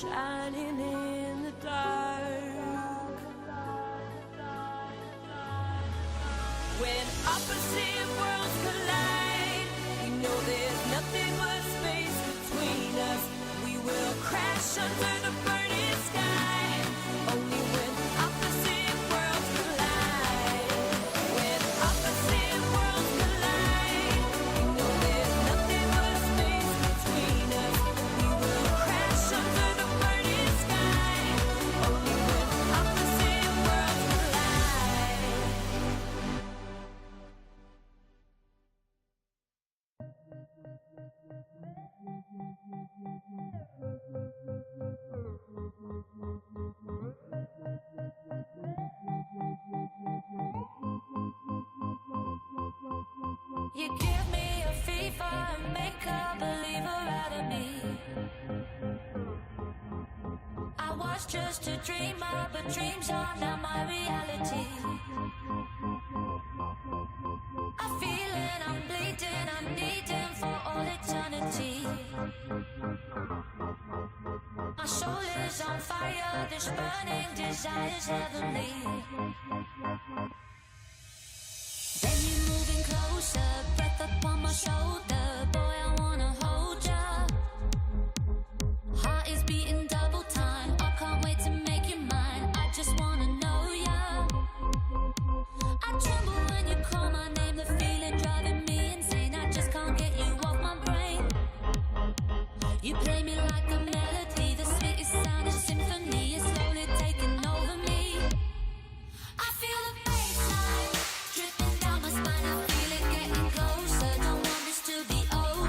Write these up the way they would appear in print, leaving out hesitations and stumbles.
shining in the dark. When opposite worlds collide, we know there's nothing but space between us. We will crash under the burning sky. Only when opposite worlds collide. When opposite worlds collide, we know there's nothing but space between us. We will crash under the burning sky. Only when opposite worlds collide. You give me a fever and make a believer out of me. I was just a dreamer, but dreams are now my reality. I'm feeling, I'm bleeding, I'm needing for all eternity. My soul is on fire, this burning desire's heavenly. Then you're moving closer, breath upon my shoulder. Boy, I wanna hold ya. Heart is beating double time, I can't wait to make you mine. I just wanna know ya. I tremble when you call my name, the feeling driving me insane. I just can't get you off my brain. You play me like a melody, the sweetest sound is symphony. It's slowly taking over me. I feel the bassline dripping down my spine. I feel it getting closer, don't want this to be over.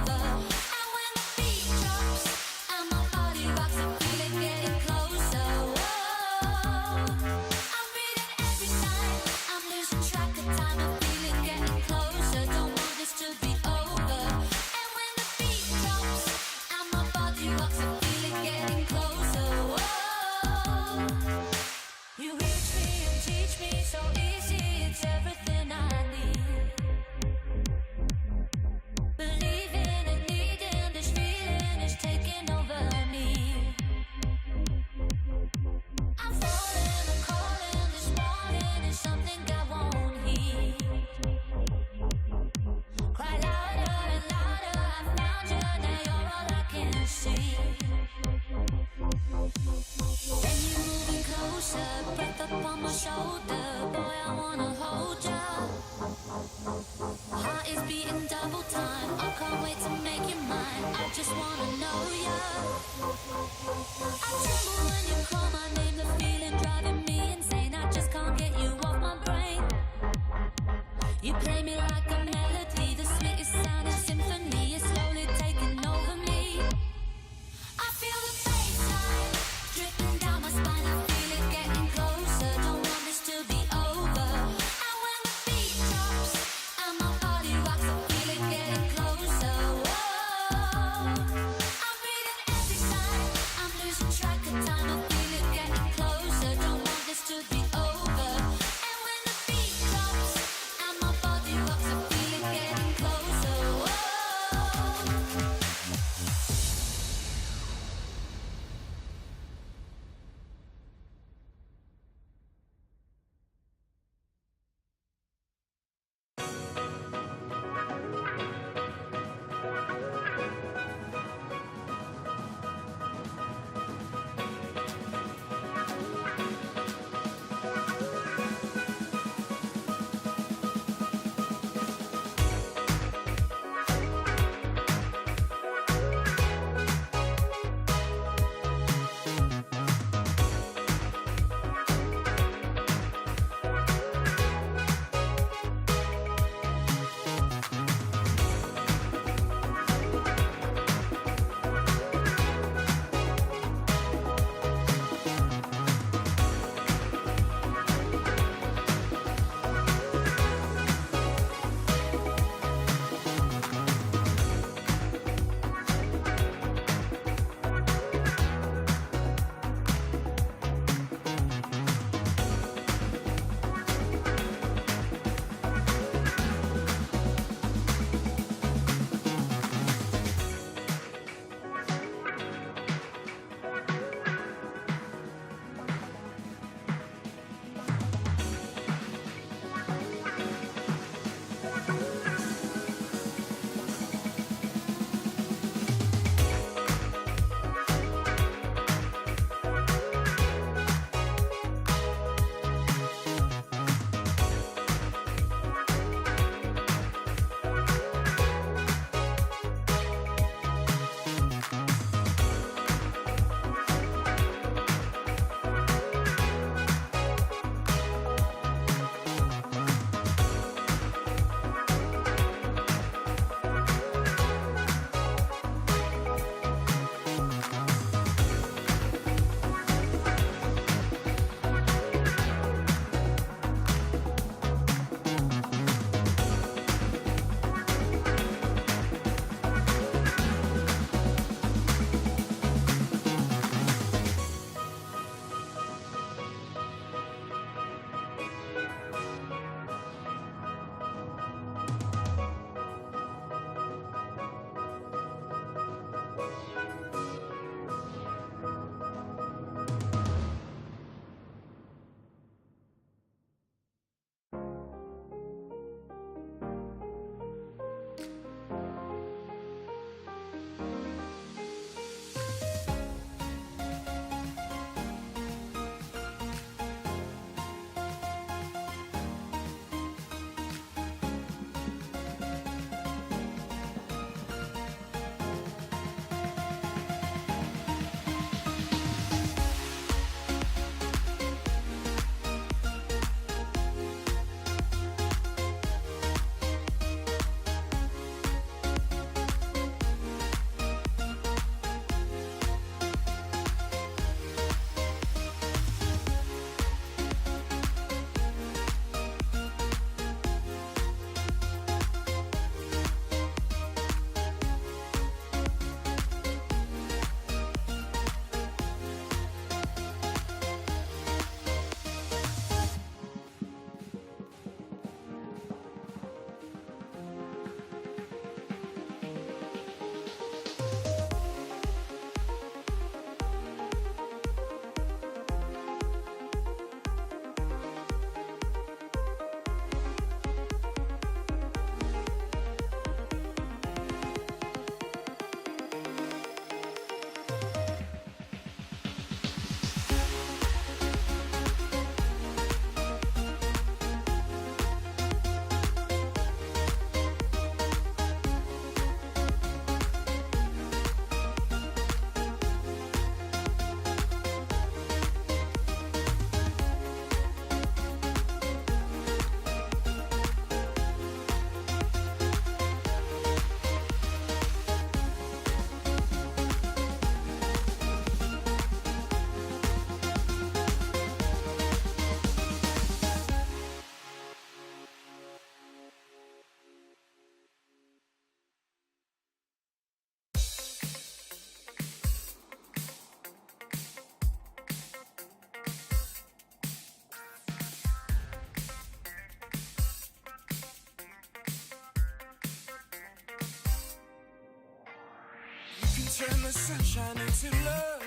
turn the sunshine into love,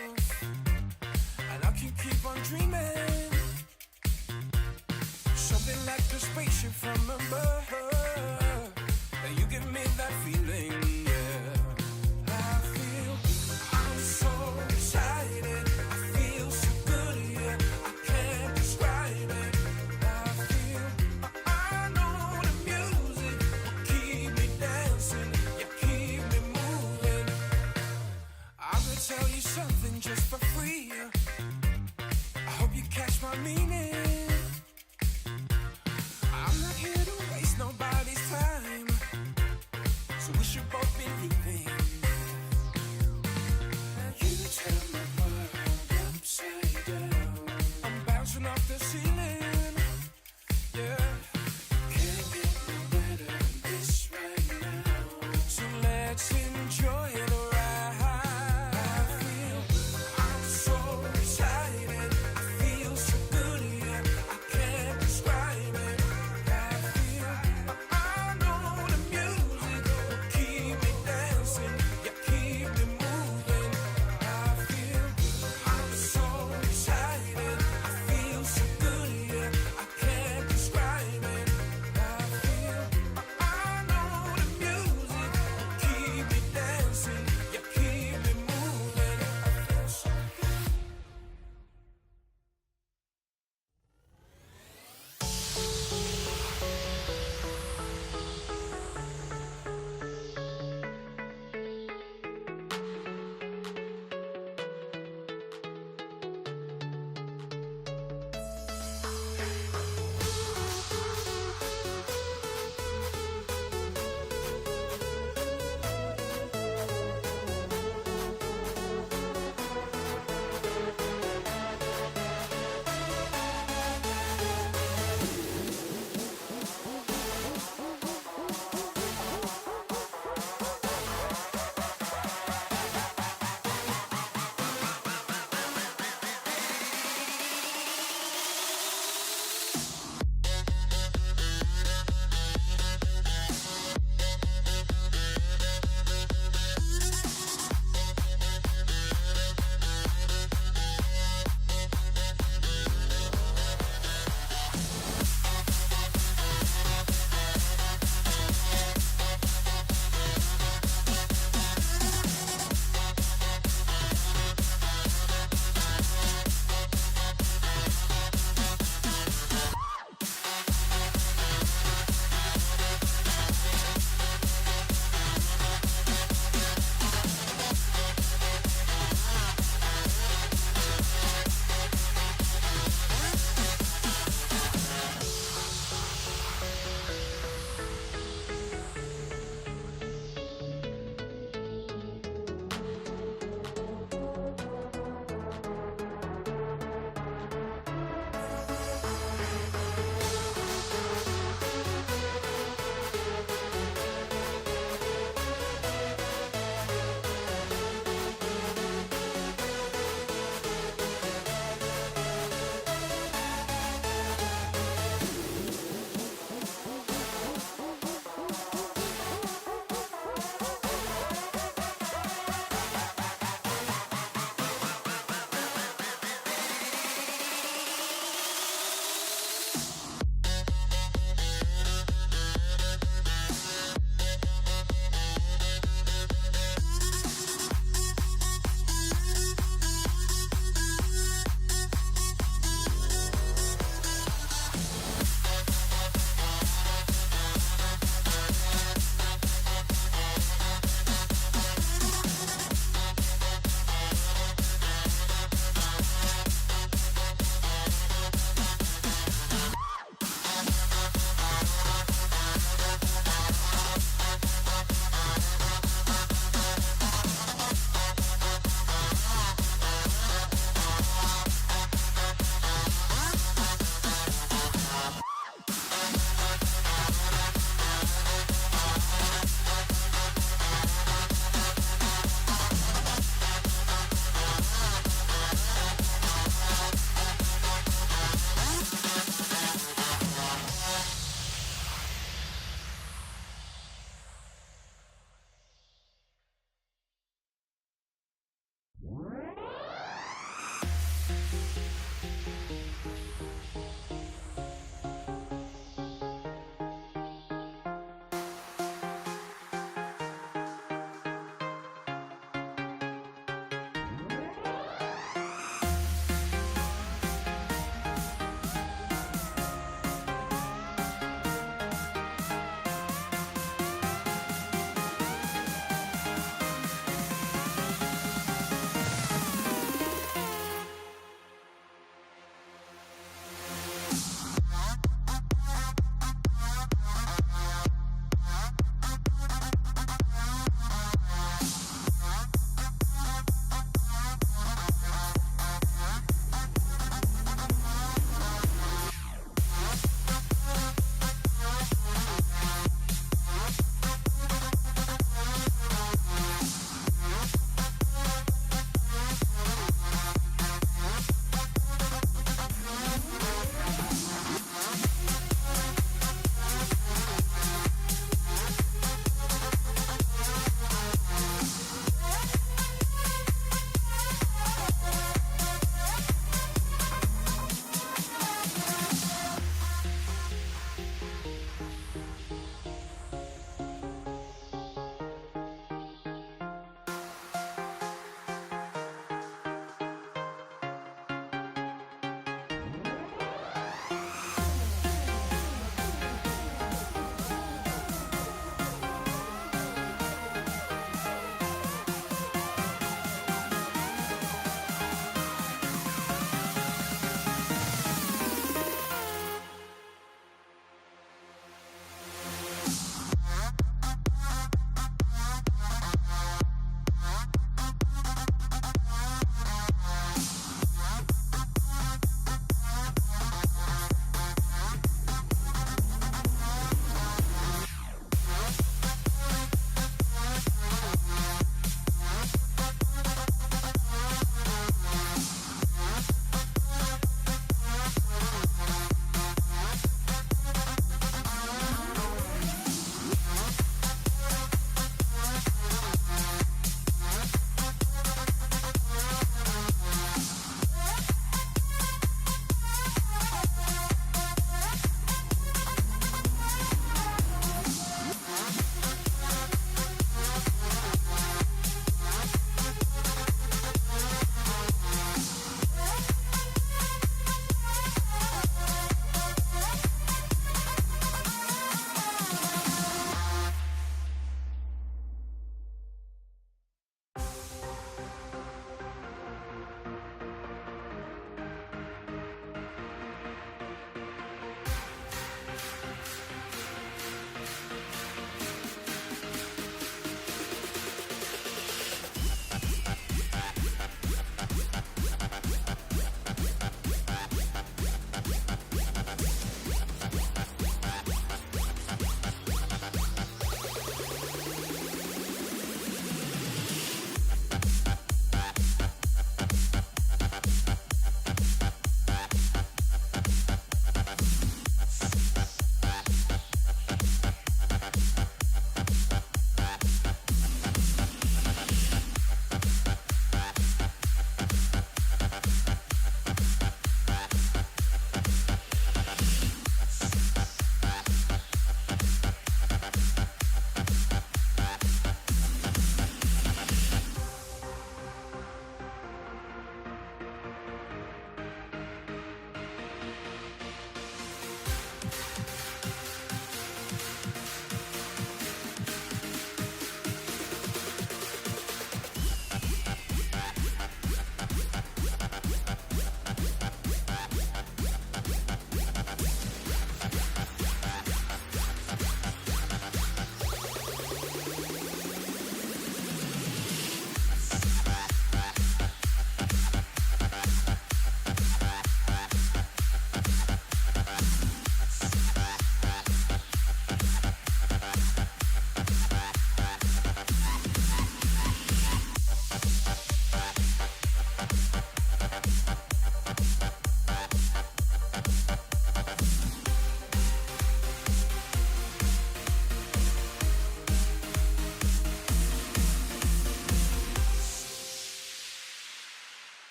and I can keep on dreaming. Something like a spaceship from above, and you give me that feeling, yeah. I feel, I'm so excited. I feel so good, yeah. I can't describe it. I feel, I know the music will keep me dancing, you keep me moving. I'm gonna tell you something just for free. I hope you catch my meaning. I'm not here to waste nobody's time, so we should both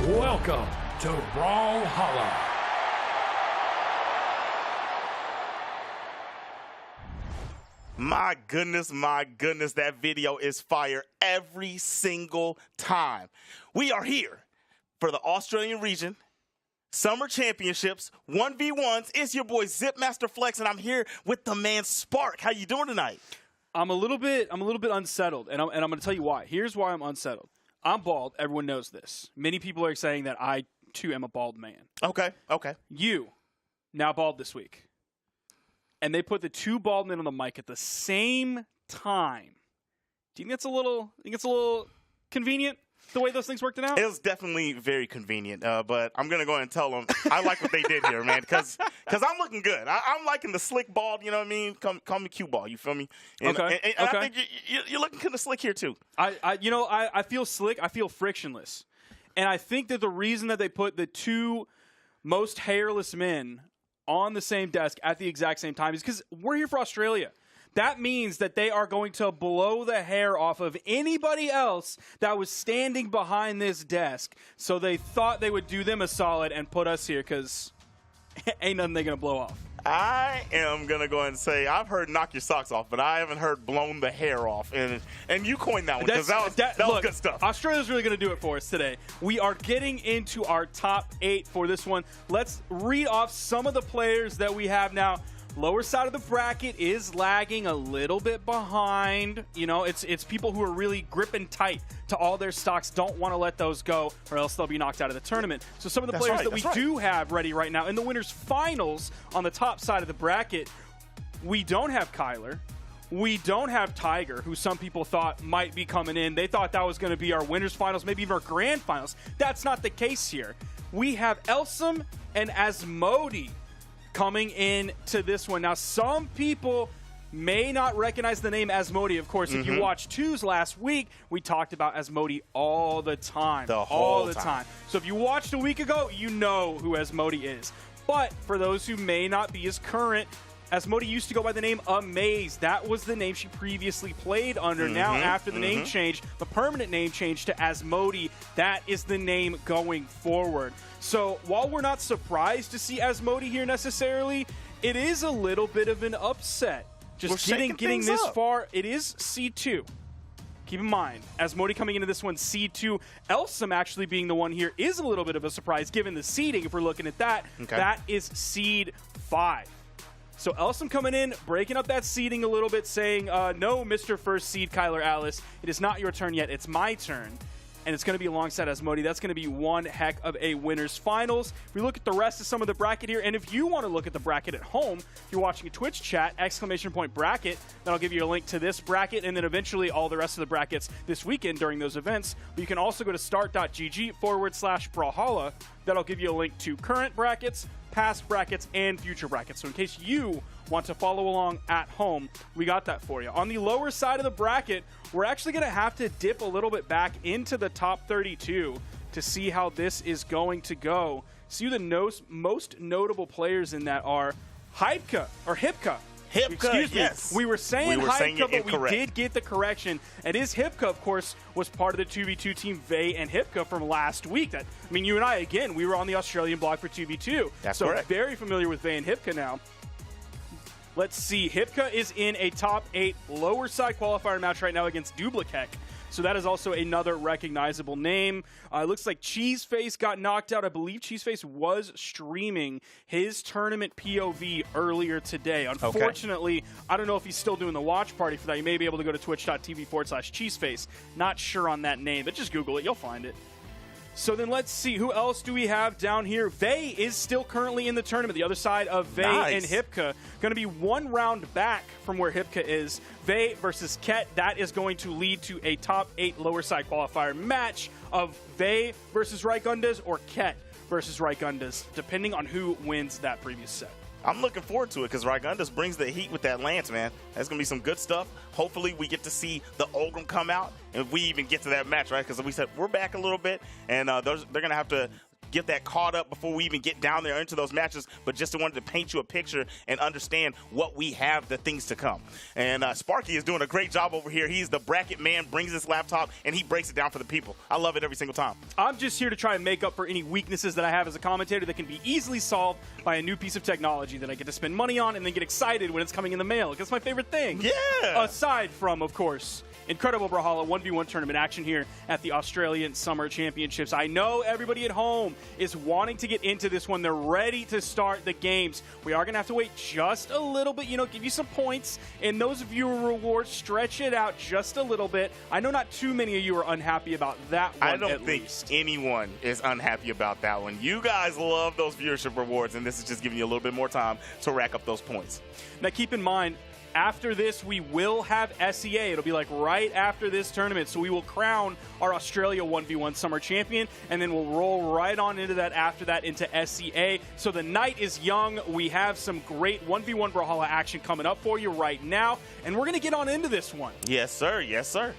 Welcome to Brawlhalla. My goodness, that video is fire every single time. We are here for the Australian region, Summer Championships, 1v1s. It's your boy Zipmaster Flex, and I'm here with the man Spark. How you doing tonight? I'm a little bit unsettled, and I'm going to tell you why. Here's why I'm unsettled. I'm bald. Everyone knows this. Many people are saying that I, too, am a bald man. Okay. You, now bald this week. And they put the two bald men on the mic at the same time. Do you think that's a little convenient, the way those things worked out? It was definitely very convenient, but I'm going to go ahead and tell them I like what they did here, man, because I'm looking good. I'm liking the slick bald, you know what I mean? Call me cue ball, you feel me? And, Okay. And I think you're looking kind of slick here, too. I feel slick. I feel frictionless. And I think that the reason that they put the two most hairless men on the same desk at the exact same time is because we're here for Australia. That means that they are going to blow the hair off of anybody else that was standing behind this desk. So they thought they would do them a solid and put us here because ain't nothing they're going to blow off. I am going to go ahead and say I've heard knock your socks off, but I haven't heard blown the hair off. And you coined that one because that was good stuff. Australia's really going to do it for us today. We are getting into our top 8 for this one. Let's read off some of the players that we have now. Lower side of the bracket is lagging a little bit behind. You know, it's people who are really gripping tight to all their stocks, don't want to let those go, or else they'll be knocked out of the tournament. So some of the players that we do have ready right now in the winners finals on the top side of the bracket, we don't have Kyler. We don't have Tiger, who some people thought might be coming in. They thought that was going to be our winners finals, maybe even our grand finals. That's not the case here. We have Elsam and Asmodi coming in to this one. Now, some people may not recognize the name Asmodi. Of course, if you watched twos last week, we talked about Asmodi all the time. All the time. So if you watched a week ago, you know who Asmodi is. But for those who may not be as current, Asmodi used to go by the name Amaze. That was the name she previously played under. Now, after the name change, the permanent name change to Asmodi, that is the name going forward. So while we're not surprised to see Asmodi here necessarily, it is a little bit of an upset. Just getting this far, it is C2. Keep in mind, Asmodi coming into this one C2. Elsam actually being the one here is a little bit of a surprise given the seeding. If we're looking at that, that is seed 5. So Elsam coming in, breaking up that seeding a little bit, saying, no, Mr. First Seed Kyler Alice, it is not your turn yet, it's my turn. And it's going to be alongside Asmodi. That's going to be one heck of a winners finals. If we look at the rest of some of the bracket here, and if you want to look at the bracket at home, if you're watching a Twitch chat, ! Bracket, that'll give you a link to this bracket, and then eventually all the rest of the brackets this weekend during those events. But you can also go to start.gg/Brawlhalla. That'll give you a link to current brackets, past brackets, and future brackets. So in case you want to follow along at home, we got that for you. On the lower side of the bracket, we're actually going to have to dip a little bit back into the top 32 to see how this is going to go. See who the most notable players in that are Hipka. Excuse me. Yes. We were saying Hipka, but incorrect. we did get the correction. It is Hipka, of course, was part of the 2v2 team, Vey and Hipka, from last week. You and I, again, we were on the Australian blog for 2v2. That's so correct. Very familiar with Vey and Hipka now. Let's see. Hipka is in a top 8 lower side qualifier match right now against Dublikek. So that is also another recognizable name. It looks like Cheeseface got knocked out. I believe Cheeseface was streaming his tournament POV earlier today. Unfortunately, I don't know if he's still doing the watch party for that. You may be able to go to twitch.tv/Cheeseface. Not sure on that name, but just Google it. You'll find it. So then let's see. Who else do we have down here? Vey is still currently in the tournament. The other side of Vey and Hipka. Going to be one round back from where Hipka is. Vey versus Ket. That is going to lead to a top 8 lower side qualifier match of Vey versus Rygundus or Ket versus Rygundus, depending on who wins that previous set. I'm looking forward to it because Rygundus brings the heat with that lance, man. That's going to be some good stuff. Hopefully, we get to see the Ogrim come out, and if we even get to that match, right? Because we said we're back a little bit, and they're going to have to get that caught up before we even get down there into those matches, but just wanted to paint you a picture and understand what we have, the things to come. And Sparky is doing a great job over here. He's the bracket man, brings his laptop, and he breaks it down for the people. I love it every single time. I'm just here to try and make up for any weaknesses that I have as a commentator that can be easily solved by a new piece of technology that I get to spend money on and then get excited when it's coming in the mail. It's my favorite thing. Yeah! Aside from, of course, incredible Brawlhalla 1v1 tournament action here at the Australian Summer Championships. I know everybody at home is wanting to get into this one. They're ready to start the games. We are going to have to wait just a little bit, give you some points, and those viewer rewards, stretch it out just a little bit. I know not too many of you are unhappy about that one. I don't think anyone is unhappy about that one. You guys love those viewership rewards, and this is just giving you a little bit more time to rack up those points. Now keep in mind, after this, we will have SEA. It'll be like right after this tournament. So we will crown our Australia 1v1 Summer Champion, and then we'll roll right on into that after that into SEA. So the night is young. We have some great 1v1 Brawlhalla action coming up for you right now, and we're going to get on into this one. Yes, sir. Yes, sir.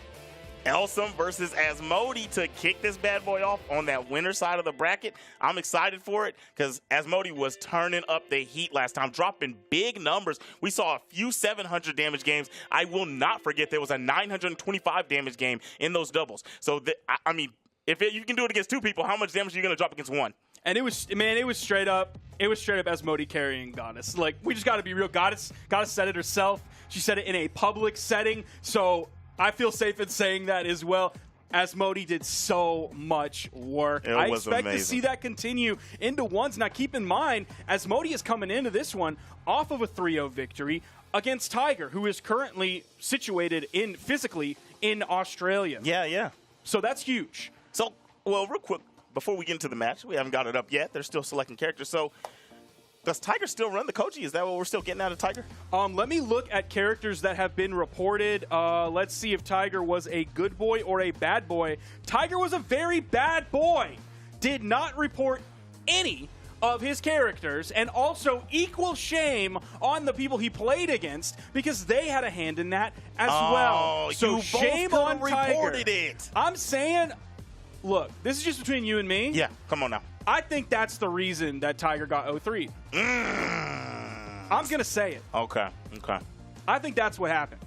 Elsam versus Asmodi to kick this bad boy off on that winner side of the bracket. I'm excited for it because Asmodi was turning up the heat last time, dropping big numbers. We saw a few 700 damage games. I will not forget there was a 925 damage game in those doubles. So, I mean, if you can do it against two people, how much damage are you going to drop against one? And it was straight up Asmodi carrying Goddess. Like, we just got to be real. Goddess said it herself. She said it in a public setting. So I feel safe in saying that as well. Asmodi did so much work. I expect to see that continue into ones. Now, keep in mind, Asmodi is coming into this one off of a 3-0 victory against Tiger, who is currently situated physically in Australia. Yeah. So that's huge. So, well, real quick, before we get into the match, we haven't got it up yet. They're still selecting characters. So, does Tiger still run the Koji? Is that what we're still getting out of Tiger? Let me look at characters that have been reported. Let's see if Tiger was a good boy or a bad boy. Tiger was a very bad boy. Did not report any of his characters, and also equal shame on the people he played against because they had a hand in that as well. So you shame both on Tiger. reported it. I'm saying, look, this is just between you and me. Yeah, come on now. I think that's the reason that Tiger got 0-3. I'm going to say it. Okay. I think that's what happened.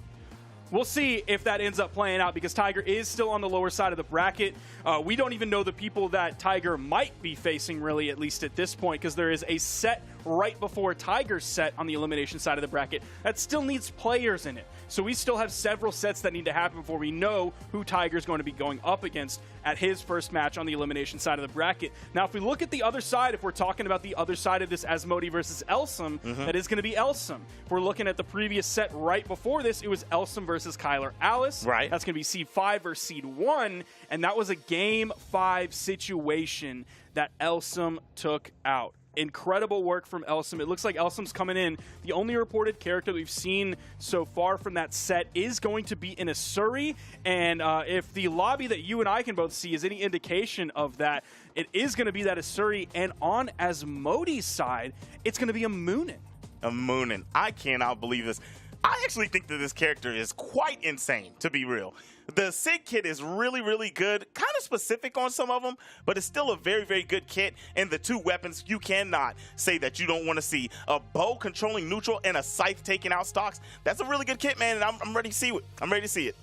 We'll see if that ends up playing out because Tiger is still on the lower side of the bracket. We don't even know the people that Tiger might be facing, really, at least at this point, because there is a set right before Tiger's set on the elimination side of the bracket that still needs players in it. So we still have several sets that need to happen before we know who Tiger's going to be going up against at his first match on the elimination side of the bracket. Now, if we look at the other side, if we're talking about the other side of this Asmodi versus Elsam, that is going to be Elsam. If we're looking at the previous set right before this, it was Elsam versus Kyler Alice. Right. That's going to be Seed 5 versus Seed 1, and that was a Game 5 situation that Elsam took out. Incredible work from Elsam. It looks like Elsam's coming in. The only reported character that we've seen so far from that set is going to be in a Asuri, and if the lobby that you and I can both see is any indication of that, it is going to be that Asuri, and on Asmodi's side, it's going to be a Moonin. A Moonin. I cannot believe this. I actually think that this character is quite insane, to be real. The Sig kit is really, really good, kind of specific on some of them, but it's still a very, very good kit. And the two weapons, you cannot say that you don't want to see a bow controlling neutral and a scythe taking out stocks. That's a really good kit, man, and I'm ready to see it. I'm ready to see it.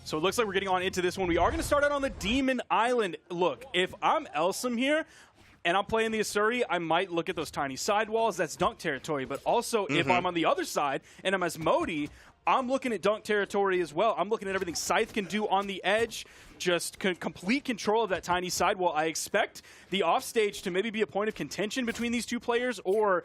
So it looks like we're getting on into this one. We are going to start out on the Demon Island. Look, if I'm Elsam here, and I'm playing the Asuri, I might look at those tiny sidewalls. That's dunk territory. But also, if I'm on the other side and I'm Asmodi, I'm looking at dunk territory as well. I'm looking at everything Scythe can do on the edge. Just complete control of that tiny sidewall. I expect the offstage to maybe be a point of contention between these two players, or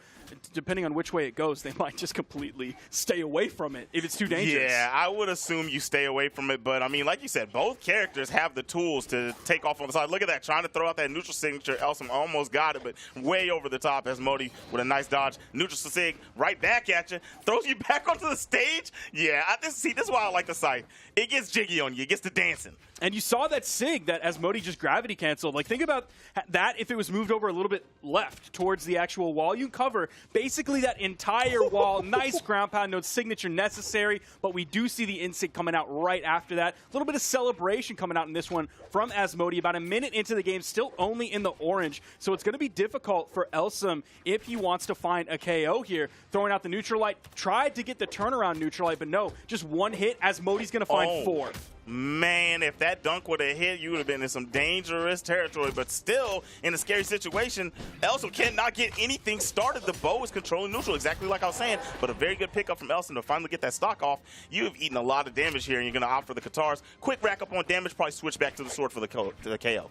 depending on which way it goes, they might just completely stay away from it if it's too dangerous. Yeah, I would assume you stay away from it, but I mean, like you said, both characters have the tools to take off on the side. Look at that, trying to throw out that neutral signature. Elsam almost got it, but way over the top. Asmodi with a nice dodge. Neutral sig right back at you. Throws you back onto the stage. Yeah, this is why I like the scythe. It gets jiggy on you. It gets to dancing. And you saw that Sig that Asmodi just gravity canceled. Like, think about that if it was moved over a little bit left towards the actual wall. You cover basically that entire wall. Nice ground pound, no signature necessary, but we do see the insig coming out right after that. A little bit of celebration coming out in this one from Asmodi. About a minute into the game, still only in the orange. So it's going to be difficult for Elsam if he wants to find a KO here. Throwing out the neutral light, tried to get the turnaround neutral light, but no, just one hit. Asmodi's going to find 4. Man, if that dunk would have hit, you would have been in some dangerous territory, but still in a scary situation. Elsam cannot get anything started. The bow is controlling neutral, exactly like I was saying, but a very good pickup from Elsam to finally get that stock off. You have eaten a lot of damage here, and you're going to opt for the Katars. Quick rack up on damage, probably switch back to the sword for the KO.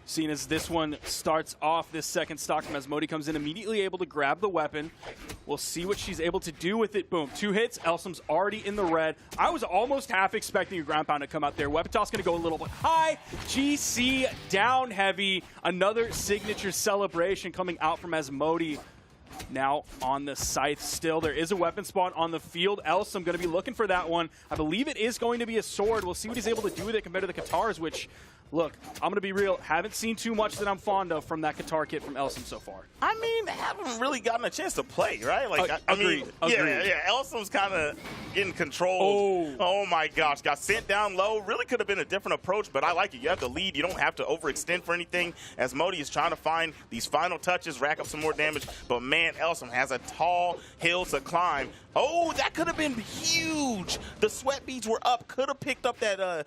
Seeing as this one starts off, this second stock from Asmodi comes in, immediately able to grab the weapon. We'll see what she's able to do with it. Boom, 2 hits. Elsam's already in the red. I was almost half expecting a ground pound to come out there. Weapon toss going to go a little bit high. GC down heavy. Another signature celebration coming out from Asmodi. Now on the scythe still. There is a weapon spawn on the field. Elsam going to be looking for that one. I believe it is going to be a sword. We'll see what he's able to do with it compared to the Katars, which... Look, I'm going to be real. Haven't seen too much that I'm fond of from that Katar kit from Elsam so far. I mean, they haven't really gotten a chance to play, right? Like, Agreed. Yeah. Elsam's kind of getting controlled. Oh my gosh, got sent down low. Really could have been a different approach, but I like it. You have the lead. You don't have to overextend for anything. Asmodi is trying to find these final touches, rack up some more damage. But man, Elsam has a tall hill to climb. Oh, that could have been huge. The sweat beads were up. Could have picked up that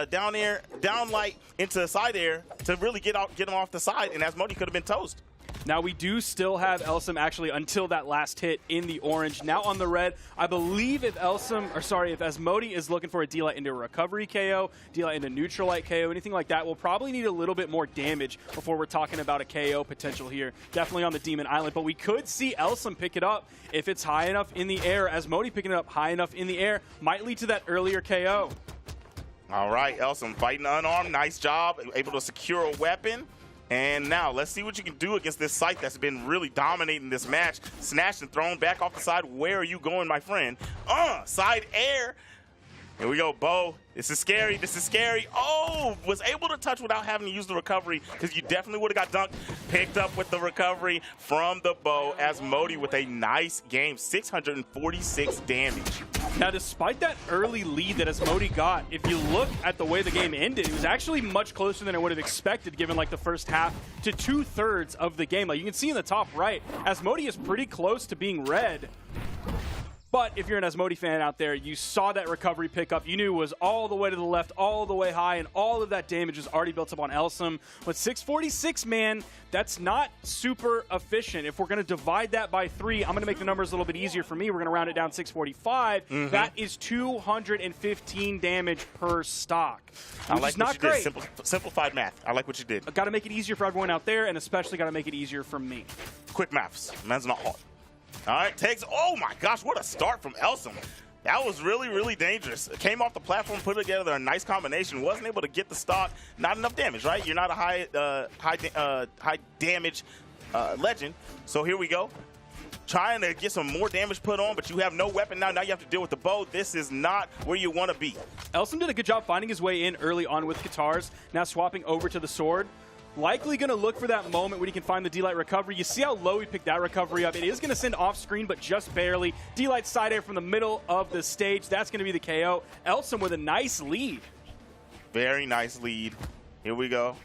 down light into side air to really get him off the side, and Asmodi could have been toast. Now we do still have Elsam actually until that last hit in the orange. Now on the red, I believe if Asmodi is looking for a D-Light into a recovery KO, D-Light into neutral light KO, anything like that, we'll probably need a little bit more damage before we're talking about a KO potential here. Definitely on the Demon Island, but we could see Elsam pick it up if it's high enough in the air. Asmodi picking it up high enough in the air might lead to that earlier KO. All right, Elsam fighting unarmed. Nice job. Able to secure a weapon. And now let's see what you can do against this scythe that's been really dominating this match. Snatched and thrown back off the side. Where are you going, my friend? Side air. Here we go, Bo. This is scary. This is scary. Oh, was able to touch without having to use the recovery because you definitely would have got dunked. Picked up with the recovery from the Bo. Asmodi with a nice game. 646 damage. Now, despite that early lead that Asmodi got, if you look at the way the game ended, it was actually much closer than I would have expected given like the first half to 2/3 of the game. Like you can see in the top right, Asmodi is pretty close to being red. But if you're an Asmodi fan out there, you saw that recovery pickup. You knew it was all the way to the left, all the way high, and all of that damage was already built up on Elsam. With 646, man, that's not super efficient. If we're going to divide that by 3, I'm going to make the numbers a little bit easier for me. We're going to round it down 645. That is 215 damage per stock. I like is not what you great. did. Simplified math. I like what you did. Got to make it easier for everyone out there, and especially got to make it easier for me. Quick maths. Man's not hard. All right, takes. Oh my gosh, what a start from Elsam. That was really, really dangerous. Came off the platform, put together a nice combination. Wasn't able to get the stock. Not enough damage, right? You're not a high damage legend. So here we go. Trying to get some more damage put on, but you have no weapon now. Now you have to deal with the bow. This is not where you want to be. Elsam did a good job finding his way in early on with Katars. Now swapping over to the sword. Likely going to look for that moment when he can find the D-Light recovery. You see how low he picked that recovery up. It is going to send off screen, but just barely. D-Light side air from the middle of the stage. That's going to be the KO. Elsam with a nice lead. Very nice lead. Here we go.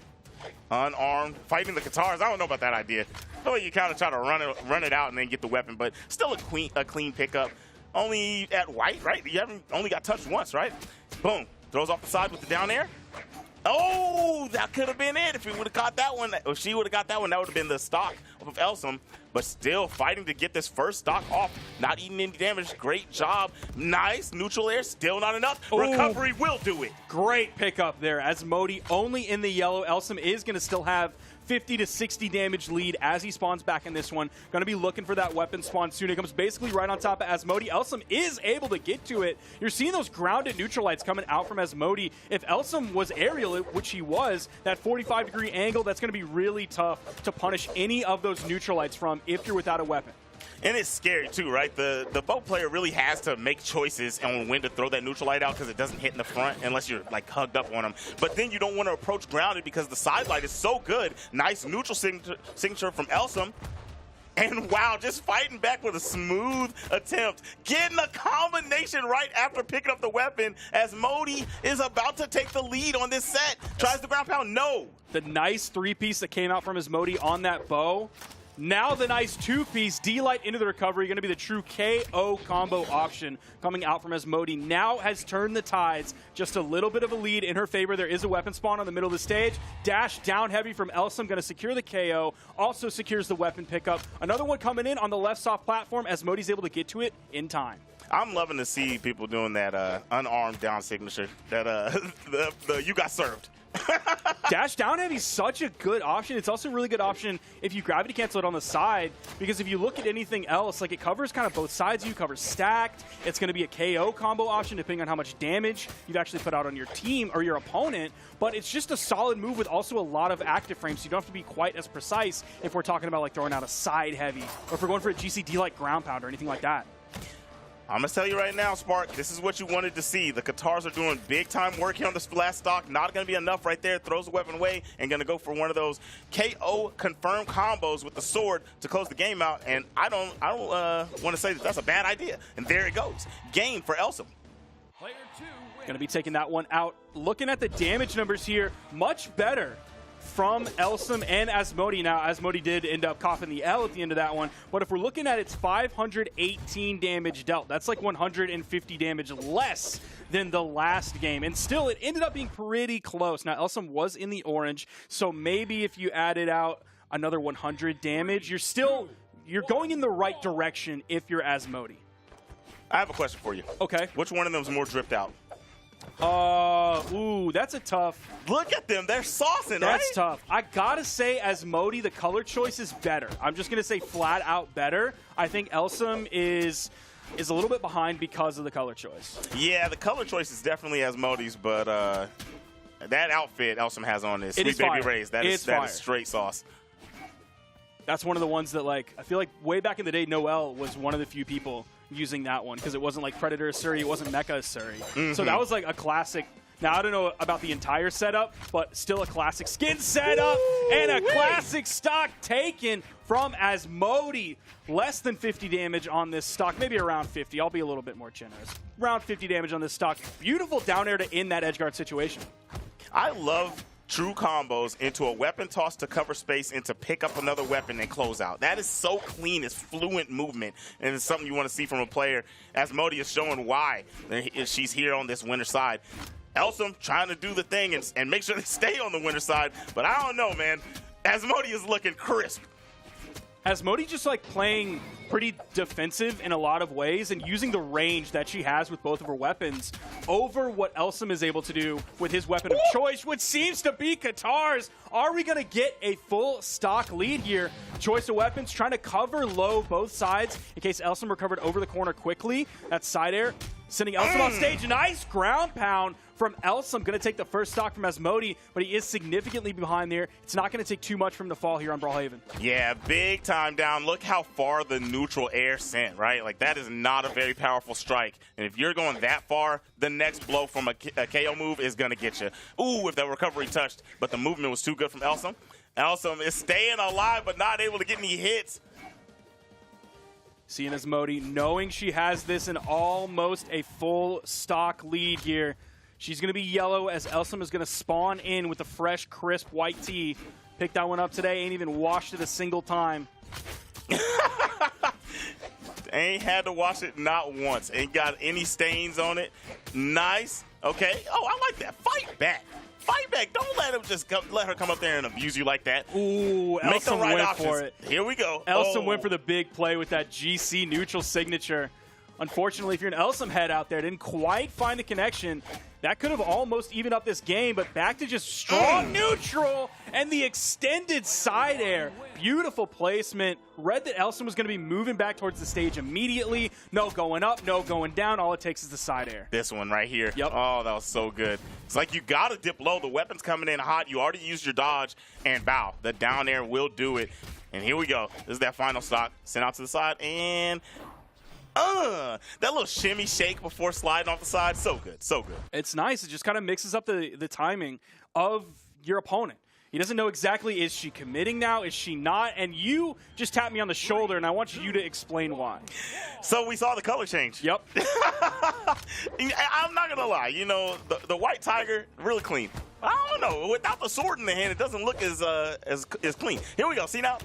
Unarmed, fighting the Katars. I don't know about that idea. The way you kind of try to run it out and then get the weapon, but still a clean pickup. Only at white, right? You haven't only got touched once, right? Boom. Throws off the side with the down air. Oh, that could have been it. If he would have caught that one, if she would have got that one, that would have been the stock of Elsam. But still fighting to get this first stock off. Not eating any damage. Great job. Nice. Neutral air. Still not enough. Ooh. Recovery will do it. Great pickup there. Asmodi only in the yellow. Elsam is going to still have 50 to 60 damage lead as he spawns back in this one. Going to be looking for that weapon spawn soon. It comes basically right on top of Asmodi. Elsam is able to get to it. You're seeing those grounded neutral lights coming out from Asmodi. If Elsam was aerial, which he was, that 45-degree angle, that's going to be really tough to punish any of those neutral lights from if you're without a weapon. And it's scary too, right? The bow player really has to make choices on when to throw that neutral light out because it doesn't hit in the front unless you're like hugged up on them. But then you don't want to approach grounded because the side light is so good. Nice neutral signature from Elsam. And wow, just fighting back with a smooth attempt. Getting a combination right after picking up the weapon as Asmodi is about to take the lead on this set. Tries the ground pound, no. The nice three-piece that came out from Asmodi on that bow. Now the nice two-piece, D-Light into the recovery, going to be the true KO combo option coming out from Asmodi. Now has turned the tides, just a little bit of a lead in her favor. There is a weapon spawn on the middle of the stage. Dash down heavy from Elsam, going to secure the KO, also secures the weapon pickup. Another one coming in on the left soft platform. Asmodi's able to get to it in time. I'm loving to see people doing that unarmed down signature, that the you got served. Dash down heavy is such a good option. It's also a really good option if you gravity cancel it on the side, because if you look at anything else, like it covers kind of both sides. You cover stacked. It's going to be a KO combo option depending on how much damage you've actually put out on your team or your opponent. But it's just a solid move with also a lot of active frames. So you don't have to be quite as precise if we're talking about like throwing out a side heavy or if we're going for a GCD like ground pound or anything like that. I'm going to tell you right now, Spark, this is what you wanted to see. The Qatars are doing big-time work here on this last stock. Not going to be enough right there. Throws the weapon away and going to go for one of those KO confirmed combos with the sword to close the game out. And I don't want to say that that's a bad idea. And there it goes. Game for Elsam. Player 2 wins. Going to be taking that one out. Looking at the damage numbers here, much better from Elsam and Asmodi. Now, Asmodi did end up coughing the L at the end of that one, but if we're looking at it's 518 damage dealt. That's like 150 damage less than the last game, and still it ended up being pretty close. Now, Elsam was in the orange, so maybe if you added out another 100 damage, you're going in the right direction if you're Asmodi. I have a question for you. Okay. Which one of them is more dripped out? Ooh, that's a tough. Look at them. They're saucing, That's right? tough. I gotta say, Asmodi, the color choice is better. I'm just gonna say flat out better. I think Elsam is a little bit behind because of the color choice. Yeah, the color choice is definitely Asmodi's, but that outfit Elsam has on is Sweet Baby Ray's. That is straight sauce. That's one of the ones that, like, I feel like way back in the day, Noel was one of the few people using that one because it wasn't like Predator Suri, it wasn't Mecha Suri. So that was like a classic. Now, I don't know about the entire setup, but still a classic skin setup and a classic stock taken from Asmodi. Less than 50 damage on this stock, maybe around 50. I'll be a little bit more generous. Around 50 damage on this stock. Beautiful down air to end that edge guard situation. I love true combos into a weapon toss to cover space and to pick up another weapon and close out. That is so clean. It's fluent movement, and it's something you want to see from a player. Asmodi is showing why she's here on this winner side. Elsam trying to do the thing and make sure they stay on the winner side, but I don't know, man. Asmodi is looking crisp. Asmodi just like playing pretty defensive in a lot of ways and using the range that she has with both of her weapons over what Elsam is able to do with his weapon of choice, which seems to be Qatars. Are we going to get a full stock lead here? Choice of weapons, trying to cover low both sides in case Elsam recovered over the corner quickly. That side air, sending Elsam off stage. Nice ground pound from Elsam. Going to take the first stock from Asmodi, but he is significantly behind there. It's not going to take too much from the fall here on Brawlhaven. Yeah, big time down. Look how far the neutral air sent, right? Like, that is not a very powerful strike. And if you're going that far, the next blow from a KO move is going to get you. Ooh, if that recovery touched, but the movement was too good from Elsam. Elsam is staying alive, but not able to get any hits. Seeing Asmodi, knowing she has this in almost a full stock lead here. She's going to be yellow as Elsam is going to spawn in with a fresh, crisp white tee. Picked that one up today, ain't even washed it a single time. Ain't had to wash it not once. Ain't got any stains on it. Nice. Okay. Oh, I like that. Fight back. Fight back. Don't let him just let her come up there and abuse you like that. Ooh, Make the Elsam right went options. for it. Here we go. Elsam went for the big play with that GC neutral signature. Unfortunately, if you're an Elsam head out there, didn't quite find the connection. That could have almost evened up this game, but back to just strong neutral and the extended side air. Beautiful placement. Read that Elsam was going to be moving back towards the stage immediately. No going up, no going down. All it takes is the side air. This one right here. Yep. Oh, that was so good. It's like you got to dip low. The weapon's coming in hot. You already used your dodge, and bow. The down air will do it. And here we go. This is that final stock. Sent out to the side, and that little shimmy shake before sliding off the side. So good, so good. It's nice. It just kind of mixes up the timing of your opponent. He doesn't know exactly, is she committing now? Is she not? And you just tapped me on the shoulder, and I want you to explain why. So we saw the color change. Yep. I'm not going to lie. You know, the white tiger, really clean. I don't know. Without the sword in the hand, it doesn't look as clean. Here we go. See now?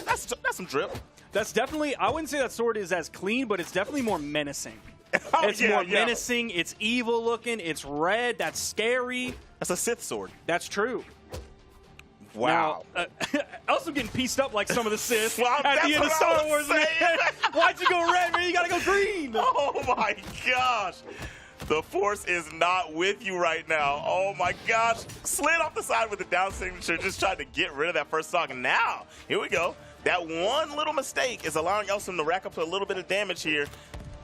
That's some drip. That's definitely, I wouldn't say that sword is as clean, but it's definitely more menacing. It's yeah, more yeah. menacing. It's evil looking. It's red. That's scary. That's a Sith sword. That's true. Wow. Now, Elsam getting pieced up like some of the Sith Well, at that's the end of what I Star was Wars. Man. saying. Why'd you go red, man? You gotta go green. Oh my gosh. The Force is not with you right now. Oh my gosh. Slid off the side with the down signature, just trying to get rid of that first stock. And now, here we go. That one little mistake is allowing Elsam to rack up a little bit of damage here.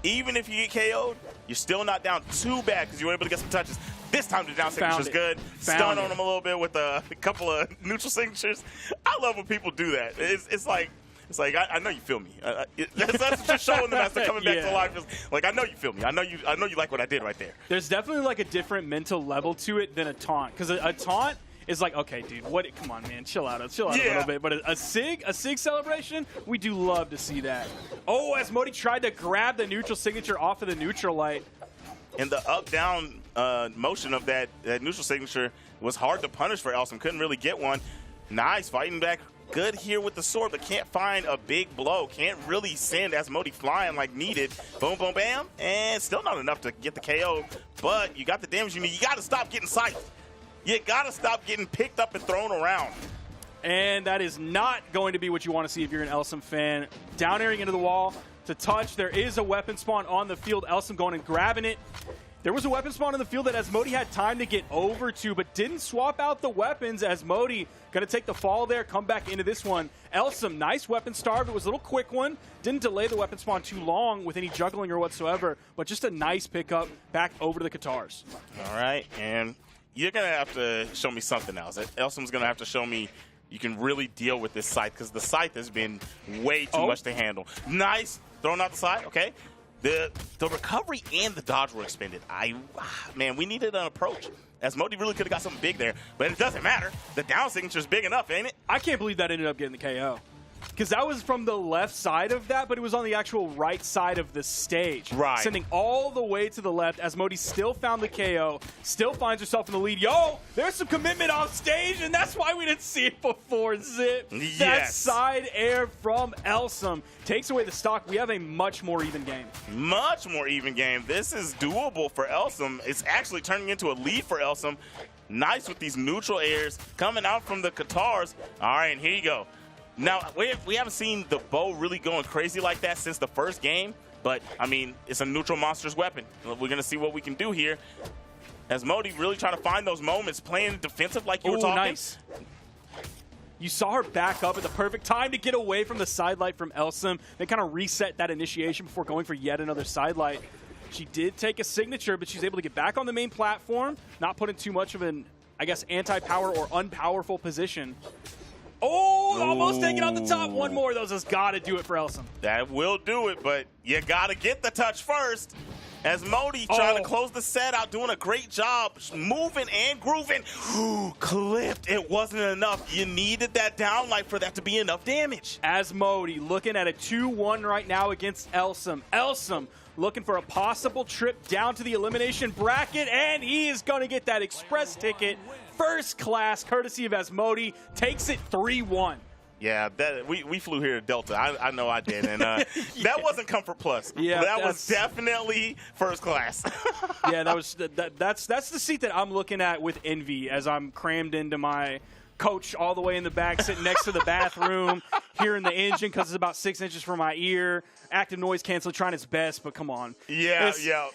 Even if you get KO'd, you're still not down too bad because you were able to get some touches. This time the down signature is good. Stun on him a little bit with a couple of neutral signatures. I love when people do that. It's like I know you feel me. That's what you're showing them as they're coming back to life. It's like I know you feel me. I know you like what I did right there. There's definitely like a different mental level to it than a taunt, because a taunt is like, okay, dude, what? Come on, man, chill out a little bit. But a sig celebration, we do love to see that. Oh, Asmodi tried to grab the neutral signature off of the neutral light. And the up-down motion of that neutral signature was hard to punish for Elsam. Couldn't really get one. Nice, fighting back good here with the sword, but can't find a big blow. Can't really send Asmodi flying like needed. Boom, boom, bam. And still not enough to get the KO. But you got the damage you need. You got to stop getting scythed. You got to stop getting picked up and thrown around. And that is not going to be what you want to see if you're an Elsam fan. Down airing into the wall to touch. There is a weapon spawn on the field. Elsam going and grabbing it. There was a weapon spawn on the field that Asmodi had time to get over to, but didn't swap out the weapons. Asmodi going to take the fall there, come back into this one. Elsam, nice weapon starve. It was a little quick one. Didn't delay the weapon spawn too long with any juggling or whatsoever, but just a nice pickup back over to the Qatars. All right, and you're going to have to show me something else. Elsam's going to have to show me you can really deal with this scythe, because the scythe has been way too much to handle. Nice. Thrown out the side. Okay. The recovery and the dodge were expended. Man, we needed an approach. Asmodi really could have got something big there, but it doesn't matter. The down signature is big enough, ain't it? I can't believe that ended up getting the KO. Because that was from the left side of that, but it was on the actual right side of the stage. Right. Sending all the way to the left. Asmodi still found the KO, still finds herself in the lead. Yo, there's some commitment off stage, and that's why we didn't see it before. Zip. Yes. That side air from Elsam takes away the stock. We have a much more even game. Much more even game. This is doable for Elsam. It's actually turning into a lead for Elsam. Nice with these neutral airs coming out from the Qatars. All right, and here you go. Now, we haven't seen the bow really going crazy like that since the first game, but, I mean, it's a neutral monster's weapon. We're going to see what we can do here. Asmodi really trying to find those moments, playing defensive like you were talking. Nice. You saw her back up at the perfect time to get away from the sidelight from Elsam, then kind of reset that initiation before going for yet another sidelight. She did take a signature, but she's able to get back on the main platform, not put in too much of an, I guess, anti-power or unpowerful position. Oh, almost taking on the top. One more of those has got to do it for Elsam. That will do it, but you got to get the touch first. Asmodi trying to close the set out, doing a great job, moving and grooving. Clipped. It wasn't enough. You needed that downlight for that to be enough damage. Asmodi looking at a 2-1 right now against Elsam. Elsam looking for a possible trip down to the elimination bracket, and he is going to get that express ticket. First class, courtesy of Asmodi, takes it 3-1. Yeah, we flew here to Delta. I know I did, and that wasn't Comfort Plus. Yeah, that was definitely first class. Yeah, that's the seat that I'm looking at with envy as I'm crammed into my coach all the way in the back, sitting next to the bathroom, hearing the engine because it's about 6 inches from my ear. Active noise canceling, trying its best, but come on. Yeah,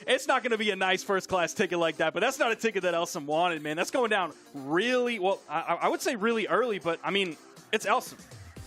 It's not going to be a nice first-class ticket like that, but that's not a ticket that Elsam wanted, man. That's going down really, well, I would say really early, but, I mean, it's Elsam.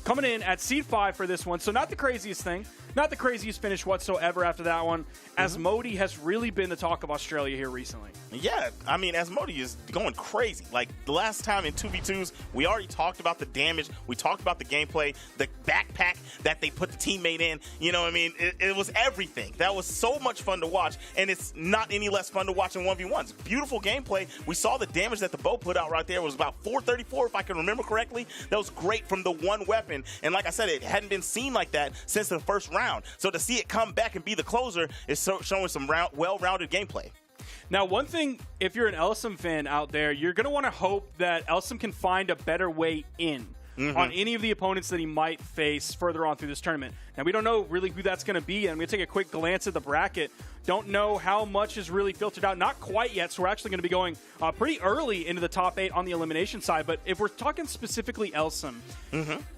Coming in at seed 5 for this one, so not the craziest thing. Not the craziest finish whatsoever after that one. Asmodi has really been the talk of Australia here recently. Yeah, I mean, Asmodi is going crazy. Like, the last time in 2v2s, we already talked about the damage. We talked about the gameplay, the backpack that they put the teammate in. You know what I mean? It was everything. That was so much fun to watch, and it's not any less fun to watch in 1v1s. Beautiful gameplay. We saw the damage that the bow put out right there. It was about 434, if I can remember correctly. That was great from the one weapon. And like I said, it hadn't been seen like that since the first round. So to see it come back and be the closer is showing some well-rounded gameplay. Now, one thing, if you're an Elsam fan out there, you're going to want to hope that Elsam can find a better way in on any of the opponents that he might face further on through this tournament. Now, we don't know really who that's going to be. I'm going to take a quick glance at the bracket. Don't know how much is really filtered out. Not quite yet, so we're actually going to be going pretty early into the top 8 on the elimination side. But if we're talking specifically Elsam,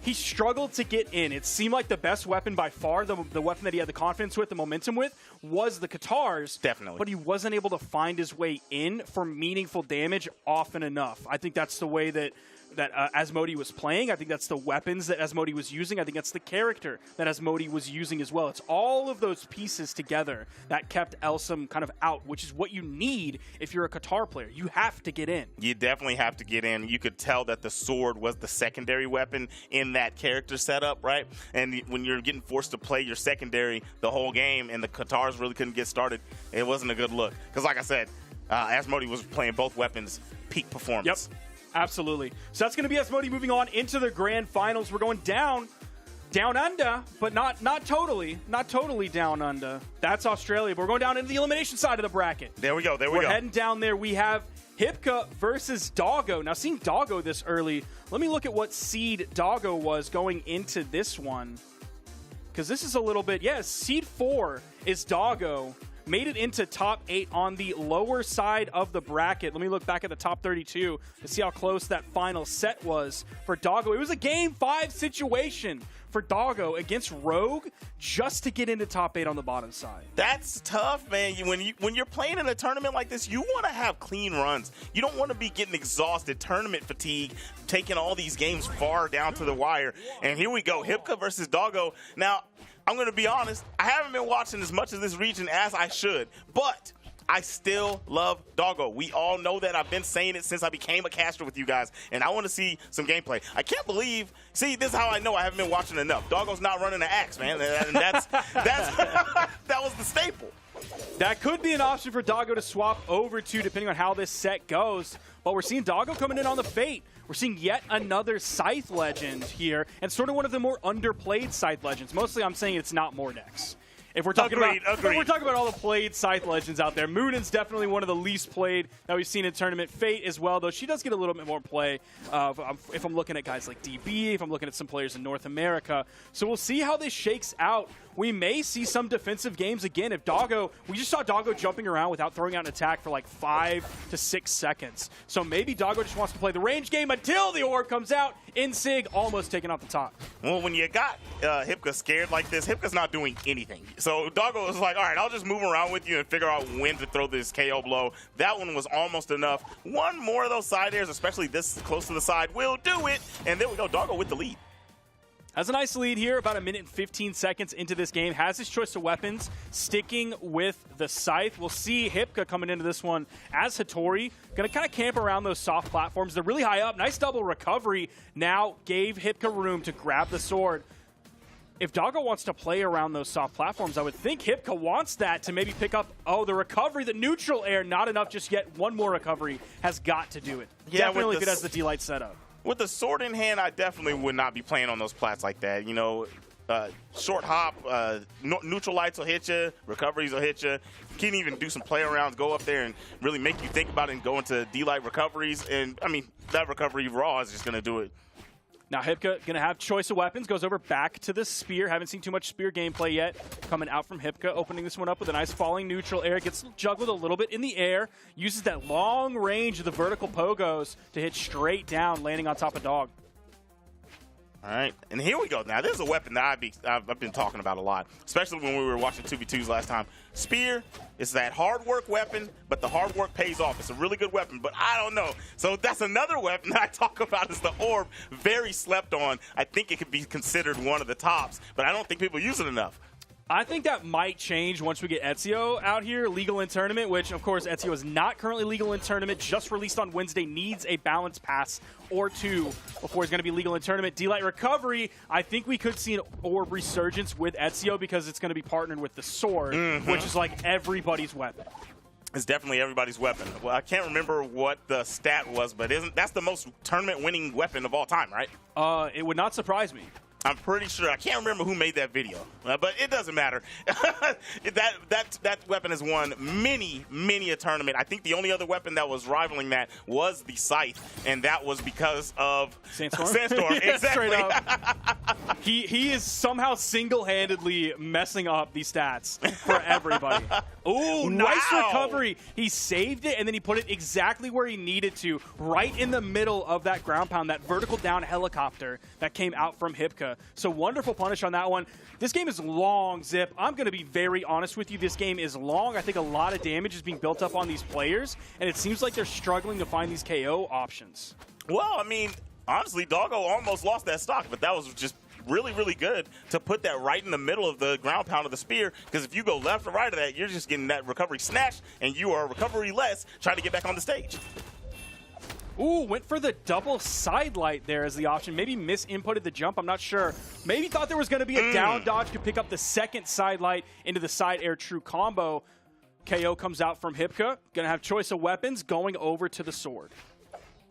he struggled to get in. It seemed like the best weapon by far, the weapon that he had the confidence with, the momentum with, was the Katars. Definitely. But he wasn't able to find his way in for meaningful damage often enough. I think that's the way that Asmodi was playing. I think that's the weapons that Asmodi was using. I think that's the character that Asmodi was using as well. It's all of those pieces together that kept Elsam kind of out, which is what you need if you're a Qatar player. You have to get in. You definitely have to get in. You could tell that the sword was the secondary weapon in that character setup, right? And when you're getting forced to play your secondary the whole game and the Qatars really couldn't get started, it wasn't a good look. Because like I said, Asmodi was playing both weapons, peak performance. Yep. Absolutely. So that's going to be Asmodi moving on into the grand finals. We're going down under, but not totally down under. That's Australia, but we're going down into the elimination side of the bracket. There we go. We're heading down there. We have Hipka versus Doggo. Now, seeing Doggo this early, let me look at what seed Doggo was going into this one. Because this is a little bit, seed 4 is Doggo. Made it into top 8 on the lower side of the bracket. Let me look back at the top 32 to see how close that final set was for Doggo. It was a game 5 situation for Doggo against Rogue just to get into top 8 on the bottom side. That's tough, man. When you're playing in a tournament like this, you want to have clean runs. You don't want to be getting exhausted, tournament fatigue, taking all these games far down to the wire. And here we go, Hipka versus Doggo. Now, I'm going to be honest, I haven't been watching as much of this region as I should, but I still love Doggo. We all know that. I've been saying it since I became a caster with you guys, and I want to see some gameplay. I can't believe, see, this is how I know I haven't been watching enough. Doggo's not running an axe, man, and that's that was the staple. That could be an option for Doggo to swap over to, depending on how this set goes. But we're seeing Doggo coming in on the Fate. We're seeing yet another Scythe legend here, and sort of one of the more underplayed Scythe legends. Mostly I'm saying it's not Mordex. If we're talking about all the played Scythe legends out there, Munin's definitely one of the least played that we've seen in tournament. Fate as well, though she does get a little bit more play if I'm looking at guys like DB, if I'm looking at some players in North America. So we'll see how this shakes out. We may see some defensive games again if Doggo, we just saw Doggo jumping around without throwing out an attack for like 5 to 6 seconds. So maybe Doggo just wants to play the range game until the orb comes out. Sig almost taking off the top. Well, when you got Hipka scared like this, Hipka's not doing anything. So Doggo was like, all right, I'll just move around with you and figure out when to throw this KO blow. That one was almost enough. One more of those side airs, especially this close to the side, will do it. And there we go, Doggo with the lead. Has a nice lead here, about 1 minute and 15 seconds into this game. Has his choice of weapons, sticking with the Scythe. We'll see Hipka coming into this one as Hattori. Going to kind of camp around those soft platforms. They're really high up. Nice double recovery. Now gave Hipka room to grab the sword. If Doggo wants to play around those soft platforms, I would think Hipka wants that to maybe pick up, the recovery, the neutral air. Not enough just yet. One more recovery has got to do it. Yeah, definitely if it has the D-Light setup. With the sword in hand, I definitely would not be playing on those plats like that. You know, short hop, neutral lights will hit you, recoveries will hit you. You can't even do some play arounds, go up there and really make you think about it and go into D-light recoveries. And, I mean, that recovery raw is just going to do it. Now Hipka going to have choice of weapons, goes over back to the spear. Haven't seen too much spear gameplay yet. Coming out from Hipka, opening this one up with a nice falling neutral air. Gets juggled a little bit in the air. Uses that long range of the vertical pogos to hit straight down, landing on top of Dog. All right, and here we go. Now, this is a weapon that I've been talking about a lot, especially when we were watching 2v2s last time. Spear is that hard work weapon, but the hard work pays off. It's a really good weapon, but I don't know. So that's another weapon that I talk about is the orb. Very slept on. I think it could be considered one of the tops, but I don't think people use it enough. I think that might change once we get Ezio out here, legal in tournament, which, of course, Ezio is not currently legal in tournament, just released on Wednesday, needs a balance pass or 2 before he's going to be legal in tournament. D-Light Recovery, I think we could see an orb resurgence with Ezio because it's going to be partnered with the sword, which is like everybody's weapon. It's definitely everybody's weapon. Well, I can't remember what the stat was, but that's the most tournament-winning weapon of all time, right? It would not surprise me. I'm pretty sure. I can't remember who made that video, but it doesn't matter. that weapon has won many a tournament. I think the only other weapon that was rivaling that was the Scythe, and that was because of Sandstorm. Sandstorm, Yeah, exactly. straight up. He is somehow single-handedly messing up these stats for everybody. Ooh, nice recovery. He saved it, and then he put it exactly where he needed to, right in the middle of that ground pound, that vertical down helicopter that came out from Hipka. So wonderful punish on that one. This game is long, Zip. I'm going to be very honest with you. This game is long. I think a lot of damage is being built up on these players, and it seems like they're struggling to find these KO options. Well, I mean, honestly, Doggo almost lost that stock, but that was just really good to put that right in the middle of the ground pound of the spear, because if you go left or right of that, you're just getting that recovery snatched, and you are recovery-less trying to get back on the stage. Ooh, went for the double side light there as the option. Maybe misinputted the jump. I'm not sure. Maybe thought there was going to be a down dodge, could pick up the second side light into the side air true combo. KO comes out from Hipka. Going to have choice of weapons going over to the sword.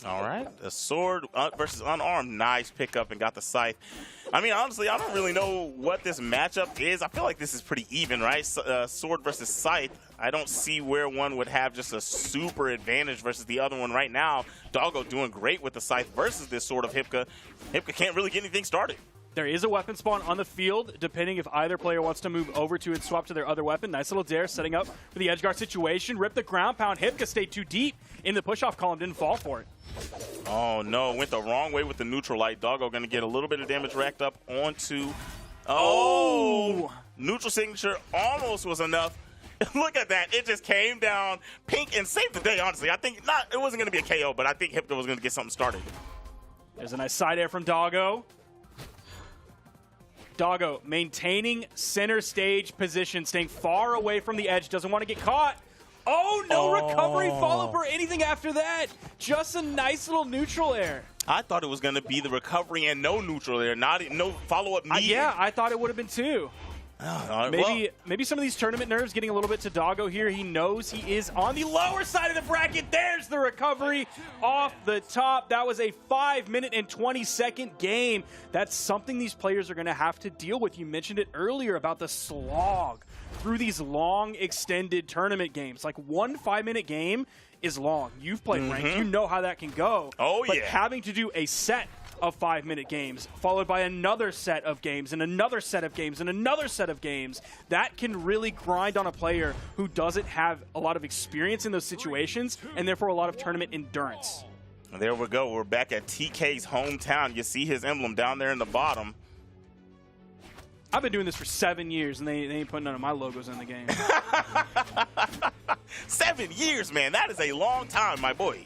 All right, the sword versus unarmed. Nice pickup and got the scythe. I mean, honestly, I don't really know what this matchup is. I feel like this is pretty even, right? Sword versus scythe. I don't see where one would have just a super advantage versus the other one right now. Doggo doing great with the scythe versus this sword of Hipka. Hipka can't really get anything started. There is a weapon spawn on the field, depending if either player wants to move over to and swap to their other weapon. Nice little dare setting up for the edge guard situation. Rip the ground pound. Hipka stayed too deep in the push-off column, didn't fall for it. Oh, no. Went the wrong way with the neutral light. Doggo going to get a little bit of damage racked up onto... Oh! Neutral signature almost was enough. Look at that. It just came down pink and saved the day, honestly. I think it wasn't going to be a KO, but I think Hipka was going to get something started. There's a nice side air from Doggo. Doggo maintaining center stage position, staying far away from the edge, doesn't want to get caught. Oh, no recovery follow-up or anything after that. Just a nice little neutral air. I thought it was going to be the recovery and no neutral air, no follow-up needed. Yeah, I thought it would have been too. Maybe Maybe some of these tournament nerves getting a little bit to Doggo here. He knows he is on the lower side of the bracket. There's the recovery off the top. That was a 5-minute and 20-second game. That's something these players are going to have to deal with. You mentioned it earlier about the slog through these long, extended tournament games. Like, one 5-minute game is long. You've played ranked. You know how that can go. Oh, but yeah. having to do a set of 5-minute games, followed by another set of games, and another set of games, and another set of games, that can really grind on a player who doesn't have a lot of experience in those situations, and therefore a lot of tournament endurance. There we go. We're back at TK's hometown. You see his emblem down there in the bottom. I've been doing this for 7 years, and they ain't putting none of my logos in the game. 7 years, man. That is a long time, my boy.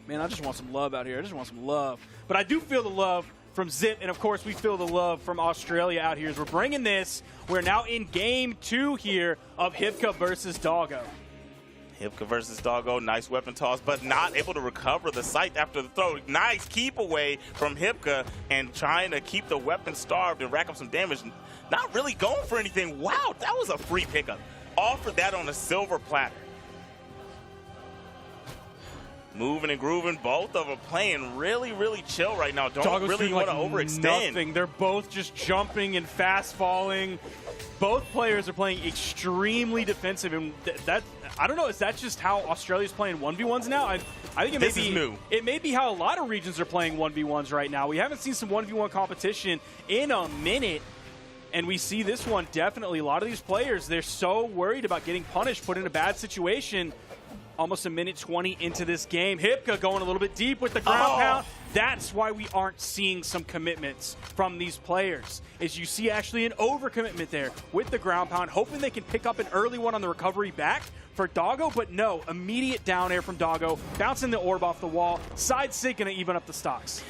Man, I just want some love out here. I just want some love. But I do feel the love from Zip, and of course we feel the love from Australia out here as we're bringing this. We're now in game 2 here of Hipka versus Doggo. Hipka versus Doggo, nice weapon toss, but not able to recover the scythe after the throw. Nice keep away from Hipka and trying to keep the weapon starved and rack up some damage. Not really going for anything. Wow, that was a free pickup. Offered that on a silver platter. Moving and grooving, both of them playing really chill right now. Don't Doggo's really doing want to like overextend. nothing. They're both just jumping and fast falling. Both players are playing extremely defensive, and that I don't know. Is that just how Australia's playing 1v1s now? I think it may This be is new. It may be how a lot of regions are playing 1v1s right now. We haven't seen some 1v1 competition in a minute. And we see this one definitely. A lot of these players, they're so worried about getting punished, put in a bad situation. Almost a minute 20 into this game. Hipka going a little bit deep with the ground pound. That's why we aren't seeing some commitments from these players. Is you see actually an overcommitment there with the ground pound, hoping they can pick up an early one on the recovery back for Doggo, but no, immediate down air from Doggo, bouncing the orb off the wall. Side sig gonna even up the stocks.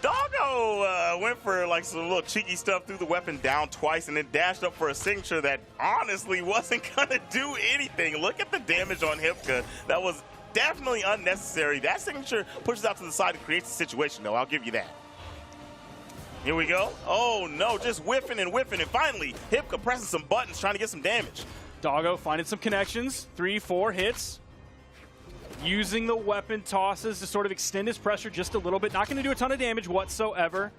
Doggo went for like some little cheeky stuff, threw the weapon down twice, and then dashed up for a signature that honestly wasn't gonna do anything. Look at the damage on Hipka. That was definitely unnecessary. That signature pushes out to the side and creates a situation, though. I'll give you that. Here we go. Oh no, just whiffing and whiffing, and finally Hipka pressing some buttons, trying to get some damage. Doggo finding some connections. 3-4 hits. Using the weapon tosses to sort of extend his pressure just a little bit. Not going to do a ton of damage whatsoever.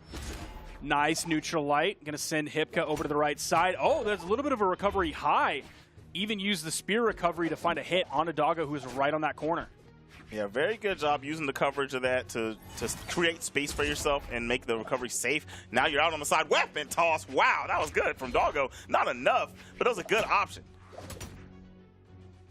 Nice neutral light. Going to send Hipka over to the right side. Oh, there's a little bit of a recovery high. Even use the spear recovery to find a hit on a Doggo who is right on that corner. Yeah, very good job using the coverage of that to create space for yourself and make the recovery safe. Now you're out on the side. Weapon toss. Wow, that was good from Doggo. Not enough, but it was a good option.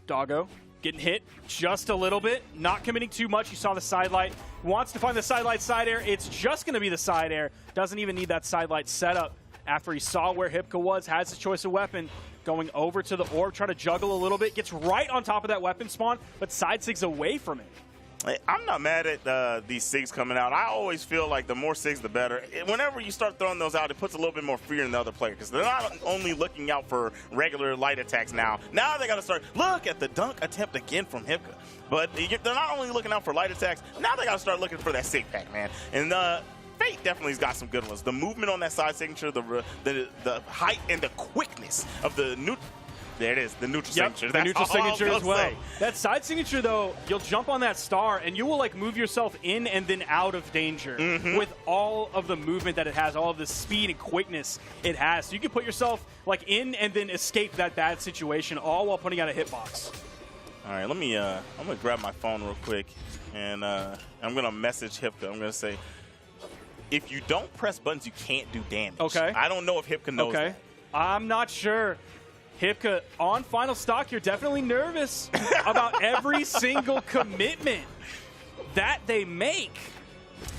Doggo getting hit just a little bit, not committing too much. You saw the side light. Wants to find the side light side air. It's just going to be the side air. Doesn't even need that side light setup. After he saw where Hipka was, has his choice of weapon, going over to the orb, trying to juggle a little bit, gets right on top of that weapon spawn, but side sigs away from it. I'm not mad at these SIGs coming out. I always feel like the more SIGs, the better. Whenever you start throwing those out, it puts a little bit more fear in the other player because they're not only looking out for regular light attacks now. Now they got to start, look at the dunk attempt again from Hipka. But they're not only looking out for light attacks, now they got to start looking for that SIG pack, man. And Fate definitely has got some good ones. The movement on that side signature, the height and the quickness of the new. There it is, the neutral signature. The That's neutral all signature I'll as well. say. That side signature, though, you'll jump on that star, and you will like move yourself in and then out of danger with all of the movement that it has, all of the speed and quickness it has. So you can put yourself like in and then escape that bad situation, all while putting out a hitbox. All right, let me. I'm gonna grab my phone real quick, and I'm gonna message Hipka. I'm gonna say, if you don't press buttons, you can't do damage. Okay. I don't know if Hipka knows that. I'm not sure. Hipka, on final stock, you're definitely nervous about every single commitment that they make.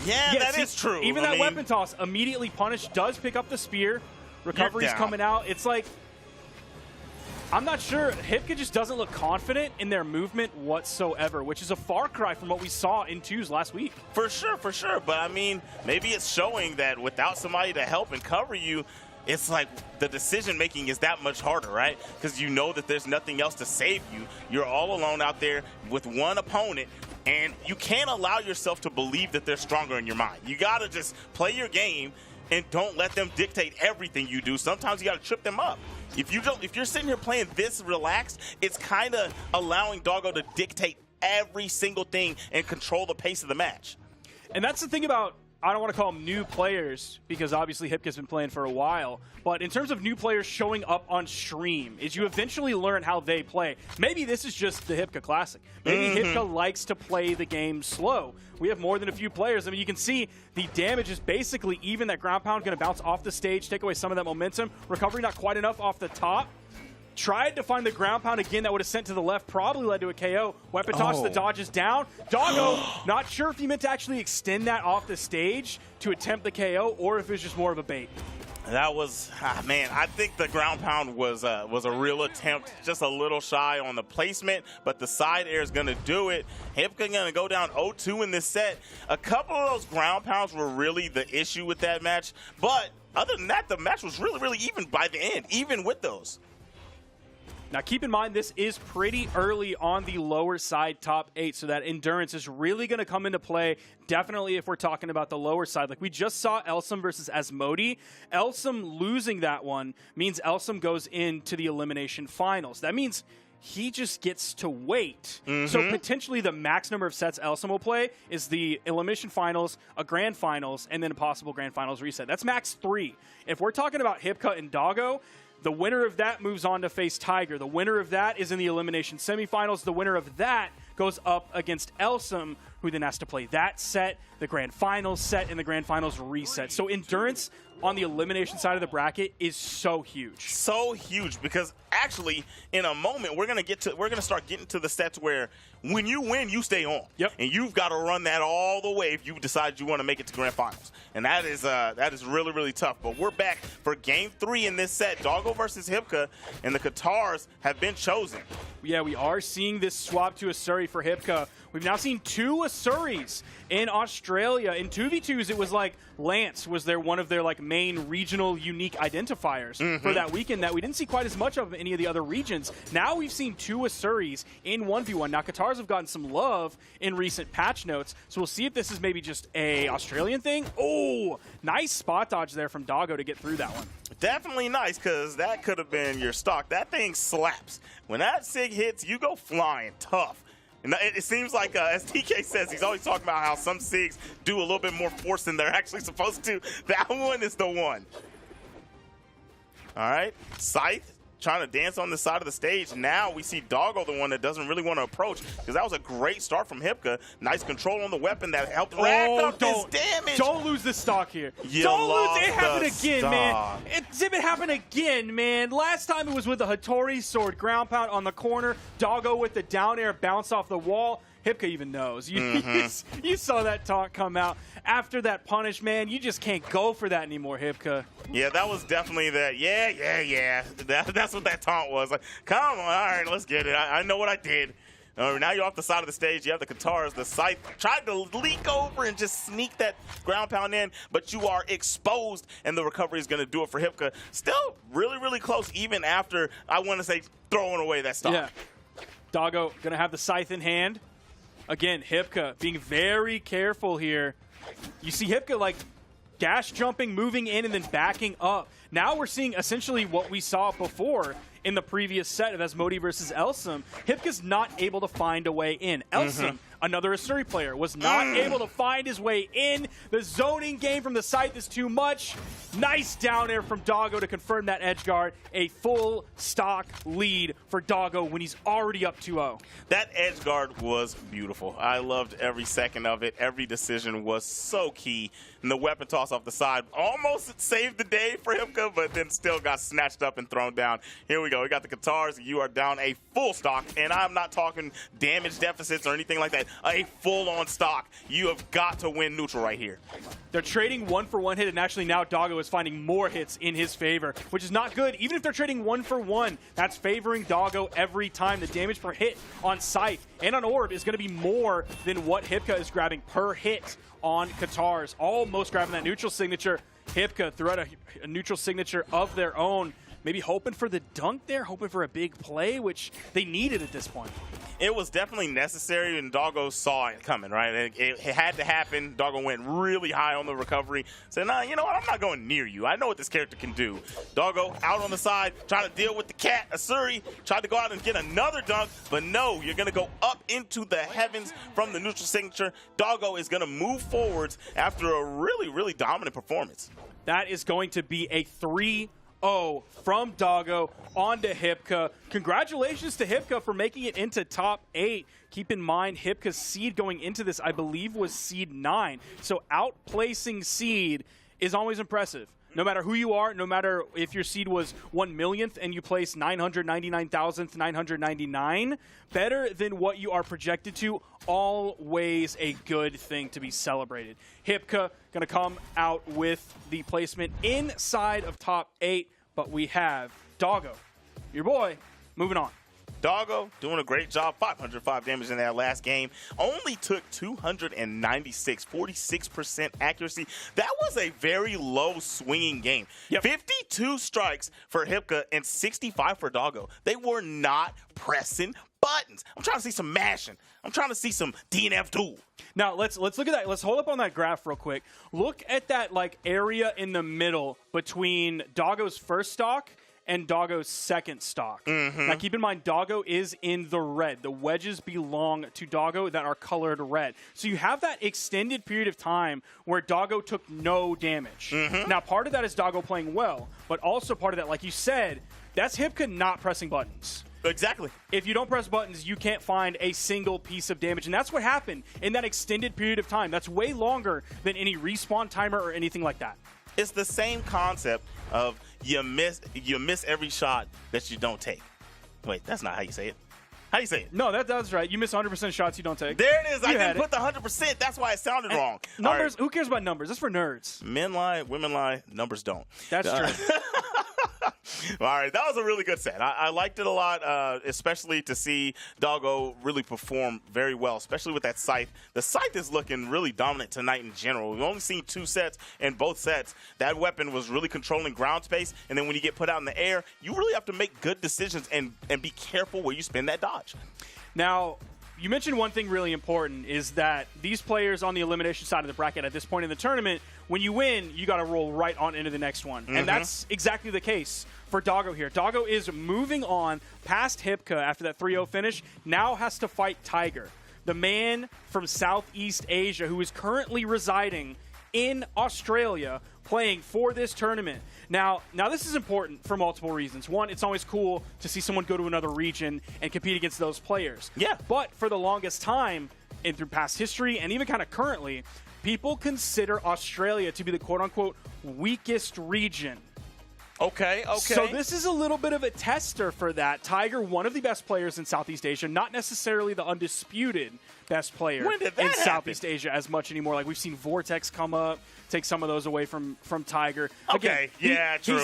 Yeah, that is true. Even that weapon toss, immediately punished, does pick up the spear. Recovery's down. coming out. It's like, I'm not sure. Hipka just doesn't look confident in their movement whatsoever, which is a far cry from what we saw in 2s last week. For sure. But, I mean, maybe it's showing that without somebody to help and cover you, it's like the decision-making is that much harder, right? Because you know that there's nothing else to save you. You're all alone out there with one opponent, and you can't allow yourself to believe that they're stronger in your mind. You got to just play your game and don't let them dictate everything you do. Sometimes you got to trip them up. If you're sitting here playing this relaxed, it's kind of allowing Doggo to dictate every single thing and control the pace of the match. And that's the thing about, I don't want to call them new players because obviously Hipka's been playing for a while, but in terms of new players showing up on stream is you eventually learn how they play. Maybe this is just the Hipka Classic. Maybe Hipka likes to play the game slow. We have more than a few players. I mean, you can see the damage is basically even. That ground pound going to bounce off the stage, take away some of that momentum. Recovery not quite enough off the top. Tried to find the ground pound again. That would have sent to the left, probably led to a KO. Weapon toss, the dodge is down. Doggo, not sure if he meant to actually extend that off the stage to attempt the KO or if it was just more of a bait. That was, man, I think the ground pound was a real attempt, just a little shy on the placement, but the side air is going to do it. Hipka going to go down 0-2 in this set. A couple of those ground pounds were really the issue with that match, but other than that, the match was really, really even by the end, even with those. Now, keep in mind, this is pretty early on the lower side top 8, so that endurance is really going to come into play, definitely if we're talking about the lower side. Like we just saw Elsam versus Asmodi. Elsam losing that one means Elsam goes into the elimination finals. That means he just gets to wait. So potentially the max number of sets Elsam will play is the elimination finals, a grand finals, and then a possible grand finals reset. That's max 3. If we're talking about Hipka and Doggo, the winner of that moves on to face Tiger. The winner of that is in the elimination semifinals. The winner of that goes up against Elsam, who then has to play that set, the grand finals set, and the grand finals reset. So endurance on the elimination side of the bracket is so huge. So huge because actually in a moment we're gonna start getting to the sets where when you win, you stay on. Yep. And you've got to run that all the way if you decide you want to make it to grand finals. And that is really, really tough. But we're back for game 3 in this set. Doggo versus Hipka, and the Qatars have been chosen. Yeah, we are seeing this swap to a Surrey. scary for Hipka. We've now seen 2 Asuris in Australia. In 2v2s, it was like Lance was one of their like main regional unique identifiers for that weekend that we didn't see quite as much of in any of the other regions. Now we've seen 2 Asuris in 1v1. Now Katars have gotten some love in recent patch notes, so we'll see if this is maybe just a Australian thing. Oh, nice spot dodge there from Doggo to get through that one. Definitely nice, because that could have been your stock. That thing slaps. When that SIG hits, you go flying tough. And it seems like, as TK says, he's always talking about how some SIGs do a little bit more force than they're actually supposed to. That one is the one. All right, Scythe trying to dance on the side of the stage. Now we see Doggo, the one that doesn't really want to approach, because that was a great start from Hipka. Nice control on the weapon that helped rack up his damage. Don't lose the stock here. You don't lost lose it. Happened again, stock. man. It happened again, man. Last time it was with the Hattori sword ground pound on the corner. Doggo with the down air bounce off the wall. Hipka even knows. You saw that taunt come out. After that punish, man, you just can't go for that anymore, Hipka. Yeah, that was definitely that. Yeah. That's what that taunt was. Like, come on, all right, let's get it. I know what I did. Now you're off the side of the stage. You have the Katars. The Scythe tried to leak over and just sneak that ground pound in, but you are exposed, and the recovery is going to do it for Hipka. Still really, really close, even after, I want to say, throwing away that stock. Yeah. Doggo going to have the Scythe in hand. Again, Hipka being very careful here. You see Hipka like dash jumping, moving in, and then backing up. Now we're seeing essentially what we saw before in the previous set of Asmodi versus Elsam. Hipka's not able to find a way in. Elsam, another Asuri player, was not able to find his way in. The zoning game from the Scythe is too much. Nice down air from Doggo to confirm that edge guard. A full stock lead for Doggo when he's already up 2-0. That edge guard was beautiful. I loved every second of it. Every decision was so key. And the weapon toss off the side almost saved the day for Hipka, but then still got snatched up and thrown down. Here we go. We got the Katars. You are down a full stock, and I'm not talking damage deficits or anything like that. A full-on stock. You have got to win neutral right here. They're trading 1-for-1 hit, and actually now Doggo is finding more hits in his favor, which is not good. Even if they're trading 1-for-1, that's favoring Doggo every time. The damage per hit on Scythe and on Orb is going to be more than what Hipka is grabbing per hit on Katars. Almost grabbing that neutral signature. Hipka threw out a neutral signature of their own. Maybe hoping for the dunk there, hoping for a big play, which they needed at this point. It was definitely necessary, and Doggo saw it coming, right? It had to happen. Doggo went really high on the recovery. Said, nah, you know what? I'm not going near you. I know what this character can do. Doggo out on the side, trying to deal with the cat. Asuri tried to go out and get another dunk, but no, you're going to go up into the heavens from the neutral signature. Doggo is going to move forwards after a really, really dominant performance. That is going to be a 3-0 from Doggo onto Hipka. Congratulations to Hipka for making it into top 8. Keep in mind, Hipka's seed going into this, I believe, was seed 9. So outplacing seed is always impressive. No matter who you are, no matter if your seed was 1 millionth and you place 999,999, better than what you are projected to, always a good thing to be celebrated. Hipka going to come out with the placement inside of top 8, but we have Doggo, your boy, moving on. Doggo doing a great job. 505 damage in that last game. Only took 296, 46% accuracy. That was a very low swinging game. Yep. 52 strikes for Hipka and 65 for Doggo. They were not pressing buttons. I'm trying to see some mashing. I'm trying to see some DNF duel. Now, let's look at that. Let's hold up on that graph real quick. Look at that like area in the middle between Doggo's first stock and Doggo's second stock. Now, keep in mind, Doggo is in the red. The wedges belong to Doggo that are colored red. So you have that extended period of time where Doggo took no damage. Now, part of that is Doggo playing well, but also part of that, like you said, that's Hipka not pressing buttons. Exactly. If you don't press buttons, you can't find a single piece of damage. And that's what happened in that extended period of time. That's way longer than any respawn timer or anything like that. It's the same concept of you miss every shot that you don't take. Wait, that's not how you say it. How you say it? No, that's right. You miss 100% shots you don't take. There it is. I didn't had put the 100%. That's why it sounded wrong. Numbers, All right. who cares about numbers? That's for nerds. Men lie, women lie, numbers don't. That's true. All right, that was a really good set. I liked it a lot, especially to see Doggo really perform very well, especially with that scythe. The scythe is looking really dominant tonight in general. We've only seen 2 sets, and both sets, that weapon was really controlling ground space, and then when you get put out in the air, you really have to make good decisions and be careful where you spin that dodge. Now, you mentioned one thing really important is that these players on the elimination side of the bracket at this point in the tournament, when you win, you got to roll right on into the next one. And that's exactly the case for Doggo here. Doggo is moving on past Hipka after that 3-0 finish, now has to fight Tiger, the man from Southeast Asia who is currently residing in Australia playing for this tournament. Now this is important for multiple reasons. One, it's always cool to see someone go to another region and compete against those players. Yeah. But for the longest time, and through past history and even kind of currently, people consider Australia to be the quote-unquote weakest region. Okay. So this is a little bit of a tester for that. Tiger, one of the best players in Southeast Asia, not necessarily the undisputed best player When did that in happen? Southeast Asia as much anymore. Like we've seen Vortex come up, take some of those away from Tiger. Okay, yeah, true,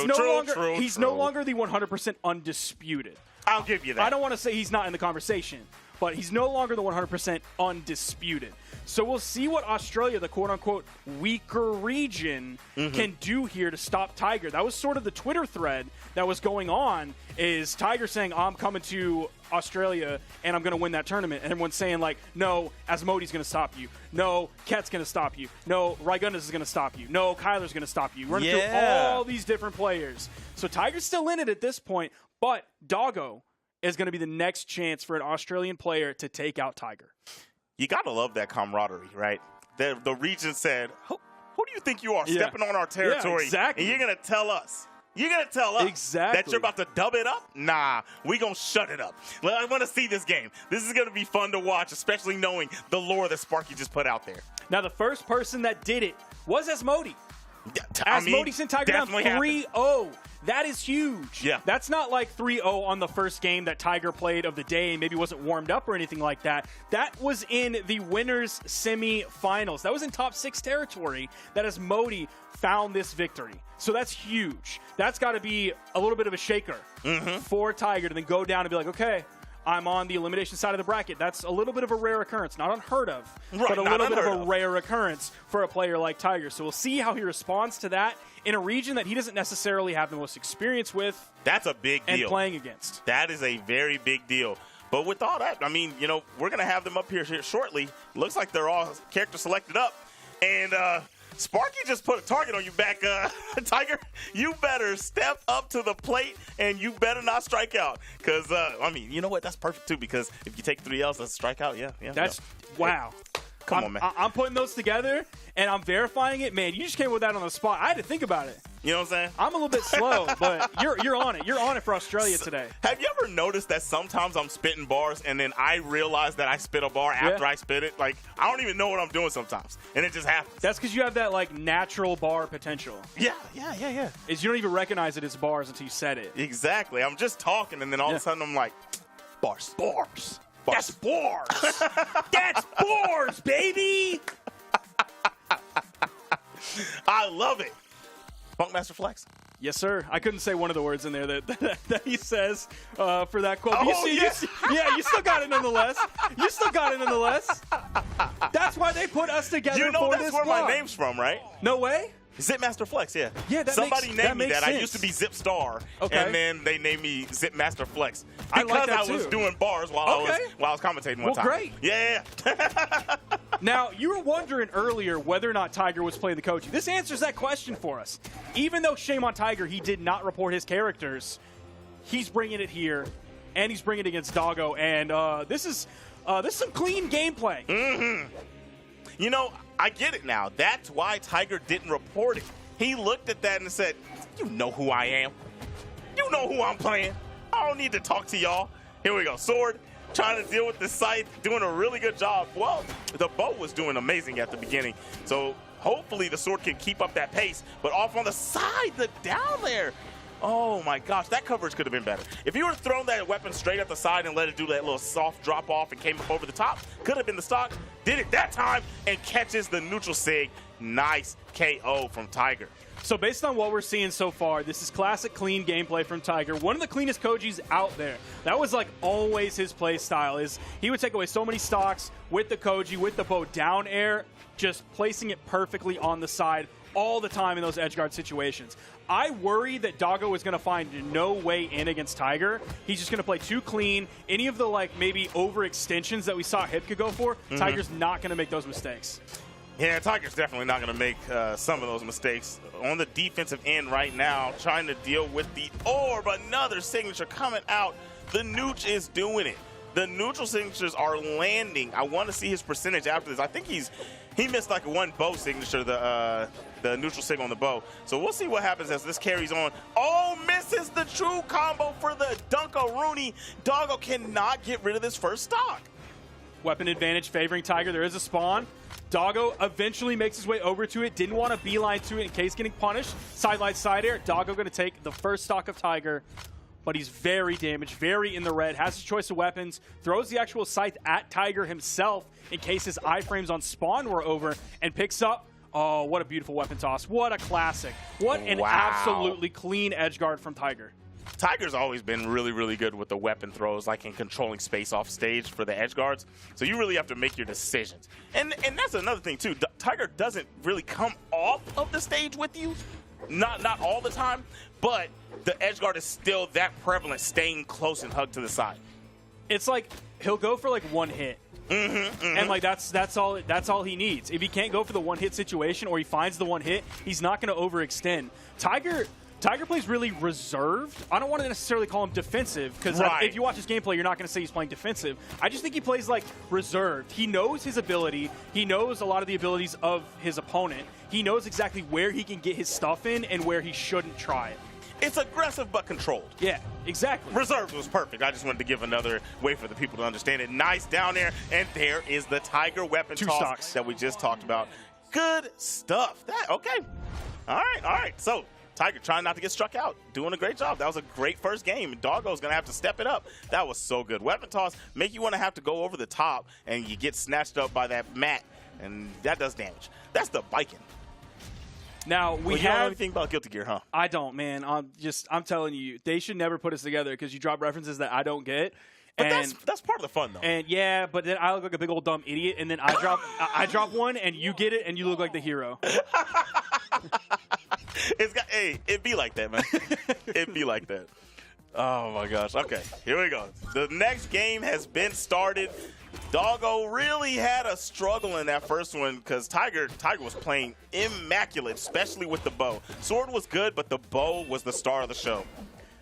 He's no longer the 100% undisputed. I'll give you that. I don't want to say he's not in the conversation, but he's no longer the 100% undisputed. So we'll see what Australia, the quote-unquote weaker region, can do here to stop Tiger. That was sort of the Twitter thread that was going on, is Tiger saying, I'm coming to Australia and I'm going to win that tournament. And everyone's saying, like, no, Asmodi's going to stop you. No, Ket's going to stop you. No, Rygundus is going to stop you. No, Kyler's going to stop you. We're going to do all these different players. So Tiger's still in it at this point, but Doggo is going to be the next chance for an Australian player to take out Tiger. You got to love that camaraderie, right? The region said, who do you think you are stepping on our territory? Yeah, exactly. And you're going to tell us. You're going to tell us Exactly. that you're about to dub it up? Nah, we going to shut it up. Well, I want to see this game. This is going to be fun to watch, especially knowing the lore that Sparky just put out there. Now, the first person that did it was Asmodi. Asmodi sent Tiger down 3-0. That is huge. Yeah. That's not like 3-0 on the first game that Tiger played of the day and maybe wasn't warmed up or anything like that. That was in the winners semi-finals. That was in top 6 territory that Asmodi found this victory. So that's huge. That's got to be a little bit of a shaker for Tiger to then go down and be like, okay, I'm on the elimination side of the bracket. That's a little bit of a rare occurrence. Not unheard of, but a little bit of a rare occurrence for a player like Tiger. So we'll see how he responds to that in a region that he doesn't necessarily have the most experience with. That's a big deal. And playing against. That is a very big deal. But with all that, I mean, we're going to have them up here shortly. Looks like they're all character selected up. And Sparky just put a target on you back, Tiger. You better step up to the plate, and you better not strike out. Because, I mean, you know what? That's perfect, too, because if you take 3 L's, that's a strikeout. Yeah. That's, wow. Come on, man. I'm putting those together, and I'm verifying it. Man, you just came with that on the spot. I had to think about it. You know what I'm saying? I'm a little bit slow, but you're on it. You're on it for Australia today. Have you ever noticed that sometimes I'm spitting bars, and then I realize that I spit a bar after I spit it? Like, I don't even know what I'm doing sometimes, and it just happens. That's because you have that, like, natural bar potential. Yeah. Is you don't even recognize it as bars until you said it. Exactly. I'm just talking, and then all of a sudden I'm like, bars. That's bars. That's bars, baby. I love it. Funkmaster Flex. Yes, sir. I couldn't say one of the words in there that he says for that quote. Oh, you still got it nonetheless. That's why they put us together You know for that's this where vlog. my name's from, right? No way? Zipmaster Flex, yeah. Yeah, Somebody named me makes that. I sense. used to be Zip Star, Okay. and then they named me Zipmaster Flex I because like that I was too. doing bars while I was commentating one time. great. Yeah. Now, you were wondering earlier whether or not Tiger was playing the coaching. This answers that question for us. Even though shame on Tiger, he did not report his characters, he's bringing it here, and he's bringing it against Doggo, and this is some clean gameplay. You know, I get it now. That's why Tiger didn't report it. He looked at that and said, you know who I am. You know who I'm playing. I don't need to talk to y'all. Here we go. Sword, trying to deal with the scythe, doing a really good job. Well, the bow was doing amazing at the beginning. So hopefully the sword can keep up that pace. But off on the side, the down there. Oh my gosh, that coverage could have been better. If you would have thrown that weapon straight at the side and let it do that little soft drop off and came up over the top, could have been the stock. Did it that time and catches the neutral sig. Nice KO from Tiger. So based on what we're seeing so far, this is classic clean gameplay from Tiger. One of the cleanest Kojis out there. That was like always his play style, is he would take away so many stocks with the Koji, with the bow down air, just placing it perfectly on the side all the time in those edge guard situations. I worry that Doggo is going to find no way in against Tiger. He's just going to play too clean. Any of the like maybe overextensions that we saw Hipka go for, Tiger's not going to make those mistakes. Yeah, Tiger's definitely not going to make some of those mistakes. On the defensive end right now, trying to deal with the orb. Another signature coming out. The Nooch is doing it. The neutral signatures are landing. I want to see his percentage after this. I think he missed like one bow signature, the neutral sig on the bow. So we'll see what happens as this carries on. Oh, misses the true combo for the Dunkaroonie. Doggo cannot get rid of this first stock. Weapon advantage favoring Tiger. There is a spawn. Doggo eventually makes his way over to it. Didn't want to beeline to it in case getting punished. Sideline side air. Doggo going to take the first stock of Tiger. But he's very damaged, very in the red, has his choice of weapons, throws the actual scythe at Tiger himself in case his iframes on spawn were over, and picks up. Oh, what a beautiful weapon toss. What a classic. What an absolutely clean edge guard from Tiger. Tiger's always been really, really good with the weapon throws, like in controlling space off stage for the edge guards. So you really have to make your decisions. And that's another thing, too. Tiger doesn't really come off of the stage with you. Not all the time, but the edge guard is still that prevalent, staying close and hugged to the side. It's like he'll go for like one hit. And like that's all he needs. If he can't go for the one hit situation, or he finds the one hit, he's not going to overextend. Tiger plays really reserved. I don't want to necessarily call him defensive, because if you watch his gameplay, you're not going to say he's playing defensive. I just think he plays like reserved. He knows his ability. He knows a lot of the abilities of his opponent. He knows exactly where he can get his stuff in and where he shouldn't try it. It's aggressive but controlled. Yeah, exactly. Reserved was perfect. I just wanted to give another way for the people to understand it. Nice down there, and there is the Tiger weapon Two toss stocks that we just talked about. Good stuff. Okay. All right. So Tiger trying not to get struck out. Doing a great job. That was a great first game. Doggo's going to have to step it up. That was so good. Weapon toss make you want to have to go over the top, and you get snatched up by that mat, and that does damage. That's the biking. Now you don't know anything about Guilty Gear, huh? I don't, man. I'm telling you, they should never put us together, because you drop references that I don't get. But that's part of the fun, though. And yeah, but then I look like a big old dumb idiot, and then I drop one, and you get it, and you look like the hero. It'd be like that, man. It'd be like that. Oh my gosh. Okay, here we go. The next game has been started. Doggo really had a struggle in that first one, because Tiger was playing immaculate, especially with the bow. Sword was good, but the bow was the star of the show.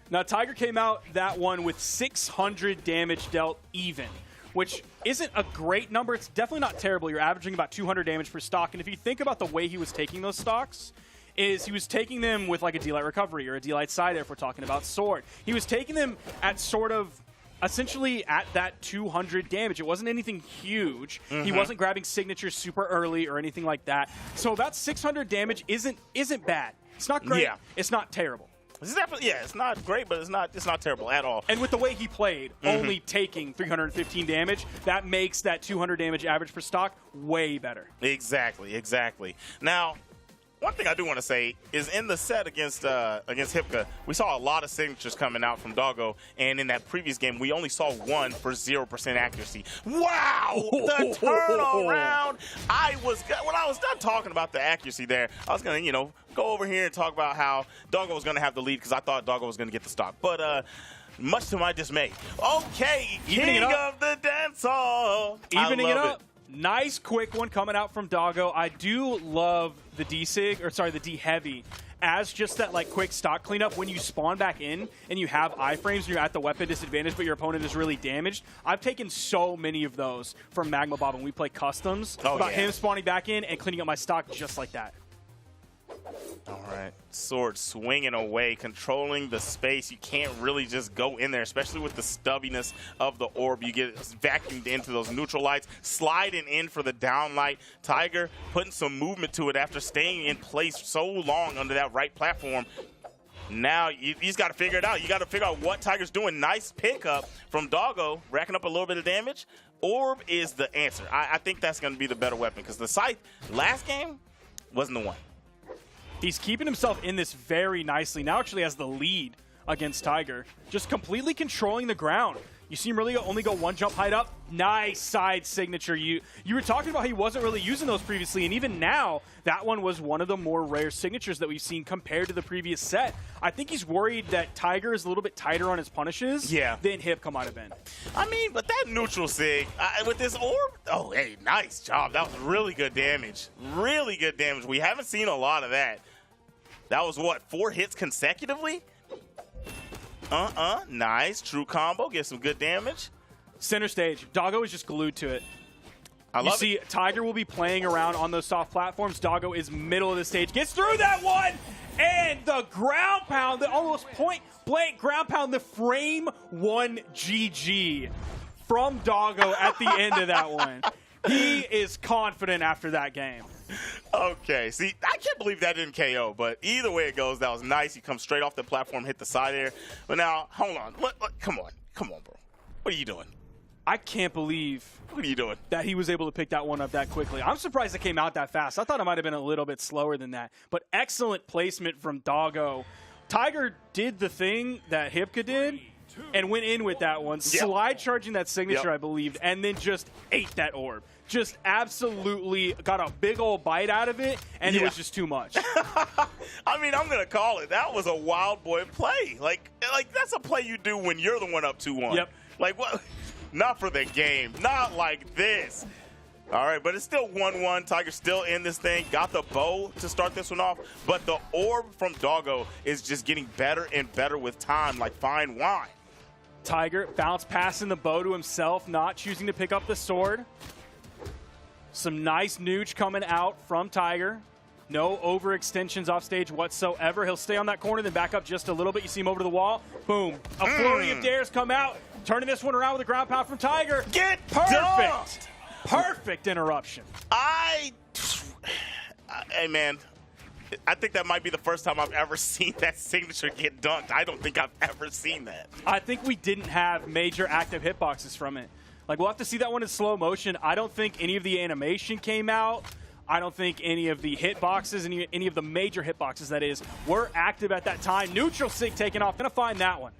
Now, Tiger came out that one with 600 damage dealt even, which isn't a great number. It's definitely not terrible. You're averaging about 200 damage per stock. And if you think about the way he was taking those stocks, is he was taking them with like a D-Light recovery or a D-Light side air if we're talking about sword. He was taking them at sort of essentially at that 200 damage. It wasn't anything huge. He wasn't grabbing signatures super early or anything like that. So about 600 damage isn't bad. It's not great. Yeah. It's not terrible. It's definitely, it's not great, but it's not terrible at all. And with the way he played, only taking 315 damage, that makes that 200 damage average per stock way better. Exactly. Now, one thing I do want to say is in the set against Hipka, we saw a lot of signatures coming out from Doggo, and in that previous game, we only saw one for 0% accuracy. Wow! The turnaround! When I was done talking about the accuracy there, I was going to, go over here and talk about how Doggo was going to have the lead, because I thought Doggo was going to get the stock. But much to my dismay. Okay, king of the dance hall. Evening it up. Nice quick one coming out from Doggo. I do love the the D-Heavy as just that like quick stock cleanup when you spawn back in and you have iframes and you're at the weapon disadvantage, but your opponent is really damaged. I've taken so many of those from Magma Bob when we play customs about him spawning back in and cleaning up my stock just like that. All right, sword swinging away, controlling the space. You can't really just go in there, especially with the stubbiness of the orb. You get vacuumed into those neutral lights, sliding in for the down light. Tiger putting some movement to it after staying in place so long under that right platform. Now, he's got to figure it out. You got to figure out what Tiger's doing. Nice pickup from Doggo, racking up a little bit of damage. Orb is the answer. I think that's going to be the better weapon, because the scythe last game, wasn't the one. He's keeping himself in this very nicely. Now actually has the lead against Tiger. Just completely controlling the ground. You see him really only go one jump height up. Nice side signature. You were talking about how he wasn't really using those previously, and even now, that one was one of the more rare signatures that we've seen compared to the previous set. I think he's worried that Tiger is a little bit tighter on his punishes than Hipka might have been. I mean, but that neutral sig with this orb, oh, hey, nice job. That was really good damage. Really good damage. We haven't seen a lot of that. That was, what, 4 hits consecutively? Nice. True combo. Get some good damage. Center stage. Doggo is just glued to it. I love it. Tiger will be playing around on those soft platforms. Doggo is middle of the stage. Gets through that one! And the ground pound, the almost point blank ground pound, the frame 1 GG from Doggo at the end of that one. He is confident after that game. Okay, see, I can't believe that didn't KO, but either way it goes, that was nice. He comes straight off the platform, hit the side air. But now, hold on. Come on, bro. What are you doing? I can't believe What are you doing? that he was able to pick that one up that quickly. I'm surprised it came out that fast. I thought it might have been a little bit slower than that. But excellent placement from Doggo. Tiger did the thing that Hipka did and went in with that one, slide charging that signature, I believe, and then just ate that orb. Just absolutely got a big old bite out of it, and it was just too much. I mean, I'm going to call it. That was a wild boy play. Like that's a play you do when you're the one up 2-1. Yep. Like, what? Not for the game. Not like this. All right, but it's still 1-1. Tiger's still in this thing. Got the bow to start this one off, but the orb from Doggo is just getting better and better with time, like fine wine. Tiger bounce passing the bow to himself, not choosing to pick up the sword. Some nice nooch coming out from Tiger. No overextensions off stage whatsoever. He'll stay on that corner, then back up just a little bit. You see him over to the wall. Boom. A flurry of dares come out. Turning this one around with a ground pound from Tiger. Get perfect. dunked. Perfect interruption. Hey, man. I think that might be the first time I've ever seen that signature get dunked. I don't think I've ever seen that. I think we didn't have major active hitboxes from it. Like, we'll have to see that one in slow motion. I don't think any of the animation came out. I don't think any of the hitboxes, any of the major hitboxes, that is, were active at that time. Neutral sig taking off. Gonna find that one.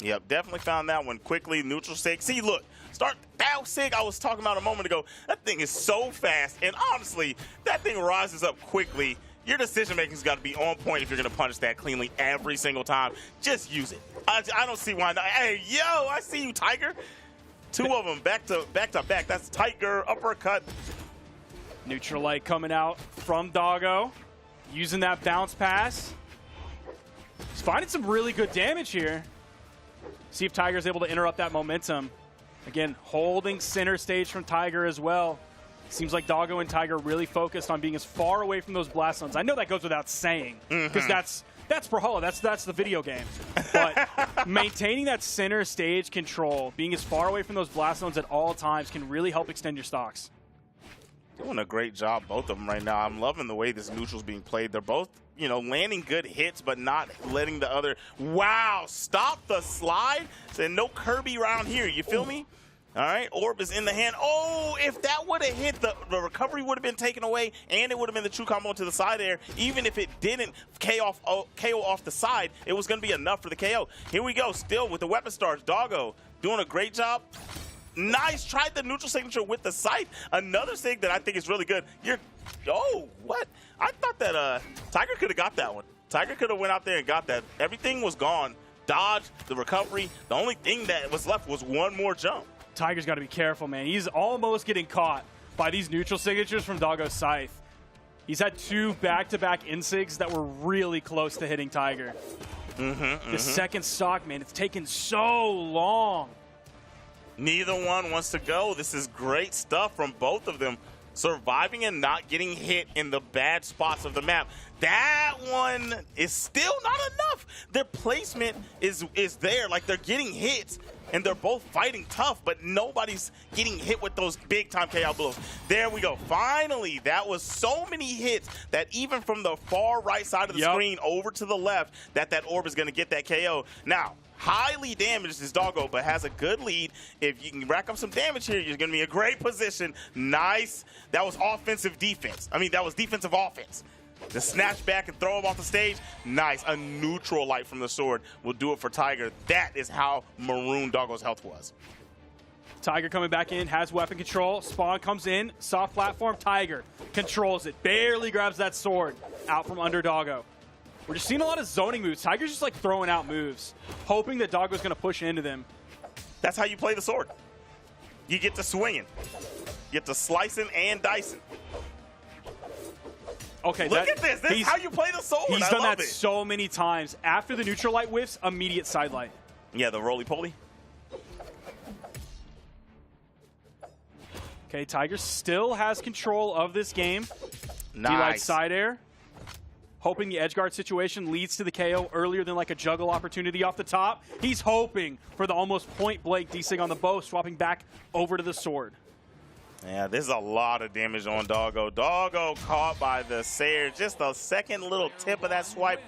Yep, definitely found that one quickly. Neutral sig. See, look, start that sig I was talking about a moment ago. That thing is so fast, and honestly, that thing rises up quickly. Your decision-making's got to be on point if you're going to punish that cleanly every single time. Just use it. I don't see why not. Hey, yo, I see you, Tiger. 2 of them back to back. That's Tiger, uppercut. Neutral light coming out from Doggo. Using that bounce pass. He's finding some really good damage here. See if Tiger's able to interrupt that momentum. Again, holding center stage from Tiger as well. Seems like Doggo and Tiger really focused on being as far away from those blast zones. I know that goes without saying, because that's Brawlhalla. That's the video game. But maintaining that center stage control, being as far away from those blast zones at all times, can really help extend your stocks. Doing a great job, both of them right now. I'm loving the way this neutral's being played. They're both, landing good hits, but not letting the other. Wow, stop the slide. And no Kirby around here. You feel me? All right, orb is in the hand. Oh, if that would have hit, the recovery would have been taken away, and it would have been the true combo into the side air. Even if it didn't KO off the side, it was going to be enough for the KO. Here we go, still with the weapon stars. Doggo doing a great job. Nice, tried the neutral signature with the sight. Another sig that I think is really good. What? I thought that Tiger could have got that one. Tiger could have went out there and got that. Everything was gone. Dodge, the recovery. The only thing that was left was one more jump. Tiger's got to be careful, man. He's almost getting caught by these neutral signatures from Doggo's Scythe. He's had 2 back-to-back insigs that were really close to hitting Tiger. The second stock, man, it's taken so long. Neither one wants to go. This is great stuff from both of them. Surviving and not getting hit in the bad spots of the map. That one is still not enough. Their placement is there. Like, they're getting hits, and they're both fighting tough, but nobody's getting hit with those big-time KO blows. There we go. Finally, that was so many hits that even from the far right side of the screen over to the left, that orb is going to get that KO. Now, highly damaged is Doggo, but has a good lead. If you can rack up some damage here, you're going to be in a great position. Nice. That was offensive defense. I mean, that was defensive offense. To snatch back and throw him off the stage, nice. A neutral light from the sword will do it for Tiger. That is how maroon Doggo's health was. Tiger coming back in, has weapon control. Spawn comes in, soft platform. Tiger controls it, barely grabs that sword out from under Doggo. We're just seeing a lot of zoning moves. Tiger's just like throwing out moves, hoping that Doggo's going to push into them. That's how you play the sword. You get to swinging. You get to slicing and dicing. Okay, Look at this. This is how you play the sword. He's I done love that it. so many times. After the neutral light whiffs, immediate side light. Yeah, the roly-poly. Okay, Tiger still has control of this game. Nice. D-light side air. Hoping the edge guard situation leads to the KO earlier than like a juggle opportunity off the top. He's hoping for the almost point-blank desync on the bow, swapping back over to the sword. Yeah, this is a lot of damage on Doggo. Doggo caught by the Sayer. Just a second little tip of that swipe,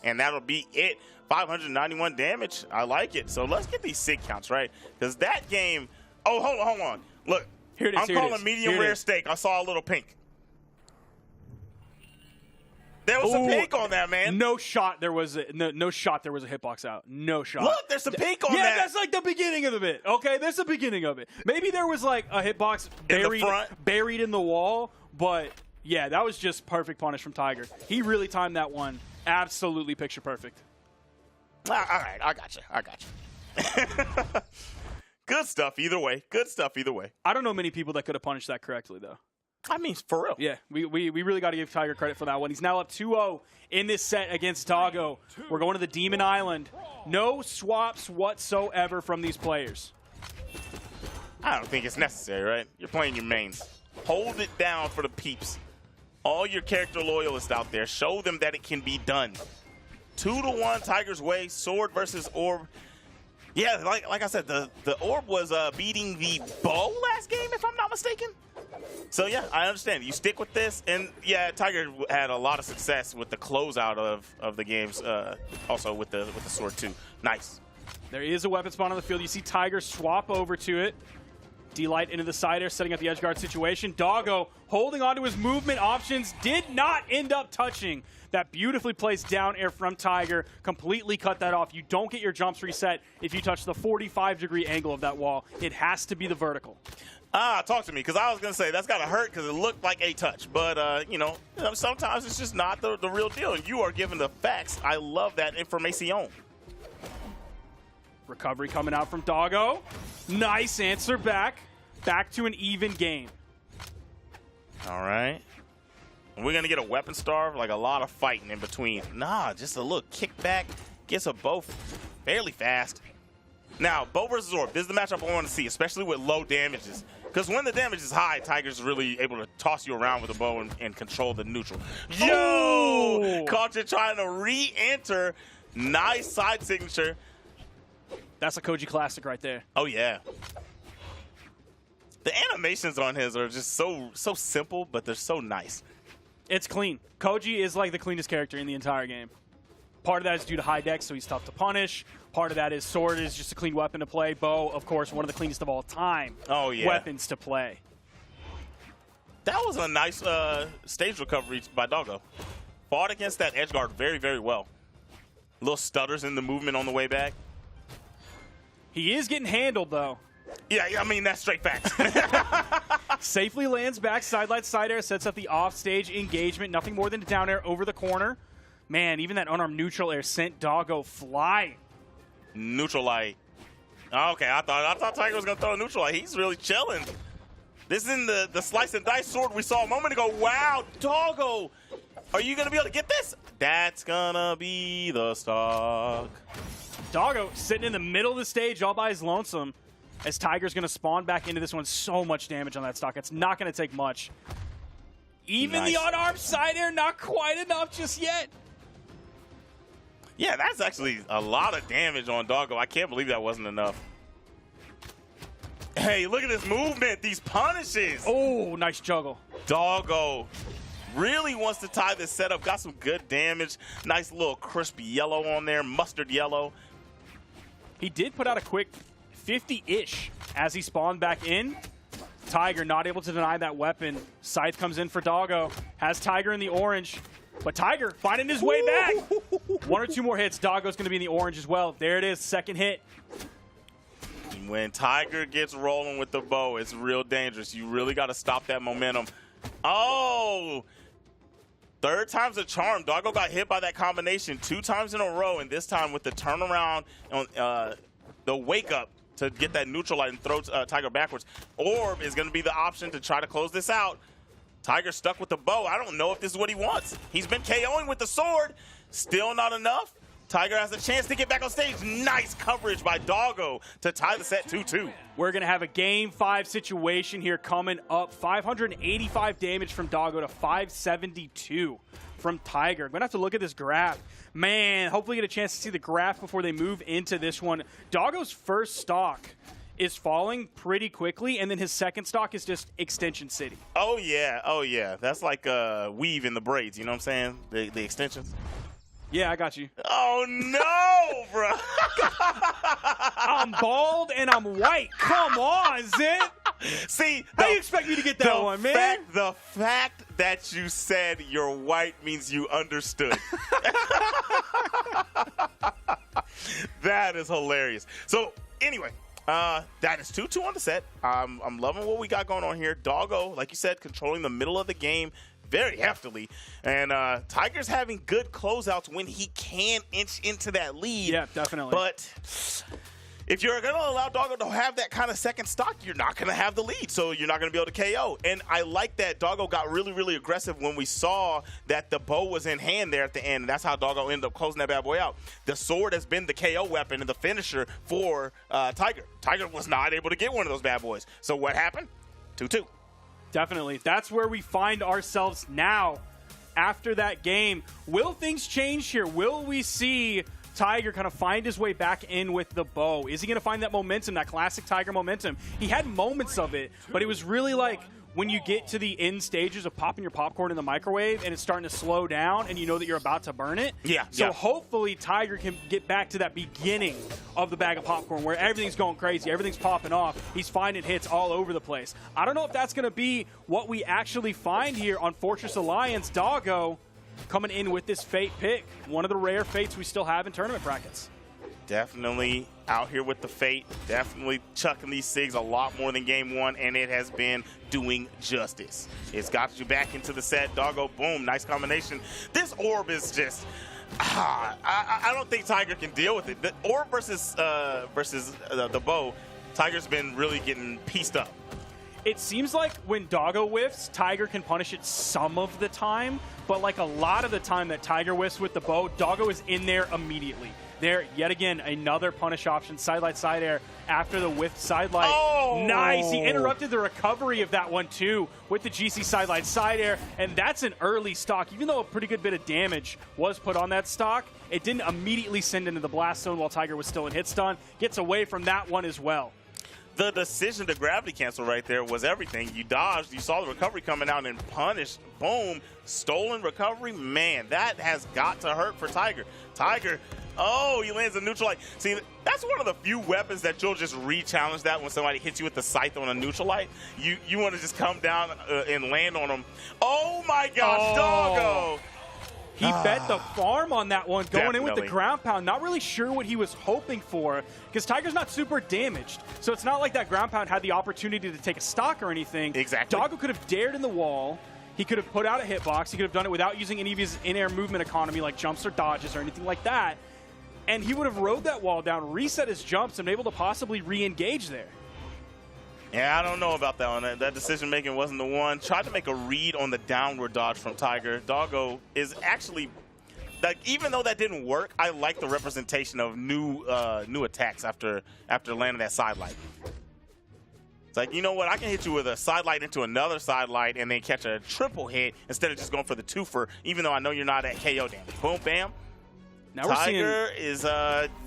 and that'll be it. 591 damage. I like it. So let's get these sig counts, right? Because that game... Oh, hold on. Look. Here it is. I'm calling medium rare steak. I saw a little pink. There was some pink on that, man. No shot there was a hitbox out. No shot. Look, there's some pink on that. Yeah, that's like the beginning of the bit. Okay, that's the beginning of it. Maybe there was like a hitbox buried in the wall, but yeah, that was just perfect punish from Tiger. He really timed that one. Absolutely picture perfect. All right, I got you. Good stuff either way. I don't know many people that could have punished that correctly, though. I mean, for real. Yeah, we really got to give Tiger credit for that one. He's now up 2-0 in this set against Doggo. We're going to the Demon Island. No swaps whatsoever from these players. I don't think it's necessary, right? You're playing your mains. Hold it down for the peeps. All your character loyalists out there, show them that it can be done. 2-1 Tiger's way, sword versus orb. Yeah, like I said, the orb was beating the bow last game, if I'm not mistaken. So yeah, I understand. You stick with this, and yeah, Tiger had a lot of success with the closeout of the games. Also with the sword too. Nice. There is a weapon spawn on the field. You see Tiger swap over to it. D-Light into the side air, setting up the edge guard situation. Doggo holding on to his movement options, did not end up touching that beautifully placed down air from Tiger. Completely cut that off. You don't get your jumps reset if you touch the 45-degree angle of that wall. It has to be the vertical. Talk to me, because I was going to say that's got to hurt because it looked like a touch. But, you know, sometimes it's just not the real deal. And you are given the facts. I love that information. Recovery coming out from Doggo. Nice answer back. Back to an even game. All right. We're going to get a weapon starve, like a lot of fighting in between. Nah, just a little kickback. Gets a bow fairly fast. Now, bow versus orb. This is the matchup I want to see, especially with low damages. Because when the damage is high, Tiger's really able to toss you around with a bow and control the neutral. Yo! Caught you trying to re-enter. Nice side signature. That's a Koji classic right there. Oh, yeah. The animations on his are just so simple, but they're so nice. It's clean. Koji is like the cleanest character in the entire game. Part of that is due to high dex, so he's tough to punish. Part of that is sword is just a clean weapon to play. Bow, of course, one of the cleanest of all time. Oh, yeah. Weapons to play. That was a nice stage recovery by Doggo. Fought against that edge guard very, very well. Little stutters in the movement on the way back. He is getting handled, though. Yeah, I mean, that's straight facts. Safely lands back, sidelight side air, sets up the offstage engagement. Nothing more than a down air over the corner. Man, even that unarmed neutral air sent Doggo flying. Neutral light. Okay, I thought Tiger was going to throw a neutral light. He's really chilling. This is in the slice and dice sword we saw a moment ago. Wow, Doggo. Are you going to be able to get this? That's going to be the stock. Doggo sitting in the middle of the stage all by his lonesome as Tiger's going to spawn back into this one. So much damage on that stock. It's not going to take much. Even Nice. the unarmed side air, not quite enough just yet. Yeah, that's actually a lot of damage on Doggo. I can't believe that wasn't enough. Hey, look at this movement, these punishes. Oh, nice juggle. Doggo really wants to tie this setup. Got some good damage. Nice little crispy yellow on there, mustard yellow. He did put out a quick 50-ish as he spawned back in. Tiger not able to deny that weapon. Scythe comes in for Doggo. Has Tiger in the orange. But Tiger finding his way back. 1 or 2 more hits. Doggo's going to be in the orange as well. There it is. Second hit. When Tiger gets rolling with the bow, it's real dangerous. You really got to stop that momentum. Oh! Third time's a charm. Doggo got hit by that combination 2 times in a row, and this time with the turnaround on the wake up to get that neutral light and throw Tiger backwards. Orb is going to be the option to try to close this out. Tiger stuck with the bow. I don't know if this is what he wants. He's been KOing with the sword. Still not enough. Tiger has a chance to get back on stage. Nice coverage by Doggo to tie the set 2-2. We're going to have a Game 5 situation here coming up. 585 damage from Doggo to 572 from Tiger. I'm going to have to look at this graph. Man, hopefully get a chance to see the graph before they move into this one. Doggo's first stock is falling pretty quickly, and then his second stock is just Extension City. Oh, yeah. That's like weave in the braids, you know what I'm saying? The extensions. Yeah, I got you. Oh, no, bro. I'm bald and I'm white. Come on, Zin. See, how do you expect me to get that one, man? The fact that you said you're white means you understood. That is hilarious. So, anyway, that is 2-2 on the set. I'm loving what we got going on here. Doggo, like you said, controlling the middle of the game very heftily. And Tiger's having good closeouts when he can inch into that lead. Yeah, definitely. But if you're going to allow Doggo to have that kind of second stock, you're not going to have the lead, so you're not going to be able to KO. And I like that Doggo got really, really aggressive when we saw that the bow was in hand there at the end. That's how Doggo ended up closing that bad boy out. The sword has been the KO weapon and the finisher for Tiger. Tiger was not able to get one of those bad boys. So what happened? 2-2. Definitely. That's where we find ourselves now after that game. Will things change here? Will we see Tiger kind of find his way back in with the bow? Is he going to find that momentum, that classic Tiger momentum? He had moments of it, but it was really like when you get to the end stages of popping your popcorn in the microwave and it's starting to slow down and you know that you're about to burn it. Yeah. So hopefully Tiger can get back to that beginning of the bag of popcorn where everything's going crazy, everything's popping off, he's finding hits all over the place. I don't know if that's going to be what we actually find here on Fortress Alliance. Doggo coming in with this Fate pick, one of the rare Fates we still have in tournament brackets. Definitely out here with the Fate, definitely chucking these SIGs a lot more than game 1, and it has been doing justice. It's got you back into the set. Doggo, boom, nice combination. This orb is just, I don't think Tiger can deal with it. The orb versus the bow, Tiger's been really getting pieced up. It seems like when Doggo whiffs, Tiger can punish it some of the time, but like a lot of the time that Tiger whiffs with the bow, Doggo is in there immediately. There, yet again, another punish option, sidelight side air after the whiff sidelight. Oh! Nice. He interrupted the recovery of that one, too, with the GC sidelight side air, and that's an early stock. Even though a pretty good bit of damage was put on that stock, it didn't immediately send into the blast zone while Tiger was still in hit stun. Gets away from that one as well. The decision to gravity cancel right there was everything. You dodged, you saw the recovery coming out and punished. Boom, stolen recovery. Man, that has got to hurt for Tiger. Tiger, oh, he lands a neutral light. See, that's one of the few weapons that you'll just re-challenge that when somebody hits you with the scythe on a neutral light. You want to just come down and land on them. Oh my gosh, Doggo! He bet the farm on that one, going in with the Definitely. ground pound. Not really sure what he was hoping for, because Tiger's not super damaged. So it's not like that ground pound had the opportunity to take a stock or anything. Exactly. Doggo could have dared in the wall. He could have put out a hitbox. He could have done it without using any of his in-air movement economy like jumps or dodges or anything like that. And he would have rode that wall down, reset his jumps, and been able to possibly re-engage there. Yeah, I don't know about that one. That decision-making wasn't the one. Tried to make a read on the downward dodge from Tiger. Doggo is actually, like, even though that didn't work, I like the representation of new attacks after landing that sidelight. It's like, you know what? I can hit you with a sidelight into another sidelight and then catch a triple hit instead of just going for the twofer, even though I know you're not at KO damage. Boom, bam. Now we're seeing Tiger is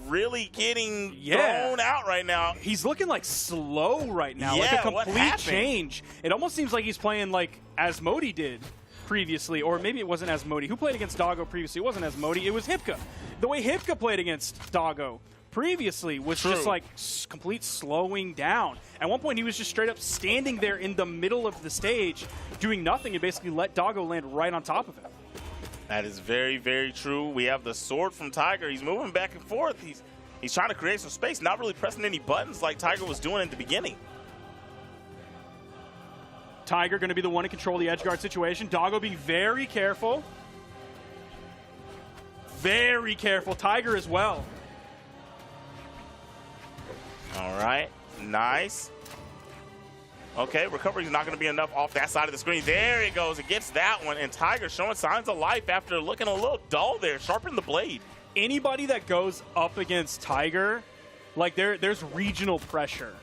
really getting thrown out right now. He's looking like slow right now, like Yeah, a what complete happened? change. It almost seems like he's playing like Asmodi did previously, or maybe it wasn't Asmodi. Who played against Doggo previously? It wasn't Asmodi, it was Hipka. The way Hipka played against Doggo previously was True. just like complete slowing down. At one point, he was just straight up standing there in the middle of the stage, doing nothing, and basically let Doggo land right on top of him. That is very, very true. We have the sword from Tiger. He's moving back and forth. He's trying to create some space, not really pressing any buttons like Tiger was doing at the beginning. Tiger going to be the one to control the edge guard situation. Doggo being very careful. Very careful. Tiger as well. All right, nice. Okay, recovery is not going to be enough off that side of the screen. There it goes. It gets that one, and Tiger showing signs of life after looking a little dull there. Sharpen the blade. Anybody that goes up against Tiger, like there's regional pressure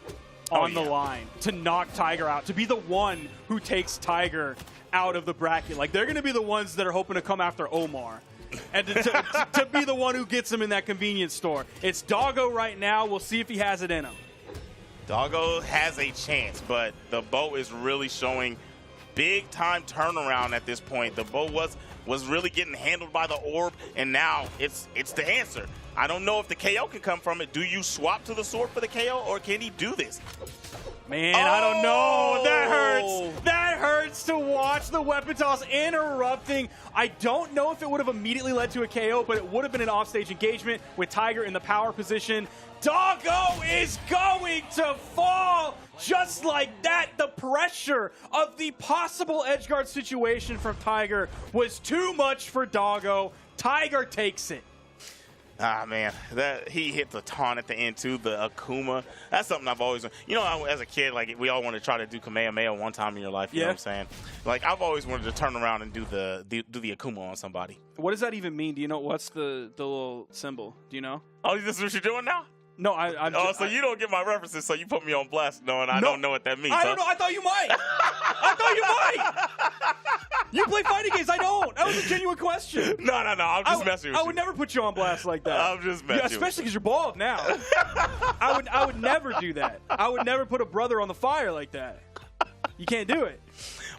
on the line to knock Tiger out, to be the one who takes Tiger out of the bracket. Like, they're going to be the ones that are hoping to come after Omar and to be the one who gets him in that convenience store. It's Doggo right now. We'll see if he has it in him. Doggo has a chance, but the bow is really showing big-time turnaround at this point. The bow was really getting handled by the orb, and now it's the answer. I don't know if the KO can come from it. Do you swap to the sword for the KO, or can he do this? Man, I don't know. That hurts. That hurts to watch the weapon toss interrupting. I don't know if it would have immediately led to a KO, but it would have been an offstage engagement with Tiger in the power position. Doggo is going to fall just like that. The pressure of the possible edgeguard situation from Tiger was too much for Doggo. Tiger takes it. Ah, man, he hit the taunt at the end, too, the Akuma. That's something I've always, as a kid, like, we all want to try to do Kamehameha one time in your life, you know what I'm saying? Like, I've always wanted to turn around and do the Akuma on somebody. What does that even mean? Do you know what's the little symbol? Do you know? Oh, this is what you're doing now? No, so you don't get my references, so you put me on blast knowing I don't know what that means. I don't know. I thought you might. I thought you might. You play fighting games. I don't. That was a genuine question. No. I'm just messing with you. I would never put you on blast like that. I'm just messing with you. Especially because you're bald now. I would never do that. I would never put a brother on the fire like that. You can't do it.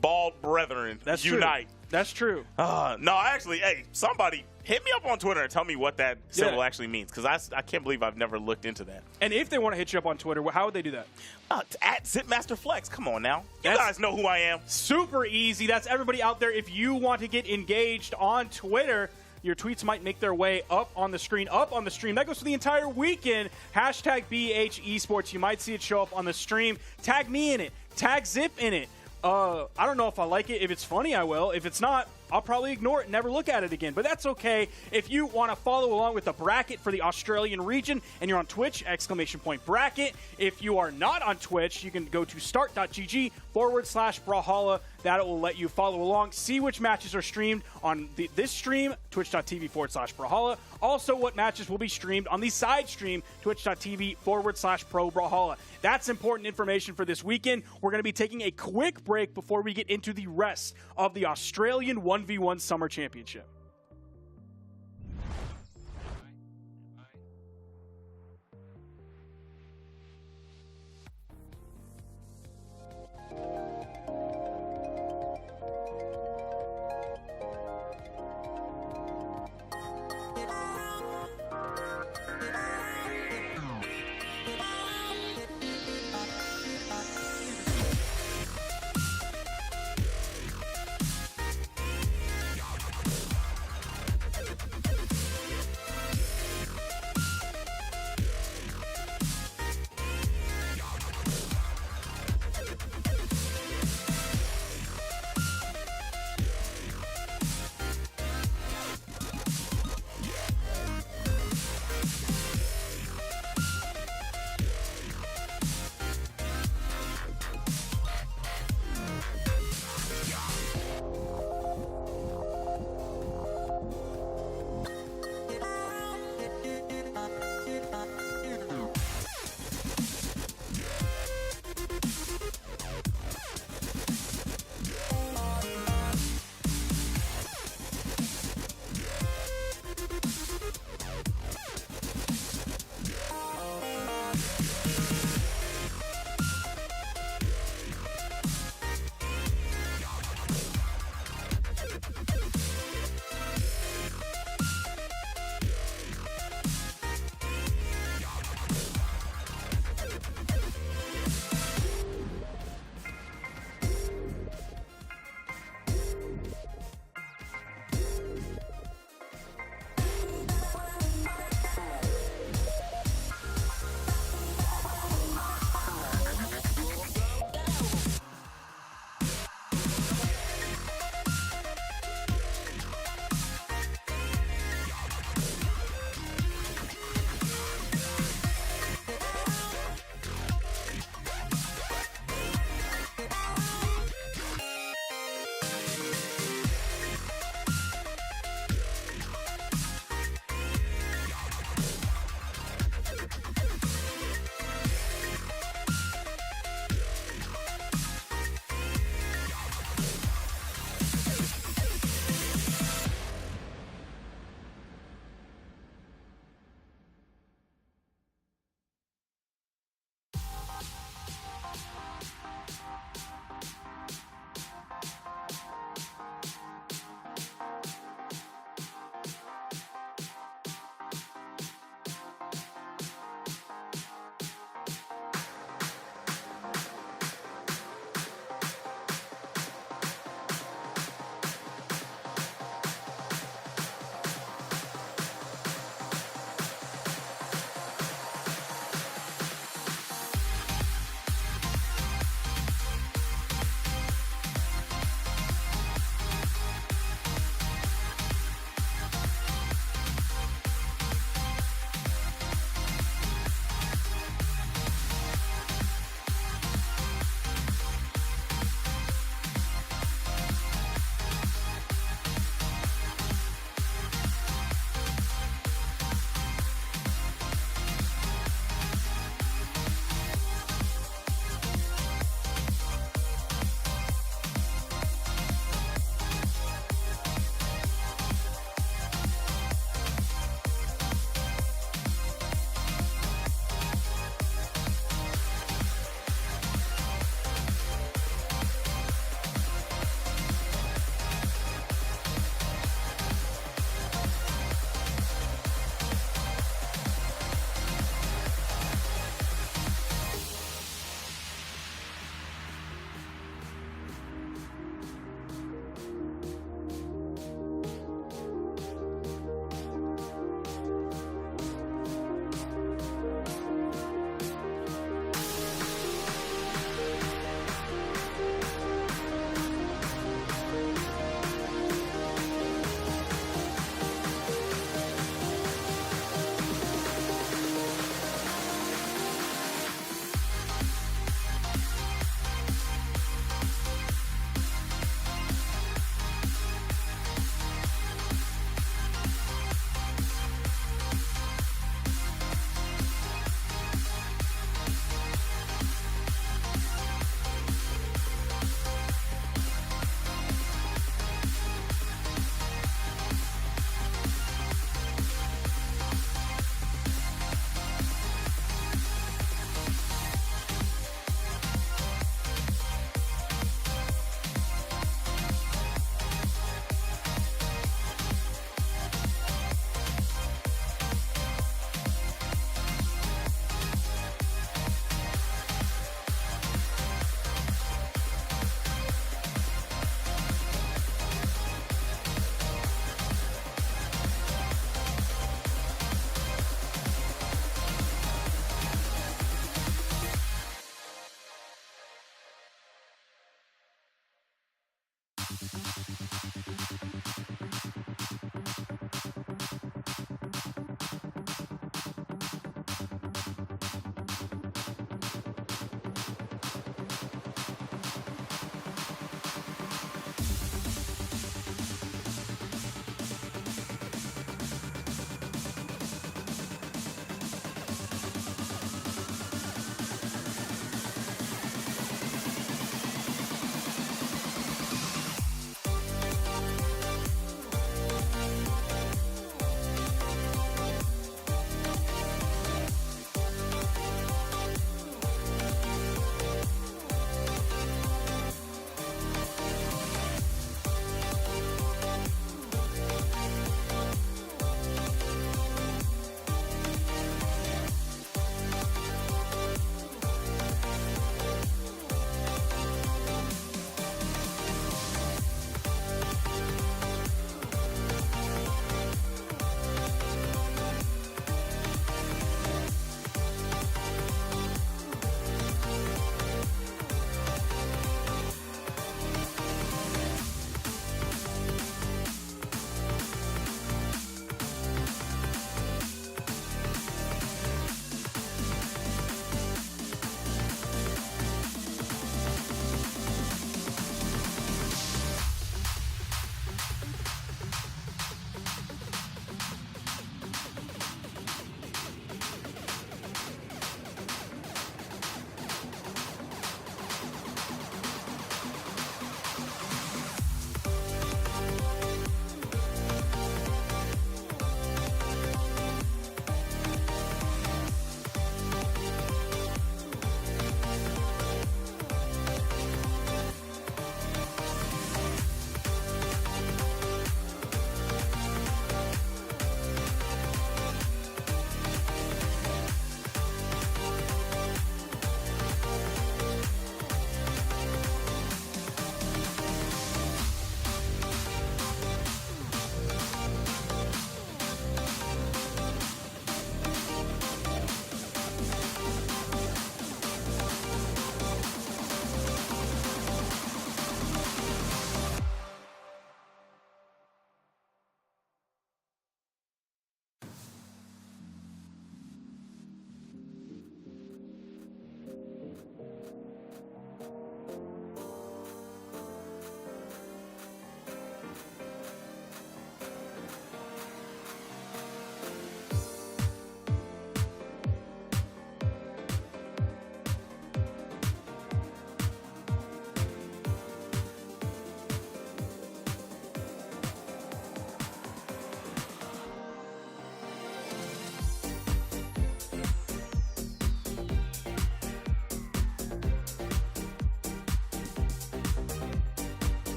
Bald brethren, unite. True. That's true. No, actually, hey, somebody hit me up on Twitter and tell me what that symbol actually means, because I can't believe I've never looked into that. And if they want to hit you up on Twitter, how would they do that? At ZipMasterFlex. Come on now. You guys know who I am. Super easy. That's everybody out there. If you want to get engaged on Twitter, your tweets might make their way up on the screen. That goes for the entire weekend. Hashtag BH Esports. You might see it show up on the stream. Tag me in it. Tag Zip in it. I don't know if I like it. If it's funny, I will. If it's not, I'll probably ignore it and never look at it again. But that's okay. If you want to follow along with the bracket for the Australian region and you're on Twitch, !bracket. If you are not on Twitch, you can go to start.gg/Brawlhalla. That will let you follow along, see which matches are streamed on this stream, twitch.tv/Brawlhalla. Also, what matches will be streamed on the side stream, twitch.tv/Pro Brawlhalla. That's important information for this weekend. We're going to be taking a quick break before we get into the rest of the Australian 1v1 Summer Championship.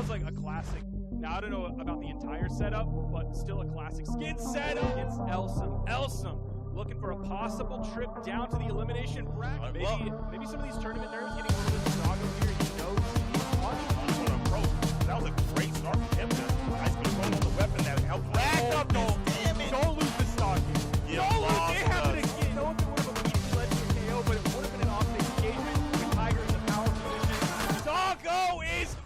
Like a classic. Now I don't know about the entire setup, but still a classic skin setup against Elsam. Elsam looking for a possible trip down to the elimination bracket. Maybe some of these tournament nerves getting a little bit of Doggo here. He knows he's watching. That was a great start from Hipka. Nice control on the weapon that helped rack up those damage. Don't lose the stock. Yeah, Don't lose. They have it again. No one would have immediately led to a KO, but it would have been an off-stage engagement with Tiger in the power position. Doggo is.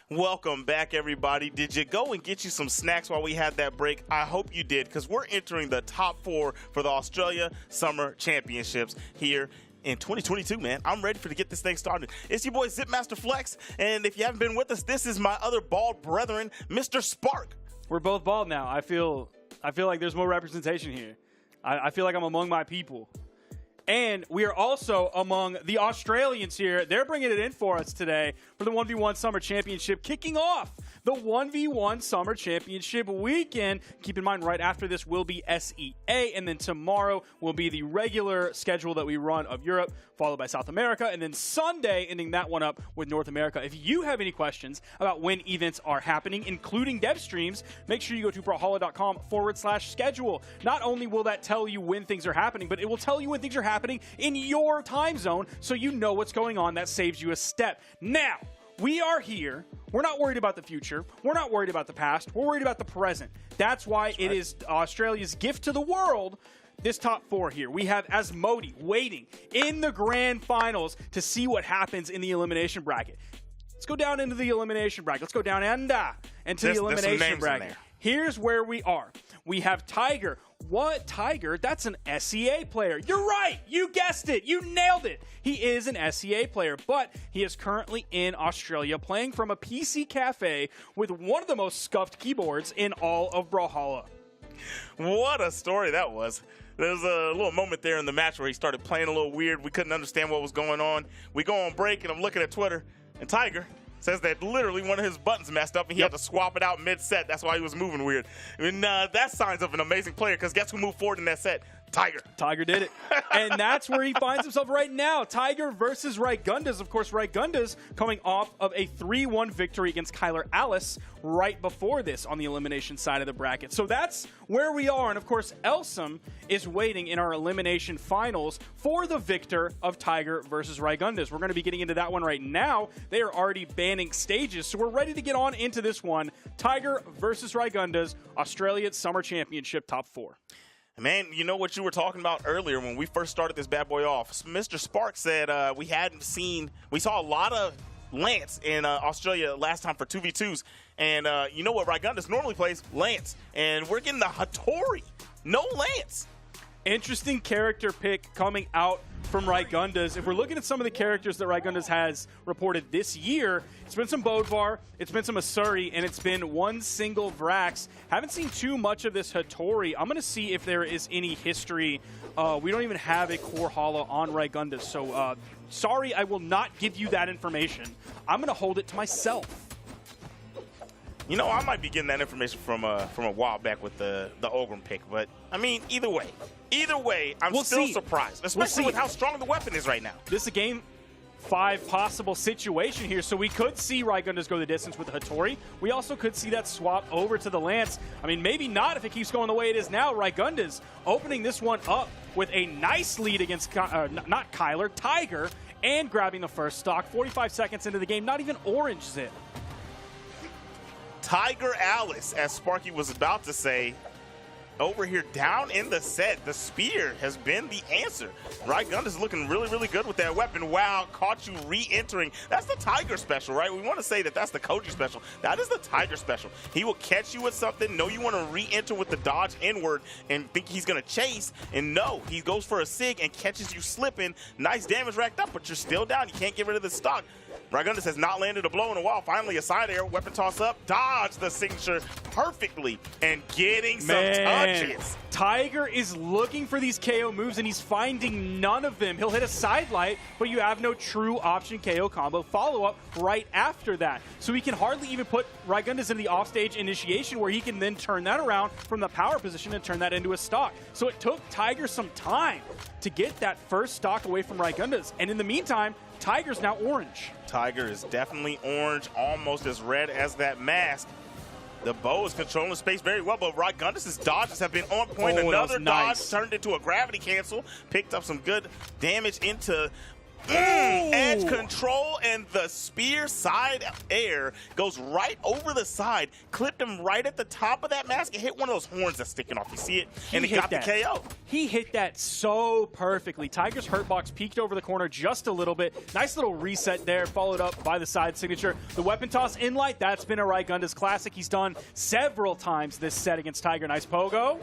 Welcome back, everybody. Did you go and get you some snacks while we had that break? I hope you did, because we're entering the top 4 for the Australia Summer Championships here in 2022, man. I'm ready to get this thing started. It's your boy Zipmaster Flex, and if you haven't been with us, this is my other bald brethren, Mr. Spark. We're both bald now. I feel like there's more representation here. I feel like I'm among my people. And we are also among the Australians here. They're bringing it in for us today for the 1v1 Summer Championship, kicking off the 1v1 Summer Championship weekend. Keep in mind, right after this will be SEA, and then tomorrow will be the regular schedule that we run of Europe, followed by South America, and then Sunday ending that one up with North America. If you have any questions about when events are happening, including dev streams, make sure you go to brawlhalla.com/schedule. Not only will that tell you when things are happening, but it will tell you when things are happening in your time zone so you know what's going on. That saves you a step. Now, we are here. We're not worried about the future. We're not worried about the past. We're worried about the present. That's why it is Australia's gift to the world. This top 4 here. We have Asmodi waiting in the grand finals to see what happens in the elimination bracket. Let's go down into the elimination bracket. Let's go down into the elimination bracket. Here's where we are. We have Tiger. What? Tiger? That's an SEA player. You're right. You guessed it. You nailed it. He is an SEA player, but he is currently in Australia playing from a PC cafe with one of the most scuffed keyboards in all of Brawlhalla. What a story that was. There was a little moment there in the match where he started playing a little weird. We couldn't understand what was going on. We go on break, and I'm looking at Twitter, and Tiger says that literally one of his buttons messed up, and he had to swap it out mid-set. That's why he was moving weird. And that signs of an amazing player, because guess who moved forward in that set? Tiger. Tiger did it. And that's where he finds himself right now. Tiger versus Rygundus. Of course, Rygundus coming off of a 3-1 victory against Kyler Alice right before this on the elimination side of the bracket. So that's where we are. And of course, Elsam is waiting in our elimination finals for the victor of Tiger versus Rygundus. We're going to be getting into that one right now. They are already banning stages. So we're ready to get on into this one. Tiger versus Rygundus, Australia Summer Championship Top 4. Man, you know what you were talking about earlier when we first started this bad boy off? Mr. Spark said we saw a lot of Lance in Australia last time for 2v2s. And you know what Rygundus normally plays? Lance. And we're getting the Hattori. No Lance. Interesting character pick coming out from Rygundus. If we're looking at some of the characters that Rygundus has reported this year, it's been some Bodvar, it's been some Asuri, and it's been one single Vrax. Haven't seen too much of this Hattori. I'm going to see if there is any history. We don't even have a core holo on Rygundus, so sorry, I will not give you that information. I'm going to hold it to myself. You know, I might be getting that information from a while back with the Ogrim pick, but I mean, either way, I'm still surprised, especially with how strong the weapon is right now. This is a game 5 possible situation here, so we could see Rygundus go the distance with the Hattori. We also could see that swap over to the Lance. I mean, maybe not if it keeps going the way it is now. Rygundus opening this one up with a nice lead against, not Kyler, Tiger, and grabbing the first stock. 45 seconds into the game, not even orange zip. Tiger Alice, as Sparky was about to say, over here down in the set. The spear has been the answer. Rygundus is looking really, really good with that weapon. Wow, caught you re-entering. That's the Tiger special, right? We want to say that that's the Koji special. That is the Tiger special. He will catch you with something, know you want to re-enter with the dodge inward and think he's going to chase, and no, he goes for a sig and catches you slipping. Nice damage racked up, but you're still down. You can't get rid of the stock. Rygundus has not landed a blow in a while. Finally, a side air, weapon toss up, dodge the signature perfectly, and getting some touches. Tiger is looking for these KO moves, and he's finding none of them. He'll hit a side light, but you have no true option KO combo follow-up right after that. So he can hardly even put Rygundus in the offstage initiation where he can then turn that around from the power position and turn that into a stock. So it took Tiger some time to get that first stock away from Rygundus. And in the meantime, Tiger's now orange. Tiger is definitely orange, almost as red as that mask. The bow is controlling space very well, but Rygundus' dodges have been on point. Another dodge turned into a gravity cancel, picked up some good damage into edge control, and the spear side air goes right over the side, clipped him right at the top of that mask, and hit one of those horns that's sticking off. You see it? And it got the KO. He hit that so perfectly. Tiger's hurt box peeked over the corner just a little bit. Nice little reset there, followed up by the side signature. The weapon toss in light, that's been a Rygundus classic. He's done several times this set against Tiger. Nice pogo.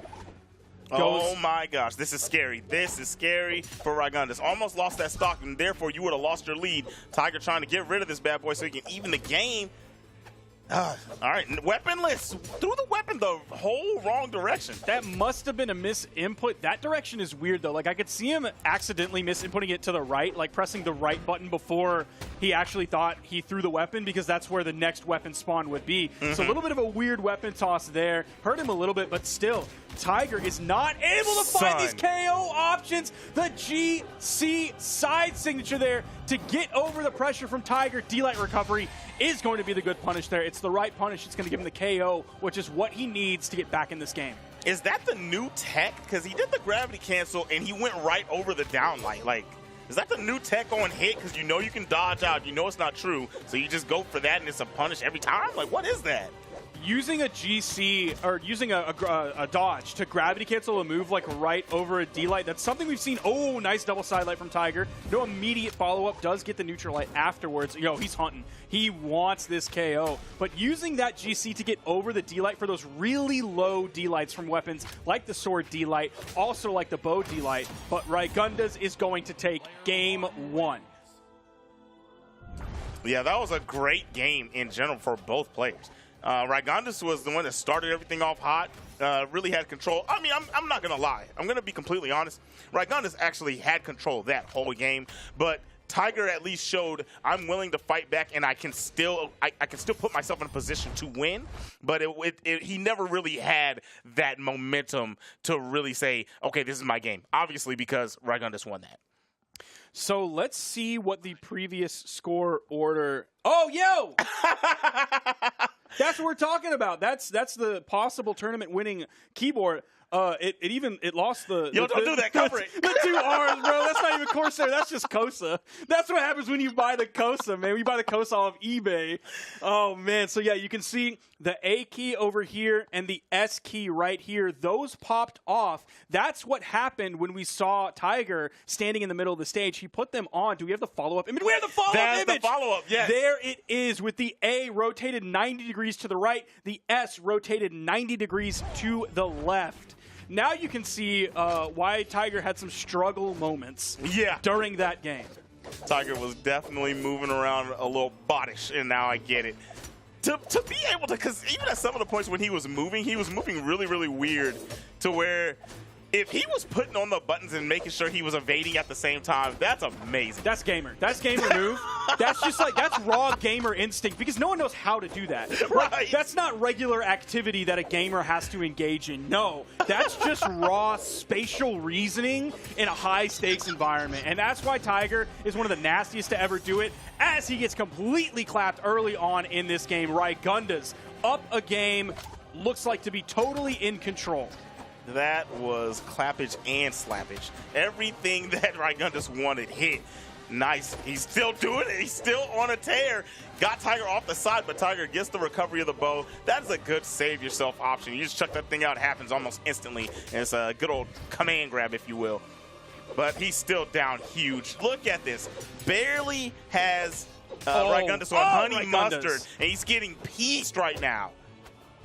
Oh my gosh, this is scary. This is scary for Rygundus. Almost lost that stock, and therefore you would have lost your lead. Tiger trying to get rid of this bad boy so he can even the game. All right, weaponless. Threw the weapon the whole wrong direction. That must have been a misinput. That direction is weird, though. Like, I could see him accidentally misinputting it to the right, like pressing the right button before he actually thought he threw the weapon, because that's where the next weapon spawn would be. So a little bit of a weird weapon toss there. Hurt him a little bit, but still, Tiger is not able to find these KO options. The GC side signature there to get over the pressure from Tiger. D-Light recovery is going to be the good punish there. It's the right punish. It's going to give him the KO, which is what he needs to get back in this game. Is that the new tech? Because he did the gravity cancel, and he went right over the downlight. Like, is that the new tech on hit? Because you know you can dodge out. You know it's not true. So you just go for that, and it's a punish every time? Like, what is that? Using a GC, or using a dodge to gravity cancel a move like right over a D-Light, that's something we've seen. Oh, nice double side light from Tiger. No immediate follow-up, does get the neutral light afterwards. Yo, he's hunting. He wants this KO. But using that GC to get over the D-Light for those really low D-Lights from weapons like the sword D-Light, also like the bow D-Light. But Rygundus is going to take game 1. Yeah, that was a great game in general for both players. Rygundus was the one that started everything off hot, really had control. I mean, I'm not going to lie. I'm going to be completely honest. Rygundus actually had control of that whole game, but Tiger at least showed I'm willing to fight back, and I can still put myself in a position to win. But he never really had that momentum to really say, okay, this is my game. Obviously, because Rygundus won that. So let's see what the previous score order. Oh, yo! That's what we're talking about. That's the possible tournament winning keyboard. It lost the. Yo, don't do that. Cover it. The 2 R's, bro. That's not even Corsair. That's just Kosa. That's what happens when you buy the Kosa, man. We buy the Kosa off eBay. Oh man. So yeah, you can see the A key over here and the S key right here. Those popped off. That's what happened when we saw Tiger standing in the middle of the stage. He put them on. Do we have the follow-up image? We have the follow-up image. That's the follow-up. Yes. There it is, with the A rotated 90 degrees to the right, the S rotated 90 degrees to the left. Now you can see why Tiger had some struggle moments during that game. Tiger was definitely moving around a little bodish, and now I get it. To be able to, because even at some of the points when he was moving really, really weird, to where if he was putting on the buttons and making sure he was evading at the same time, that's amazing. That's gamer. That's gamer move. That's just like, that's raw gamer instinct, because no one knows how to do that. Right. Like, that's not regular activity that a gamer has to engage in. No, that's just raw spatial reasoning in a high-stakes environment. And that's why Tiger is one of the nastiest to ever do it, as he gets completely clapped early on in this game. Rygundus up a game, looks like to be totally in control. That was clappage and slappage. Everything that Rygundus wanted hit. Nice. He's still doing it. He's still on a tear. Got Tiger off the side, but Tiger gets the recovery of the bow. That is a good save yourself option. You just chuck that thing out. It happens almost instantly. And it's a good old command grab, if you will. But he's still down huge. Look at this. Barely has Rygundus on honey mustard. And he's getting pieced right now.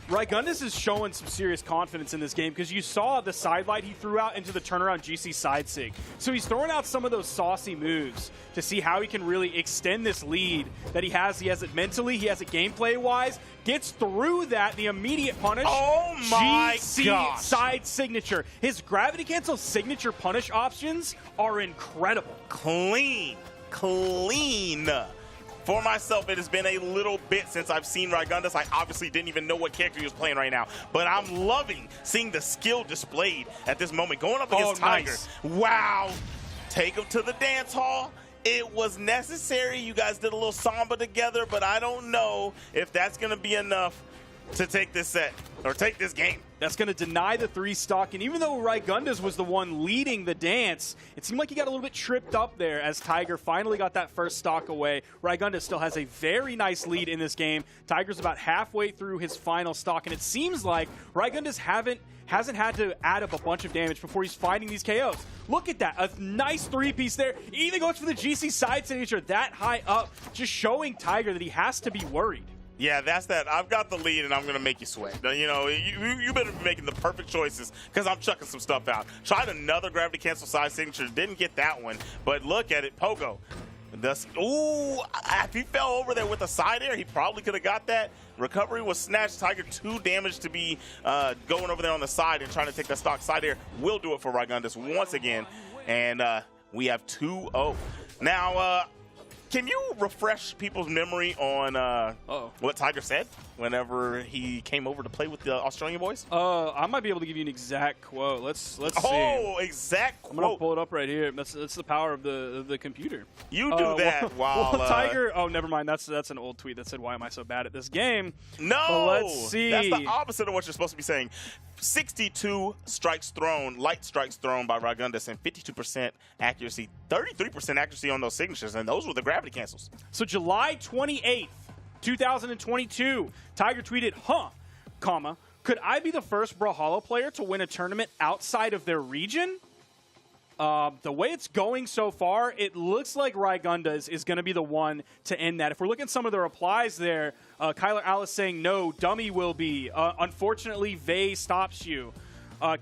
Rygundus is showing some serious confidence in this game, because you saw the sidelight he threw out into the turnaround GC side sig. So he's throwing out some of those saucy moves to see how he can really extend this lead that he has. He has it mentally, he has it gameplay-wise. Gets through that, the immediate punish. Oh my GC gosh. side signature. His gravity cancel signature punish options are incredible. Clean. For myself, it has been a little bit since I've seen Rygundus. I obviously didn't even know what character he was playing right now, but I'm loving seeing the skill displayed at this moment. Going up against Tiger. Nice. Wow. Take him to the dance hall. It was necessary. You guys did a little samba together, but I don't know if that's going to be enough to take this set or take this game. That's going to deny the 3 stock, and even though Rygundus was the one leading the dance, it seemed like he got a little bit tripped up there as Tiger finally got that first stock away. Rygundus still has a very nice lead in this game. Tiger's about halfway through his final stock, and it seems like Rygundus hasn't had to add up a bunch of damage before he's fighting these KOs. Look at that, a nice 3-piece there. He even goes for the GC side signature that high up, just showing Tiger that he has to be worried. Yeah, that's that. I've got the lead, and I'm going to make you sweat. You know, you better be making the perfect choices, because I'm chucking some stuff out. Tried another gravity cancel side signature. Didn't get that one. But look at it. Pogo. Ooh, if he fell over there with a side air, he probably could have got that. Recovery was snatched. Tiger 2 damage to be going over there on the side and trying to take that stock side air. Will do it for Rygundus once again. And we have 2-0. Now, can you refresh people's memory on what Tiger said whenever he came over to play with the Australian boys? I might be able to give you an exact quote. Let's see. Oh, exact quote. I'm gonna pull it up right here. That's the power of the computer. You do that while Tiger. Oh, never mind. That's an old tweet that said, "Why am I so bad at this game?" No, but let's see. That's the opposite of what you're supposed to be saying. 62 strikes thrown, light strikes thrown by Rygundus, and 52% accuracy, 33% accuracy on those signatures, and those were the gravity cancels. So July 28th, 2022, Tiger tweeted, could I be the first Brawlhalla player to win a tournament outside of their region? The way it's going so far, it looks like Rygundus is going to be the one to end that. If we're looking at some of the replies there, Kyler Alice saying, no, Dummy will be. Unfortunately, Vey stops you.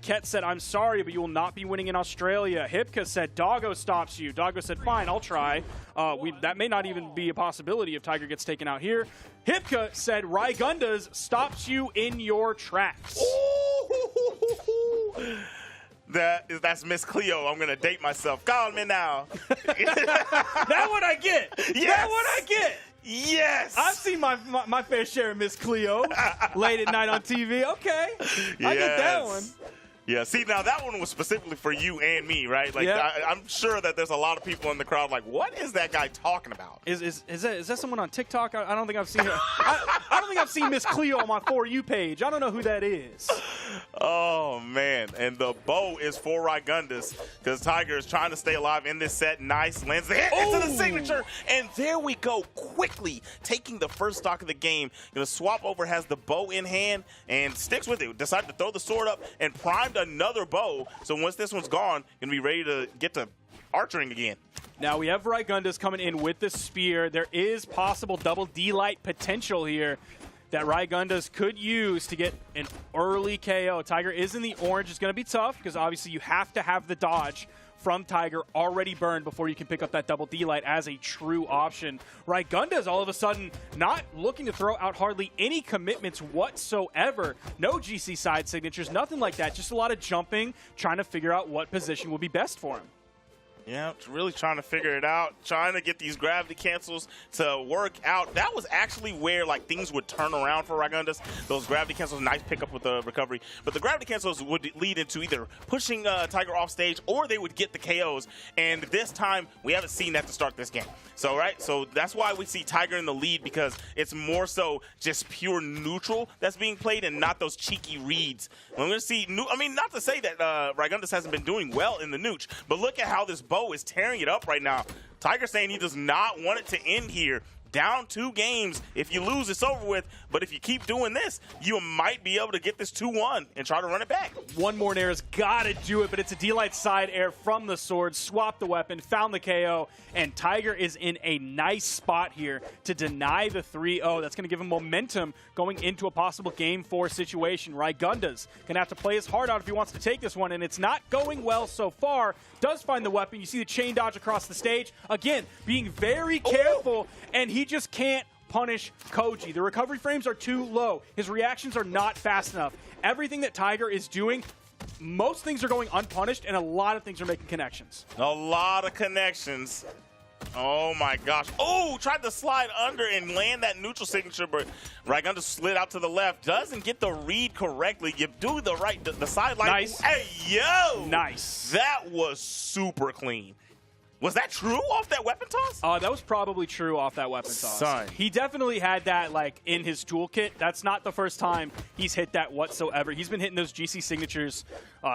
Ket said, I'm sorry, but you will not be winning in Australia. Hipka said, Doggo stops you. Doggo said, fine, I'll try. That may not even be a possibility if Tiger gets taken out here. Hipka said, Rygundus stops you in your tracks. That's Miss Cleo. I'm gonna date myself. Call me now. That one I get. Yes. That one I get. Yes. I've seen my fair share of Miss Cleo late at night on TV. Okay. I get that one. Yeah, see, now that one was specifically for you and me, right? Like, Yeah. I'm sure that there's a lot of people in the crowd like, what is that guy talking about? Is that someone on TikTok? I don't think I've seen her. I don't think I've seen Miss Cleo on my For You page. I don't know who that is. Oh, man. And the bow is for Rygundus because Tiger is trying to stay alive in this set. Nice. Lands the hit into the signature. And there we go. Quickly taking the first stock of the game. The swap over has the bow in hand and sticks with it. Decided to throw the sword up and primed another bow. So once this one's gone, going to be ready to get to archering again. Now we have Rygundus coming in with the spear. There is possible double D-Light potential here that Rygundus could use to get an early KO. Tiger is in the orange. It's going to be tough because obviously you have to have the dodge from Tiger already burned before you can pick up that double D-Light as a true option. Rygundus all of a sudden not looking to throw out hardly any commitments whatsoever. No GC side signatures, nothing like that. Just a lot of jumping, trying to figure out what position will be best for him. Yeah, really trying to figure it out, trying to get these gravity cancels to work out. That was actually where like things would turn around for Rygundus. Those gravity cancels, nice pickup with the recovery. But the gravity cancels would lead into either pushing Tiger off stage or they would get the KOs. And this time, we haven't seen that to start this game. So that's why we see Tiger in the lead because it's more so just pure neutral that's being played and not those cheeky reads. We're going to see, not to say that Rygundus hasn't been doing well in the nooch, but look at how this bow is tearing it up right now. Tiger saying he does not want it to end here. Down 2 games. If you lose, it's over with. But if you keep doing this, you might be able to get this 2-1 and try to run it back. One more nair has got to do it, but it's a D-Light side air from the sword. Swap the weapon, found the KO, and Tiger is in a nice spot here to deny the 3-0. That's going to give him momentum going into a possible Game 4 situation. Rygundus going to have to play his heart out if he wants to take this one, and it's not going well so far. Does find the weapon. You see the chain dodge across the stage. Again, being very careful, and he just can't punish Koji. The recovery frames are too low. His reactions are not fast enough. Everything that Tiger is doing, most things are going unpunished, and a lot of things are making connections. A lot of connections. Oh my gosh. Oh, tried to slide under and land that neutral signature, but Rygundus slid out to the left. Doesn't get the read correctly. You do the sideline. Nice. Hey, yo! Nice. That was super clean. Was that true off that weapon toss? That was probably true off that weapon toss. Son. He definitely had that like in his toolkit. That's not the first time he's hit that whatsoever. He's been hitting those GC signatures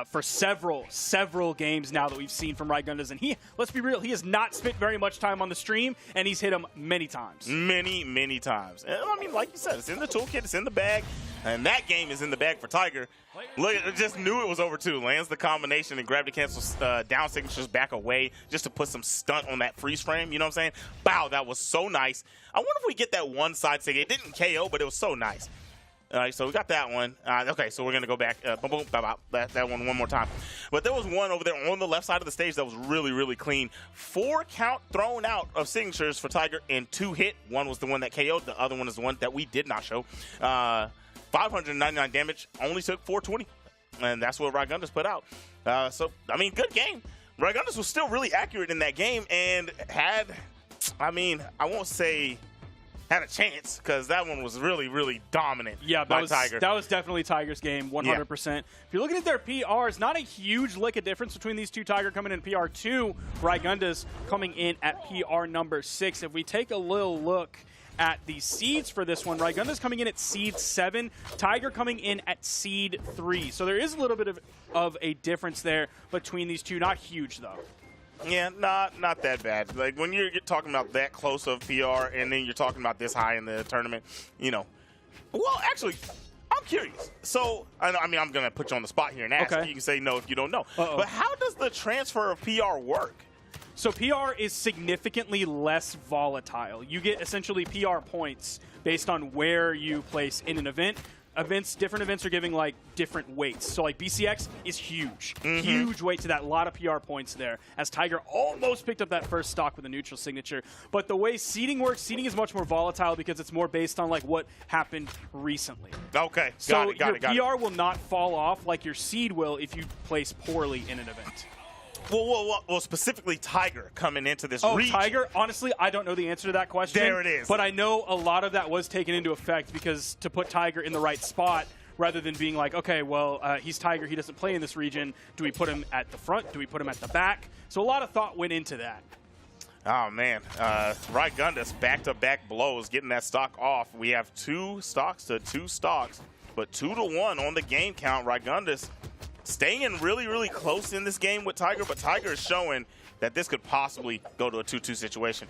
for several games now that we've seen from Rygundus. And let's be real, he has not spent very much time on the stream, and he's hit them many times. Many times. And, like you said, it's in the toolkit, it's in the bag, and that game is in the bag for Tiger. Look, I just knew it was over too. Lands the combination and gravity cancels down signatures back away just to put some stunt on that freeze frame. You know what I'm saying? Wow, that was so nice. I wonder if we get that one side sig. It didn't KO, but it was so nice. All right, so we got that one. Okay, so we're going to go back. Boom, boom, that one more time. But there was one over there on the left side of the stage that was really clean. 4 count thrown out of signatures for Tiger and 2 hit. One was the one that KO'd. The other one is the one that we did not show. 599 damage, only took 420. And that's what Rygundus put out. Good game. Rygundus was still really accurate in that game and had, I won't say had a chance because that one was really dominant by Tiger. That was definitely Tiger's game, 100%. Yeah. If you're looking at their PRs, not a huge lick of difference between these two. Tiger coming in PR2, Rygundus coming in at PR number 6. If we take a little look at the seeds for this one, Rygundus coming in at seed 7, Tiger coming in at seed 3. So there is a little bit of a difference there between these two. Not huge, though. Yeah, not that bad. Like, when you're talking about that close of PR and then you're talking about this high in the tournament, Well, actually, I'm curious. So, I'm going to put you on the spot here and ask. Okay. You can say no if you don't know. But how does the transfer of PR work? So PR is significantly less volatile. You get essentially PR points based on where you place in an event. different events are giving like different weights. So like BCX is huge, huge weight to that. A lot of PR points there, as Tiger almost picked up that first stock with a neutral signature. But the way seeding works, seeding is much more volatile because it's more based on like what happened recently. Okay, So got it. your PR will not fall off like your seed will if you place poorly in an event. Well, specifically Tiger coming into this region. Tiger, honestly, I don't know the answer to that question. There it is. But I know a lot of that was taken into effect because to put Tiger in the right spot, rather than being like, okay, well, he's Tiger, he doesn't play in this region. Do we put him at the front? Do we put him at the back? So a lot of thought went into that. Oh, man. Rygundus, back-to-back blows, getting that stock off. We have 2 stocks to 2 stocks, but 2-1 on the game count. Rygundus staying really, really close in this game with Tiger, but Tiger is showing that this could possibly go to a 2-2 situation.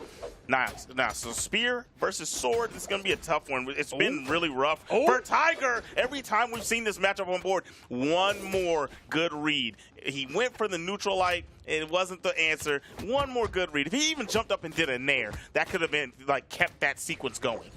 Now, so spear versus sword, this is going to be a tough one. It's been really rough for Tiger. Every time we've seen this matchup on board, one more good read. He went for the neutral light. It wasn't the answer. One more good read. If he even jumped up and did a nair, that could have been, like, kept that sequence going.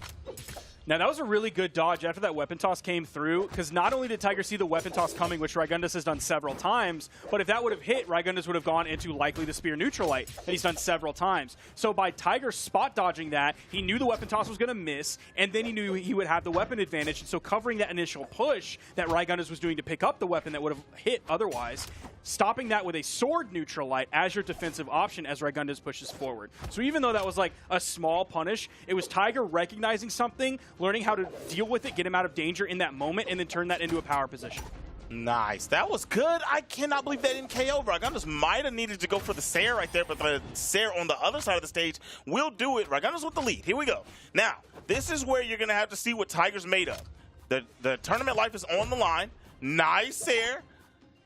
Now, that was a really good dodge after that weapon toss came through, because not only did Tiger see the weapon toss coming, which Rygundus has done several times, but if that would have hit, Rygundus would have gone into likely the spear neutral light that he's done several times. So by Tiger spot dodging that, he knew the weapon toss was going to miss, and then he knew he would have the weapon advantage. And so covering that initial push that Rygundus was doing to pick up the weapon that would have hit otherwise, stopping that with a sword neutral light as your defensive option as Rygundus pushes forward. So even though that was like a small punish, it was Tiger recognizing something, learning how to deal with it, get him out of danger in that moment, and then turn that into a power position. Nice. That was good. I cannot believe that didn't KO. Rygundus might have needed to go for the Sair right there, but the Sair on the other side of the stage will do it. Rygundus with the lead. Here we go. Now, this is where you're going to have to see what Tiger's made of. The tournament life is on the line. Nice Sair.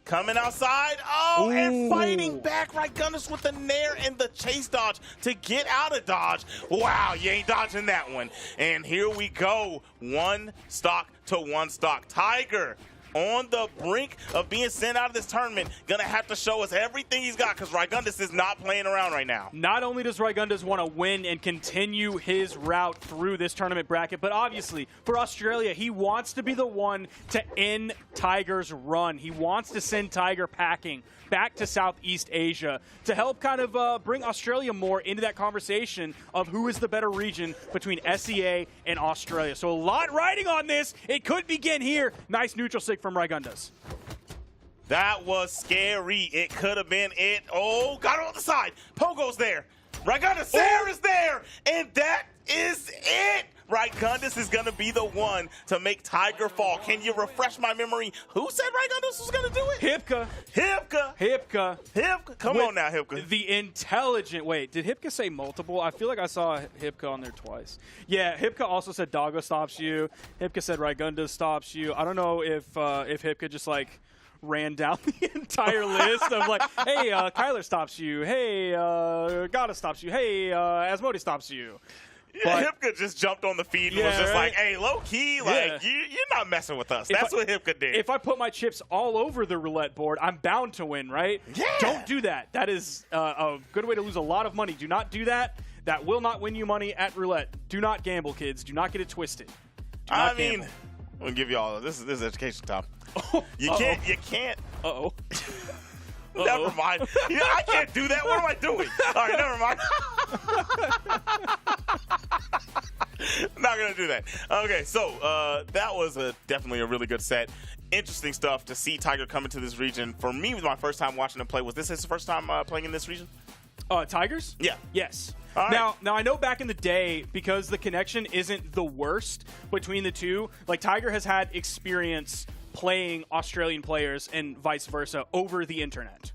Coming outside. Oh, and fighting back. Rygundus with the nair and the chase dodge to get out of dodge. Wow, you ain't dodging that one. And here we go. 1 stock to 1 stock. Tiger on the brink of being sent out of this tournament. Gonna have to show us everything he's got, because Rygundus is not playing around right now. Not only does Rygundus want to win and continue his route through this tournament bracket, but obviously for Australia, he wants to be the one to end Tiger's run. He wants to send Tiger packing back to Southeast Asia to help kind of bring Australia more into that conversation of who is the better region between SEA and Australia. So a lot riding on this. It could begin here. Nice neutral sig from Rygundus. That was scary. It could have been it. Oh, got it on the side. Pogo's there. Rygundus, Sair is there. And that is it. Rygundus is going to be the one to make Tiger fall. Can you refresh my memory? Who said Rygundus was going to do it? Hipka. Come on now, Hipka. The intelligent. Wait, did Hipka say multiple? I feel like I saw Hipka on there twice. Yeah, Hipka also said Doggo stops you. Hipka said Rygundus stops you. I don't know if Hipka just like ran down the entire list of like, hey, Kyler stops you. Hey, Gata stops you. Hey, Asmodi stops you. Yeah, Hipka just jumped on the feed and was just like, hey, low-key, like, you're not messing with us. That's what Hipka did. If I put my chips all over the roulette board, I'm bound to win, right? Yeah. Don't do that. That is a good way to lose a lot of money. Do not do that. That will not win you money at roulette. Do not gamble, kids. Do not get it twisted. Do not gamble. I'm going to give you all of this. This is education time. You can't. Uh-oh. Never mind. Yeah, I can't do that. What am I doing? All right, never mind. Not going to do that. Okay, so that was definitely a really good set. Interesting stuff to see Tiger come into this region. For me, it was my first time watching him play. Was this his first time playing in this region? Tigers? Yeah. Yes. All right. Now I know back in the day, because the connection isn't the worst between the two, like Tiger has had experience playing Australian players and vice versa over the internet,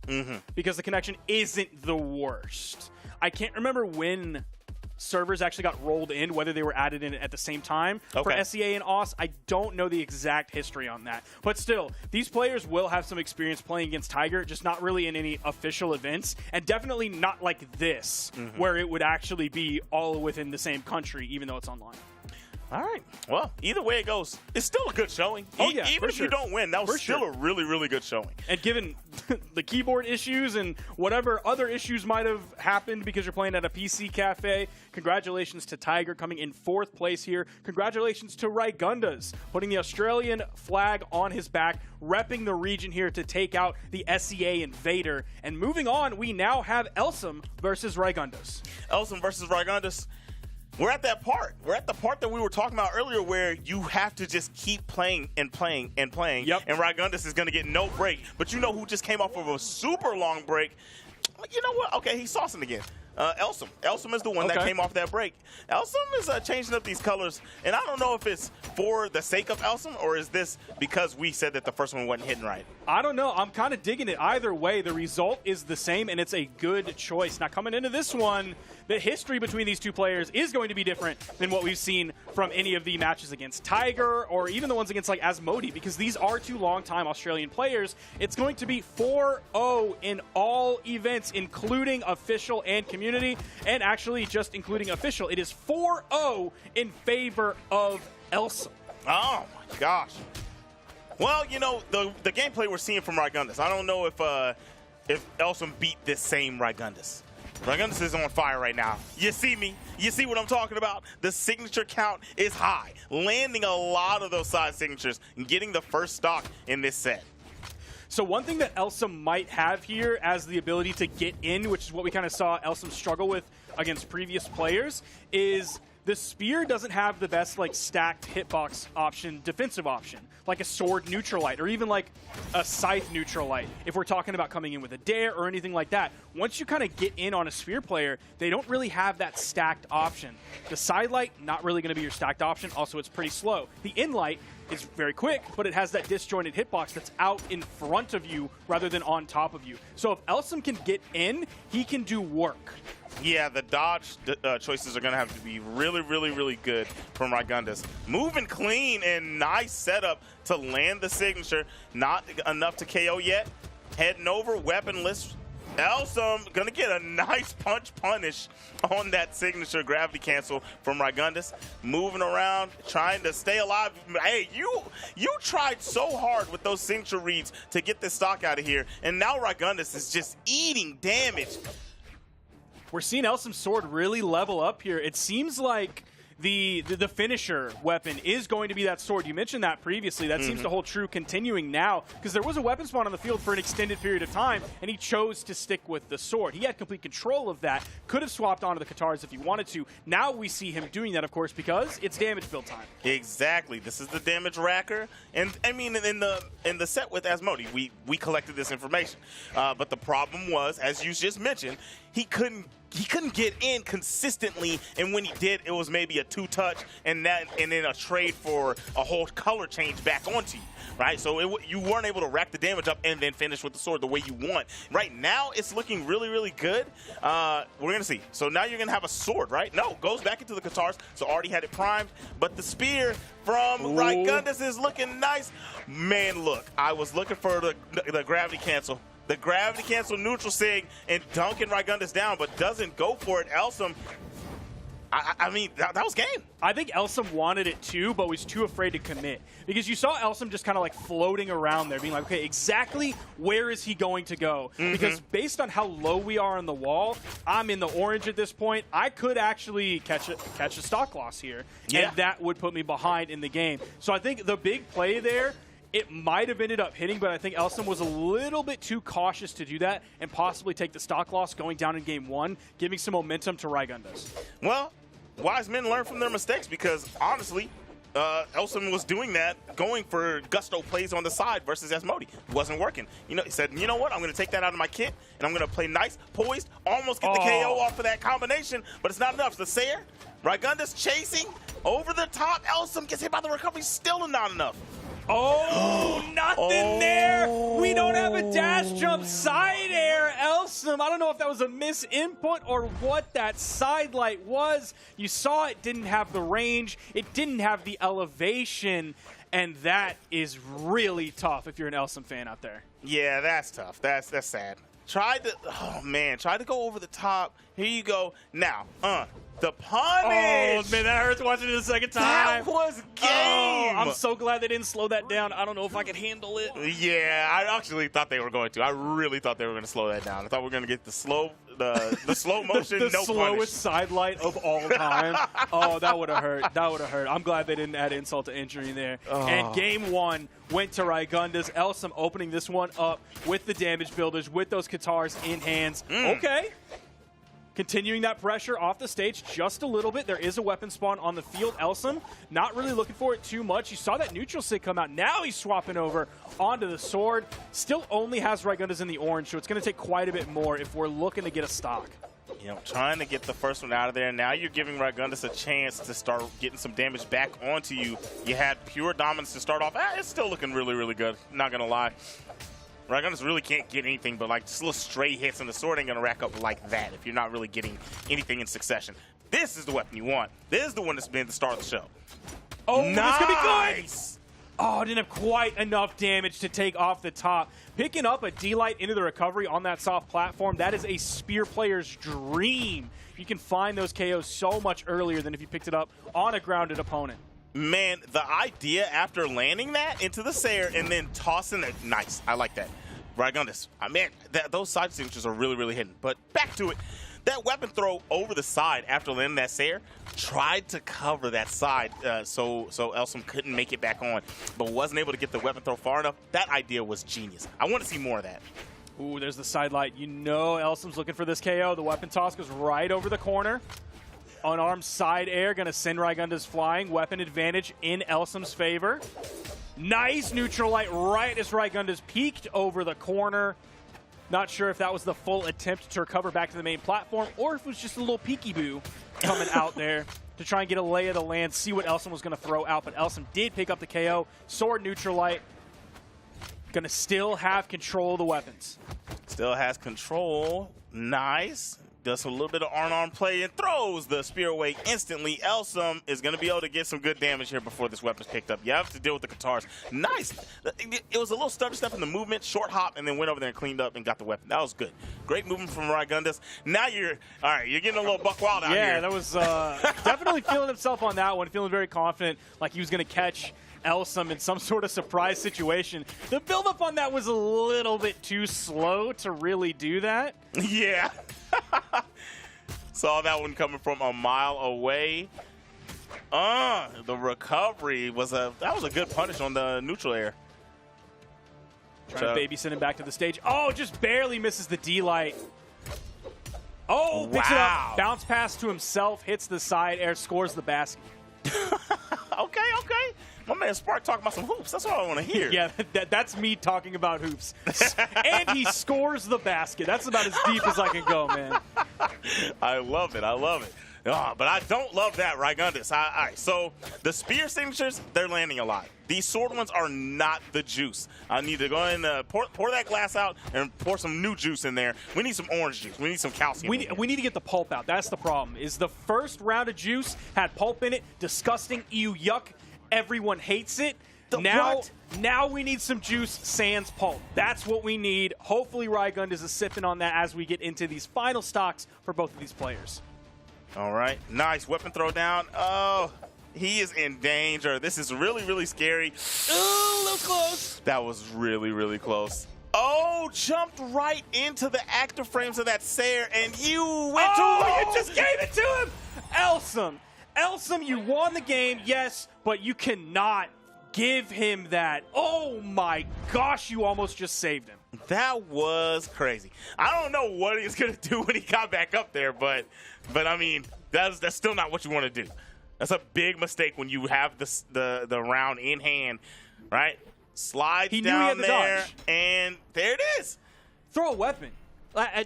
because the connection isn't the worst. I can't remember when servers actually got rolled in, whether they were added in at the same time for SEA and AUS. I don't know the exact history on that. But still, these players will have some experience playing against Tiger, just not really in any official events, and definitely not like this, where it would actually be all within the same country, even though it's online. All right. Well, either way it goes, it's still a good showing. Oh, yeah, Even if you don't win, that was still a really, really good showing. And given the keyboard issues and whatever other issues might have happened because you're playing at a PC cafe. Congratulations to Tiger coming in 4th place here. Congratulations to Rygundus putting the Australian flag on his back, repping the region here to take out the SEA Invader. And moving on, we now have Elsam versus Rygundus. Elsam versus Rygundus. We're at that part. We're at the part that we were talking about earlier where you have to just keep playing and playing and playing. Yep. And Rygundus is going to get no break. But you know who just came off of a super long break? You know what? Okay, he's saucing again. Elsam. Elsam is the one that came off that break. Elsam is changing up these colors, and I don't know if it's for the sake of Elsam or is this because we said that the first one wasn't hitting right. I don't know. I'm kind of digging it. Either way, the result is the same, and it's a good choice. Now, coming into this one, the history between these two players is going to be different than what we've seen from any of the matches against Tiger or even the ones against like Asmodi, because these are two long-time Australian players. It's going to be 4-0 in all events, including official and community, and actually just including official. It is 4-0 in favor of Elsam. Oh, my gosh. Well, you know, the gameplay we're seeing from Rygundus, I don't know if Elsam beat this same Rygundus. Rygundus is on fire right now. You see me? You see what I'm talking about? The signature count is high, landing a lot of those side signatures and getting the first stock in this set. So one thing that Elsam might have here as the ability to get in, which is what we kind of saw Elsam struggle with against previous players, is the spear doesn't have the best like stacked hitbox option, defensive option, like a sword neutral light or even like a scythe neutral light. If we're talking about coming in with a dare or anything like that, once you kind of get in on a spear player, they don't really have that stacked option. The side light, not really going to be your stacked option. Also, it's pretty slow. The in light is very quick, but it has that disjointed hitbox that's out in front of you rather than on top of you. So if Elsam can get in, he can do work. Yeah, the dodge choices are going to have to be really, really, really good from Rygundus. Moving clean and nice setup to land the signature. Not enough to KO yet. Heading over, weaponless. Elsam going to get a nice punch punish on that signature gravity cancel from Rygundus. Moving around, trying to stay alive. Hey, you tried so hard with those signature reads to get this stock out of here, and now Rygundus is just eating damage. We're seeing Elsam's sword really level up here. It seems like the finisher weapon is going to be that sword. You mentioned that previously. That seems to hold true continuing now, because there was a weapon spawn on the field for an extended period of time, and he chose to stick with the sword. He had complete control of that. Could have swapped onto the Katars if he wanted to. Now we see him doing that, of course, because it's damage build time. Exactly. This is the damage racker. And I mean, in the set with Asmodi, we collected this information. But the problem was, as you just mentioned, he couldn't get in consistently, and when he did, it was maybe a 2-touch and then a trade for a whole color change back onto you, right? So you weren't able to rack the damage up and then finish with the sword the way you want. Right now, it's looking really, really good. We're going to see. So now you're going to have a sword, right? No, goes back into the Katars, so already had it primed, but the spear from Rygundus is looking nice. Man, look, I was looking for the gravity cancel. The gravity cancel neutral sig and dunking Rygundus down, but doesn't go for it. Elsam, I mean, that was game. I think Elsam wanted it too, but was too afraid to commit. Because you saw Elsam just kind of like floating around there, being like, okay, exactly where is he going to go? Because based on how low we are on the wall, I'm in the orange at this point. I could actually catch a stock loss here, and that would put me behind in the game. So I think the big play there, it might have ended up hitting, but I think Elsam was a little bit too cautious to do that and possibly take the stock loss going down in game one, giving some momentum to Rygundus. Well, wise men learn from their mistakes, because honestly, Elsam was doing that, going for gusto plays on the side versus Asmodi. It wasn't working. You know, he said, you know what, I'm going to take that out of my kit, and I'm going to play nice, poised, almost get the KO off of that combination, but it's not enough. The Sayer, Rygundus chasing, over the top, Elsam gets hit by the recovery, still not enough. Oh, nothing there. We don't have a dash jump side air. Elsam, I don't know if that was a misinput or what that side light was. You saw it didn't have the range. It didn't have the elevation. And that is really tough if you're an Elsam fan out there. Yeah, that's tough. That's sad. Tried to go over the top. Here you go. Now, the punish. Oh, man, that hurts watching it a second time. That was game. Oh, I'm so glad they didn't slow that down. I don't know if I could handle it. Yeah, I actually thought they were going to. I really thought they were going to slow that down. I thought we were going to get the slow motion, the no slowest punish. side light of all time. Oh, that would have hurt. That would have hurt. I'm glad they didn't add insult to injury there. Oh. And game one went to Rygundus. Elsam opening this one up with the damage builders, with those Katars in hands. Okay. Continuing that pressure off the stage just a little bit. There is a weapon spawn on the field. Elsam not really looking for it too much. You saw that neutral sig come out. Now he's swapping over onto the sword. Still only has Rygundus in the orange, so it's going to take quite a bit more if we're looking to get a stock. You know, trying to get the first one out of there. Now you're giving Rygundus a chance to start getting some damage back onto you. You had pure dominance to start off. It's still looking really, really good. Not going to lie. Rygundus really can't get anything but like just little stray hits, and the sword ain't going to rack up like that if you're not really getting anything in succession. This is the weapon you want. This is the one that's been the star of the show. Oh, nice. This could be good. Oh, didn't have quite enough damage to take off the top. Picking up a D-Light into the recovery on that soft platform, that is a Spear player's dream. You can find those KOs so much earlier than if you picked it up on a grounded opponent. Man, the idea after landing that into the Sayer and then tossing it, nice. I like that. Rygundus, man, those side signatures are really, really hidden. But back to it. That weapon throw over the side after landing that Sayer tried to cover that side so Elsam couldn't make it back on, but wasn't able to get the weapon throw far enough. That idea was genius. I want to see more of that. Ooh, there's the side light. You know Elsam's looking for this KO. The weapon toss goes right over the corner. Unarmed side air, going to send Rygundus flying. Weapon advantage in Elsam's favor. Nice neutral light right as Rygundus peeked over the corner. Not sure if that was the full attempt to recover back to the main platform or if it was just a little peekaboo coming out there to try and get a lay of the land, see what Elsam was going to throw out. But Elsam did pick up the KO. Sword neutral light. Going to still have control of the weapons. Still has control. Nice. Does a little bit of arm play and throws the spear away instantly. Elsam is going to be able to get some good damage here before this weapon's picked up. You have to deal with the Katars. Nice. It was a little stutter step in the movement, short hop, and then went over there and cleaned up and got the weapon. That was good. Great movement from Rygundus. Now you're getting a little buck wild out here. Yeah, that was definitely feeling himself on that one, feeling very confident, like he was going to catch Elsam in some sort of surprise situation. The build-up on that was a little bit too slow to really do that. Yeah. Saw that one coming from a mile away. The recovery was that was a good punish on the neutral air. Trying to babysit him back to the stage. Oh, just barely misses the D-Light. Oh, picks it up. Bounce pass to himself, hits the side air, scores the basket. Okay. My man Spark talking about some hoops. That's what I want to hear. Yeah, that's me talking about hoops. And he scores the basket. That's about as deep as I can go, man. I love it. But I don't love that, Rygundus. All right, so the spear signatures, they're landing a lot. These sword ones are not the juice. I need to go ahead and pour that glass out and pour some new juice in there. We need some orange juice. We need some calcium. We need to get the pulp out. That's the problem. Is the first round of juice had pulp in it. Disgusting. Ew, yuck. Everyone hates it. Now we need some juice sans pulp. That's what we need. Hopefully Rygundus is sipping on that as we get into these final stocks for both of these players. All right. Nice. Weapon throw down. Oh, he is in danger. This is really, really scary. Oh, a little close. That was really, really close. Oh, jumped right into the active frames of that Sayer, and you went to him. You just gave it to him. Elsam, you won the game, yes, but you cannot give him that. Oh my gosh, you almost just saved him. That was crazy. I don't know what he's going to do when he got back up there, but I mean, that's still not what you want to do. That's a big mistake when you have the round in hand, right? Slides he knew he had down the there, dodge. and there it is. Throw a weapon.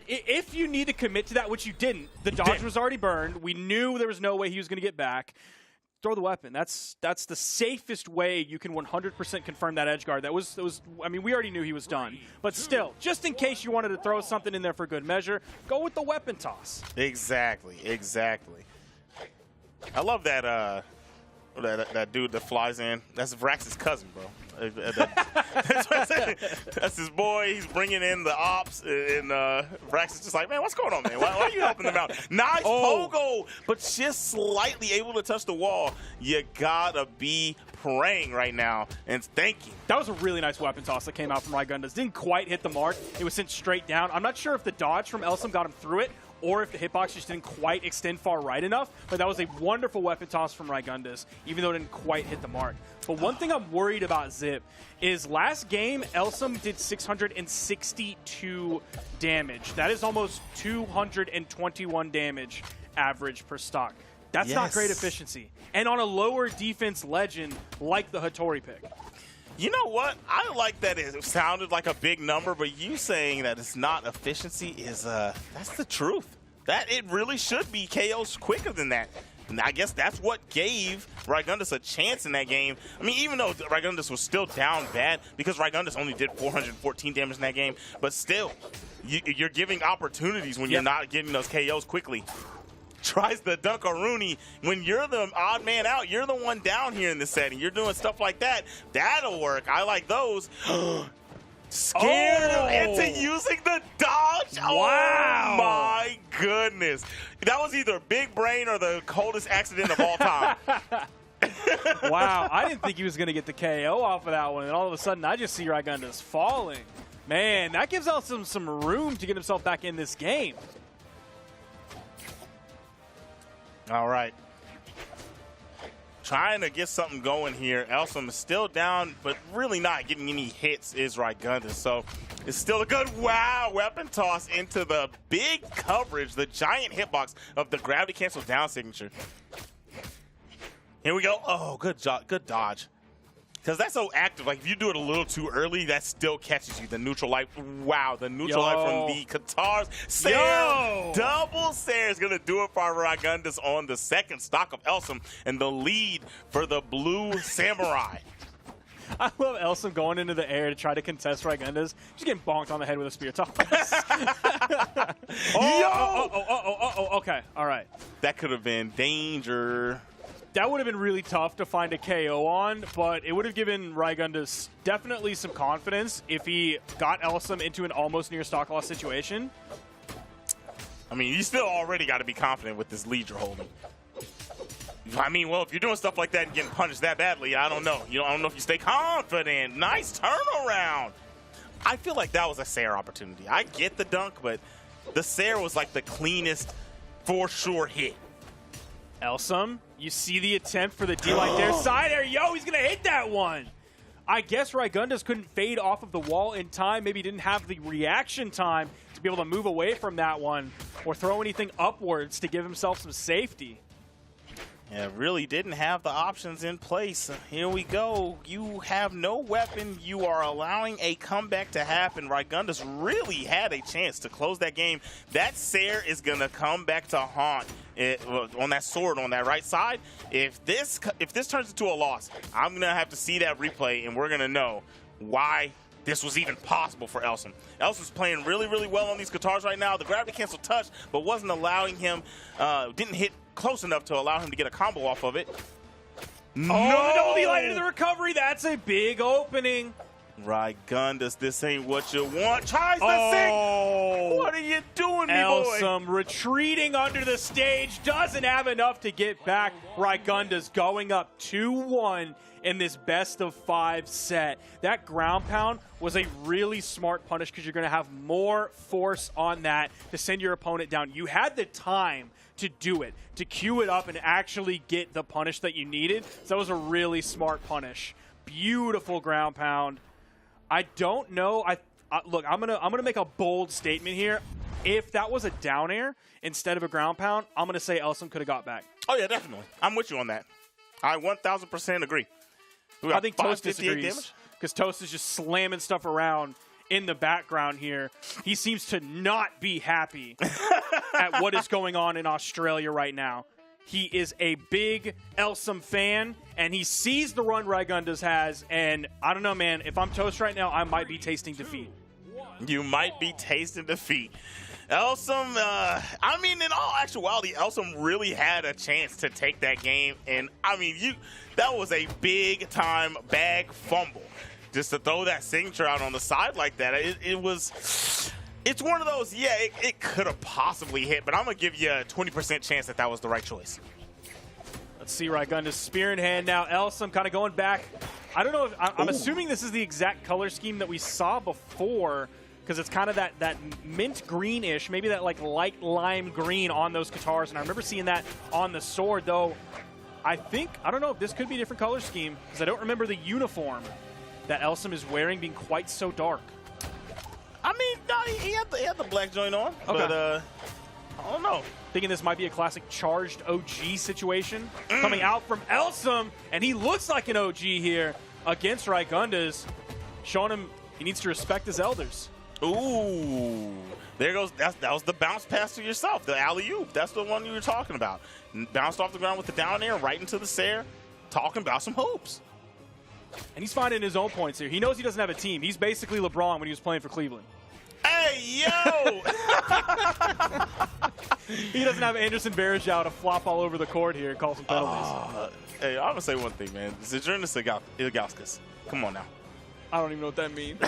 If you need to commit to that, which you didn't, the dodge was already burned. We knew there was no way he was going to get back. Throw the weapon. That's the safest way you can 100% confirm that edge guard. That was. I mean, we already knew he was done, but still, just in case you wanted to throw something in there for good measure, go with the weapon toss. Exactly. I love that. That dude that flies in. That's Vrax's cousin, bro. That's his boy. He's bringing in the ops, and Brax is just like, man, what's going on, man? Why are you helping them out? Nice pogo, but just slightly able to touch the wall. You gotta be praying right now and thanking. That was a really nice weapon toss that came out from Rygundus. Didn't quite hit the mark. It was sent straight down. I'm not sure if the dodge from Elsam got him through it, or if the hitbox just didn't quite extend far right enough, but that was a wonderful weapon toss from Rygundus, even though it didn't quite hit the mark. But one thing I'm worried about, Zip, is last game, Elsam did 662 damage. That is almost 221 damage average per stock. That's not great efficiency. And on a lower defense legend like the Hattori pick. You know what? I like that it sounded like a big number, but you saying that it's not efficiency is, that's the truth. That it really should be KOs quicker than that. And I guess that's what gave Rygundus a chance in that game. I mean, even though Rygundus was still down bad, because Rygundus only did 414 damage in that game, but still, you're giving opportunities when you're not getting those KOs quickly. Tries the Dunkaroonie. When you're the odd man out, you're the one down here in the setting. You're doing stuff like that. That'll work. I like those. Scared him into using the dodge. Wow. Oh my goodness. That was either big brain or the coldest accident of all time. Wow, I didn't think he was going to get the KO off of that one, and all of a sudden I just see Rygundus falling. Man, that gives Elsam some room to get himself back in this game. All right. Trying to get something going here. Elsam is still down, but really not getting any hits is Rygundus. So it's still a good weapon toss into the big coverage, the giant hitbox of the gravity cancel down signature. Here we go. Oh, good dodge. Because that's so active. Like, if you do it a little too early, that still catches you. The neutral light. Wow, the neutral light from the Katars. Sair, double Sair is going to do it for Rygundus on the second stock of Elsam and the lead for the Blue Samurai. I love Elsam going into the air to try to contest Rygundus. Just getting bonked on the head with a spear toss. Okay, all right. That could have been danger. That would have been really tough to find a KO on, but it would have given Rygundus definitely some confidence if he got Elsam into an almost near stock loss situation. I mean, you still already got to be confident with this lead you're holding. I mean, well, if you're doing stuff like that and getting punished that badly, I don't know. I don't know if you stay confident. Nice turnaround. I feel like that was a Sair opportunity. I get the dunk, but the Sair was like the cleanest, for sure hit. Elsam, you see the attempt for the D-Light there. Side air, he's going to hit that one. I guess Rygundus couldn't fade off of the wall in time. Maybe didn't have the reaction time to be able to move away from that one or throw anything upwards to give himself some safety. Yeah, really didn't have the options in place. Here we go. You have no weapon. You are allowing a comeback to happen. Rygundus really had a chance to close that game. That Sair is going to come back to haunt it, on that sword on that right side. If this turns into a loss, I'm going to have to see that replay, and we're going to know why this was even possible for Elsam. Elsam's playing really, really well on these Katars right now. The gravity cancel touched, but wasn't allowing him, didn't hit close enough to allow him to get a combo off of it. No! The double D-Light into the recovery. That's a big opening. Rygundus, this ain't what you want. Tries the sink. What are you doing, me boy? Elsam retreating under the stage. Doesn't have enough to get back. Rygundus going up 2-1 in this best-of-5 set. That ground pound was a really smart punish because you're going to have more force on that to send your opponent down. You had the time to do it, to queue it up and actually get the punish that you needed. So that was a really smart punish. Beautiful ground pound. I don't know. Look, I'm gonna make a bold statement here. If that was a down air instead of a ground pound, I'm gonna say Elsam could have got back. Oh yeah, definitely. I'm with you on that. I 1,000% agree. I think Toast disagrees because Toast is just slamming stuff around in the background here. He seems to not be happy at what is going on in Australia right now. He is a big Elsam fan, and he sees the run Rygundus has, and I don't know, man. If I'm Toast right now, I might be tasting defeat. You might be tasting defeat. Elsam, I mean, in all actuality, Elsam really had a chance to take that game, and I mean, that was a big-time bag fumble. just to throw that signature out on the side like that. It's one of those, yeah, it could have possibly hit, but I'm going to give you a 20% chance that that was the right choice. Let's see Rygundus spear in hand now. Elsam kind of going back. I don't know if I'm assuming this is the exact color scheme that we saw before, because it's kind of that mint greenish, maybe that like light lime green on those guitars, and I remember seeing that on the sword, though. I don't know if this could be a different color scheme, because I don't remember the uniform that Elsam is wearing being quite so dark. I mean, no, he had the black joint on, okay. But I don't know. Thinking this might be a classic charged OG situation coming out from Elsam, and he looks like an OG here against Rygundus, showing him he needs to respect his elders. Ooh, there goes, that was the bounce pass to yourself, the alley-oop. That's the one you were talking about. Bounced off the ground with the down air, right into the Sair, talking about some hoops. And he's finding his own points here. He knows he doesn't have a team. He's basically LeBron when he was playing for Cleveland. Hey, yo! He doesn't have Anderson Varejao to flop all over the court here and call some penalties. Hey, I'm going to say one thing, man. Zydrunas Ilgauskas. Come on now. I don't even know what that means.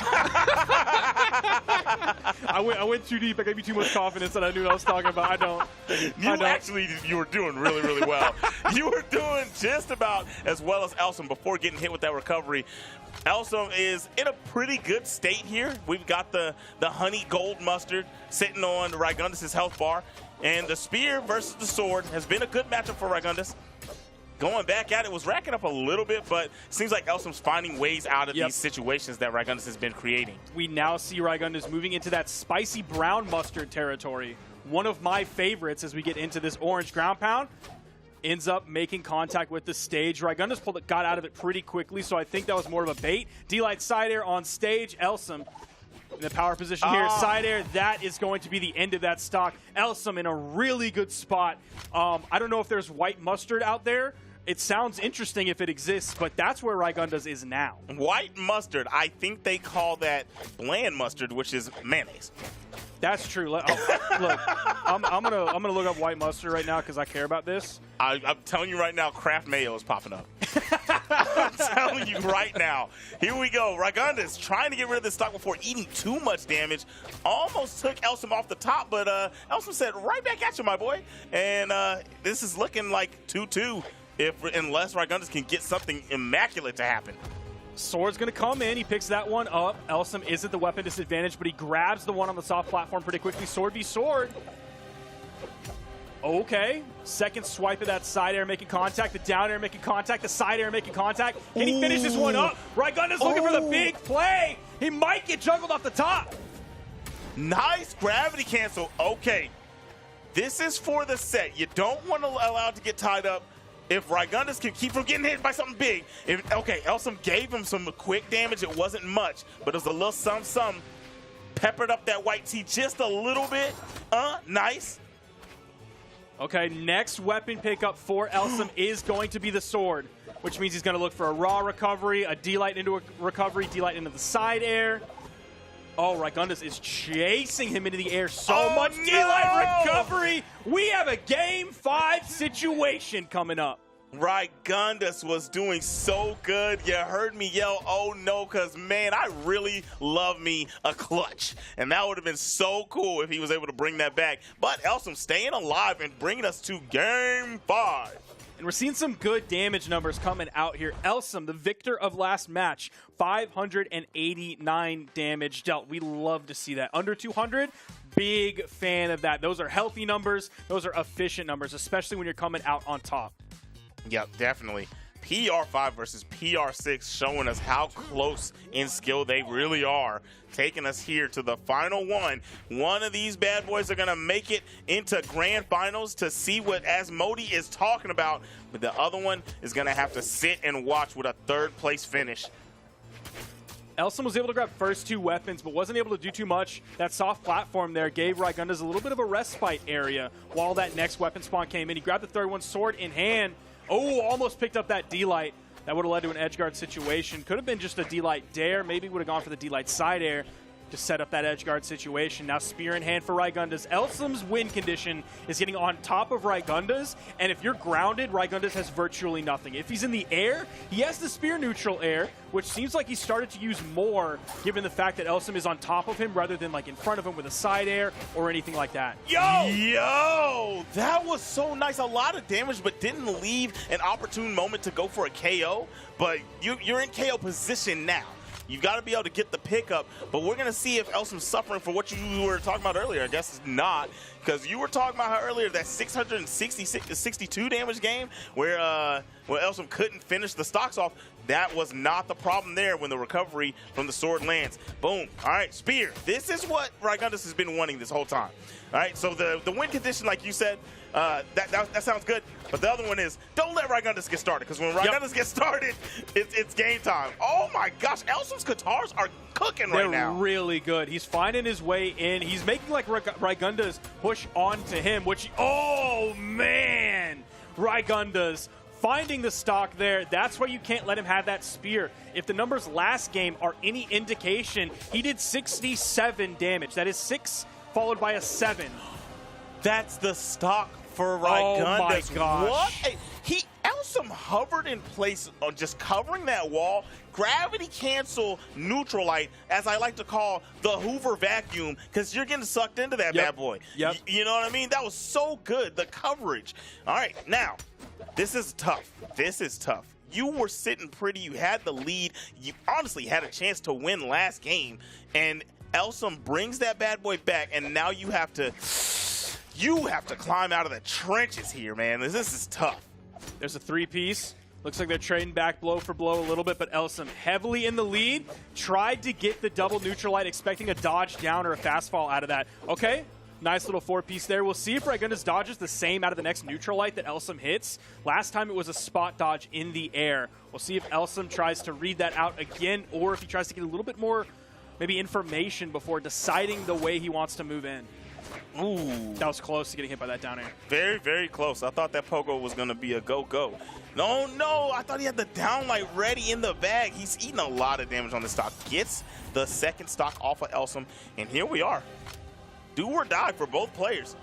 I went too deep. I gave you too much confidence that I knew what I was talking about. I don't. You were doing really, really well. You were doing just about as well as Elsam before getting hit with that recovery. Elsam is in a pretty good state here. We've got the honey gold mustard sitting on Rygundus' health bar. And the spear versus the sword has been a good matchup for Rygundus. Going back at it was racking up a little bit, but it seems like Elsam's finding ways out of these situations that Rygundus has been creating. We now see Rygundus moving into that spicy brown mustard territory. One of my favorites as we get into this orange ground pound. Ends up making contact with the stage. Rygundus got out of it pretty quickly, so I think that was more of a bait. D-Light side air on stage. Elsam in the power position here. Side air, that is going to be the end of that stock. Elsam in a really good spot. I don't know if there's white mustard out there. It sounds interesting if it exists, but that's where Rygundus is now. White mustard, I think they call that bland mustard, which is mayonnaise. That's true. Look, I'm gonna look up white mustard right now because I care about this. I'm telling you right now, Kraft mayo is popping up. I'm telling you right now. Here we go. Rygundus trying to get rid of this stock before eating too much damage. Almost took Elsam off the top, but Elsam said, right back at you, my boy. And this is looking like 2-2 unless Rygundus can get something immaculate to happen. Sword's going to come in. He picks that one up. Elsam isn't the weapon disadvantage, but he grabs the one on the soft platform pretty quickly. Sword v sword. Okay. Second swipe of that side air making contact. The down air making contact. The side air making contact. Can he finish this one up? Rygundus looking for the big play. He might get juggled off the top. Nice gravity cancel. Okay. This is for the set. You don't want to allow it to get tied up. If Rygundus can keep from getting hit by something big. Elsam gave him some quick damage. It wasn't much, but it was a little some. Peppered up that white tee just a little bit. Nice. Okay, next weapon pickup for Elsam is going to be the sword, which means he's going to look for a raw recovery, a D-Light into a recovery, D-Light into the side air. Oh, Rygundus is chasing him into the air so much. No! D-Light recovery. We have a Game 5 situation coming up. Rygundus was doing so good. You heard me yell, oh no, because, man, I really love me a clutch. And that would have been so cool if he was able to bring that back. But Elsam staying alive and bringing us to Game 5. And we're seeing some good damage numbers coming out here. Elsam, the victor of last match, 589 damage dealt. We love to see that. Under 200, big fan of that. Those are healthy numbers. Those are efficient numbers, especially when you're coming out on top. Yep, definitely. PR5 versus PR6 showing us how close in skill they really are. Taking us here to the final one. One of these bad boys are going to make it into grand finals to see what Asmodi is talking about. But the other one is going to have to sit and watch with a third place finish. Elsam was able to grab first two weapons, but wasn't able to do too much. That soft platform there gave Rygundus a little bit of a respite area while that next weapon spawn came in. He grabbed the third one, sword in hand. Oh, almost picked up that D-Light. That would have led to an edge guard situation. Could have been just a D-Light dare. Maybe would have gone for the D-Light side air. to set up that edge guard situation. Now spear in hand for Rygundus. Elsam's win condition is getting on top of Rygundus, and if you're grounded, Rygundus has virtually nothing. If he's in the air, he has the spear neutral air, which seems like he started to use more given the fact that Elsam is on top of him rather than like in front of him with a side air or anything like that. Yo, that was so nice. A lot of damage, but didn't leave an opportune moment to go for a KO. But you're in KO position now. You've got to be able to get the pickup, but we're going to see if Elsam's suffering for what you were talking about earlier. I guess it's not, because you were talking about how earlier that 662 damage game where Elsam couldn't finish the stocks off. That was not the problem there when the recovery from the sword lands. Boom. All right, spear. This is what Rygundus has been wanting this whole time. All right, so the win condition, like you said, that sounds good. But the other one is, don't let Rygundus get started, because when Rygundus gets started, it's game time. Oh my gosh, Elsam's Katars are cooking right now. They're really good. He's finding his way in. He's making like Rygundus push onto him, which, oh man, Rygundus finding the stock there. That's why you can't let him have that spear. If the numbers last game are any indication, he did 67 damage. That is 6 followed by a 7. That's the stock for Rygundus. Oh my gosh. What? Elsam hovered in place on just covering that wall. Gravity cancel neutral light, as I like to call the Hoover vacuum, because you're getting sucked into that bad boy. Yep. You know what I mean? That was so good, the coverage. All right, now, this is tough. This is tough. You were sitting pretty. You had the lead. You honestly had a chance to win last game, and Elsam brings that bad boy back, and now you have to climb out of the trenches here, man. This is tough. There's a 3-piece. Looks like they're trading back blow for blow a little bit, but Elsam heavily in the lead. Tried to get the double neutral light, expecting a dodge down or a fast fall out of that. Okay, nice little 4-piece there. We'll see if Rygundus dodges the same out of the next neutral light that Elsam hits. Last time it was a spot dodge in the air. We'll see if Elsam tries to read that out again, or if he tries to get a little bit more maybe information before deciding the way he wants to move in. Ooh. That was close to getting hit by that down air. Very, very close. I thought that pogo was going to be a go-go. No, I thought he had the down light ready in the bag. He's eating a lot of damage on the stock. Gets the second stock off of Elsam, and here we are. Do or die for both players.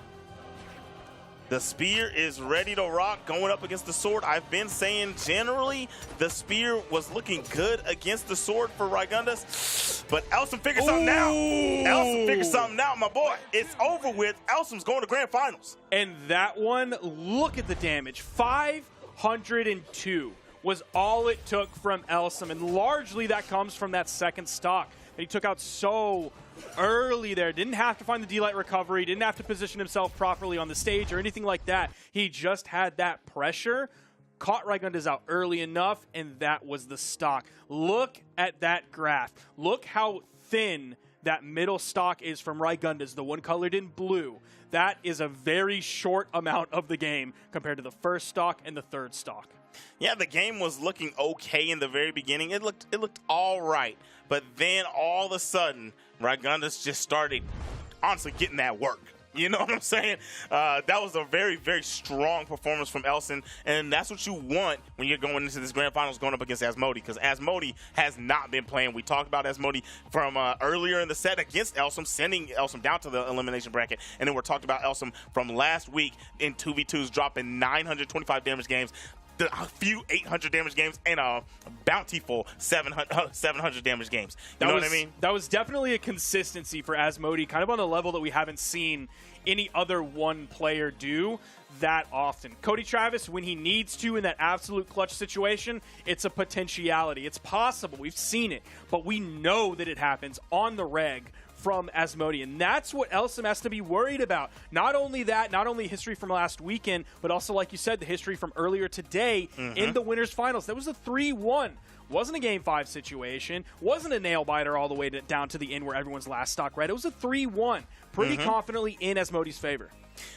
The spear is ready to rock, going up against the sword. I've been saying generally the spear was looking good against the sword for Rygundus, but Elsam figured something out. Elsam figured something out, my boy. It's over with. Elsam's going to grand finals. And that one, look at the damage. 502 was all it took from Elsam, and largely that comes from that second stock that he took out so early there. Didn't have to find the D-Light recovery, didn't have to position himself properly on the stage or anything like that. He just had that pressure, caught Rygundus out early enough, and that was the stock. Look at that graph. Look how thin that middle stock is from Rygundus, the one colored in blue. That is a very short amount of the game compared to the first stock and the third stock. Yeah, the game was looking okay in the very beginning. It looked all right. But then all of a sudden, Rygundus just started honestly getting that work. You know what I'm saying? That was a very, very strong performance from Elsam, and that's what you want when you're going into this grand finals going up against Asmodi, because Asmodi has not been playing. We talked about Asmodi from earlier in the set against Elsam, sending Elsam down to the elimination bracket, and then we're talking about Elsam from last week in 2v2s, dropping 925 damage games, a few 800 damage games, and a bountiful 700 damage games. You know what I mean? That was definitely a consistency for Asmodi, kind of on the level that we haven't seen any other one player do that often. Cody Travis, when he needs to in that absolute clutch situation, it's a potentiality. It's possible. We've seen it, but we know that it happens on the reg from Asmodi, and that's what Elsam has to be worried about. Not only that, not only history from last weekend, but also, like you said, the history from earlier today in the winners finals. That was a 3-1. Wasn't a game 5 situation. Wasn't a nail biter all the way down to the end where everyone's last stock red. It was a 3-1. Pretty confidently in Asmodi's favor.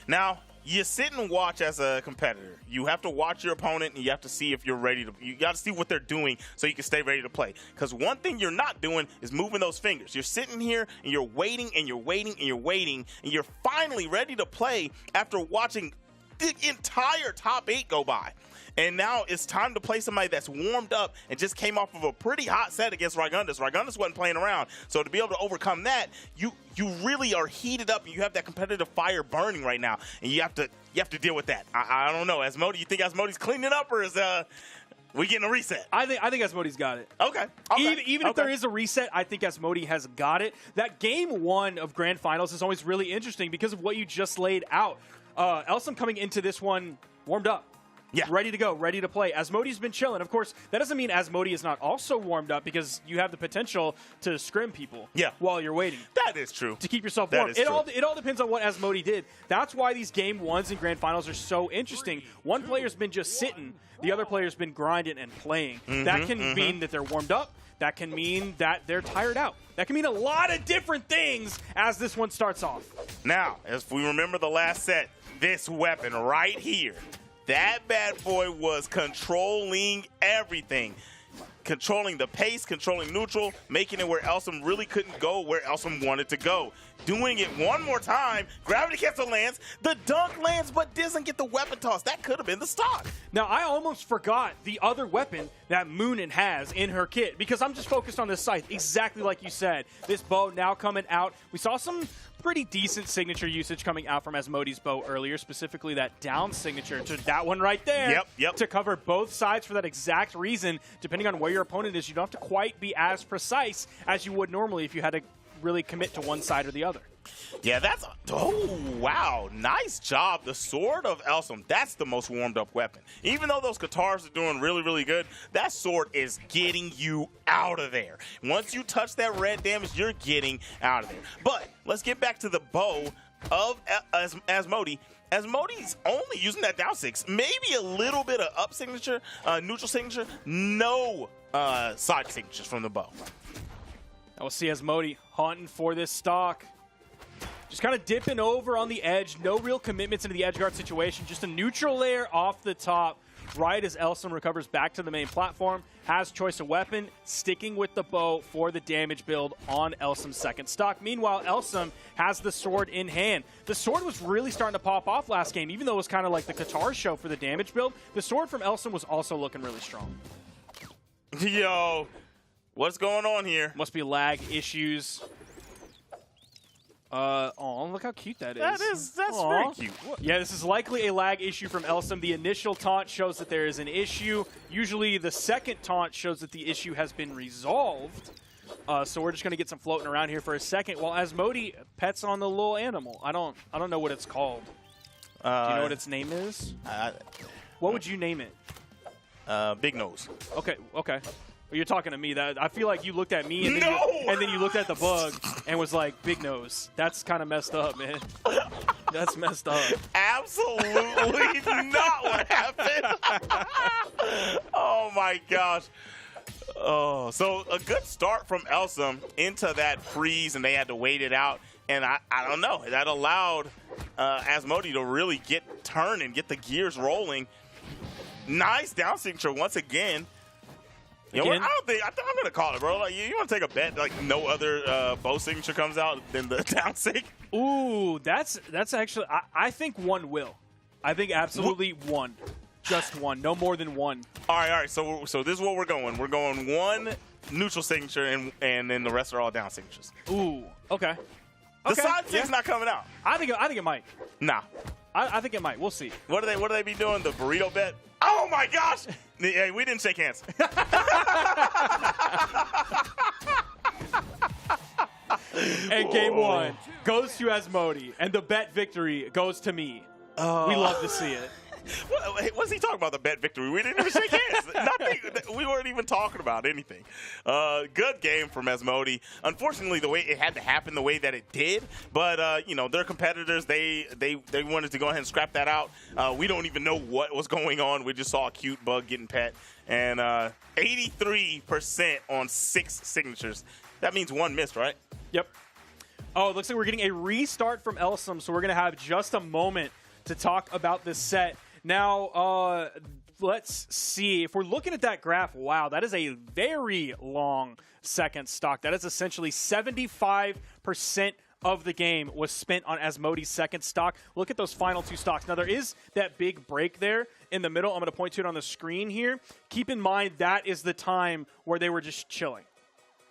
Now, you sit and watch as a competitor. You have to watch your opponent, and you have to see if you're ready to. You got to see what they're doing so you can stay ready to play. Because one thing you're not doing is moving those fingers. You're sitting here and you're waiting and you're waiting and you're waiting, and you're finally ready to play after watching the entire top 8 go by. And now it's time to play somebody that's warmed up and just came off of a pretty hot set against Rygundus. Rygundus wasn't playing around. So to be able to overcome that, you really are heated up and you have that competitive fire burning right now. And you have to deal with that. I don't know. Asmodi, you think Asmodi's cleaning up, or is we getting a reset? I think Asmodi's got it. Okay. Even if there is a reset, I think Asmodi has got it. That game 1 of Grand Finals is always really interesting because of what you just laid out. Elsam coming into this one warmed up. Yeah. Ready to go, ready to play. Asmodi's been chilling. Of course, that doesn't mean Asmodi is not also warmed up because you have the potential to scrim people while you're waiting. That is true. To keep yourself warm. It all depends on what Asmodi did. That's why these game 1s and Grand Finals are so interesting. One player's been just sitting. The other player's been grinding and playing. That can mean that they're warmed up. That can mean that they're tired out. That can mean a lot of different things as this one starts off. Now, as we remember the last set, this weapon right here, that bad boy was controlling everything. Controlling the pace, controlling neutral, making it where Elsam really couldn't go where Elsam wanted to go. Doing it one more time, gravity cancel lands, the dunk lands, but doesn't get the weapon toss. That could have been the stock. Now, I almost forgot the other weapon that Moonin has in her kit because I'm just focused on this scythe, exactly like you said. This bow now coming out. We saw some pretty decent signature usage coming out from Asmodi's bow earlier, specifically that down signature to that one right there. Yep. To cover both sides for that exact reason. Depending on where your opponent is, you don't have to quite be as precise as you would normally if you had to really commit to one side or the other. Yeah, oh, wow. Nice job. The sword of Elsam, that's the most warmed up weapon. Even though those guitars are doing really, really good, that sword is getting you out of there. Once you touch that red damage, you're getting out of there. But let's get back to the bow of Asmodi. Asmodi's only using that down 6. Maybe a little bit of up signature, neutral signature. No side signatures from the bow. Now we'll see Asmodi hunting for this stock. Just kind of dipping over on the edge. No real commitments into the edge guard situation. Just a neutral layer off the top. Right as Elsam recovers back to the main platform. Has choice of weapon. Sticking with the bow for the damage build on Elsam's second stock. Meanwhile, Elsam has the sword in hand. The sword was really starting to pop off last game. Even though it was kind of like the guitar show for the damage build. The sword from Elsam was also looking really strong. Yo, what's going on here? Must be lag issues. Oh, look how cute that is. That's very cute. Yeah, this is likely a lag issue from Elsam. The initial taunt shows that there is an issue. Usually the second taunt shows that the issue has been resolved. So we're just going to get some floating around here for a second while Asmodi pets on the little animal. I don't know what it's called. Do you know what its name is? What would you name it? Big Nose. Okay. Well, you're talking to me. I feel like you looked at me and then you looked at the bug and was like, Big Nose. That's kind of messed up, man. That's messed up. Absolutely not what happened. Oh, my gosh. Oh, so a good start from Elsam into that freeze, and they had to wait it out. And I don't know. That allowed Asmodi to really get turning, get the gears rolling. Nice down signature once again. You know what? I think I'm gonna call it, bro. Like, you want to take a bet? Like, no other bow signature comes out than the down sig. Ooh, that's actually. I think one will. I think absolutely one, just one, no more than one. All right. So this is what we're going. We're going one neutral signature, and then the rest are all down signatures. Ooh, okay. The side sig's not coming out. I think it might. Nah. I think it might. We'll see. What do they be doing? The burrito bet? Oh my gosh! Hey, we didn't shake hands. And game 1 goes to Asmodi, and the bet victory goes to me. We love to see it. What's he talking about, the bet victory? We didn't even shake hands. Nothing. We weren't even talking about anything. Good game from Asmodi. Unfortunately, the way it had to happen the way that it did, but their competitors, they wanted to go ahead and scrap that out. We don't even know what was going on. We just saw a cute bug getting pet, and 83% on 6 signatures. That means 1 missed, right? Yep. Oh, it looks like we're getting a restart from Elsam, so we're going to have just a moment to talk about this set. Now, let's see. If we're looking at that graph, wow, that is a very long second stock. That is essentially 75% of the game was spent on Asmodi's second stock. Look at those final 2 stocks. Now, there is that big break there in the middle. I'm going to point to it on the screen here. Keep in mind that is the time where they were just chilling,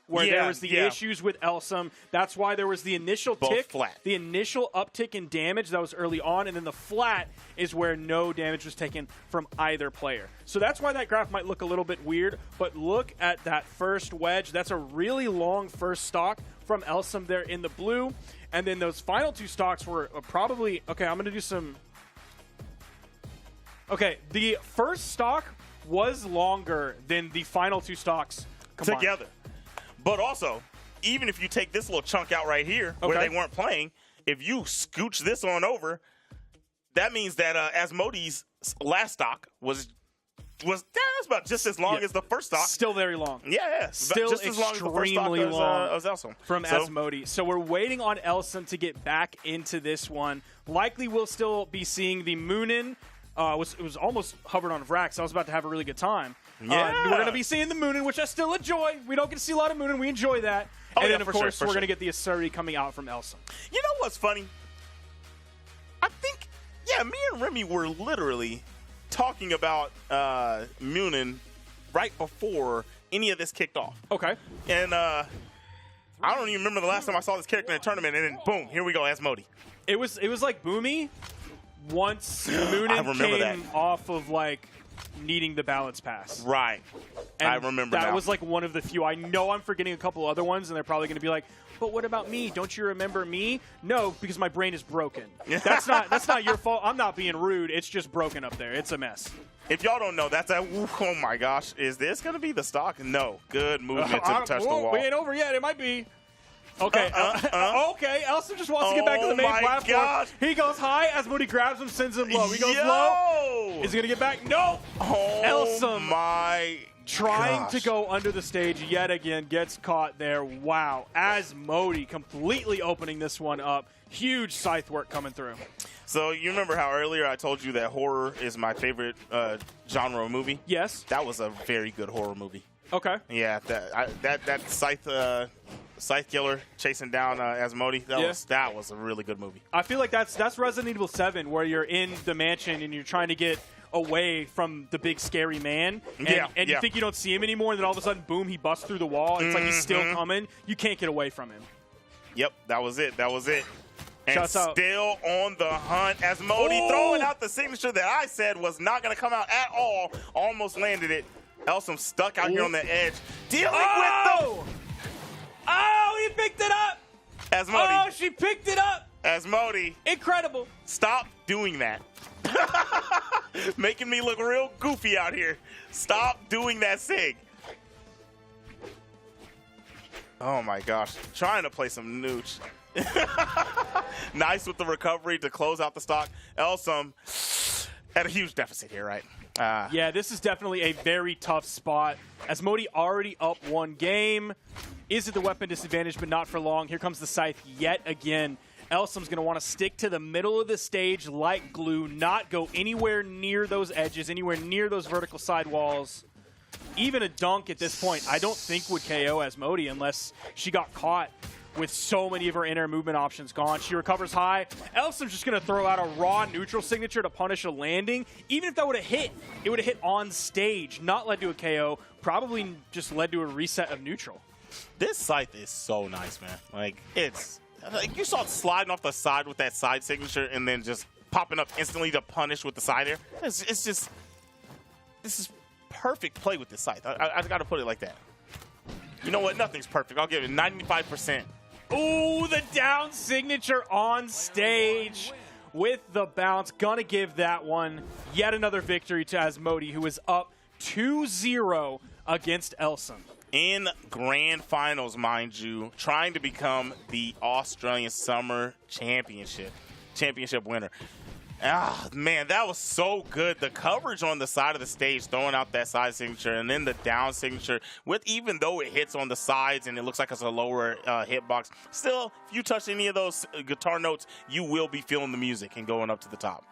where there was the issues with Elsam. That's why there was the initial tick, the initial uptick in damage that was early on, and then the flat is where no damage was taken from either player. So that's why that graph might look a little bit weird, but look at that first wedge. That's a really long first stock from Elsam there in the blue, and then those final 2 stocks were probably, okay, I'm going to do some, okay, the first stock was longer than the final 2 stocks combined. Together. But also, even if you take this little chunk out right here where they weren't playing, if you scooch this on over, that means that Asmodi's last stock was about just as long as the first stock. Still very long. Yeah. Still just as long as the first stock long as Elsam. From Asmodi. So we're waiting on Elsam to get back into this one. Likely we'll still be seeing the Moonin. It was almost hovered on Vrax. I was about to have a really good time. Yeah. We're going to be seeing the Moonin, which I still enjoy. We don't get to see a lot of Moonin. We enjoy that. And then, of course, we're going to get the Asuri coming out from Elsam. You know what's funny? I think, me and Remy were literally talking about Moonin right before any of this kicked off. Okay. And I don't even remember the last time I saw this character in a tournament, and then, boom, here we go, Asmodi. It was like Boomy once Moonin came off of, like, needing the balance pass. Right. And I remember that now. was like one of the few. I know I'm forgetting a couple other ones, and they're probably going to be like, but what about me? Don't you remember me? No, because my brain is broken. That's not your fault. I'm not being rude. It's just broken up there. It's a mess. If y'all don't know, that's a, oh my gosh, is this going to be the stock? No. Good movement to touch the wall. We ain't over yet. It might be. Okay, okay. Elsam just wants to get back to the main platform. Gosh. He goes high. Asmodi grabs him, sends him low. He goes low. Is he going to get back? No. Oh, Elsam trying to go under the stage yet again, gets caught there. Wow. Asmodi completely opening this one up. Huge scythe work coming through. So you remember how earlier I told you that horror is my favorite genre of movie? Yes. That was a very good horror movie. Okay. Yeah, that scythe killer chasing down Asmodi. That was a really good movie. I feel like that's Resident Evil 7, where you're in the mansion and you're trying to get away from the big scary man, and you think you don't see him anymore, and then all of a sudden, boom, he busts through the wall. And it's like he's still coming. You can't get away from him. Yep, that was it. And Shouts out. Still on the hunt. Asmodi throwing out the signature that I said was not going to come out at all. Almost landed it. Elsam stuck out here on the edge. Dealing with them. Oh, he picked it up. Asmodi. Oh, she picked it up. Asmodi. Incredible. Stop doing that. Making me look real goofy out here. Stop doing that sig. Oh my gosh. Trying to play some nooch. Nice with the recovery to close out the stock. Elsam at a huge deficit here, right? Yeah, this is definitely a very tough spot. Asmodi already up 1 game. Is it the weapon disadvantage, but not for long. Here comes the scythe yet again. Elsam's going to want to stick to the middle of the stage like glue, not go anywhere near those edges, anywhere near those vertical side walls. Even a dunk at this point, I don't think would KO Asmodi unless she got caught with so many of her inner movement options gone. She recovers high. Elsam's just going to throw out a raw neutral signature to punish a landing. Even if that would have hit, it would have hit on stage, not led to a KO, probably just led to a reset of neutral. This scythe is so nice, man. Like, it's like you saw it sliding off the side with that side signature and then just popping up instantly to punish with the side air. It's just, this is perfect play with this scythe. I got to put it like that. You know what? Nothing's perfect. I'll give it 95%. Ooh, the down signature on stage with the bounce. Gonna give that one yet another victory to Asmodi, who is up 2-0 against Elsam. In grand finals, mind you, trying to become the Australian Summer Championship winner. Ah, man, that was so good. The coverage on the side of the stage, throwing out that side signature, and then the down signature, with even though it hits on the sides and it looks like it's a lower hitbox, still, if you touch any of those guitar notes, you will be feeling the music and going up to the top.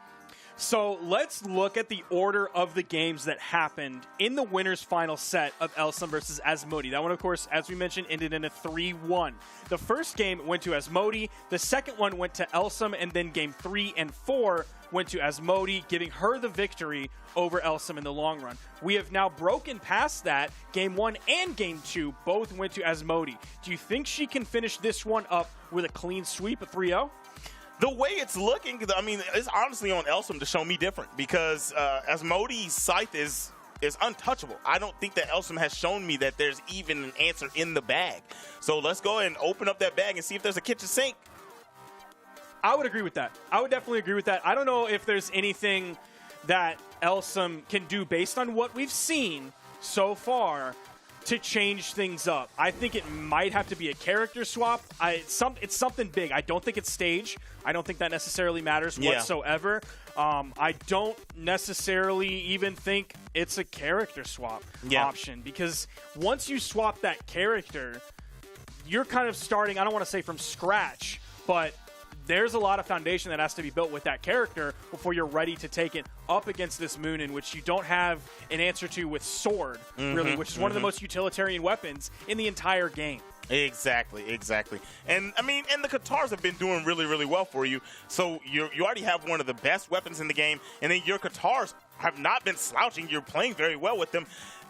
So let's look at the order of the games that happened in the winner's final set of Elsam versus Asmodi. That one, of course, as we mentioned, ended in a 3-1. The first game went to Asmodi. The second one went to Elsam, and then game 3 and 4 went to Asmodi, giving her the victory over Elsam in the long run. We have now broken past that. Game 1 and Game 2 both went to Asmodi. Do you think she can finish this one up with a clean sweep, a 3-0? The way it's looking, I mean, it's honestly on Elsam to show me different because Asmodi's scythe is untouchable. I don't think that Elsam has shown me that there's even an answer in the bag. So let's go ahead and open up that bag and see if there's a kitchen sink. I would agree with that. I would definitely agree with that. I don't know if there's anything that Elsam can do based on what we've seen so far to change things up. I think it might have to be a character swap. It's something big. I don't think it's stage. I don't think that necessarily matters whatsoever. I don't necessarily even think it's a character swap option because once you swap that character, you're kind of starting, I don't want to say from scratch, but there's a lot of foundation that has to be built with that character before you're ready to take it up against this moon in which you don't have an answer to with sword, really, which is one of the most utilitarian weapons in the entire game. Exactly. And I mean, and the Katars have been doing really, really well for you. So you already have one of the best weapons in the game, and then your Katars have not been slouching. You're playing very well with them.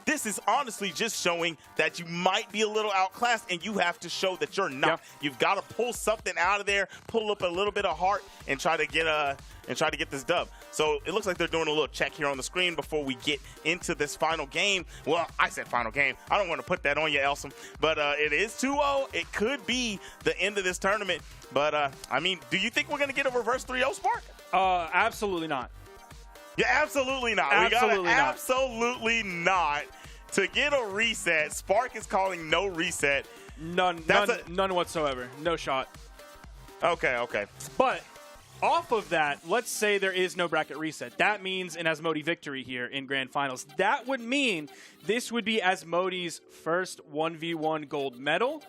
This is honestly just showing that you might be a little outclassed, and you have to show that you're not. You've got to pull something out of there, pull up a little bit of heart, and try to get this dub. So it looks like they're doing a little check here on the screen before we get into this final game. Well, I said final game. I don't want to put that on you, Elsam, but it is 2-0. It could be the end of this tournament. But I mean, do you think we're going to get a reverse 3-0, Spark? Absolutely not. Yeah, absolutely not. Absolutely not. To get a reset, Spark is calling no reset. None whatsoever. No shot. Okay. But off of that, let's say there is no bracket reset. That means an Asmodi victory here in Grand Finals. That would mean this would be Asmodi's first 1v1 gold medal.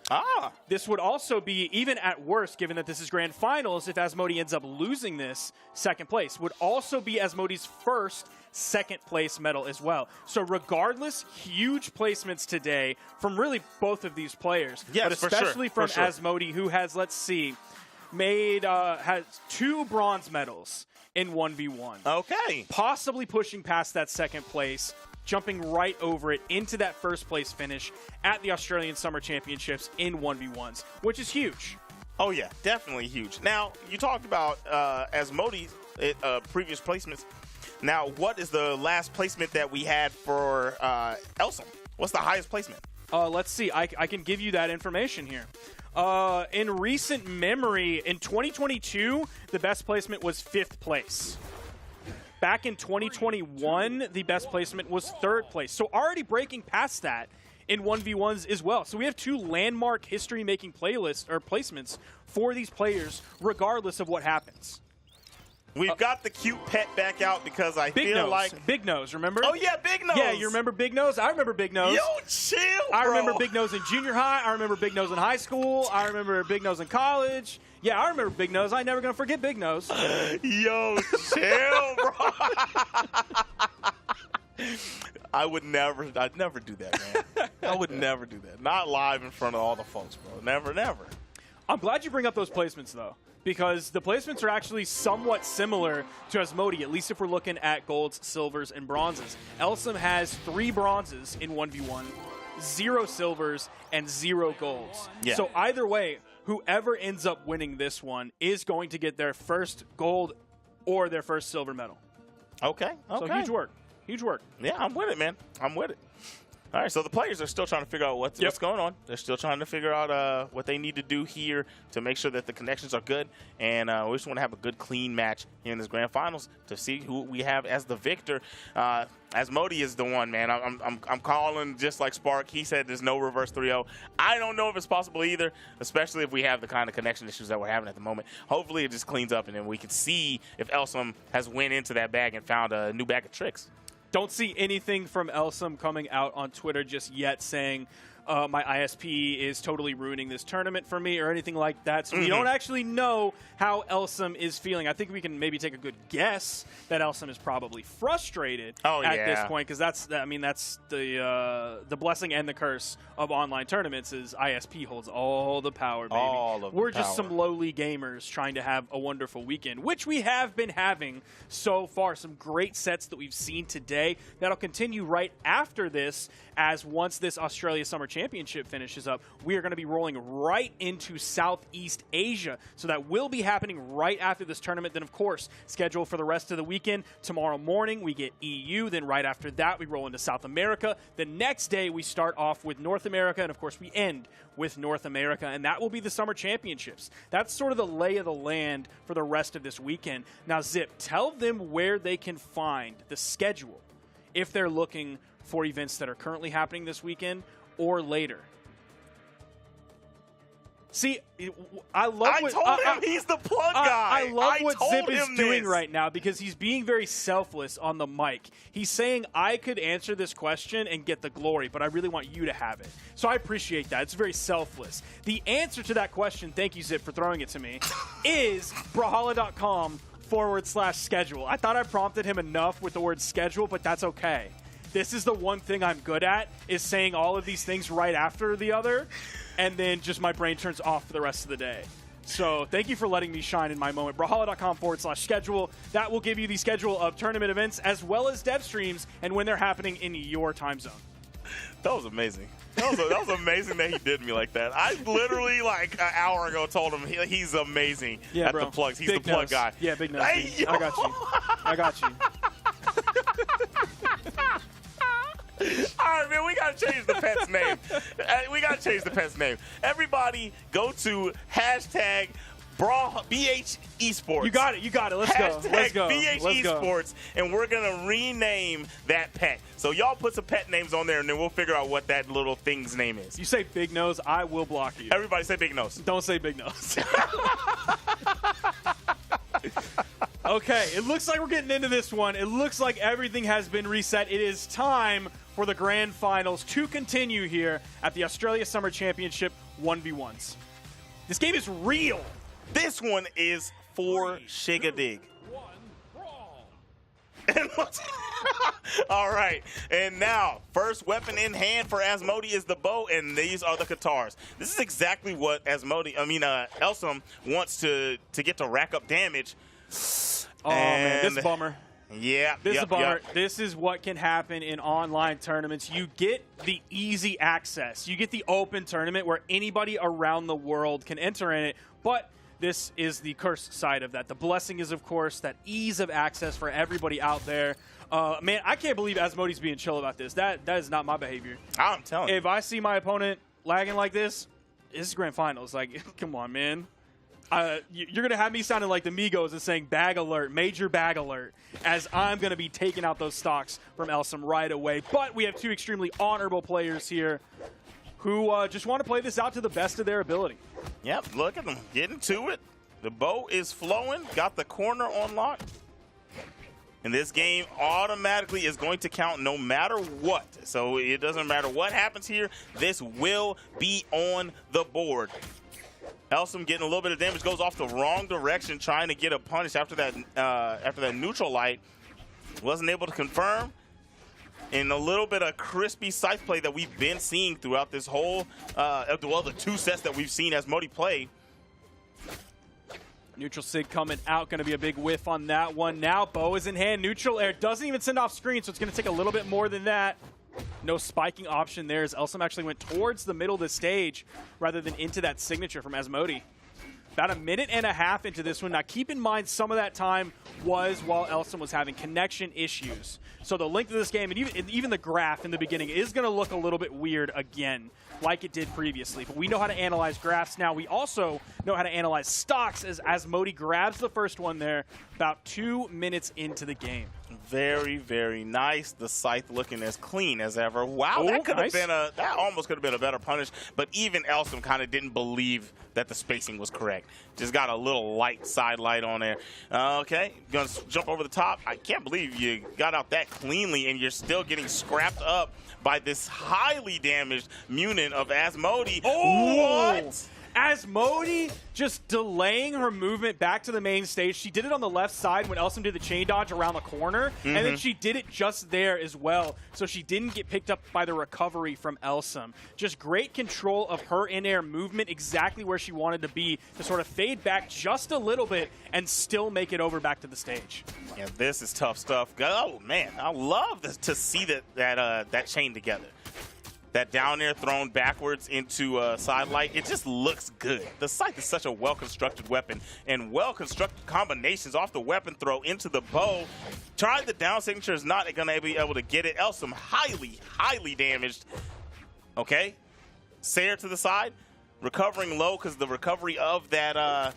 This would also be, even at worst, given that this is Grand Finals, if Asmodi ends up losing this, second place, would also be Asmodi's first second place medal as well. So regardless, huge placements today from really both of these players. Yes, but especially from Asmodi, who has, let's see, has 2 bronze medals in 1v1. Okay. Possibly pushing past that second place, jumping right over it into that first place finish at the Australian Summer Championships in 1v1s, which is huge. Oh, yeah, definitely huge. Now, you talked about Asmodi's previous placements. Now, what is the last placement that we had for Elsam? What's the highest placement? Let's see. I can give you that information here. In recent memory, in 2022, the best placement was 5th place. Back in 2021, the best placement was 3rd place. So already breaking past that in 1v1s as well. So we have 2 landmark history-making placements for these players, regardless of what happens. We've got the cute pet back out because I feel like... Big Nose, remember? Oh, yeah, Big Nose. Yeah, you remember Big Nose? I remember Big Nose. Yo, chill, bro. I remember Big Nose in junior high. I remember Big Nose in high school. I remember Big Nose in college. Yeah, I remember Big Nose. I'm never going to forget Big Nose. Yo, chill, bro. I'd never do that, man. I would never do that. Not live in front of all the folks, bro. Never. I'm glad you bring up those placements, though, because the placements are actually somewhat similar to Asmodi, at least if we're looking at golds, silvers, and bronzes. Elsam has 3 bronzes in 1v1, 0 silvers, and 0 golds. Yeah. So either way, whoever ends up winning this one is going to get their first gold or their first silver medal. Okay. So huge work. Huge work. Yeah, I'm with it, man. I'm with it. All right, so the players are still trying to figure out what's going on. They're still trying to figure out what they need to do here to make sure that the connections are good. And we just want to have a good, clean match here in this Grand Finals to see who we have as the victor. Asmodi is the one, man. I'm calling just like Spark. He said there's no reverse 3-0. I don't know if it's possible either, especially if we have the kind of connection issues that we're having at the moment. Hopefully it just cleans up, and then we can see if Elsam has went into that bag and found a new bag of tricks. Don't see anything from Elsam coming out on Twitter just yet saying my ISP is totally ruining this tournament for me or anything like that. So we don't actually know how Elsam is feeling. I think we can maybe take a good guess that Elsam is probably frustrated at this point, because that's the blessing and the curse of online tournaments is ISP holds all the power, baby. All of We're the just power. some lowly gamers trying to have a wonderful weekend, which we have been having so far. Some great sets that we've seen today. That'll continue right after this, as once this Australia Summer Championship finishes up, we are going to be rolling right into Southeast Asia. So that will be happening right after this tournament. Then, of course, scheduled for the rest of the weekend. Tomorrow morning, we get EU. Then right after that, we roll into South America. The next day, we start off with North America. And, of course, we end with North America. And that will be the Summer Championships. That's sort of the lay of the land for the rest of this weekend. Now, Zip, tell them where they can find the schedule if they're looking for events that are currently happening this weekend or later. See, I love I what told him he's the plug guy. I love what told Zip is him doing this. right now, because he's being very selfless on the mic. He's saying, I could answer this question and get the glory, but I really want you to have it. So I appreciate that. It's very selfless. The answer to that question, thank you, Zip, for throwing it to me, is Brawlhalla.com/schedule. I thought I prompted him enough with the word schedule, but that's okay. This is the one thing I'm good at, is saying all of these things right after the other, and then just my brain turns off for the rest of the day. So thank you for letting me shine in my moment. Brawlhalla.com/schedule. That will give you the schedule of tournament events as well as dev streams and when they're happening in your time zone. That was amazing. That was amazing that he did me like that. I literally, like, an hour ago told him he's amazing at bro. the plugs. He's Big the plug nose. guy. Yeah, big nose. Hey, dude. I got you. I got you. All right, man, we got to change the pet's name. We got to change the pet's name. Everybody go to hashtag BH Esports. You got it. You got it. Let's go. Let's go. BH Let's go. Esports, and we're going to rename that pet. So y'all put some pet names on there, and then we'll figure out what that little thing's name is. You say big nose, I will block you. Everybody say big nose. Don't say big nose. Okay, it looks like we're getting into this one. It looks like everything has been reset. It is time for the grand finals to continue here at the Australia Summer Championship 1v1s. This game is real. This one is for Shigadig. All right, and now, first weapon in hand for Asmodi is the bow, and these are the Katars. This is exactly what Elsam wants to get to rack up damage. Oh, man, this is a bummer. Yeah, This is a bummer. Yep. This is what can happen in online tournaments. You get the easy access. You get the open tournament where anybody around the world can enter in it, but this is the curse side of that. The blessing is, of course, that ease of access for everybody out there. Man, I can't believe Asmodi's being chill about this. That is not my behavior. I'm telling you. If I see my opponent lagging like this is grand finals. Like, come on, man. You're going to have me sounding like the Migos and saying bag alert, major bag alert, as I'm going to be taking out those stocks from Elsam right away. But we have two extremely honorable players here who just want to play this out to the best of their ability. Yep, look at them getting to it. The bow is flowing, got the corner on lock. And this game automatically is going to count no matter what. So it doesn't matter what happens here. This will be on the board. Elsam getting a little bit of damage, goes off the wrong direction, trying to get a punish after that neutral light. Wasn't able to confirm. And a little bit of crispy scythe play that we've been seeing throughout this whole, the two sets that we've seen Asmodi play. Neutral Sig coming out, going to be a big whiff on that one. Now bow is in hand, neutral air doesn't even send off screen, so it's going to take a little bit more than that. No spiking option there as Elsam actually went towards the middle of the stage rather than into that signature from Asmodi. About a minute and a half into this one. Now keep in mind some of that time was while Elsam was having connection issues. So the length of this game and even the graph in the beginning is going to look a little bit weird again, like it did previously. But we know how to analyze graphs now. We also know how to analyze stocks as Asmodi grabs the first one there about 2 minutes into the game. Very, very nice. The scythe looking as clean as ever. Wow, Oh, that could have nice. been that almost could have been a better punish. But even Elsam kind of didn't believe that the spacing was correct. Just got a little light side light on there. Okay, gonna jump over the top. I can't believe you got out that cleanly, and you're still getting scrapped up by this highly damaged Munin of Asmodi. Oh! What? Asmodi just delaying her movement back to the main stage. She did it on the left side when Elsam did the chain dodge around the corner, and then she did it just there as well, so she didn't get picked up by the recovery from Elsam. Just great control of her in-air movement, exactly where she wanted to be, to sort of fade back just a little bit and still make it over back to the stage. Yeah, this is tough stuff. Oh man, I love this, to see that chain together. That down air thrown backwards into side light, it just looks good. The scythe is such a well-constructed weapon, and well-constructed combinations off the weapon throw into the bow. Tried the down signature, is not going to be able to get it. Elsam highly, highly damaged. Okay, Sayer to the side, recovering low because the recovery of that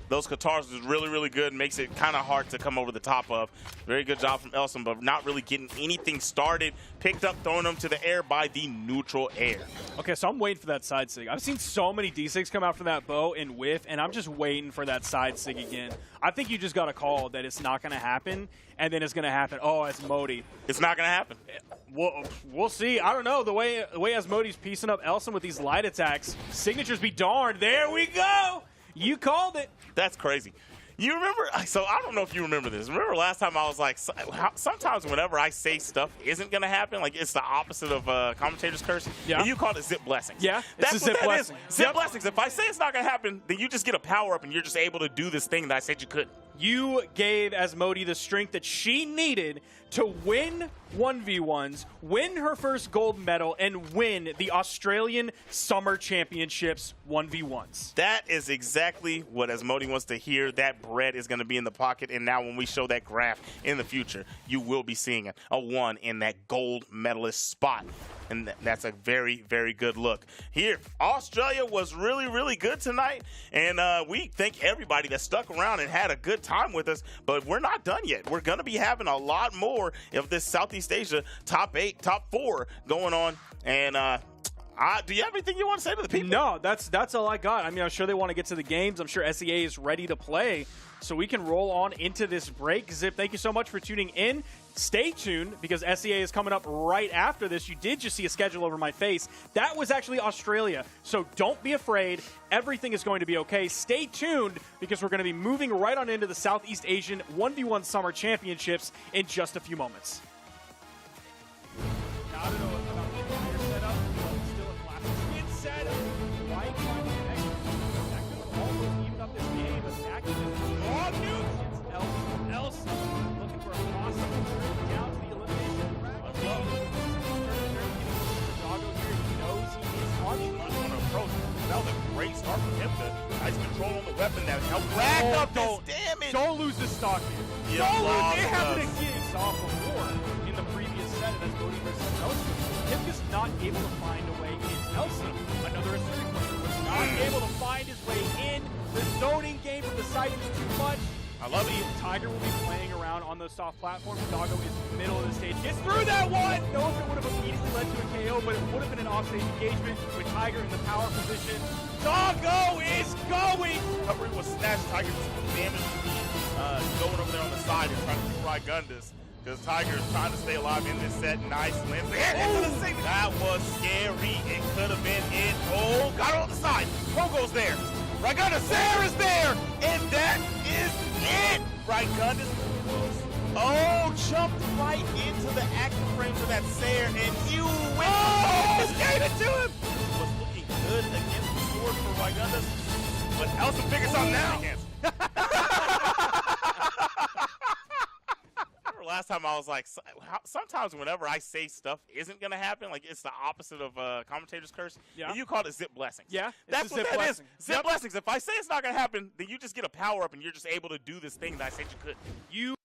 those Katars is really, really good. Makes it kind of hard to come over the top of. Very good job from Elsam, but not really getting anything started. Picked up, throwing them to the air by the neutral air. Okay, so I'm waiting for that side sig. I've seen so many D6 come out from that bow and whiff, and I'm just waiting for that side sig again. I think you just got a call that it's not going to happen, and then it's going to happen. Oh, it's Modi. It's not going to happen. We'll see. I don't know. The way Asmodi's piecing up Elsam with these light attacks, signatures be darned. There we go. You called it. That's crazy. You remember, so I don't know if you remember this. Remember last time I was like, sometimes whenever I say stuff isn't going to happen, like it's the opposite of commentator's curse. Yeah. And you called it zip blessings. Yeah, That's it's a what zip that blessing. is. Zip Yep. blessings. If I say it's not going to happen, then you just get a power up and you're just able to do this thing that I said you couldn't. You gave Asmodi the strength that she needed to win 1v1s, win her first gold medal, and win the Australian Summer Championships 1v1s. That is exactly what Asmodi wants to hear. That bread is going to be in the pocket, and now when we show that graph in the future, you will be seeing a 1 in that gold medalist spot. And that's a very, very good look. Here, Australia was really, really good tonight, and we thank everybody that stuck around and had a good time with us, but we're not done yet. We're going to be having a lot more of this Southeast Asia top 8, top 4 going on, and do you have anything you want to say to the people? No, that's all I got. I mean, I'm sure they want to get to the games. I'm sure SEA is ready to play, so we can roll on into this break. Zip, thank you so much for tuning in. Stay tuned, because SEA is coming up right after this. You did just see a schedule over my face. That was actually Australia, so don't be afraid. Everything is going to be okay. Stay tuned, because we're going to be moving right on into the Southeast Asian 1v1 Summer Championships in just a few moments. I don't know about the entire setup, but still a classic skin setup. Right on the next. That could have almost evened up this game, but Zach is strong news. It's Elsam looking for a possible trip down to the elimination round. Doggo here, he knows he is on the Approach. That was a great start from Hipka. Nice control on the weapon that helped rack up this damage. Don't lose this stock here. Yeah, Don't lose. lost They happened us. again. Saw before in the previous set of Asmodi versus Elsam. Hipka's not able to find a way in. Elsam, another asserting player, was not able to find his way in. The zoning game from the side is too much. I love it. Tiger will be playing around on those soft platforms. Doggo is middle of the stage. Gets through that one! No, if it would have immediately led to a KO, but it would have been an offstage engagement with Tiger in the power position. Doggo is going! Recovery was snatched. Tiger just damage going over there on the side and trying to kill Rygundus, because Tiger is trying to stay alive in this set. Nice lens. That was scary. It could have been it. Oh, got it on the side. Doggo's there. Rygundus there is there. And that is it. Rygundus jumped right into the active frames of that Sayer, and you win. Oh, gave it to him. Was looking good against the sword for Rygundus, but Elsam figures something out. Last time I was like, sometimes whenever I say stuff isn't going to happen, like it's the opposite of commentator's curse, Yeah. and you called it zip blessings. Yeah, That's it's a what zip that blessing. is. Zip blessings. If I say it's not going to happen, then you just get a power up and you're just able to do this thing that I said you couldn't. You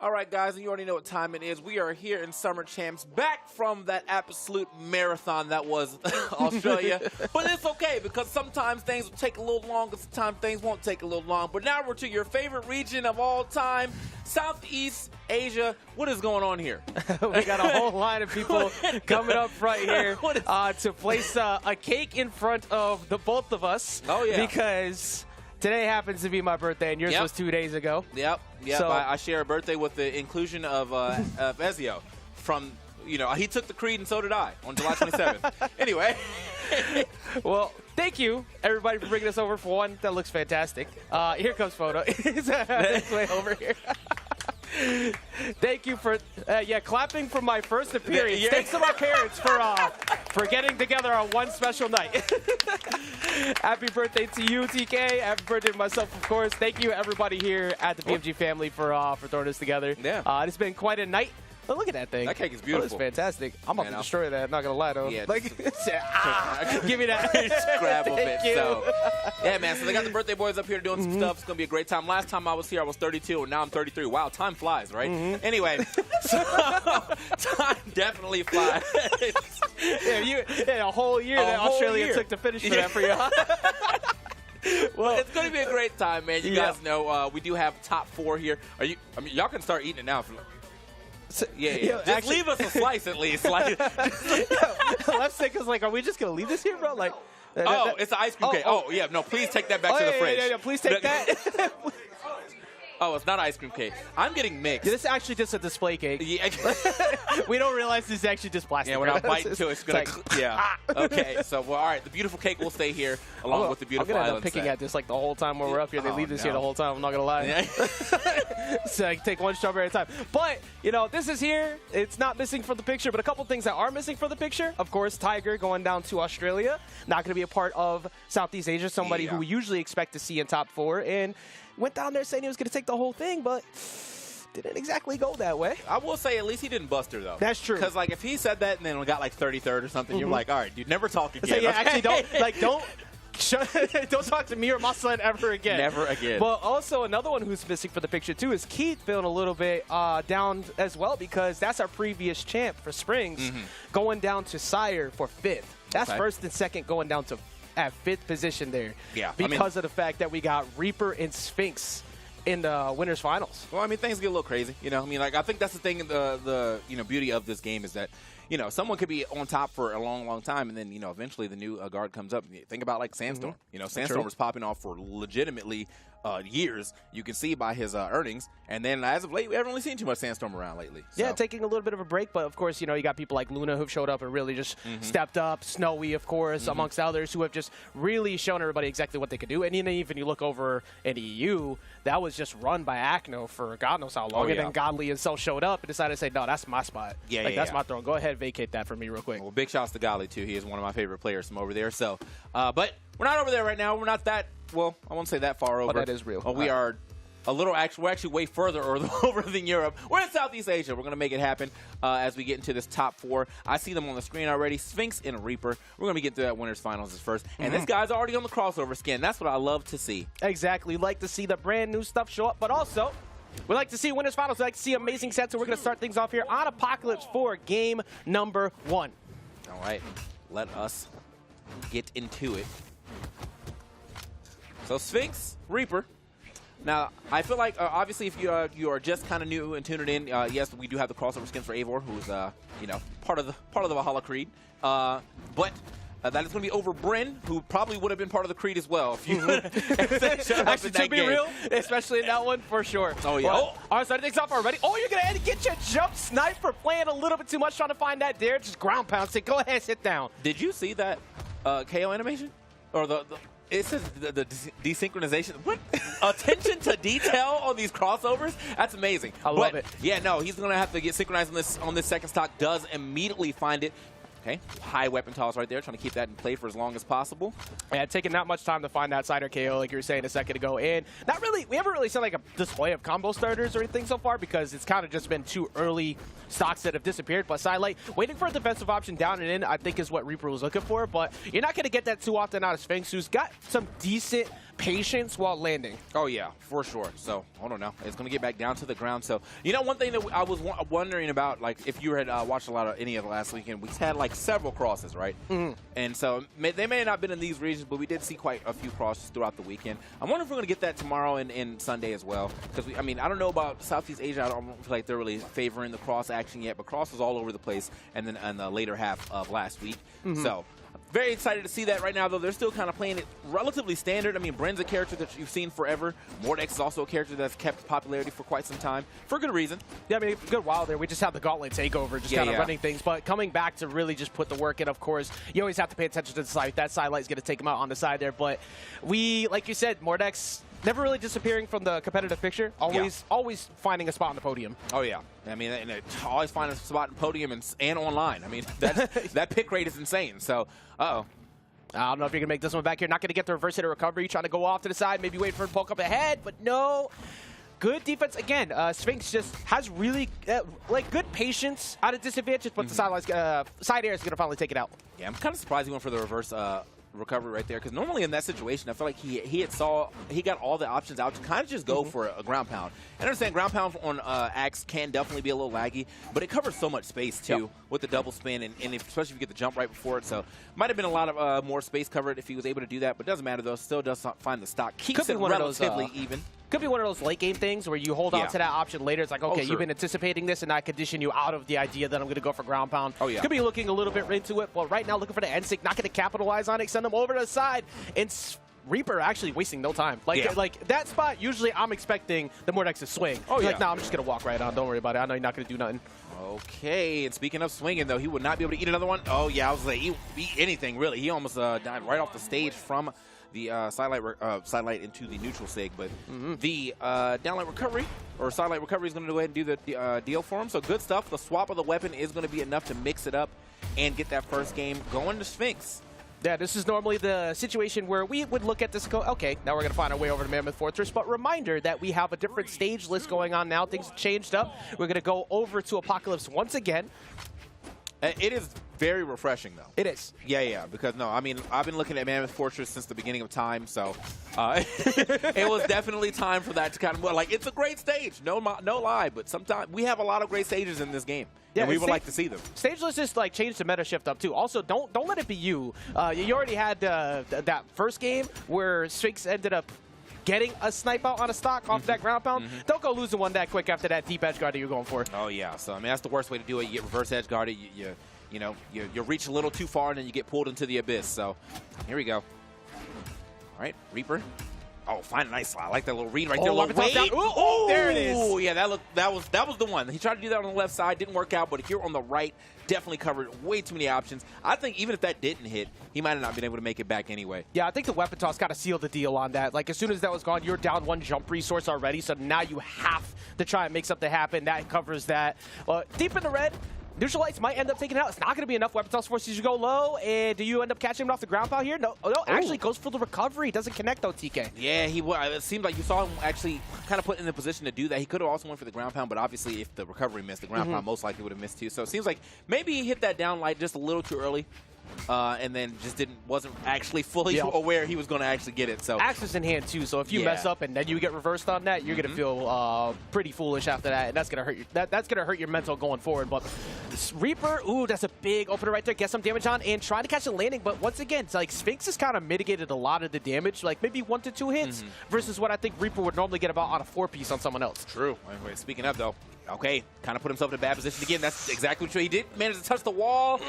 All right, guys, and you already know what time it is. We are here in Summer Champs, back from that absolute marathon that was Australia. But it's okay, because sometimes things will take a little longer, sometimes things won't take a little long. But now we're to your favorite region of all time, Southeast Asia. What is going on here? We got a whole line of people coming up front here to place a cake in front of the both of us. Oh, yeah. Because today happens to be my birthday, and yours was 2 days ago. Yep. So, I share a birthday with the inclusion of Ezio from, you know, he took the creed and so did I on July 27th. Anyway. Well, thank you, everybody, for bringing us over for one. That looks fantastic. Here comes Photo. He's way over here. Thank you for, clapping for my first appearance. Yeah. Thanks to my parents for getting together on one special night. Happy birthday to you, TK. Happy birthday to myself, of course. Thank you, everybody here at the BMG family for throwing this together. Yeah. It's been quite a night. But look at that thing. That cake is beautiful. It's fantastic. I'm about to destroy that. Not gonna lie though. Yeah, like, give me that. Just grab a bit. you. So, yeah, man. So they got the birthday boys up here doing some stuff. It's gonna be a great time. Last time I was here, I was 32, and now I'm 33. Wow, time flies, right? Anyway, so time definitely flies. A whole year that whole Australia year. took to finish for that for you. Well, it's going to be a great time, man. You guys know we do have top 4 here. Y'all can start eating it now. Just actually, leave us a slice at least. Like, Let's say, because like, are we just gonna leave this here, bro? Like, it's an ice cream cake. Oh, yeah. No, please take that back to the fridge. Yeah, please take that. Oh, it's not ice cream cake. I'm getting mixed. This is actually just a display cake. Yeah. We don't realize this is actually just plastic. Yeah, when I bite into it, it's going like, to... Yeah. Okay, so, well, all right. The beautiful cake will stay here along with the beautiful I'm island gonna end up picking set. at this like the whole time when we're up here. They leave this here no. the whole time. I'm not going to lie. Yeah. So I can take one strawberry at a time. But, you know, this is here. It's not missing for the picture, but a couple things that are missing for the picture. Of course, Tiger going down to Australia. Not going to be a part of Southeast Asia. Somebody who we usually expect to see in top 4. And went down there saying he was going to take the whole thing, but didn't exactly go that way. I will say, at least he didn't bust her, though. That's true. Because, like, if he said that and then we got, like, 33rd or something, you're like, all right, dude, never talk again. So, yeah, okay? actually, don't talk to me or my son ever again. Never again. But also, another one who's missing for the picture, too, is Keith feeling a little bit down as well, because that's our previous champ for Springs, going down to Sire for 5th. That's first and second going down to at 5th position there. Yeah. Because of the fact that we got Reaper and Sphinx in the winners finals. Well, I mean, things get a little crazy, you know. I mean, like, I think that's the thing, the beauty of this game is that, you know, someone could be on top for a long, long time, and then, you know, eventually the new guard comes up. Think about, like, Sandstorm. You know, Sandstorm was popping off for legitimately years. You can see by his earnings. And then as of late, we haven't really seen too much Sandstorm around lately. So. Yeah, taking a little bit of a break. But, of course, you know, you got people like Luna who've showed up and really just stepped up. Snowy, of course, amongst others who have just really shown everybody exactly what they could do. And even you look over in EU, that was just run by Acno for God knows how long. And then Godly and Cell showed up and decided to say, no, that's my spot. That's my throne. Go ahead, vacate that for me real quick. Well, big shouts to Godly, too. He is one of my favorite players from over there. So, but we're not over there right now. We're not that, well, I won't say that far over. But that is real. We are a little, we're actually way further over than Europe. We're in Southeast Asia. We're going to make it happen as we get into this top 4. I see them on the screen already. Sphinx and Reaper. We're going to get to that winners finals first. And this guy's already on the crossover skin. That's what I love to see. Exactly. Like to see the brand new stuff show up, but also we like to see winners finals. We like to see amazing sets. So we're going to start things off here on Apocalypse for game number 1. All right. Let us get into it. So Sphinx, Reaper. Now, I feel like, obviously, if you are just kind of new and tuned in, yes, we do have the crossover skins for Eivor, who's, you know, part of the Valhalla Creed. But that is going to be over Bryn, who probably would have been part of the Creed as well. If you Actually, to be real, especially in that one, for sure. Oh, yeah. Well, all right, starting things off already. Oh, you're going to get your jump snipe for playing a little bit too much, trying to find that there. Just ground pound. Say, go ahead, sit down. Did you see that KO animation? Or it says the desynchronization. What? Attention to detail on these crossovers? That's amazing. I love it. Yeah, no, he's going to have to get synchronized on this second stock. Does immediately find it. Okay, high weapon toss right there, trying to keep that in play for as long as possible. Yeah, taking not much time to find that cider KO, like you were saying a second ago. And not really, we haven't really seen like a display of combo starters or anything so far because it's kind of just been too early stocks that have disappeared. But Sidelight, waiting for a defensive option down and in, I think is what Reaper was looking for. But you're not going to get that too often out of Sphinx, who's got some decent patience while landing. Oh, yeah, for sure. So, hold on now. It's going to get back down to the ground. So, you know, one thing that I was wondering about, like, if you had watched a lot of any of the last weekend, we had, like, several crosses, right? And so, they may have not been in these regions, but we did see quite a few crosses throughout the weekend. I wonder if we're going to get that tomorrow and Sunday as well. Because, I mean, I don't know about Southeast Asia. I don't feel like they're really favoring the cross action yet, but cross was all over the place and then in the later half of last week. So, very excited to see that right now, though. They're still kind of playing it relatively standard. I mean, Bryn's a character that you've seen forever. Mordex is also a character that's kept popularity for quite some time, for good reason. Yeah, I mean, a good while there. We just had the Gauntlet takeover, just kind of running things. But coming back to really just put the work in, of course, you always have to pay attention to the side. That sidelight is going to take him out on the side there. But we, like you said, Mordex never really disappearing from the competitive picture. Always finding a spot on the podium. Oh, yeah. I mean, and always find a spot on the podium and online. I mean, that pick rate is insane. So, uh-oh. I don't know if you're going to make this one back here. Not going to get the reverse hit or recovery. Trying to go off to the side. Maybe wait for a poke up ahead, but no. Good defense. Again, Sphinx just has really, like, good patience at a disadvantage, but the side air is going to finally take it out. Yeah, I'm kind of surprised he went for the reverse recovery right there, because normally in that situation I feel like he got all the options out to kind of just go for a ground pound. And I understand ground pound on Axe can definitely be a little laggy, but it covers so much space too with the double spin, and especially if you get the jump right before it. So might have been a lot of more space covered if he was able to do that, but doesn't matter though. Still does not find the stock. Keeps it relatively even. Could be one of those late game things where you hold on to that option later. It's like, okay, you've been anticipating this, and I condition you out of the idea that I'm going to go for ground pound. Oh, yeah. Could be looking a little bit into it, but right now looking for the NSYNC, not going to capitalize on it, send them over to the side, and Reaper actually wasting no time. Like that spot, usually I'm expecting the Mordex to swing. He's like, nah, I'm just going to walk right on. Don't worry about it. I know you're not going to do nothing. Okay, and speaking of swinging, though, he would not be able to eat another one. Oh, yeah, I was like, he eat anything, really. He almost died right off the stage from the sidelight into the neutral sig, but the downlight recovery, or sidelight recovery, is going to go ahead and do the deal for him. So good stuff. The swap of the weapon is going to be enough to mix it up and get that first game going to Sphinx. Yeah, this is normally the situation where we would look at this and go, okay, now we're going to find our way over to Mammoth Fortress. But reminder that we have a different stage list going on now. Things have changed up. We're going to go over to Apocalypse once again. It is very refreshing, though. It is. Yeah, because, no, I mean, I've been looking at Mammoth Fortress since the beginning of time, so it was definitely time for that to kind of, like, it's a great stage, no lie, but sometimes we have a lot of great stages in this game, and we would like to see them. Stage list just, like, change the meta shift up, too. Also, don't let it be you. You already had that first game where Sphinx ended up getting a snipe out on a stock off that ground pound. Don't go losing one that quick after that deep edge guard that you're going for. Oh, yeah. So, I mean, that's the worst way to do it. You get reverse edge guarded. You reach a little too far, and then you get pulled into the abyss. So, here we go. All right, Reaper. Oh, find a nice slide. I like that little read right there. Wait. Ooh, there it is. Oh, yeah, that was the one. He tried to do that on the left side, didn't work out. But if you're on the right, definitely covered way too many options. I think even if that didn't hit, he might have not been able to make it back anyway. Yeah, I think the weapon toss kind of sealed the deal on that. Like, as soon as that was gone, you're down one jump resource already, so now you have to try and make something happen. That covers that. Deep in the red, neutral lights might end up taking it out. It's not going to be enough weapon toss forces to go low. And do you end up catching him off the ground pound here? No, actually goes for the recovery. Doesn't connect though, TK. Yeah, it seemed like you saw him actually kind of put in the position to do that. He could have also went for the ground pound, but obviously if the recovery missed, the ground pound most likely would have missed too. So it seems like maybe he hit that down light just a little too early. And then just wasn't actually fully aware he was going to actually get it. So Axe is in hand too, so if you mess up and then you get reversed on that, you're going to feel pretty foolish after that, and that's going to hurt you. That's going to hurt your mental going forward. But Reaper, ooh, that's a big opener right there. Get some damage on and try to catch a landing. But once again, it's like Sphinx has kind of mitigated a lot of the damage, like maybe 1 to 2 hits versus what I think Reaper would normally get about on a 4-piece on someone else. True. Wait, speaking of though, okay, kind of put himself in a bad position again. That's exactly what he did. Managed to touch the wall.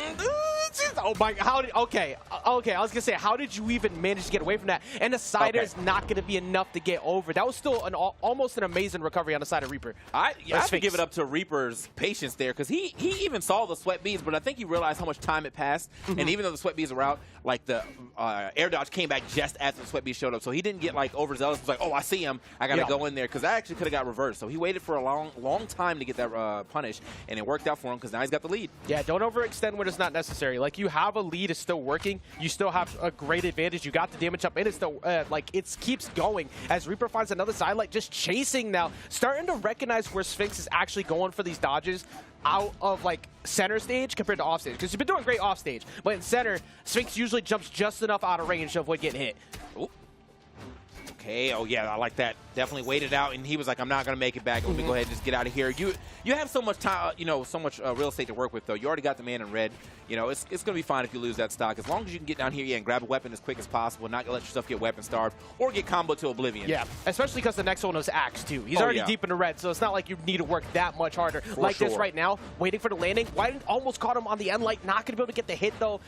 Oh my! Okay. I was gonna say, how did you even manage to get away from that? And the cider is not gonna be enough to get over. That was still almost an amazing recovery on the side of Reaper. I have to give it up to Reaper's patience there, because he even saw the sweat beads, but I think he realized how much time it passed. And even though the sweat beads were out, like the air dodge came back just after the sweat beads showed up, so he didn't get like overzealous. He was like, oh, I see him, I gotta go in there, because that actually could have got reversed. So he waited for a long time to get that punish, and it worked out for him because now he's got the lead. Yeah, don't overextend when it's not necessary. Like, you have a lead, it's still working. You still have a great advantage. You got the damage up, and it's still like it keeps going as Reaper finds another side light, just chasing now, starting to recognize where Sphinx is actually going for these dodges out of like center stage compared to off stage, because he's been doing great off stage, but in center, Sphinx usually jumps just enough out of range to avoid getting hit. Ooh. Okay, oh yeah, I like that. Definitely waited out, and he was like, I'm not going to make it back. Let me go ahead and just get out of here. You have so much time, so much real estate to work with, though. You already got the man in red. It's going to be fine if you lose that stock. As long as you can get down here and grab a weapon as quick as possible, not let yourself get weapon starved or get combo to oblivion. Yeah, especially because the next one was Axe, too. He's already deep in the red, so it's not like you need to work that much harder. This right now, waiting for the landing. Wyden almost caught him on the end light. Not going to be able to get the hit, though.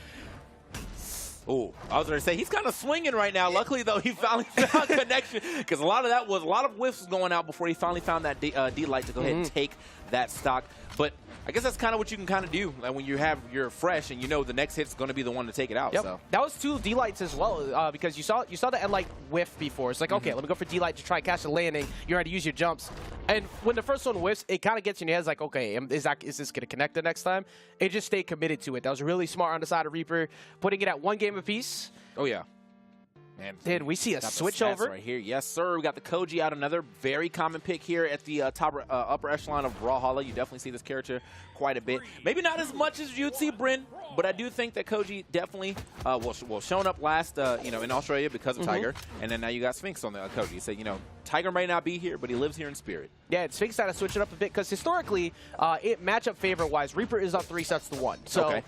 Oh, I was going to say, he's kind of swinging right now. Luckily, though, he finally found connection, because a lot of whiffs going out before he finally found that D-light to go ahead and take that stock. But I guess that's kind of what you can kind of do like when you're fresh and you know the next hit's going to be the one to take it out. So that was 2 D-lights as well, because you saw the end light whiff before. It's like, okay, let me go for D-light to try and catch the landing. You already use your jumps, and when the first one whiffs, it kind of gets in your head. It's like, okay, is this going to connect the next time? It just stayed committed to it. That was really smart on the side of Reaper, putting it at 1 game apiece. Oh yeah. Man, did we see a switch over right here? Yes, sir. We got the Koji out, another very common pick here at the upper echelon of Brawlhalla. You definitely see this character quite a bit. Maybe not as much as you'd see Bryn, but I do think that Koji definitely shown up last, in Australia because of Tiger, and then now you got Sphinx on the Koji. So Tiger may not be here, but he lives here in spirit. Yeah, Sphinx had to switch it up a bit because historically, matchup favor-wise, Reaper is up 3-1. So.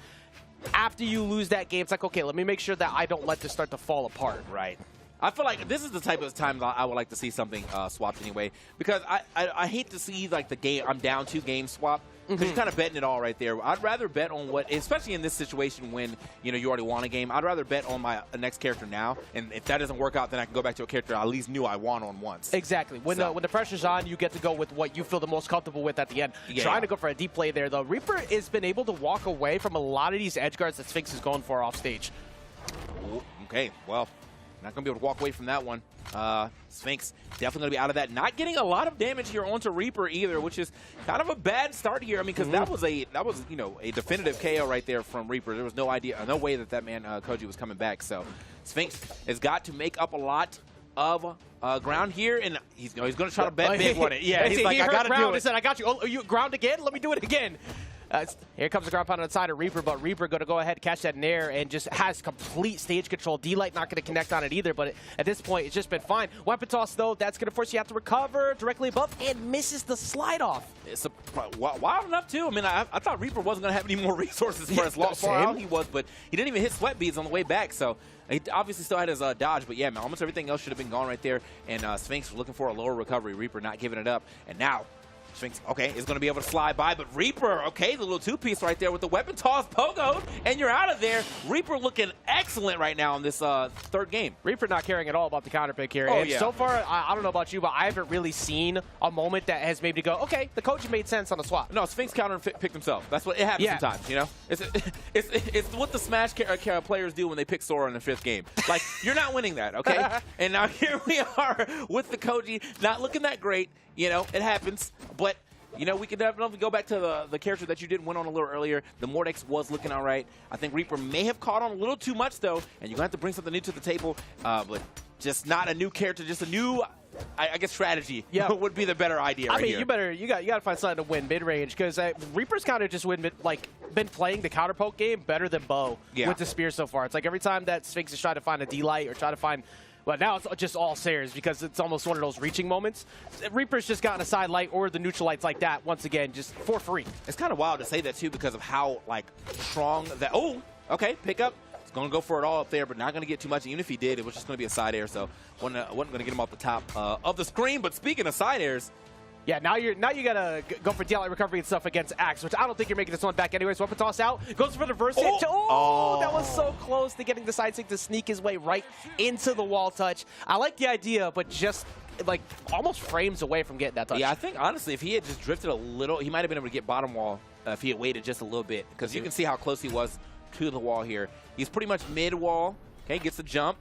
After you lose that game, it's like, okay, let me make sure that I don't let this start to fall apart. Right. I feel like this is the type of time I would like to see something swapped anyway, because I hate to see like the game, I'm down 2 game swap, because you're kind of betting it all right there. I'd rather bet on what, especially in this situation when you already won a game, I'd rather bet on my next character now, and if that doesn't work out, then I can go back to a character I at least knew I won on once. Exactly. When the pressure's on, you get to go with what you feel the most comfortable with at the end. Trying to go for a deep play there, though. Reaper has been able to walk away from a lot of these edge guards that Sphinx is going for off stage. Ooh, okay, well, not going to be able to walk away from that one. Sphinx definitely going to be out of that. Not getting a lot of damage here onto Reaper either, which is kind of a bad start here. I mean, because that was a definitive KO right there from Reaper. There was no way that man Koji was coming back. So Sphinx has got to make up a lot of ground here, and he's going to try to bet big on it. Yeah, he's like, I got to do it. He said, I got you. Oh, you ground again? Let me do it again. Here comes the ground pound on the side of Reaper, but Reaper going to go ahead and catch that in air and just has complete stage control. D-Light not going to connect on it either, but at this point, it's just been fine. Weapon toss, though, that's going to force you to have to recover directly above and misses the slide off. It's wild enough, too. I mean, I thought Reaper wasn't going to have any more resources for as far out he was, but he didn't even hit sweat beads on the way back, so he obviously still had his dodge, but yeah, man, almost everything else should have been gone right there, and Sphinx looking for a lower recovery. Reaper not giving it up, and now Sphinx, okay, is going to be able to slide by, but Reaper, okay, the little two-piece right there with the weapon toss, pogoed, and you're out of there. Reaper looking excellent right now in this third game. Reaper not caring at all about the counter pick here. Oh, and yeah. so far, I don't know about you, but I haven't really seen a moment that has made me go, okay, the coach made sense on the swap. No, Sphinx counter picked himself. That's what it happens sometimes, you know? It's what the Smash players do when they pick Sora in the 5th game. Like, you're not winning that, okay? And now here we are with the Koji not looking that great. You know, it happens, but you know, we can definitely go back to the character that you did win on a little earlier. The Mordex was looking all right. I think Reaper may have caught on a little too much, though, and you're going to have to bring something new to the table. But just not a new character, just a new, I guess, strategy would be the better idea right here. You got to find something to win mid-range, because Reaper's counter just been playing the counter poke game better than Bo with the spear so far. It's like every time that Sphinx is trying to find a D-Light or try to find... Well, now it's just all Sayers because it's almost one of those reaching moments. Reaper's just gotten a side light or the neutral lights like that, once again, just for free. It's kind of wild to say that, too, because of how, like, strong that... Oh, okay, pick up. He's going to go for it all up there, but not going to get too much. Even if he did, it was just going to be a side air, so wasn't going to get him off the top of the screen. But speaking of side airs... Yeah, now you gotta go for DLI recovery and stuff against Axe, which I don't think you're making this one back anyways. Weapon toss out, goes for the reverse hit. Oh, that was so close to getting the side stick to sneak his way right into the wall touch. I like the idea, but just like almost frames away from getting that touch. Yeah, I think honestly, if he had just drifted a little, he might have been able to get bottom wall if he had waited just a little bit, because you can see how close he was to the wall here. He's pretty much mid wall. Okay, gets the jump.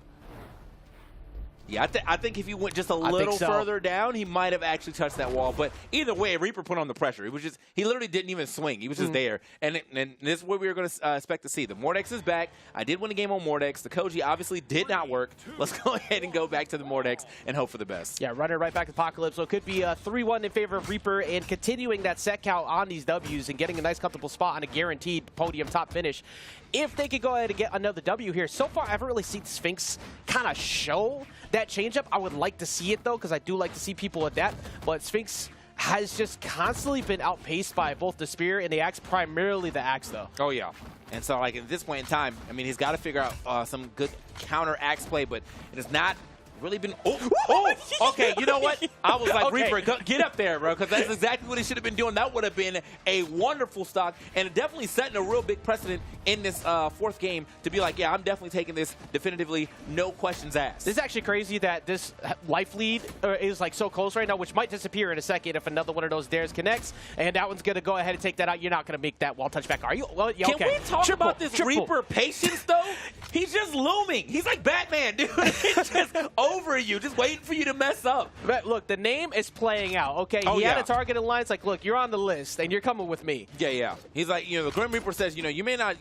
Yeah, I think if he went just a little further down, he might have actually touched that wall. But either way, Reaper put on the pressure. It was just, he literally didn't even swing. He was just there. And this is what we were going to expect to see. The Mordex is back. I did win a game on Mordex. The Koji obviously did not work. Let's go ahead and go back to the Mordex and hope for the best. Yeah, running right back to Apocalypse. So it could be 3-1 in favor of Reaper and continuing that set count on these Ws and getting a nice comfortable spot on a guaranteed podium top finish. If they could go ahead and get another W here. So far, I haven't really seen Sphinx kind of show that changeup. I would like to see it, though, because I do like to see people adapt. But Sphinx has just constantly been outpaced by both the Spear and the Axe, primarily the Axe, though. Oh, yeah. And so, like, at this point in time, I mean, he's got to figure out some good counter Axe play, but it has not really been... Okay, you know what? I was like, Reaper, get up there, bro, because that's exactly what he should have been doing. That would have been a wonderful stock, and definitely setting a real big precedent in this 4th game to be like, yeah, I'm definitely taking this definitively, no questions asked. This is actually crazy that this life lead is like so close right now, which might disappear in a second if another one of those dares connects, and that one's going to go ahead and take that out. You're not going to make that wall touch back, are you? Well, yeah, Can we talk about this Reaper patience, though? He's just looming. He's like Batman, dude. He's just over you, just waiting for you to mess up. But look, the name is playing out, okay? He had a target in line. It's like, look, you're on the list, and you're coming with me. Yeah. He's like, you know, the Grim Reaper says, you know, you may not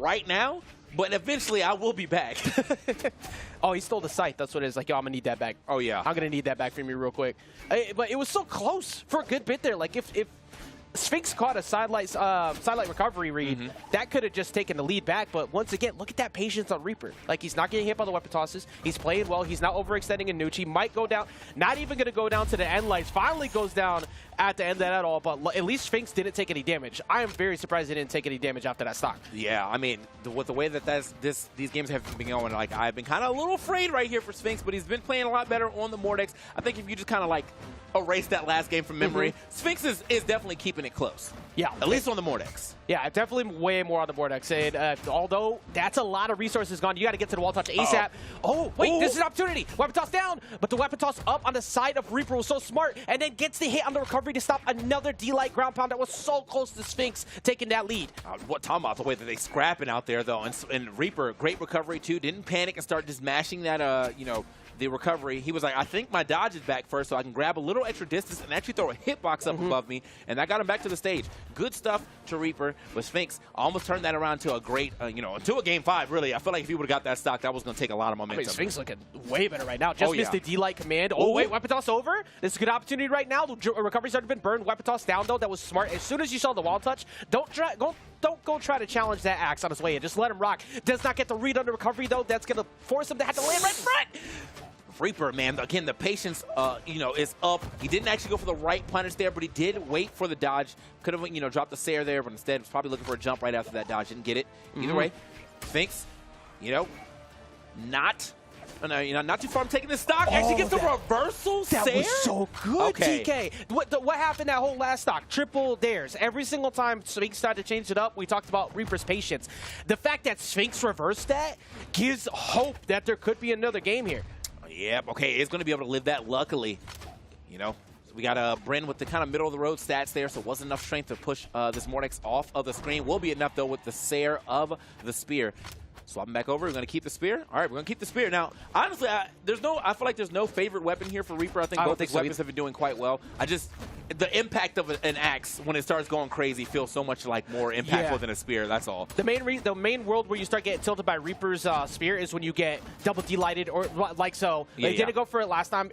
right now, but eventually I will be back. Oh, he stole the sight. That's what it is. Like, yo, I'm going to need that back. Oh, yeah. I'm going to need that back from you real quick. But it was so close for a good bit there. Like, if Sphinx caught a sidelight recovery read, that could have just taken the lead back. But once again, look at that patience on Reaper. Like, he's not getting hit by the weapon tosses. He's playing well. He's not overextending in Nucci. Might go down. Not even going to go down to the end lights. Finally goes down at the end of that at all. But at least Sphinx didn't take any damage. I am very surprised he didn't take any damage after that stock. Yeah, I mean, with the way that these games have been going, like, I've been kind of a little afraid right here for Sphinx, but he's been playing a lot better on the Mordex. I think if you just kind of, like, erase that last game from memory, Sphinx is definitely keeping it close. Yeah. At least on the Mordex. Yeah, definitely way more on the Mordex. And although that's a lot of resources gone, you got to get to the wall touch ASAP. Oh, wait, this is an opportunity. Weapon toss down, but the weapon toss up on the side of Reaper was so smart, and then gets the hit on the recovery to stop another D-Light ground pound that was so close to Sphinx taking that lead. What talking about the way that they scrapping out there, though, and Reaper, great recovery, too. Didn't panic and start just mashing that, you know, the recovery, he was like, I think my dodge is back first, so I can grab a little extra distance and actually throw a hitbox up above me, and that got him back to the stage. Good stuff to Reaper, but Sphinx almost turned that around to a great, to a game 5, really. I feel like if he would have got that stock, that was going to take a lot of momentum. Sphinx looking way better right now. Just missed the D-Light command. Oh, wait, weapon toss over? This is a good opportunity right now. The recovery's already been burned. Weapon toss down, though. That was smart. As soon as you saw the wall touch, don't go try to challenge that axe on his way in. Just let him rock. Does not get the read on the recovery, though. That's going to force him to have to land right in front. Reaper, man, again, the patience, is up. He didn't actually go for the right punish there, but he did wait for the dodge. Could have, dropped the Sair there, but instead was probably looking for a jump right after that dodge. Didn't get it. Either way, Sphinx, not too far from taking the stock. Actually gets the reversal Sair. That was so good, Okay. TK. What happened that whole last stock? Triple dares. Every single time Sphinx started to change it up, we talked about Reaper's patience. The fact that Sphinx reversed that gives hope that there could be another game here. Yep, okay, it's going to be able to live that, luckily. So we got Bryn with the kind of middle-of-the-road stats there, so it wasn't enough strength to push this Mordex off of the screen. Will be enough, though, with the Sair of the Spear. Swapping back over, we're going to keep the Spear. All right, we're going to keep the Spear. Now, honestly, I feel like there's no favorite weapon here for Reaper. I think both these weapons have been doing quite well. The impact of an axe when it starts going crazy feels so much like more impactful than a Spear, that's all. The main world where you start getting tilted by Reaper's Spear is when you get double D-lighted or like so. He didn't go for it last time,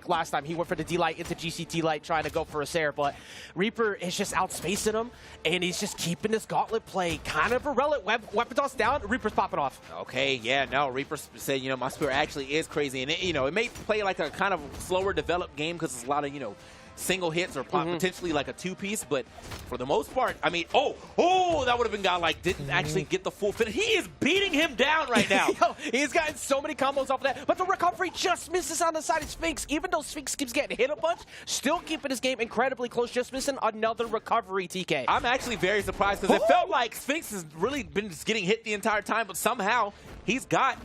last time. He went for the D-light into GCT light trying to go for a Sair, but Reaper is just outspacing him, and he's just keeping this gauntlet play kind of irrelevant. Weapon toss down, Reaper's popping off. Okay, yeah, no, Reaper said, my Spear actually is crazy, and it may play like a kind of slower developed game because it's a lot of, single hits or potentially like a two-piece, but for the most part, that would have been godlike. Didn't actually get the full finish. He is beating him down right now. Yo, he's gotten so many combos off of that, but the recovery just misses on the side of Sphinx. Even though Sphinx keeps getting hit a bunch, still keeping his game incredibly close, just missing another recovery, TK. I'm actually very surprised because it felt like Sphinx has really been just getting hit the entire time, but somehow he's got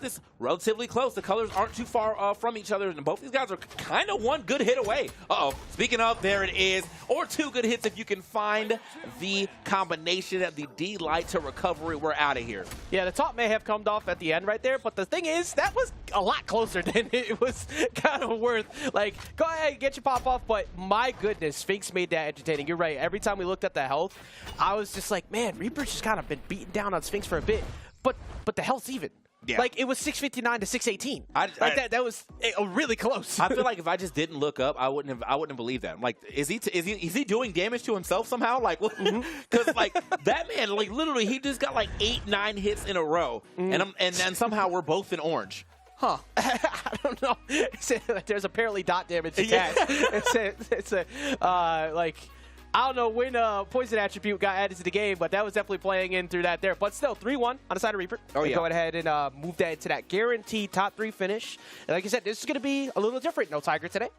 this relatively close. The colors aren't too far from each other, and both these guys are kind of one good hit away. Uh-oh. Speaking of, there it is. Or two good hits if you can find the combination of the D-Light to recovery. We're out of here. Yeah, the top may have come off at the end right there, but the thing is, that was a lot closer than it was kind of worth. Like, go ahead, get your pop off, but my goodness, Sphinx made that entertaining. You're right. Every time we looked at the health, I was just like, man, Reaper's just kind of been beaten down on Sphinx for a bit, but the health's even. Yeah. Like, it was 659 to 618. That was really close. I feel like if I just didn't look up, I wouldn't have believed that. I'm like, is he doing damage to himself somehow? Like, because that man, like, literally, he just got like 8-9 hits in a row, and then somehow we're both in orange. Huh. I don't know. There's apparently dot damage attached. I don't know when Poison Attribute got added to the game, but that was definitely playing in through that there. But still, 3-1 on the side of Reaper. Oh, yeah. Go ahead and move that into that guaranteed top 3 finish. And like I said, this is going to be a little different. No Tiger today.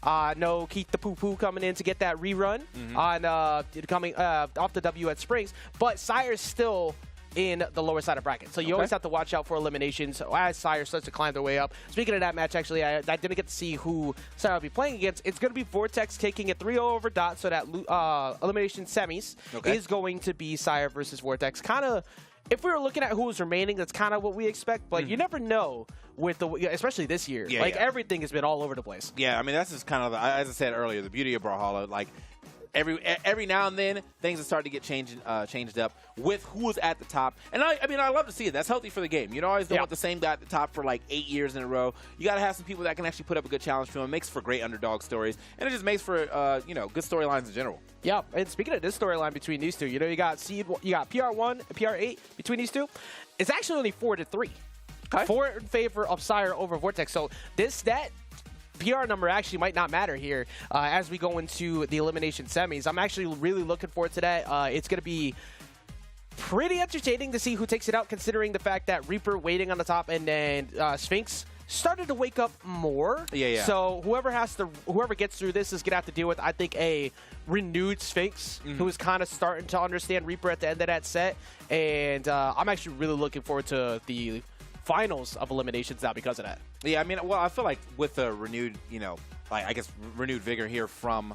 No Keith the Poo-Poo coming in to get that rerun on coming off the W at Springs. But Sire's still in the lower side of bracket. So you always have to watch out for eliminations as Sire starts to climb their way up. Speaking of that match, actually, I didn't get to see who Sire will be playing against. It's going to be Vortex taking a 3-0 over Dot, so that elimination semis is going to be Sire versus Vortex. Kind of, if we were looking at who was remaining, that's kind of what we expect, but you never know with especially this year. Everything has been all over the place. Yeah, I mean, that's just kind of, as I said earlier, the beauty of Brawlhalla. Like, every now and then, things are starting to get changed up with who's at the top. And I love to see it. That's healthy for the game. You always don't want the same guy at the top for like 8 years in a row. You got to have some people that can actually put up a good challenge for him. It makes for great underdog stories, and it just makes for good storylines in general. Yeah, and speaking of this storyline between these two, you got PR1 and PR8 between these two. It's actually only 4-3. 4 in favor of Sire over Vortex. So that PR number actually might not matter here as we go into the elimination semis. I'm actually really looking forward to that. It's going to be pretty entertaining to see who takes it out, considering the fact that Reaper waiting on the top and then Sphinx started to wake up more. Yeah. So whoever gets through this is going to have to deal with, I think, a renewed Sphinx who is kind of starting to understand Reaper at the end of that set. And I'm actually really looking forward to the finals of eliminations now because of that. Yeah, I mean, well, I feel like with a renewed, renewed vigor here from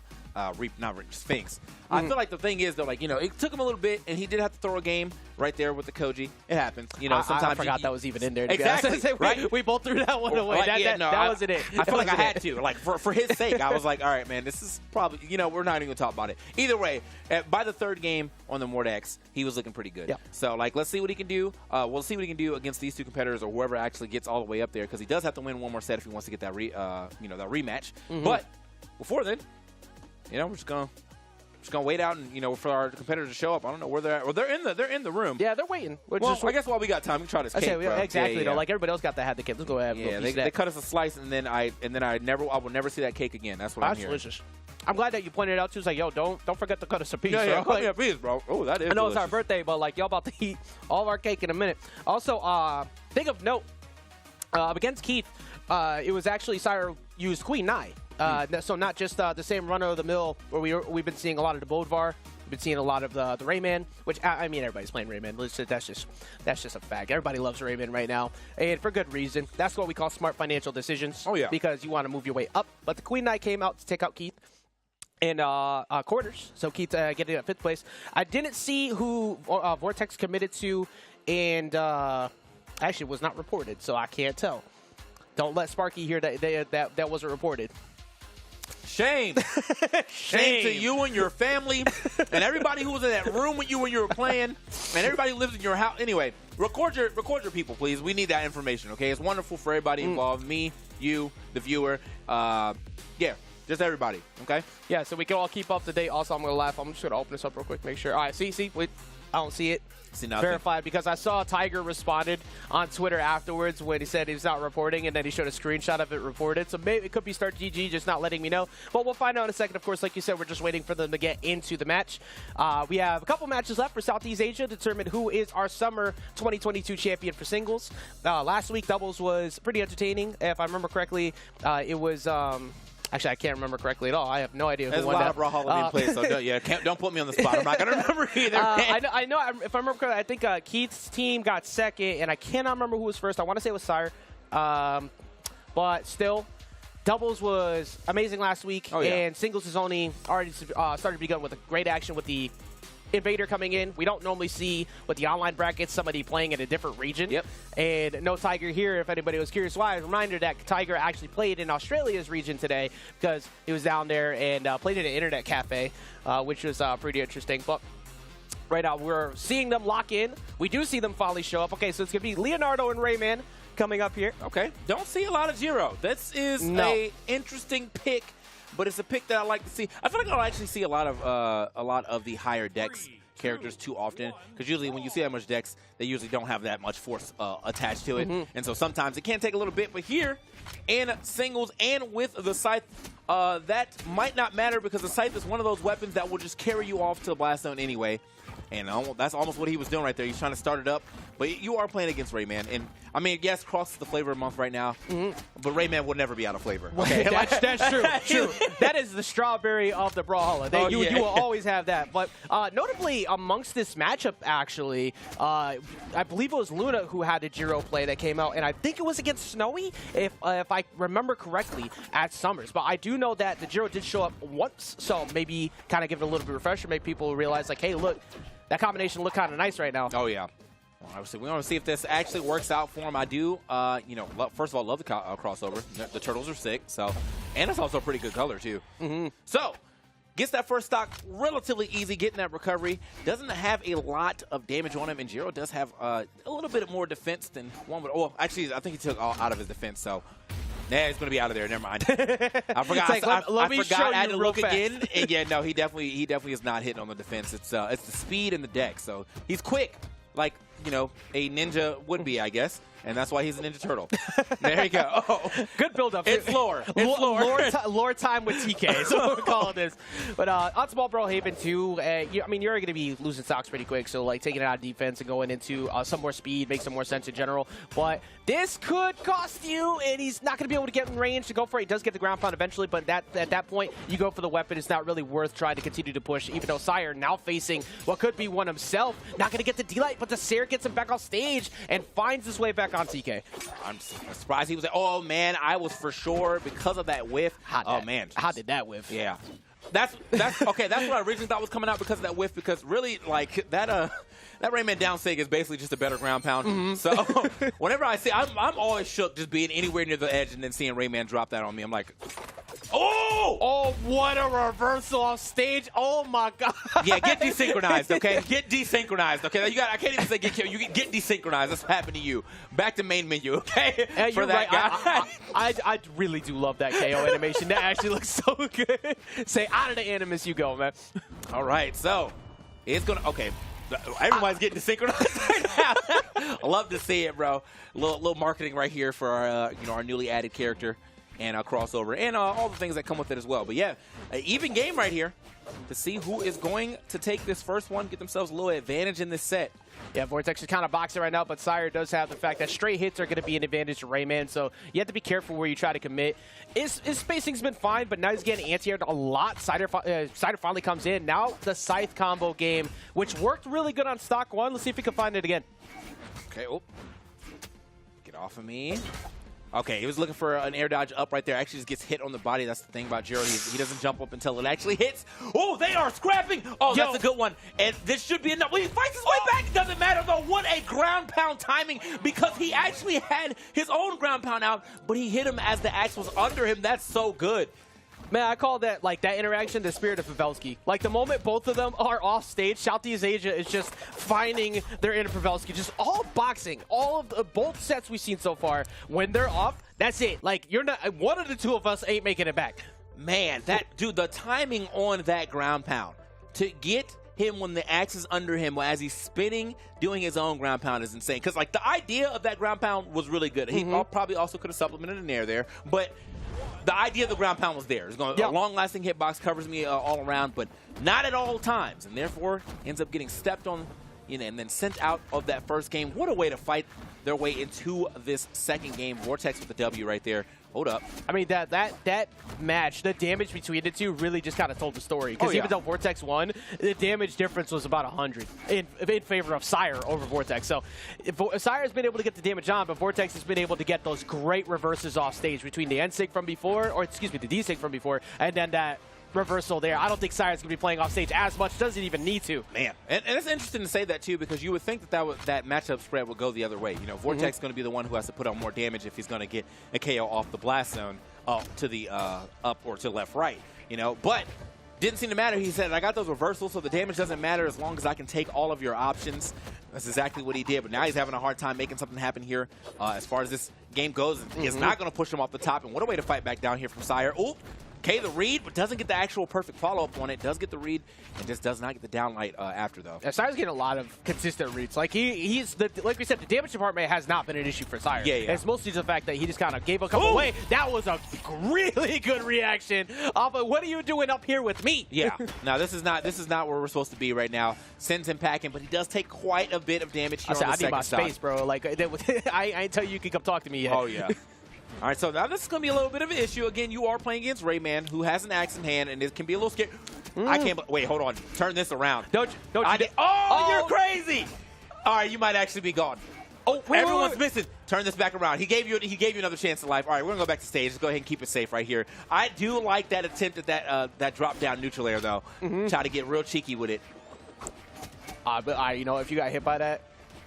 Sphinx. I feel like the thing is, though, like, it took him a little bit, and he did have to throw a game right there with the Koji. It happens. Sometimes I forgot that was even in there. To exactly, be honest. right? We both threw that one away. That wasn't it. I feel like I had to. Like, for his sake, I was like, all right, man, this is probably, we're not even going to talk about it. Either way, by the third game on the Mordex, he was looking pretty good. Yeah. So, like, let's see what he can do. We'll see what he can do against these two competitors or whoever actually gets all the way up there, because he does have to win one more set if he wants to get that that rematch. But before then, we're just gonna wait out and for our competitors to show up. I don't know where they're at. Well, they're in the room. Yeah, they're waiting. I guess while we got time, we can try this cake. Exactly. Yeah. Like everybody else got to have the cake. Let's go ahead. Yeah, they cut us a slice, and then I will never see that cake again. That's what I'm hearing. Delicious. I'm glad that you pointed it out too. It's like, yo, don't forget to cut us a piece. Yeah, cut me a piece, bro. Oh, that is. I know delicious. it's our birthday, but like y'all about to eat all of our cake in a minute. Also, thing of note, against Keith, it was actually Sire used Queen Nai. So not just the same run-of-the-mill where we've been seeing a lot of the Bodvar. We've been seeing a lot of the Rayman, which, I mean, everybody's playing Rayman. That's just a fact. Everybody loves Rayman right now, and for good reason. That's what we call smart financial decisions. Oh, yeah. Because you want to move your way up. But the Queen Knight came out to take out Keith in quarters, so Keith getting at 5th place. I didn't see who Vortex committed to, and actually was not reported, so I can't tell. Don't let Sparky hear that wasn't reported. Shame. Shame to you and your family and everybody who was in that room with you when you were playing and everybody who lives in your house. Anyway, record your people, please. We need that information, okay? It's wonderful for everybody involved. Me, you, the viewer. Yeah, just everybody, okay? Yeah, so we can all keep up to date. Also, I'm going to laugh. I'm just going to open this up real quick, make sure. All right, see, wait. I don't see it. See nothing. Verified, because I saw Tiger responded on Twitter afterwards when he said he was not reporting, and then he showed a screenshot of it reported. So maybe it could be Start GG, just not letting me know. But we'll find out in a second. Of course, like you said, we're just waiting for them to get into the match. We have a couple matches left for Southeast Asia to determine who is our Summer 2022 champion for singles. Last week, doubles was pretty entertaining. If I remember correctly, it was... Actually, I can't remember correctly at all. I have no idea who There's won a lot that. of Brawlhalla being played, so don't put me on the spot. I'm not going to remember either. I know. If I remember correctly, I think Keith's team got second, and I cannot remember who was first. I want to say it was Sire. But still, doubles was amazing last week, and singles is only already started to begin with a great action with the Invader coming in. We don't normally see with the online brackets somebody playing in a different region. Yep. And no Tiger here, if anybody was curious why. A reminder that Tiger actually played in Australia's region today because he was down there and played at an internet cafe, which was pretty interesting. But right now we're seeing them lock in. We do see them finally show up. Okay, so it's going to be Leonardo and Rayman coming up here. Okay. Don't see a lot of Jiro. This is a interesting pick. But it's a pick that I like to see. I feel like I'll actually see a lot of the higher dex characters too often, because usually when you see that much dex, they usually don't have that much force attached to it, and so sometimes it can take a little bit. But here, in singles and with the scythe, that might not matter because the scythe is one of those weapons that will just carry you off to the blast zone anyway. And that's almost what he was doing right there. He's trying to start it up. But you are playing against Rayman. And, I mean, yes, Cross is the flavor of the month right now. But Rayman will never be out of flavor. Okay? That's true. True. That is the strawberry of the Brawlhalla. You will always have that. But notably, amongst this matchup, actually, I believe it was Luna who had a Jiro play that came out. And I think it was against Snowy, if I remember correctly, at Summers. But I do know that the Jiro did show up once. So maybe kind of give it a little bit of refresher. Make people realize, like, hey, look, that combination look kind of nice right now. Oh, yeah. Well, obviously, we want to see if this actually works out for him. I do, first of all, love the crossover. The turtles are sick, and it's also a pretty good color, too. So, gets that first stock relatively easy, getting that recovery. Doesn't have a lot of damage on him, and Jiro does have a little bit more defense than one would. Well, actually, I think he took all out of his defense, so... Nah, he's going to be out of there. Never mind. I forgot. Like, let me show I had you to real look fast. again. And yeah, no, he definitely is not hitting on the defense. It's the speed and the deck. So he's quick, like a ninja would be, I guess. And that's why he's a Ninja Turtle. There you go. Oh, good build-up. It's lore. It's lore time with TK is what we're calling this. But on Small Brawlhaven, too, you're going to be losing stocks pretty quick. So, like, taking it out of defense and going into some more speed makes some more sense in general. But this could cost you, and he's not going to be able to get in range to go for it. He does get the ground pound eventually, but at that point, you go for the weapon. It's not really worth trying to continue to push, even though Sire now facing what could be one himself. Not going to get the D-Light, but the Seer gets him back off stage and finds his way back on TK. I'm surprised he was like, oh, man, I was for sure because of that whiff. Man. How did that whiff? Yeah. That's okay. That's what I originally thought was coming out because of that whiff. Because really, like that Rayman down sig is basically just a better ground pound. So whenever I see, I'm always shook just being anywhere near the edge and then seeing Rayman drop that on me. I'm like, oh, what a reversal off stage! Oh my god! yeah, get desynchronized, okay? Get desynchronized, okay? I can't even say get killed. You get desynchronized. That's what happened to you. Back to main menu, okay? Hey, For you're that right. guy. I really do love that KO animation. That actually looks so good. Say out of the Animus you go, man. All right, so it's gonna everybody's getting desynchronized right now. I love to see it, bro. Little marketing right here for our our newly added character and crossover and all the things that come with it as well. But yeah, an even game right here to see who is going to take this first one, get themselves a little advantage in this set. Yeah, Vortex is kind of boxing right now, but Sire does have the fact that straight hits are going to be an advantage to Rayman, so you have to be careful where you try to commit. His spacing's been fine, but now he's getting anti-aired a lot. Cider finally comes in. Now the Scythe combo game, which worked really good on Stock 1. Let's see if we can find it again. Okay, get off of me. Okay, he was looking for an air dodge up right there. Actually just gets hit on the body. That's the thing about Jiro. He doesn't jump up until it actually hits. Oh, they are scrapping. Oh, that's a good one. And this should be enough. Well, he fights his way back. It doesn't matter, though. What a ground pound timing, because he actually had his own ground pound out, but he hit him as the axe was under him. That's so good. Man, I call that, like, that interaction the spirit of Pavelski. Like, the moment both of them are off stage, Southeast Asia is just finding their inner Pavelski. Just all boxing. All of the, both sets we've seen so far, when they're off, that's it. Like, you're not, one of the two of us ain't making it back. Man, dude, the timing on that ground pound to get him when the axe is under him as he's spinning, doing his own ground pound is insane. Because, like, the idea of that ground pound was really good. He probably also could have supplemented an air there, but the idea of the ground pound was there. It's going a long-lasting hitbox, covers me all around, but not at all times, and therefore ends up getting stepped on, and then sent out of that first game. What a way to fight their way into this second game. Vortex with the W right there. Hold up. I mean, that match, the damage between the two really just kind of told the story. Because even though Vortex won, the damage difference was about 100 in favor of Sire over Vortex. So Sire's been able to get the damage on, but Vortex has been able to get those great reverses off stage between the N-Sig from before, or excuse me, the D-Sig from before, and then that reversal there. I don't think Sire's going to be playing off stage as much. Doesn't even need to. Man, and it's interesting to say that too, because you would think that matchup spread would go the other way. Vortex is going to be the one who has to put on more damage if he's going to get a KO off the blast zone to the up or to left right. But didn't seem to matter. He said, I got those reversals, so the damage doesn't matter as long as I can take all of your options. That's exactly what he did, but now he's having a hard time making something happen here as far as this game goes. He's not going to push him off the top, and what a way to fight back down here from Sire. Ooh. Okay, the read, but doesn't get the actual perfect follow-up on it. Does get the read, and just does not get the downlight after, though. Yeah, Sire's getting a lot of consistent reads. Like, like we said, the damage department has not been an issue for Sire. Yeah. It's mostly just the fact that he just kind of gave a couple away. That was a really good reaction off of, what are you doing up here with me? Yeah. Now, this is not where we're supposed to be right now. Sends him packing, but he does take quite a bit of damage here on the second stock. I need my space, bro. Like, I ain't tell you can come talk to me yet. Oh, yeah. All right, so now this is going to be a little bit of an issue. Again, you are playing against Rayman, who has an axe in hand, and it can be a little scary. I can't. Wait, hold on. Turn this around. Don't you? You're crazy. All right, you might actually be gone. Oh, everyone's missing. Turn this back around. He gave you another chance at life. All right, we're going to go back to stage. Let's go ahead and keep it safe right here. I do like that attempt at that drop-down neutral air, though. Try to get real cheeky with it. But if you got hit by that,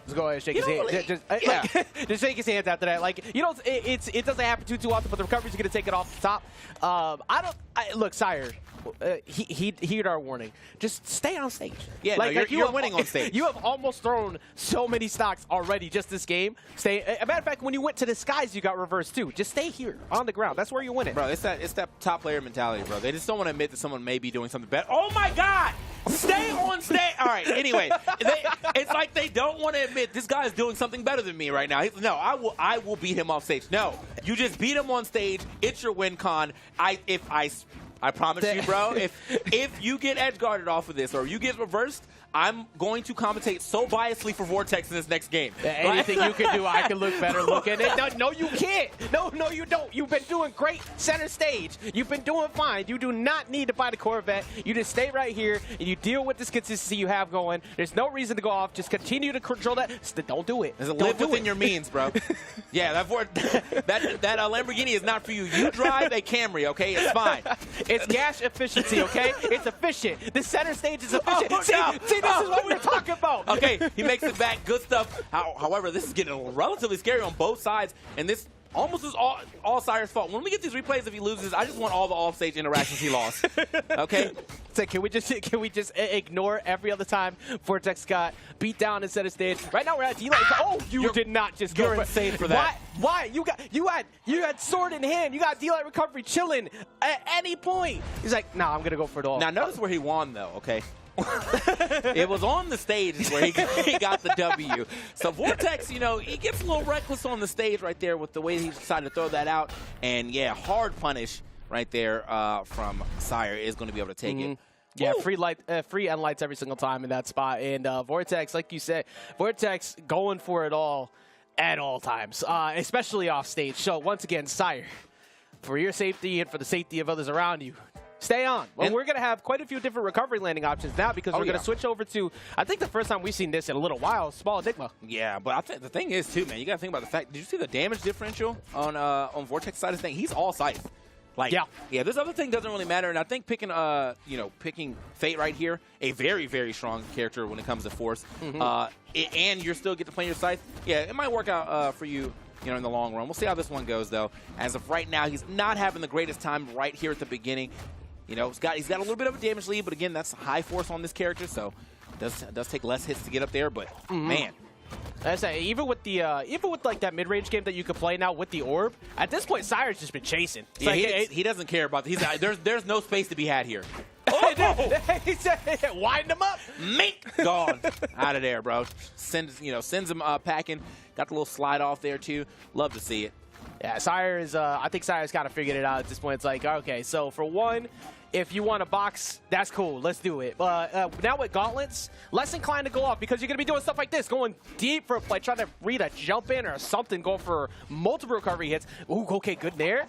just go ahead and shake his hand. Just shake his hands after that. Like, it doesn't happen too often, but the recovery's going to take it off the top. Look, Sire, he heard our warning. Just stay on stage. Yeah, you're winning on stage. You have almost thrown so many stocks already just this game. As a matter of fact, when you went to the skies, you got reversed too. Just stay here on the ground. That's where you're winning. Bro, it's that top player mentality, bro. They just don't want to admit that someone may be doing something better. Oh, my God! Stay on stage. All right, anyway. It's like they don't want to admit this guy is doing something better than me right now. No, I will beat him off stage. No, you just beat him on stage. It's your win con. I promise you, bro, if you get edge guarded off of this or you get reversed, I'm going to commentate so biasly for Vortex in this next game. Anything you can do, I can look better looking. No, you can't. No, you don't. You've been doing great center stage. You've been doing fine. You do not need to fight a Corvette. You just stay right here and you deal with this consistency you have going. There's no reason to go off. Just continue to control that. Don't do it. Live within your means, bro. Yeah, that Lamborghini is not for you. You drive a Camry, okay? It's fine. It's gash efficiency, okay? It's efficient. The center stage is efficient. Oh, see, no. this is what we're talking about. Okay, he makes it back. Good stuff. However, this is getting relatively scary on both sides, and this almost is all Sire's fault. When we get these replays, if he loses, I just want all the offstage interactions he lost. Okay? So can we just ignore every other time Vortex got beat down in center stage? Right now we're at D-Light. Oh, you did not just go You're insane for that. Why? You had sword in hand. You got D-Light recovery chilling at any point. He's like, nah, I'm gonna go for it all. Now notice where he won though, okay? It was on the stage where he got the W. So Vortex, he gets a little reckless on the stage right there with the way he decided to throw that out. And yeah, hard punish right there from Sire is going to be able to take it. Yeah, free end lights every single time in that spot. And Vortex, like you said, Vortex going for it all at all times, especially off stage. So once again, Sire, for your safety and for the safety of others around you, stay on. Well, we're going to have quite a few different recovery landing options now because we're going to switch over to, I think the first time we've seen this in a little while, Small Enigma. Yeah, but I think the thing is, too, man, you got to think about the fact, did you see the damage differential on Vortex's side of the thing? He's all Scythe. Like, yeah, this other thing doesn't really matter, and I think picking Fate right here, a very, very strong character when it comes to Force, and you're still get to play your Scythe, yeah, it might work out for you, in the long run. We'll see how this one goes, though. As of right now, he's not having the greatest time right here at the beginning. He's got a little bit of a damage lead, but again, that's high force on this character, so it does take less hits to get up there. But man, I say even with like that mid-range game that you could play now with the orb, at this point, Sire's just been chasing. Yeah, he doesn't care about. There's no space to be had here. He said, wind him up. Mink gone out of there, bro. Sends him packing. Got the little slide off there too. Love to see it. Yeah, Sire is. I think Sire's kind of figured it out at this point. It's like, okay, so for one, if you want to box, that's cool. Let's do it. But now with gauntlets, less inclined to go off because you're going to be doing stuff like this, going deep for like trying to read a jump in or something, going for multiple recovery hits. Ooh, okay, good there.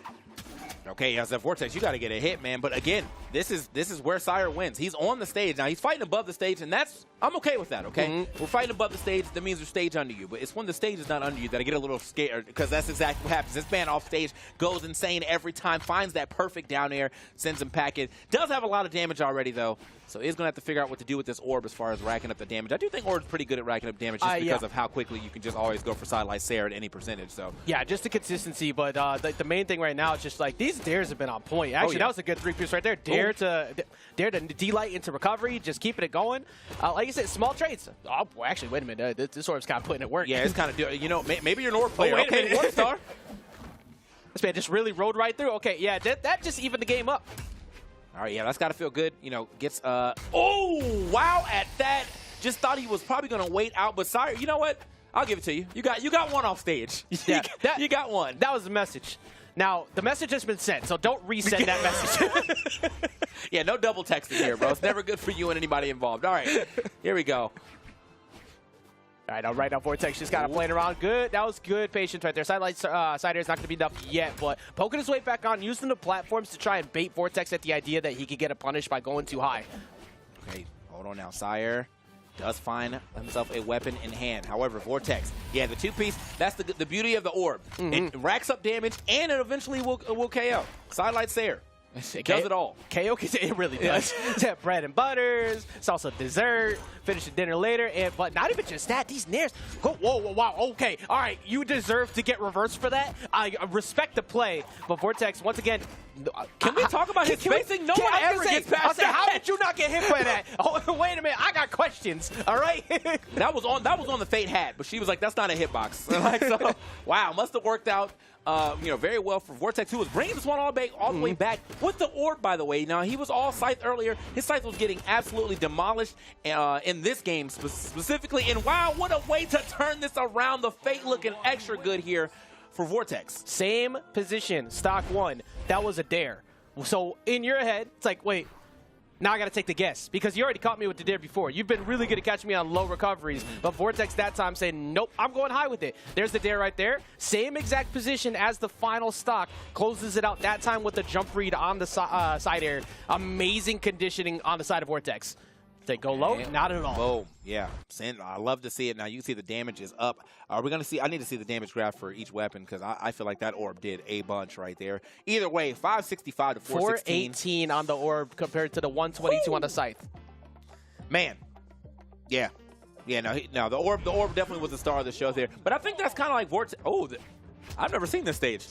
Okay, as a Vortex, you got to get a hit, man. But again, this is where Sire wins. He's on the stage now. He's fighting above the stage, and I'm okay with that. Okay, we're fighting above the stage. That means there's stage under you. But it's when the stage is not under you that I get a little scared because that's exactly what happens. This man off stage goes insane every time. Finds that perfect down air, sends him packing. Does have a lot of damage already though, so he's gonna have to figure out what to do with this orb as far as racking up the damage. I do think Orb's pretty good at racking up damage just because of how quickly you can just always go for side like Sarah at any percentage. So yeah, just the consistency. But the main thing right now is just like these dares have been on point. Actually, that was a good 3-piece right there. Dare to D-Light into recovery, just keeping it going. Like you said, small trades. Oh, well, actually, wait a minute. This orb's kind of putting it work. Yeah, it's kind of maybe you're an orb player. Wait a minute. Orb star. This man just really rode right through. Okay, yeah, that just evened the game up. All right, yeah, that's got to feel good. Gets oh wow at that. Just thought he was probably gonna wait out, but sorry, you know what? I'll give it to you. You got one off stage. Yeah, you got one. That was the message. Now, the message has been sent, so don't resend that message. Yeah, no double texting here, bro. It's never good for you and anybody involved. All right, here we go. All right, now Vortex just got to play it around. Good. That was good patience right there. Side air is not going to be enough yet, but poking his way back on, using the platforms to try and bait Vortex at the idea that he could get a punish by going too high. Okay, hold on now. Sire does find himself a weapon in hand. However, Vortex, yeah, the 2-piece, that's the beauty of the orb. It racks up damage, and it eventually will KO. Sidelights there. It does it all. KO, it really does. It's that bread and butters. It's also dessert. Finish the dinner later. But not even just that. These nairs. Whoa, wow. Okay. All right. You deserve to get reversed for that. I respect the play. But Vortex, once again. Can we talk about his spacing? No one ever gets past that. How did you not get hit by that? Oh, wait a minute. I got questions. All right. That was on the Fate hat. But she was like, that's not a hitbox. So, wow. Must have worked out. Very well for Vortex, who was bringing this one all the way back with the orb, by the way. Now, he was all Scythe earlier. His Scythe was getting absolutely demolished in this game specifically. And wow, what a way to turn this around. The Fate looking extra good here for Vortex. Same position, stock 1. That was a dare. So in your head, it's like, wait, now I got to take the guess because you already caught me with the dare before. You've been really good at catching me on low recoveries, but Vortex that time saying, nope, I'm going high with it. There's the dare right there. Same exact position as the final stock. Closes it out that time with the jump read on the side air. Amazing conditioning on the side of Vortex. They go low? And Not at all. Boom. Yeah. I love to see it. Now, you see the damage is up. Are we going to see? I need to see the damage graph for each weapon because I feel like that orb did a bunch right there. Either way, 565 to 416. 418 on the orb compared to the 122 on the scythe. Man. Yeah. Yeah, no, the orb definitely was the star of the show there. But I think that's kind of like Vortex. Oh, I've never seen this stage.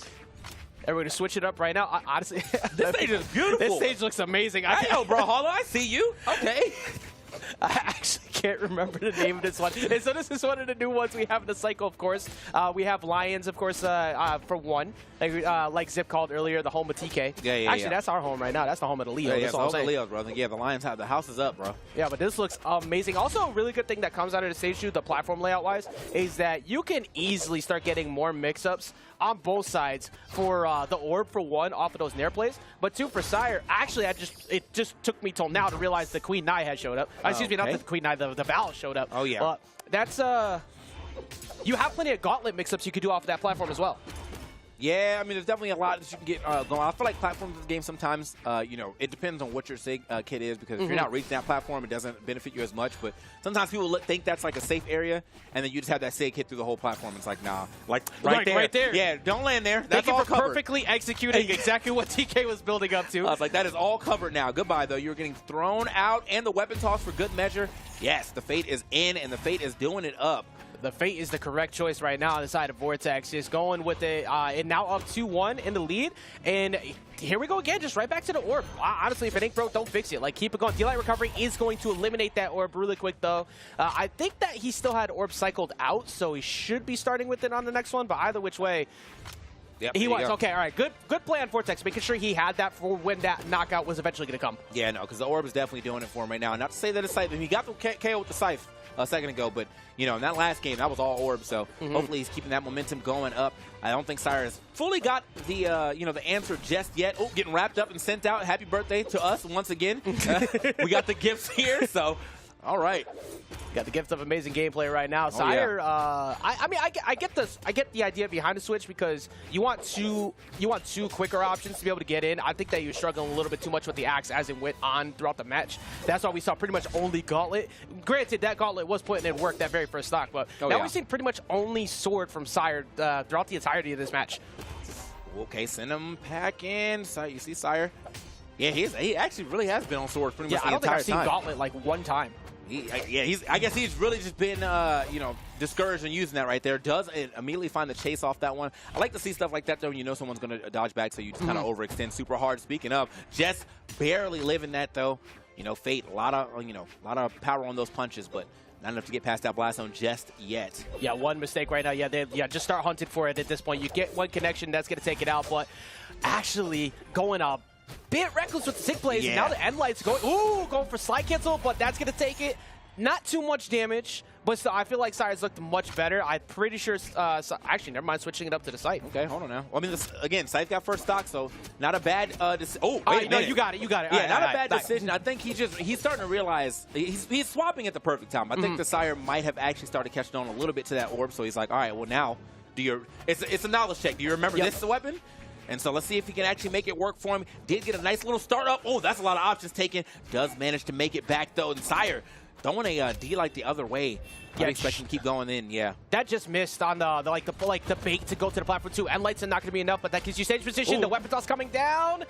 Everybody switch it up right now. Honestly, This stage is beautiful. This stage looks amazing. I know, bro. Hollow, I see you. Okay. I actually can't remember the name of this one. And so this is one of the new ones we have in the cycle, of course. We have Lions, of course, for one. Like Zip called earlier, the home of TK. Yeah. Actually, that's our home right now. That's the home of the Leo. Yeah, That's it's all I'm all the saying. Leos, bro. Yeah, the Lions have the house is up, bro. Yeah, but this looks amazing. Also, a really good thing that comes out of the stage 2, the platform layout-wise, is that you can easily start getting more mix-ups on both sides for the orb, for one, off of those nair plays, but two, for Sire. Actually, it just took me till now to realize the Queen Nai had showed up. Excuse me, not the Queen Nai, the Val showed up. Oh, yeah. But that's, you have plenty of gauntlet mix-ups you could do off of that platform as well. Yeah, I mean, there's definitely a lot that you can get going. I feel like platforms in this game sometimes, it depends on what your SIG kit is, because if you're not reaching that platform, it doesn't benefit you as much. But sometimes people think that's like a safe area, and then you just have that SIG hit through the whole platform. It's like, nah, like right there. Yeah, don't land there. That's Thank you all for covered. perfectly executing exactly what TK was building up to. I was like, that is all covered now. Goodbye, though. You're getting thrown out, and the weapon toss for good measure. Yes, the Fate is in, and the Fate is doing it up. The Fate is the correct choice right now on the side of Vortex. Just going with it, and now up 2-1 in the lead. And here we go again, just right back to the orb. Honestly, if it ain't broke, don't fix it. Like, keep it going. Delight Recovery is going to eliminate that orb really quick, though. I think that he still had orb cycled out, so he should be starting with it on the next one. But either which way, Yep, he was. Okay, all right. Good play on Vortex, making sure he had that for when that knockout was eventually going to come. Yeah, no, because the orb is definitely doing it for him right now. Not to say that it's Scythe. He got the KO with the Scythe a second ago, but, in that last game, that was all orb, so hopefully he's keeping that momentum going up. I don't think Sire has fully got the, the answer just yet. Oh, getting wrapped up and sent out. Happy birthday to us once again. We got the gifts here, so all right. Got the gift of amazing gameplay right now. Sire, I get this. I get the idea behind the switch because you want two quicker options to be able to get in. I think that you're struggling a little bit too much with the axe as it went on throughout the match. That's why we saw pretty much only Gauntlet. Granted, that Gauntlet was putting in work that very first stock, but now we've seen pretty much only Sword from Sire throughout the entirety of this match. Okay, send him packing. So you see Sire. Yeah, he actually really has been on Sword pretty much the I don't think entire I've seen time. Gauntlet like one time. I guess he's really just been, discouraged in using that right there. Does immediately find the chase off that one. I like to see stuff like that, though, when you know someone's going to dodge back, so you just kind of overextend super hard. Speaking of, just barely living that, though. Fate, a lot of power on those punches, but not enough to get past that blast zone just yet. Yeah, one mistake right now. Just start hunting for it at this point. You get one connection, that's going to take it out, but actually going up. Bit reckless with the SIG plays, and now the end light's going for slide cancel, but that's going to take it. Not too much damage, but still, I feel like Sire's looked much better. I'm pretty sure, actually, never mind switching it up to the Scythe. Okay, hold on now. Well, I mean, again, Scythe got first stock, so not a bad decision. Oh, wait a minute. You got it. Yeah, not a bad decision. I think he's starting to realize, he's swapping at the perfect time. I think the Sire might have actually started catching on a little bit to that orb, so he's like, all right, well, now, it's a knowledge check. Do you remember this weapon? And so let's see if he can actually make it work for him. Did get a nice little start up. Oh, that's a lot of options taken. Does manage to make it back, though. And Sire throwing a D-Light the other way. I expect him to keep going in, That just missed on the bait to go to the platform, too. End lights are not going to be enough, but that gives you stage position. The weapon toss coming down.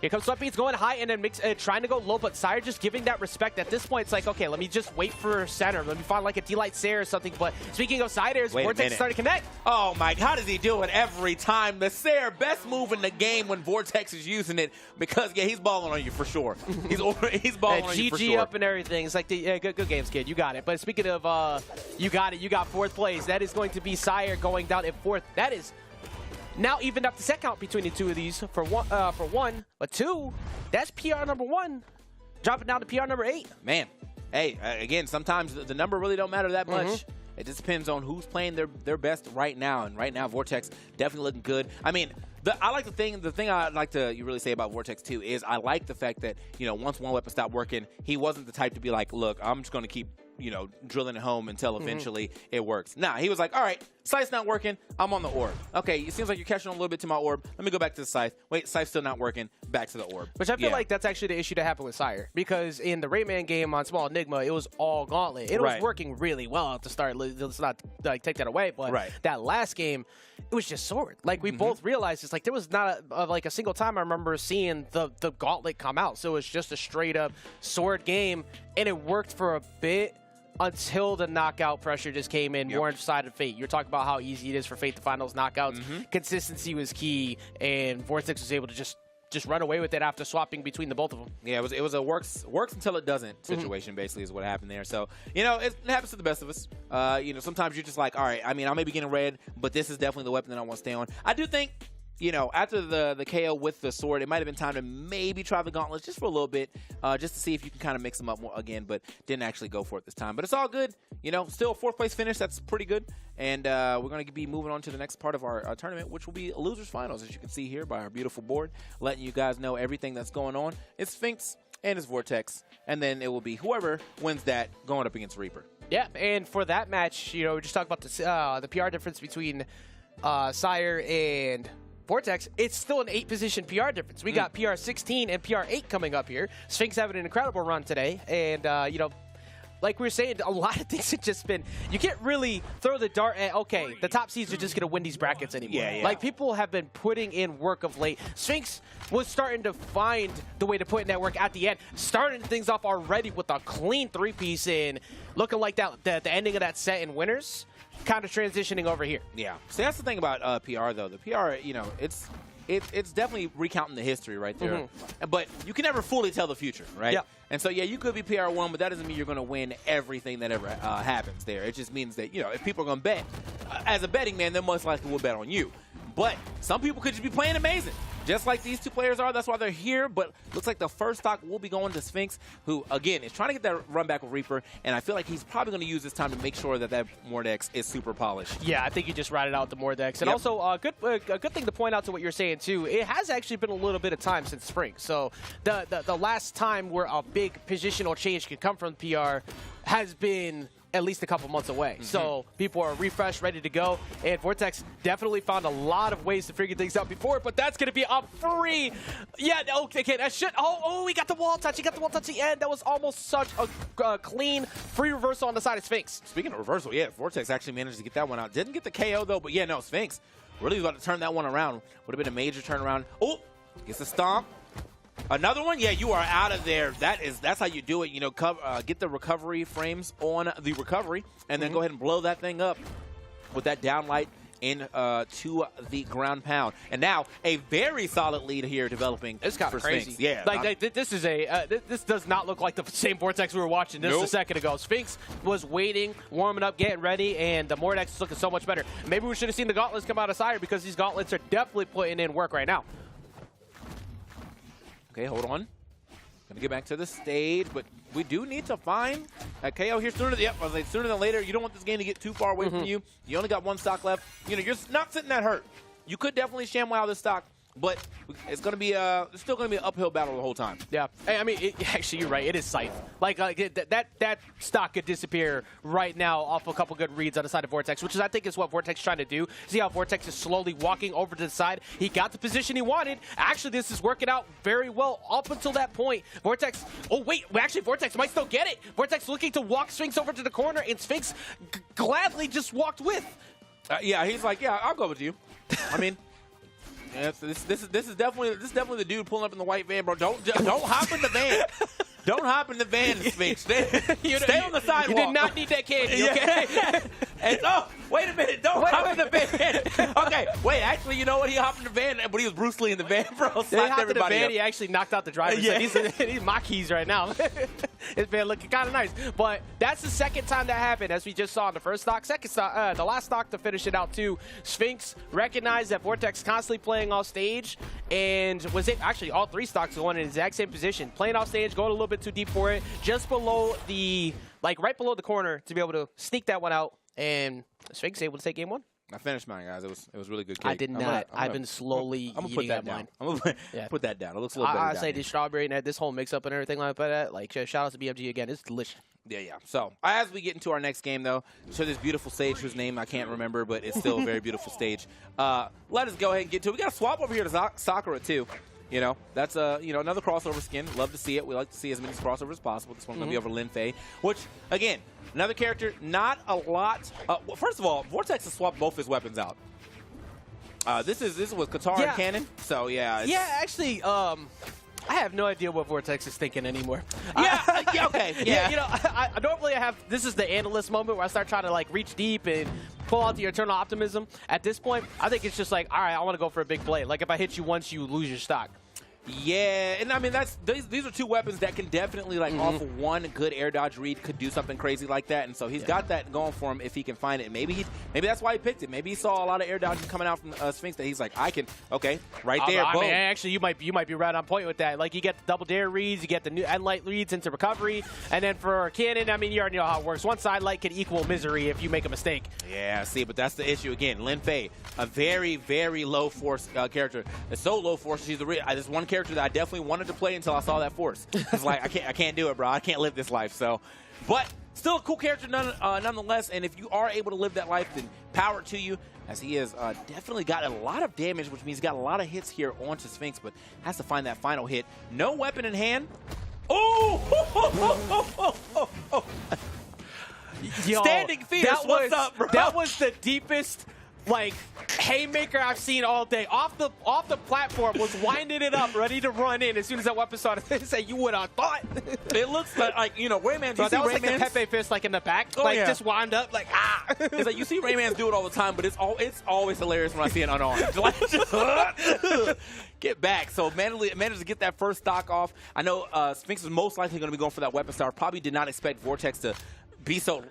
Here comes Sweatbeats going high and then trying to go low, but Sire just giving that respect. At this point, it's like, okay, let me just wait for center. Let me find like a D-Light Sair or something. But speaking of side airs, Vortex is starting to connect. Oh, my, how does he do it every time? The Sair, best move in the game when Vortex is using it because, he's balling on you for sure. He's balling on you for sure. GG up and everything. It's like, good games, kid. You got it. But speaking of, you got it. You got fourth place. That is going to be Sire going down at fourth. That is now evened up the set count between the two of these for one, but two, that's PR number 1, dropping down to PR number 8. Man, hey, again, sometimes the number really don't matter that much. It just depends on who's playing their best right now, and right now Vortex definitely looking good. I mean, the thing I'd like to really say about Vortex too is I like the fact that once one weapon stopped working, he wasn't the type to be like, look, I'm just going to keep drilling it home until eventually it works. Nah, he was like, all right, Scythe's not working. I'm on the orb. Okay, it seems like you're catching on a little bit to my orb. Let me go back to the Scythe. Wait, Scythe's still not working. Back to the orb. Which I feel like that's actually the issue that happened with Sire. Because in the Rayman game on Small Enigma, it was all Gauntlet. It was working really well at the start. Let's not like take that away. But that last game, it was just Sword. Like, we both realized it's like there was not like a single time I remember seeing the Gauntlet come out. So it was just a straight up Sword game. And it worked for a bit until the knockout pressure just came in more inside of Fate. You're talking about how easy it is for Fate to find those knockouts. Consistency was key, and Vortex was able to just run away with it after swapping between the both of them. Yeah, it was a works until it doesn't situation, basically, is what happened there. So, you know, it happens to the best of us. You know, sometimes you're just like, all right, I mean, I may be getting red, but this is definitely the weapon that I want to stay on. I do think, you know, after the KO with the sword, it might have been time to maybe try the gauntlets just for a little bit, just to see if you can kind of mix them up more again, but didn't actually go for it this time. But it's all good. You know, still a 4th place finish. That's pretty good. And we're going to be moving on to the next part of our tournament, which will be Losers Finals, as you can see here by our beautiful board, letting you guys know everything that's going on. It's Sphinx and it's Vortex, and then it will be whoever wins that going up against Reaper. Yeah, and for that match, you know, we just talked about the PR difference between Sire and Vortex. It's still an 8-position PR difference. We got PR 16 and PR 8 coming up here. Sphinx having an incredible run today, and you know, like we were saying, a lot of things have just been, you can't really throw the dart at, okay, the top seeds are just going to win these brackets anymore. Like, people have been putting in work of late. Sphinx was starting to find the way to put in that work at the end, starting things off already with a clean 3-piece in, looking like that the ending of that set in winners, kind of transitioning over here. Yeah. So that's the thing about PR, though. The PR, you know, it's definitely recounting the history right there. But you can never fully tell the future, right? Yeah. And so, yeah, you could be PR1, but that doesn't mean you're going to win everything that ever happens there. It just means that, you know, if people are going to bet, as a betting man, they most likely will bet on you. But some people could just be playing amazing, just like these two players are. That's why they're here. But looks like the first stock will be going to Sphinx, who, again, is trying to get that run back with Reaper. And I feel like he's probably going to use this time to make sure that that Mordex is super polished. Yeah, I think you just ride it out with the Mordex. And also, a good thing to point out to what you're saying, too, it has actually been a little bit of time since spring. So the last time where a big positional change could come from PR has been at least a couple months away. So people are refreshed, ready to go, and Vortex definitely found a lot of ways to figure things out before, but that's going to be a free. Yeah, okay, that should. Oh, he got the wall touch. He got the wall touch at the end. That was almost such a clean free reversal on the side of Sphinx. Speaking of reversal, yeah, Vortex actually managed to get that one out. Didn't get the KO, though, but yeah, no, Sphinx really was about to turn that one around. Would have been a major turnaround. Oh, gets a stomp. Another one? Yeah, you are out of there. That's how you do it. You know, get the recovery frames on the recovery, and then go ahead and blow that thing up with that downlight in to the ground pound. And now a very solid lead here developing. It's kind of crazy. Sphinx. Yeah, like this is this does not look like the same Vortex we were watching just a second ago. Sphinx was waiting, warming up, getting ready, and the Mordex is looking so much better. Maybe we should have seen the gauntlets come out of Sire, because these gauntlets are definitely putting in work right now. Okay, hold on. Gonna get back to the stage, but we do need to find a KO here sooner than later. You don't want this game to get too far away from you. You only got one stock left. You know, you're not sitting that hurt. You could definitely ShamWow this stock, but it's gonna be it's still gonna be an uphill battle the whole time. Yeah, I mean, actually, you're right. It is Scythe. Like that stock could disappear right now off a couple good reads on the side of Vortex, which is, I think, is what Vortex is trying to do. See how Vortex is slowly walking over to the side. He got the position he wanted. Actually, this is working out very well up until that point. Vortex. Oh wait, actually, Vortex might still get it. Vortex looking to walk Sphinx over to the corner, and Sphinx gladly just walked with. Yeah, he's like, yeah, I'll go with you. I mean. Yeah, so this is definitely the dude pulling up in the white van, bro. Don't hop in the van. Don't hop in the van, Sphinx. Stay on the sidewalk. You did not need that candy, okay? And wait a minute. Don't hop in the van. Okay, wait. Actually, you know what? He hopped in the van, but he was Bruce Lee in the van, bro. He hopped in the van. He actually knocked out the driver. Yeah. He's my keys right now. His van looking kind of nice. But that's the second time that happened, as we just saw in the first stock. Second stock, the last stock to finish it out, too. Sphinx recognized that Vortex constantly playing off stage, and was it actually all three stocks going in the exact same position. Playing off stage, going a little bit too deep for it, just below the, right below the corner to be able to sneak that one out, and Sphinx able to take game one. I finished mine, guys. It was really good cake. I did not. I've been slowly I'm gonna put that down. I'm gonna put that down. It looks a little better. I say the strawberry and this whole mix up and everything like that. Like, shout out to BMG again. It's delicious. Yeah. So as we get into our next game, though, show this beautiful stage whose name I can't remember, but it's still a very beautiful stage. Let us go ahead and get to it. We got to swap over here to Sakura, too. You know, that's another crossover skin. Love to see it. We like to see as many crossovers as possible. This one's going to be over Lin Fei, which, again, another character, not a lot. Well, first of all, Vortex has swapped both his weapons out. This is with Katara and Cannon. So, yeah. Actually, I have no idea what Vortex is thinking anymore. Okay. Yeah. You know, I normally this is the analyst moment where I start trying to like reach deep and pull out the eternal optimism. At this point, I think it's just like, all right, I want to go for a big play. Like if I hit you once, you lose your stock. Yeah, and I mean these are two weapons that can definitely like off of one good air dodge read could do something crazy like that, and so he's got that going for him if he can find it. Maybe that's why he picked it. Maybe he saw a lot of air dodges coming out from Sphinx that he's like, I can right there. I boom. mean, actually, you might be right on point with that. Like you get the double dare reads, you get the new end light reads into recovery, and then for Cannon, I mean, you already know how it works. One side light can equal misery if you make a mistake. Yeah, see, but that's the issue again. Lin Fei, a very, very low force character. It's so low force. She's this one character that I definitely wanted to play until I saw that force. It's like I can't do it, bro. I can't live this life. So, but still a cool character nonetheless. And if you are able to live that life, then power to you, as he has definitely got a lot of damage, which means he's got a lot of hits here onto Sphinx, but has to find that final hit. No weapon in hand. Oh! Yo, Standing fierce. What's up, bro? That was the deepest like haymaker I've seen all day. Off the platform, was winding it up, ready to run in as soon as that weapon started. Say you would have thought. It looks like Rayman. That was like the Pepe fist, like in the back, just wind up, like ah. It's like you see Raymans do it all the time, but it's always hilarious when I see it unarmed. Like, just, get back. So managed to get that first stock off. I know Sphinx is most likely going to be going for that weapon star. Probably did not expect Vortex to be so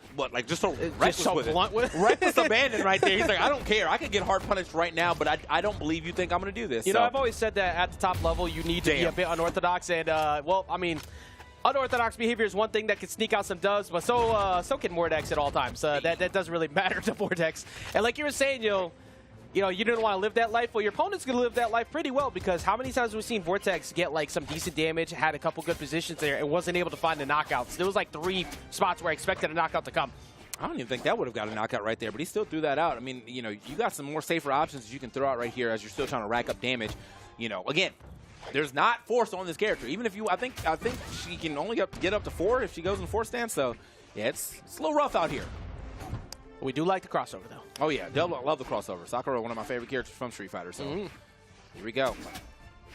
just so reckless so with blunt with it. Reckless abandon right there. He's like, I don't care. I could get hard punished right now, but I don't believe you think I'm going to do this. You know, I've always said that at the top level, you need to be a bit unorthodox. And, well, I mean, unorthodox behavior is one thing that can sneak out some dubs, but so can Vortex at all times. That doesn't really matter to Vortex. And like you were saying, you didn't want to live that life. Well, your opponent's going to live that life pretty well, because how many times have we seen Vortex get like some decent damage, had a couple good positions there, and wasn't able to find the knockouts? There was like 3 spots where I expected a knockout to come. I don't even think that would have got a knockout right there, but he still threw that out. I mean, you got some more safer options you can throw out right here as you're still trying to rack up damage. Again, there's not force on this character. Even if I think she can only get up to 4 if she goes in 4 stance. So, yeah, it's a little rough out here. We do like the crossover, though. Oh, yeah. Love the crossover. Sakura, one of my favorite characters from Street Fighter. So, here we go.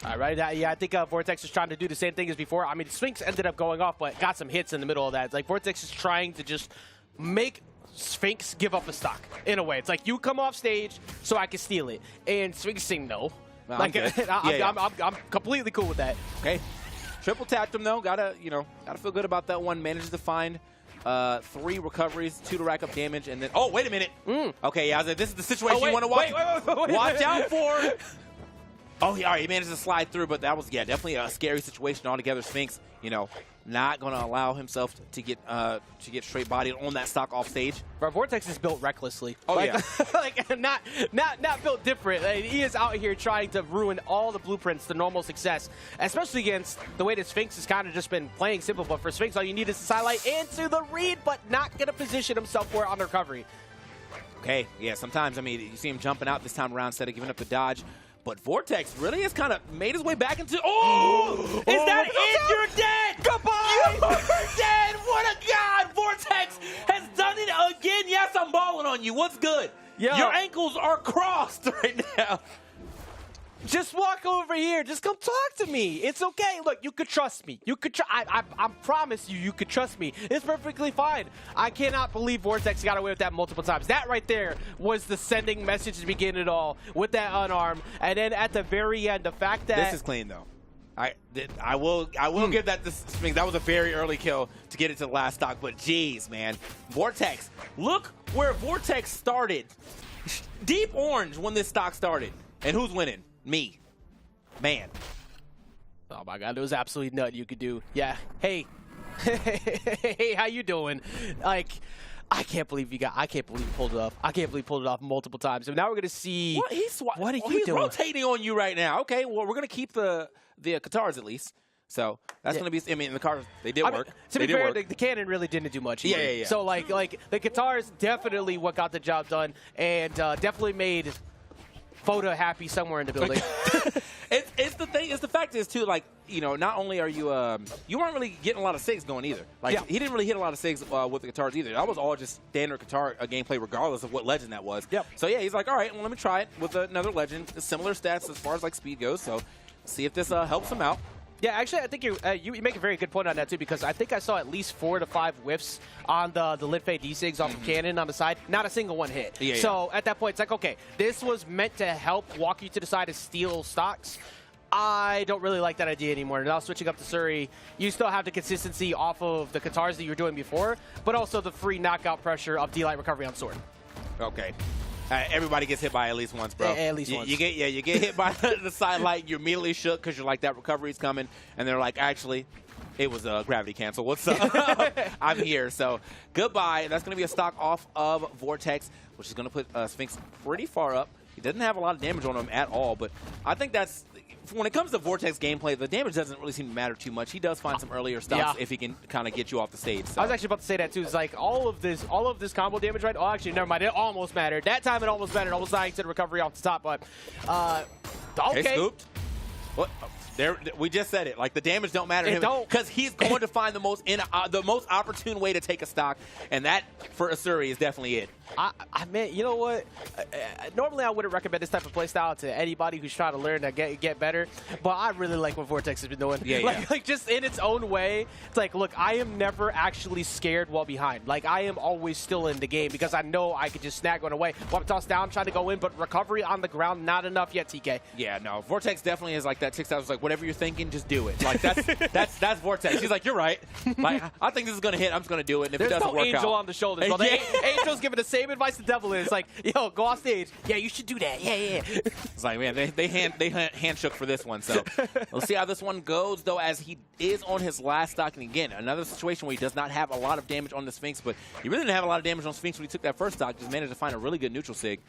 All right. Yeah, I think Vortex is trying to do the same thing as before. I mean, Sphinx ended up going off, but got some hits in the middle of that. It's like Vortex is trying to just make Sphinx give up a stock, in a way. It's like, you come off stage so I can steal it. And Sphinx saying no. I'm completely cool with that. Okay. Triple tapped him, though. Gotta feel good about that one. Managed to find 3 recoveries, 2 to rack up damage, and then wait a minute. Okay, yeah, this is the situation you want to watch out for. All right, he managed to slide through, but that was definitely a scary situation altogether. Sphinx, not going to allow himself to get straight bodied on that stock off stage. But Vortex is built recklessly. Yeah. not built different. He is out here trying to ruin all the blueprints to normal success, especially against the way that Sphinx has kind of just been playing simple. But for Sphinx, all you need is to sidelight into the read, but not going to position himself for it on recovery. Okay, yeah, sometimes, you see him jumping out this time around instead of giving up the dodge. But Vortex really has kind of made his way back into... Is that it? You're dead! Goodbye! You're dead! What a god! Vortex has done it again! Yes, I'm balling on you. What's good? Yo. Your ankles are crossed right now. Just walk over here. Just come talk to me. It's okay. Look, you could trust me. You could. I promise you could trust me. It's perfectly fine. I cannot believe Vortex got away with that multiple times. That right there was the sending message to begin it all with that unarmed, and then at the very end, the fact that this is clean though. I will give that this Sphinx. That was a very early kill to get it to the last stock. But geez, man, Vortex. Look where Vortex started. Deep orange when this stock started, and who's winning? Me. Man. Oh my god, it was absolutely nothing you could do. Yeah. Hey. Hey, how you doing? Like, I can't believe you pulled it off. I can't believe you pulled it off multiple times. And now we're gonna see what are you doing? He's rotating on you right now. Okay, well we're gonna keep the Katars at least. So that's going to be, I mean, the cards, they did work. To be fair, the cannon really didn't do much either. Yeah. So, like the guitars definitely what got the job done, and definitely made Foda happy somewhere in the building. It's the thing. It's the fact is, too, like, you know, not only are you, you weren't really getting a lot of SIGs going either. Like, he didn't really hit a lot of SIGs with the guitars either. That was all just standard guitar gameplay regardless of what legend that was. Yep. So, yeah, he's like, all right, well, let me try it with another legend. Similar stats as far as, like, speed goes. So, see if this helps him out. Yeah, actually, I think you make a very good point on that, too, because I think I saw at least 4 to 5 whiffs on the Litfei D-Sigs off of Cannon on the side. Not a single one hit. So at that point, it's like, okay, this was meant to help walk you to the side and steal stocks. I don't really like that idea anymore. Now switching up to Suri, you still have the consistency off of the guitars that you were doing before, but also the free knockout pressure of D-Light recovery on Sword. Okay. Everybody gets hit by at least once, bro. At least once. You get hit by the side light. You're immediately shook because you're like, that recovery's coming. And they're like, actually, it was a gravity cancel. What's up? I'm here. So goodbye. That's going to be a stock off of Vortex, which is going to put Sphinx pretty far up. He doesn't have a lot of damage on him at all, but I think that's, when it comes to Vortex gameplay, the damage doesn't really seem to matter too much. He does find some earlier stocks if he can kind of get you off the stage. So. I was actually about to say that too. It's like all of this combo damage, right? Oh, actually, never mind. It almost mattered. That time it almost mattered. Almost dying to the recovery off the top, but okay. Hey, scooped. What? There, we just said it. Like, the damage don't matter to him because he's going to find the most opportune way to take a stock, and that for Asuri is definitely it. I mean, you know what? Normally, I wouldn't recommend this type of play style to anybody who's trying to learn to get better, but I really like what Vortex has been doing. Like just in its own way. It's like, look, I am never actually scared while behind. Like, I am always still in the game because I know I could just snag one away. While I'm tossed down, trying to go in, but recovery on the ground, not enough yet, TK. Yeah, no. Vortex definitely is like that 6,000. Like, whatever you're thinking, just do it. Like, that's Vortex. He's like, you're right. Like, I think this is going to hit. I'm just going to do it. And if There's it doesn't no work angel out, on the shoulders. Well, Angel's giving the same advice the devil is. Like, yo, go off stage. Yeah, you should do that. Yeah. It's like, man, they hand shook for this one. So we'll see how this one goes, though, as he is on his last stock. And again, another situation where he does not have a lot of damage on the Sphinx, but he really didn't have a lot of damage on Sphinx when he took that first stock. Just managed to find a really good neutral sig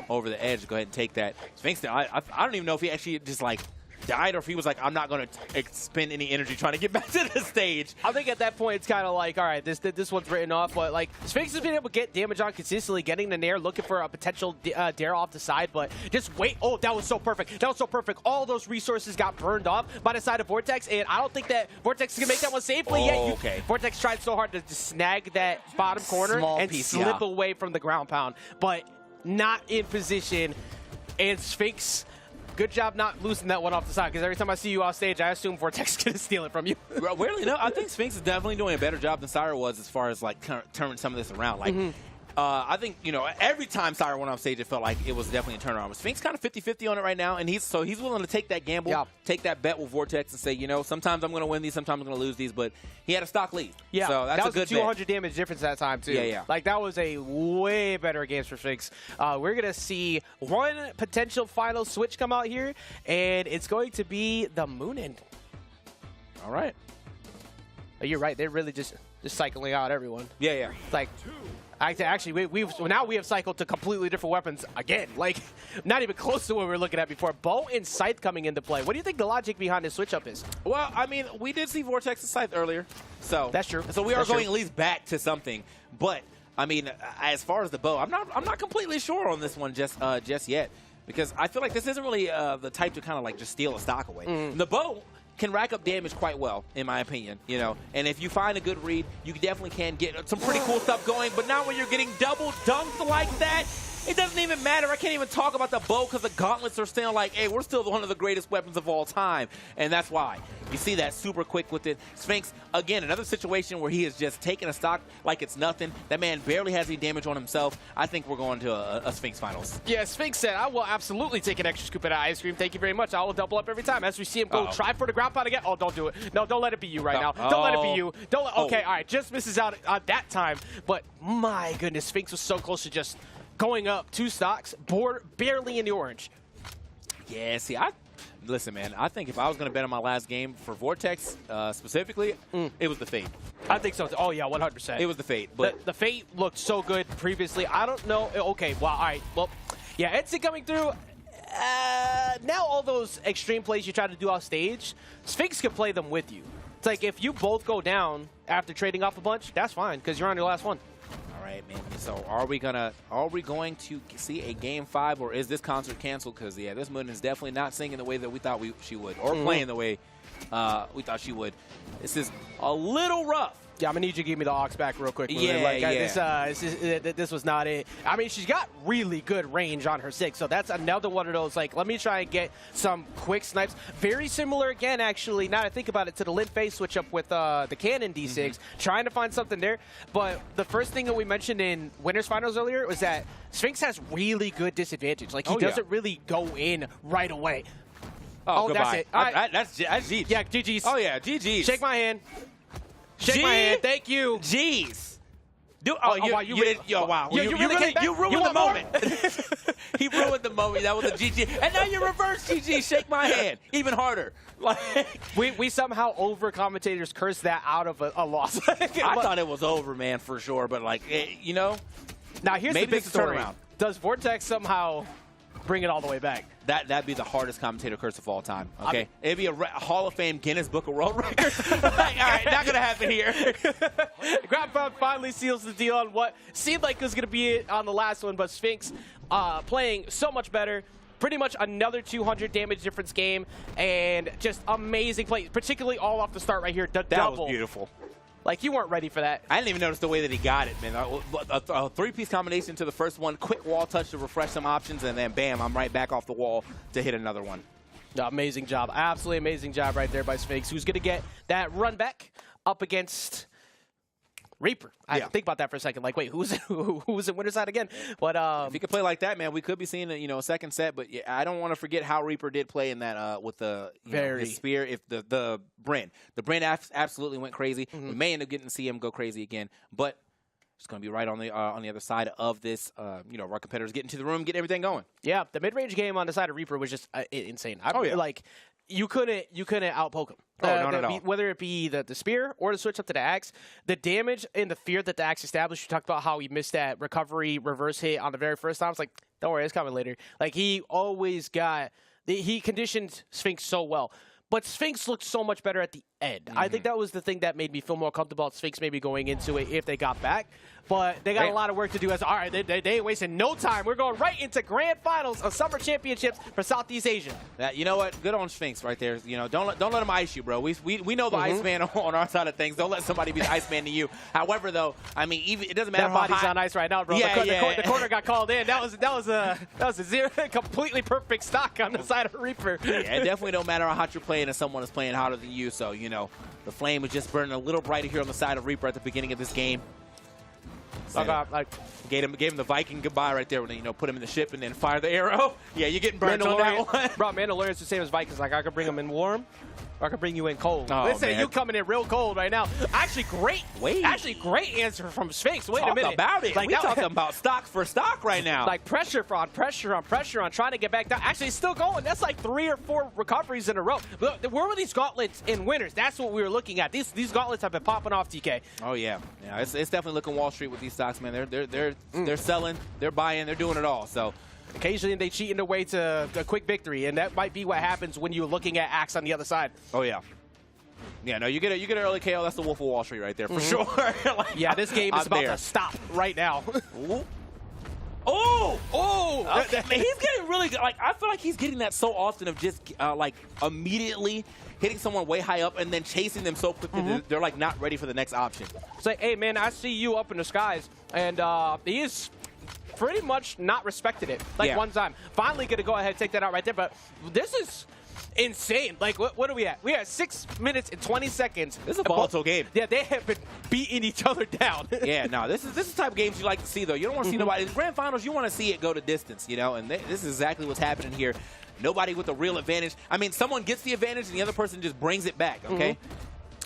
over the edge to go ahead and take that. Sphinx, I don't even know if he actually just, like, died or if he was like, I'm not going to expend any energy trying to get back to the stage. I think at that point it's kind of like, all right, this one's written off, but like Sphinx has been able to get damage on consistently, getting the nair, looking for a potential dare off the side, but just wait. Oh, that was so perfect. That was so perfect. All those resources got burned off by the side of Vortex, and I don't think that Vortex can make that one safely yet. Vortex tried so hard to just snag that bottom corner and slip away from the ground pound, but not in position. And Sphinx, good job not losing that one off the side, because every time I see you off stage, I assume Vortex is going to steal it from you. Really? No, I think Sphinx is definitely doing a better job than Sire was as far as, like, turning some of this around. Like, I think, you know, every time Sire went off stage, it felt like it was definitely a turnaround. But Sphinx kind of 50-50 on it right now, and he's willing to take that gamble, take that bet with Vortex and say, you know, sometimes I'm going to win these, sometimes I'm going to lose these, but he had a stock lead. Yeah, so that's that was a good 200 damage difference that time, too. Yeah. Like, that was a way better game for Sphinx. We're going to see one potential final switch come out here, and it's going to be the Moonin. All right. You're right. They're really just cycling out everyone. Yeah. It's like, actually, now we have cycled to completely different weapons again. Like, not even close to what we were looking at before. Bow and Scythe coming into play. What do you think the logic behind this switch up is? Well, I mean, we did see Vortex and Scythe earlier. So that's true. So we are going at least back to something. But I mean, as far as the bow, I'm not completely sure on this one just yet, because I feel like this isn't really the type to kind of like just steal a stock away. The bow can rack up damage quite well, in my opinion, you know. And if you find a good read, you definitely can get some pretty cool stuff going. But not when you're getting double dunked like that. It doesn't even matter. I can't even talk about the bow because the gauntlets are still like, hey, we're still one of the greatest weapons of all time. And that's why. You see that super quick with it. Sphinx, again, another situation where he is just taking a stock like it's nothing. That man barely has any damage on himself. I think we're going to a Sphinx finals. Yeah, Sphinx said, I will absolutely take an extra scoop of that ice cream. Thank you very much. I will double up every time. As we see him go try for the ground pound again. Oh, don't do it. No, don't let it be you right now. Don't let it be you. Okay, all right. Just misses out at that time. But my goodness, Sphinx was so close to just going up 2 stocks, barely in the orange. Yeah, see, listen, man, I think if I was going to bet on my last game for Vortex specifically, it was the Fate. I think so. Oh, yeah, 100%. It was the Fate. But the Fate looked so good previously. I don't know. Okay, well, all right. Well, yeah, Etsy coming through. now all those extreme plays you try to do off stage, Sphinx can play them with you. It's like if you both go down after trading off a bunch, that's fine because you're on your last one. All right, man. So are we going to see a Game 5, or is this concert canceled? Because yeah, this Moon is definitely not singing the way that we thought she would, or playing the way we thought she would. This is a little rough. Yeah, I'm gonna need you to give me the aux back real quick. Yeah, This was not it. I mean, she's got really good range on her 6, so that's another one of those, like, let me try and get some quick snipes. Very similar again, actually, now that I think about it, to the Lin Fei switch up with the Cannon D6, trying to find something there. But the first thing that we mentioned in Winners Finals earlier was that Sphinx has really good disadvantage. Like, he doesn't really go in right away. Oh, that's goodbye. it. All right. That's GG's. Yeah, GG's. Oh, yeah, GG's. Shake my hand. Shake my hand. Thank you. Jeez. Wow. You ruined the moment. He ruined the moment. That was a GG. And now you reverse GG. Shake my hand. Even harder. We somehow over commentators cursed that out of a loss. I thought it was over, man, for sure. But, like, you know. Now, here's the big story. Turnaround. Does Vortex somehow bring it all the way back? That'd be the hardest commentator curse of all time. Okay, it'd be a Hall of Fame Guinness Book of World Records. Like, all right, not gonna happen here. Grabpound finally seals the deal on what seemed like was gonna be it on the last one, but Sphinx playing so much better. Pretty much another 200 damage difference game, and just amazing play, particularly all off the start right here. The double. That was beautiful. Like, you weren't ready for that. I didn't even notice the way that he got it, man. A three-piece combination to the first one, quick wall touch to refresh some options, and then bam, I'm right back off the wall to hit another one. Amazing job. Absolutely amazing job right there by Sphinx, who's going to get that run back up against Reaper. I had to think about that for a second. Like, wait, who's in winner's side again? But if he could play like that, man, we could be seeing a second set. But yeah, I don't want to forget how Reaper did play in that with the his spear. If the Bryn absolutely went crazy. We may end up getting to see him go crazy again, but it's going to be right on the other side of this. Our competitors get into the room, get everything going. Yeah, the mid-range game on the side of Reaper was just insane. Like, you couldn't outpoke him. No. Whether it be the spear or the switch up to the axe, the damage and the fear that the axe established. You talked about how he missed that recovery reverse hit on the very first time. It's like, don't worry, it's coming later. Like, he always he conditioned Sphinx so well. But Sphinx looked so much better at the end. I think that was the thing that made me feel more comfortable about Sphinx maybe going into it if they got back. But they got a lot of work to do. All right, they ain't wasting no time. We're going right into grand finals of Summer Championships for Southeast Asia. You know what? Good on Sphinx right there. Don't let him ice you, bro. We know the Iceman on our side of things. Don't let somebody be the Iceman to you. However, though, I mean, even it doesn't matter how body's on ice right now, bro. Yeah, the corner got called in. That was a zero, completely perfect stock on the side of Reaper. Yeah, it definitely don't matter how hot you're playing if someone is playing hotter than you. So the flame was just burning a little brighter here on the side of Reaper at the beginning of this game. So, gave him the Viking goodbye right there when put him in the ship and then fire the arrow. Yeah, you're getting burned on that one. Bro, Mandalorian's the same as Vikings. Like, I could bring him in warm, or I could bring you in cold. Oh, Listen, man. You coming in real cold right now. Actually, great answer from Sphinx. Wait a minute. About it. Like, we're talking about stock for stock right now. Like, pressure on trying to get back down. Actually, it's still going. That's like 3 or 4 recoveries in a row. Look, where were these gauntlets in winners? That's what we were looking at. These gauntlets have been popping off, TK. Oh, yeah. It's definitely looking Wall Street with these stocks, man. They're selling, they're buying, they're doing it all. So occasionally they cheat in their way to a quick victory, and that might be what happens when you're looking at Axe on the other side. Oh, yeah. Yeah, no, you get an early KO. That's the Wolf of Wall Street right there for sure. Yeah, this game is about to stop right now. Okay. Man, he's getting really good. Like, I feel like he's getting that so often of just immediately hitting someone way high up and then chasing them so quickly that they're like not ready for the next option. It's like, hey man, I see you up in the skies, and he is pretty much not respected it. One time, finally gonna go ahead and take that out right there. But this is insane. Like, what are we at? We are at 6 minutes and 20 seconds. This is a volatile game. Yeah, they have been beating each other down. Yeah, no, this is the type of games you like to see, though. You don't want to see nobody. In grand finals, you want to see it go to distance, and this is exactly what's happening here. Nobody with a real advantage. I mean, someone gets the advantage and the other person just brings it back, okay?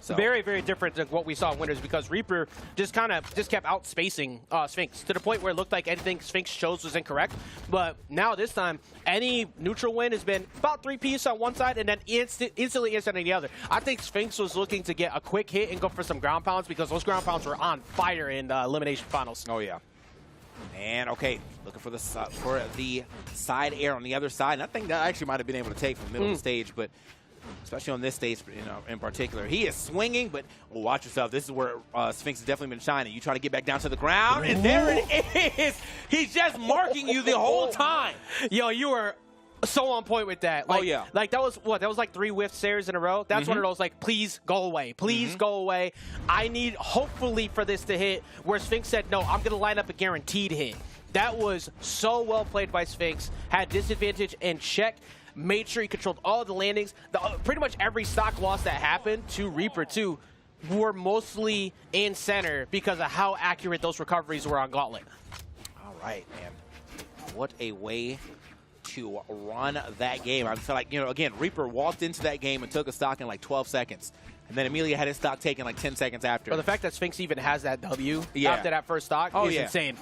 So. Very, very different than what we saw in winners, because Reaper just kept outspacing Sphinx to the point where it looked like anything Sphinx chose was incorrect. But now this time, any neutral win has been about 3 pieces on one side and then instantly instant on the other. I think Sphinx was looking to get a quick hit and go for some ground pounds, because those ground pounds were on fire in the Elimination Finals. Oh, yeah. And okay, looking for the side air on the other side. And I think that actually might have been able to take from the middle of the stage, but especially on this stage, in particular, he is swinging. But watch yourself. This is where Sphinx has definitely been shining. You try to get back down to the ground, and there it is. He's just marking you the whole time. Yo, you were so on point with that. Like, oh yeah, like that was what? That was like 3 whiff stairs in a row. That's one of those like, please go away, please go away. I need hopefully for this to hit. Where Sphinx said, no, I'm gonna line up a guaranteed hit. That was so well played by Sphinx. Had disadvantage and check. Made sure he controlled all the landings. Pretty much every stock loss that happened to Reaper too were mostly in center because of how accurate those recoveries were on Gauntlet. All right, man. What a way to run that game. I feel like, again, Reaper walked into that game and took a stock in like 12 seconds. And then Amelia had his stock taken like 10 seconds after. But the fact that Sphinx even has that W Yeah. after that first stock is insane.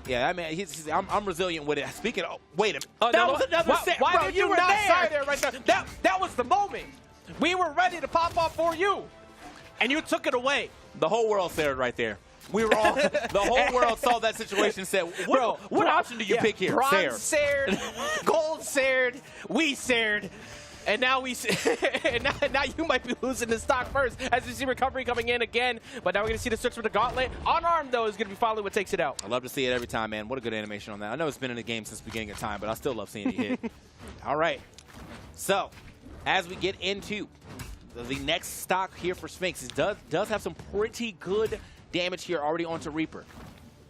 Yeah, I mean, I'm resilient with it. Speaking of, wait a minute. That was another set. Why Bro, did you not sign there right there? That was the moment. We were ready to pop off for you, and you took it away. The whole world stared right there. We were all, the whole world saw that situation and said, what option do you pick here? Bronze stared, gold stared, we stared. And now now you might be losing the stock first as you see recovery coming in again. But now we're going to see the switch for the Gauntlet. Unarmed, though, is going to be finally what takes it out. I love to see it every time, man. What a good animation on that. I know it's been in the game since the beginning of time, but I still love seeing it hit. All right. So, as we get into the next stock here for Sphinx, it does have some pretty good damage here already onto Reaper.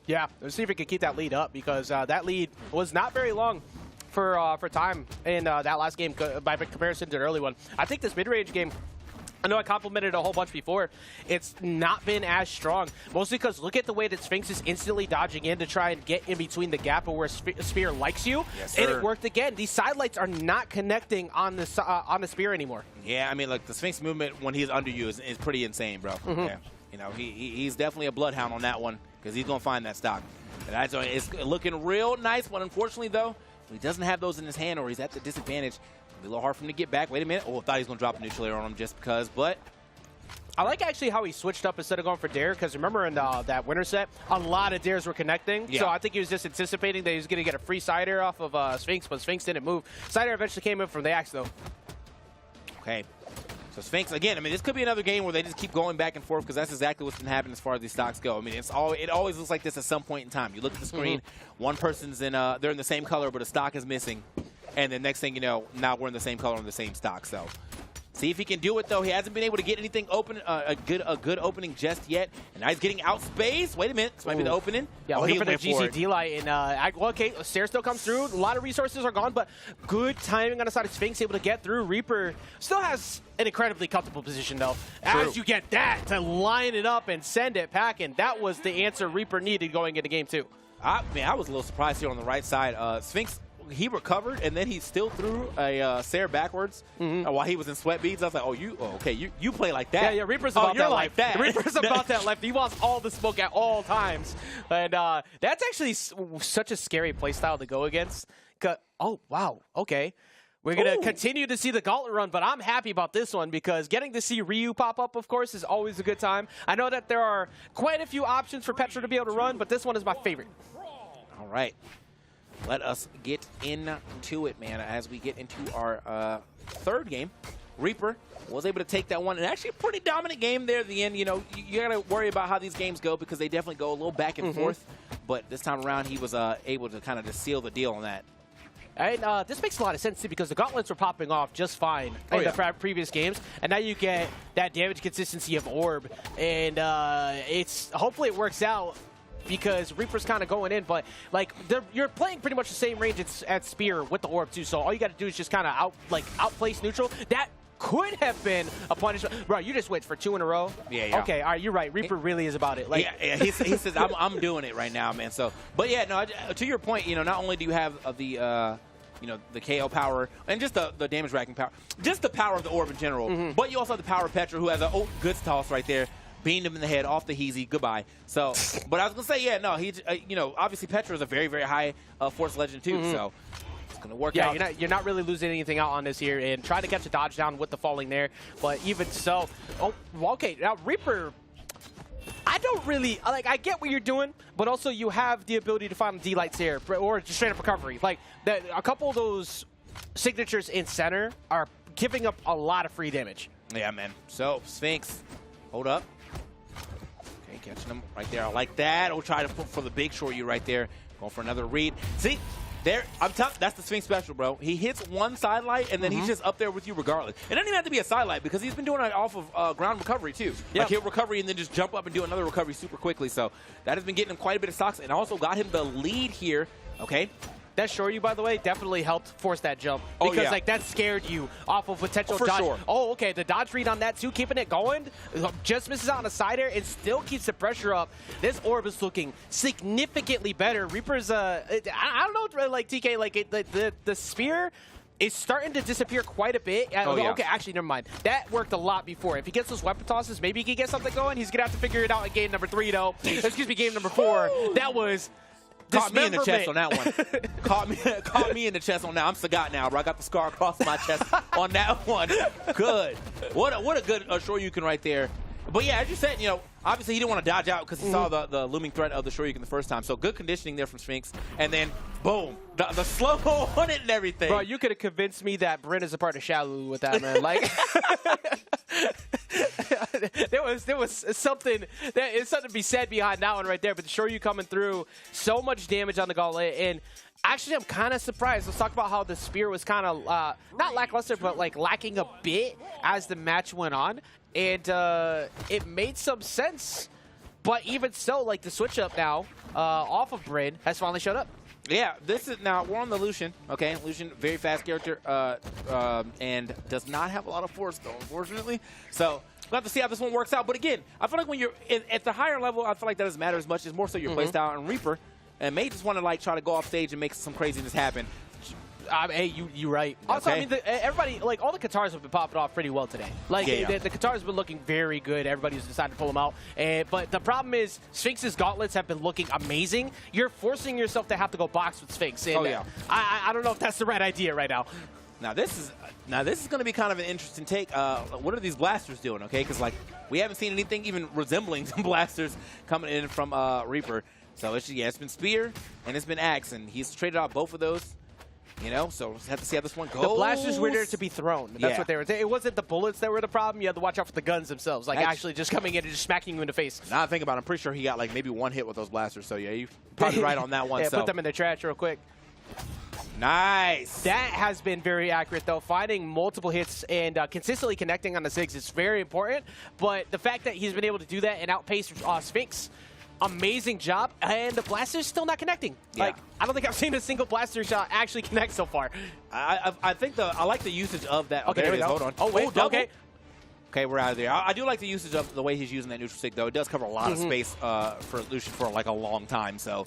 Yeah, let's see if we can keep that lead up because that lead was not very long for time in that last game by comparison to the early one. I think this mid-range game, I know I complimented it a whole bunch before, it's not been as strong, mostly because look at the way that Sphinx is instantly dodging in to try and get in between the gap of where Spear likes you, and it worked again. These side lights are not connecting on the Spear anymore. Yeah, I mean, like the Sphinx movement when he's under you is pretty insane, bro. Yeah. He's definitely a bloodhound on that one because he's going to find that stock. And it's looking real nice, but unfortunately, though, he doesn't have those in his hand or he's at the disadvantage. It'll be a little hard for him to get back. Wait a minute. Oh, I thought he was going to drop a neutral air on him just because, but I like actually how he switched up instead of going for dare because remember in that winter set, a lot of dares were connecting. Yeah. So I think he was just anticipating that he was going to get a free side air off of Sphinx, but Sphinx didn't move. Side air eventually came in from the axe, though. Okay. So Sphinx, again, I mean, this could be another game where they just keep going back and forth because that's exactly what's been happening as far as these stocks go. I mean, it always looks like this at some point in time. You look at the screen, one person's they're in the same color, but a stock is missing. And the next thing you know, now we're in the same color on the same stock. So see if he can do it, though. He hasn't been able to get anything open, a good opening just yet. And now he's getting outspaced. Wait a minute. This might be the opening. Yeah, looking for the GCD light. And, okay, Stare still comes through. A lot of resources are gone, but good timing on the side of Sphinx, able to get through. Reaper still has an incredibly comfortable position, though. As you get that to line it up and send it packing, that was the answer Reaper needed going into game 2. I was a little surprised here on the right side. Sphinx, he recovered, and then he still threw a Sarah backwards while he was in sweat beads. I was like, you play like that. Yeah, Reaper's about that like that. Reaper's about that left. He wants all the smoke at all times. And that's actually such a scary playstyle to go against. Oh, wow, okay. We're going to continue to see the Gauntlet run, but I'm happy about this one because getting to see Ryu pop up, of course, is always a good time. I know that there are quite a few options for Petra to be able to run, but this one is my favorite. All right. Let us get into it, man, as we get into our third game. Reaper was able to take that one, and actually a pretty dominant game there at the end. You got to worry about how these games go because they definitely go a little back and forth, but this time around he was able to kind of just seal the deal on that. And this makes a lot of sense, too, because the Gauntlets were popping off just fine in the previous games, and now you get that damage consistency of Orb, and hopefully it works out because Reaper's kind of going in, but like you're playing pretty much the same range at Spear with the Orb, too, so all you got to do is just kind of outplace neutral. That could have been a punishment. Bro, you just went for 2 in a row? Yeah. Okay, all right, you're right. Reaper really is about it. Like, yeah, he says, I'm doing it right now, man. So, but yeah, no, to your point, not only do you have the KO power and just the damage racking power, just the power of the Orb in general, but you also have the power of Petra, who has a good toss right there. Beamed him in the head off the Heezy. Goodbye. So, but I was going to say, yeah, no, he, obviously Petra is a very, very high Force Legend, too, so it's going to work out. Yeah, you're not really losing anything out on this here, and try to catch a dodge down with the falling there, but even so, okay, now Reaper, I I don't really like. I get what you're doing, but also you have the ability to find D-Lights here, or just straight up recovery. Like a couple of those signatures in center are giving up a lot of free damage. Yeah, man. So Sphinx, hold up. Okay, catching him right there. I like that. We'll try to put for the big short you right there. Going for another read. See. There, I'm telling that's the Sphinx special, bro. He hits one sidelight, and then he's just up there with you regardless. It doesn't even have to be a sidelight because he's been doing it off of ground recovery, too. Yep. Like, he'll recovery and then just jump up and do another recovery super quickly. So that has been getting him quite a bit of stocks and also got him the lead here, okay? That Shoryu, by the way, definitely helped force that jump. Oh, Because, yeah. like, that scared you off of potential For dodge. sure. Oh, okay, the dodge read on that, too, keeping it going. Just misses out on a side air and still keeps the pressure up. This orb is looking significantly better. Reaper's, I don't know, like, TK, like, the spear is starting to disappear quite a bit. Oh, yeah. Okay, actually, never mind. That worked a lot before. If he gets those weapon tosses, maybe he can get something going. He's going to have to figure it out in game number 3, though. Excuse me, game number 4. That was... Caught me in the chest on that one. caught me in the chest on that. I'm Sagat now, bro. I got the scar across my chest on that one. Good. What a good Shoryuken right there. But yeah, as you said, you know, obviously he didn't want to dodge out because he saw the looming threat of the Shoryuken the first time. So good conditioning there from Sphinx. And then, boom, the slow-mo on it and everything. Bro, you could have convinced me that Bryn is a part of Shalu with that, man. Like, there was something to be said behind that one right there. But the Shoryu coming through, so much damage on the gauntlet, and actually I'm kind of surprised. Let's talk about how the spear was kind of not lackluster, but like lacking a bit as the match went on, and it made some sense. But even so, like the switch up now off of Bryn has finally showed up. Yeah, this is now we're on the Lucian. Okay, Lucian, very fast character, and does not have a lot of force though, unfortunately. So we'll have to see how this one works out. But again, I feel like when you're at the higher level, I feel like that doesn't matter as much. It's more so your playstyle and Reaper, and may just want to like try to go off stage and make some craziness happen. Hey, you're right. Also, Okay. I mean, everybody, like, all the Katars have been popping off pretty well today. Like, Yeah. the Katars have been looking very good. Everybody's decided to pull them out. But the problem is, Sphinx's gauntlets have been looking amazing. You're forcing yourself to have to go box with Sphinx. And, Oh, yeah. I don't know if that's the right idea right now. Now this is going to be kind of an interesting take. What are these blasters doing? Okay, because like we haven't seen anything even resembling some blasters coming in from Reaper. So it's been spear and it's been axe, and he's traded out both of those. You know, so we'll have to see how this one goes. The blasters were there to be thrown. That's Yeah. what they were. It wasn't the bullets that were the problem. You had to watch out for the guns themselves. Like, Actu- actually just coming in and just smacking you in the face. Now I think about it, I'm pretty sure he got like maybe one hit with those blasters. So yeah, you're probably right on that one. Yeah, so. put them in the trash real quick. Nice. That has been very accurate, though. Finding multiple hits and consistently connecting on the Ziggs is very important. But the fact that he's been able to do that and outpace Sphinx, amazing job. And the blaster's still not connecting. Yeah. Like, I don't think I've seen a single blaster shot actually connect so far. I think I like the usage of that. Okay, there there it we is. go. Hold on. Oh, wait, double. okay. Okay, we're out of there. I do like the usage of the way he's using that neutral stick, though. It does cover a lot of space for Lucian for like a long time. So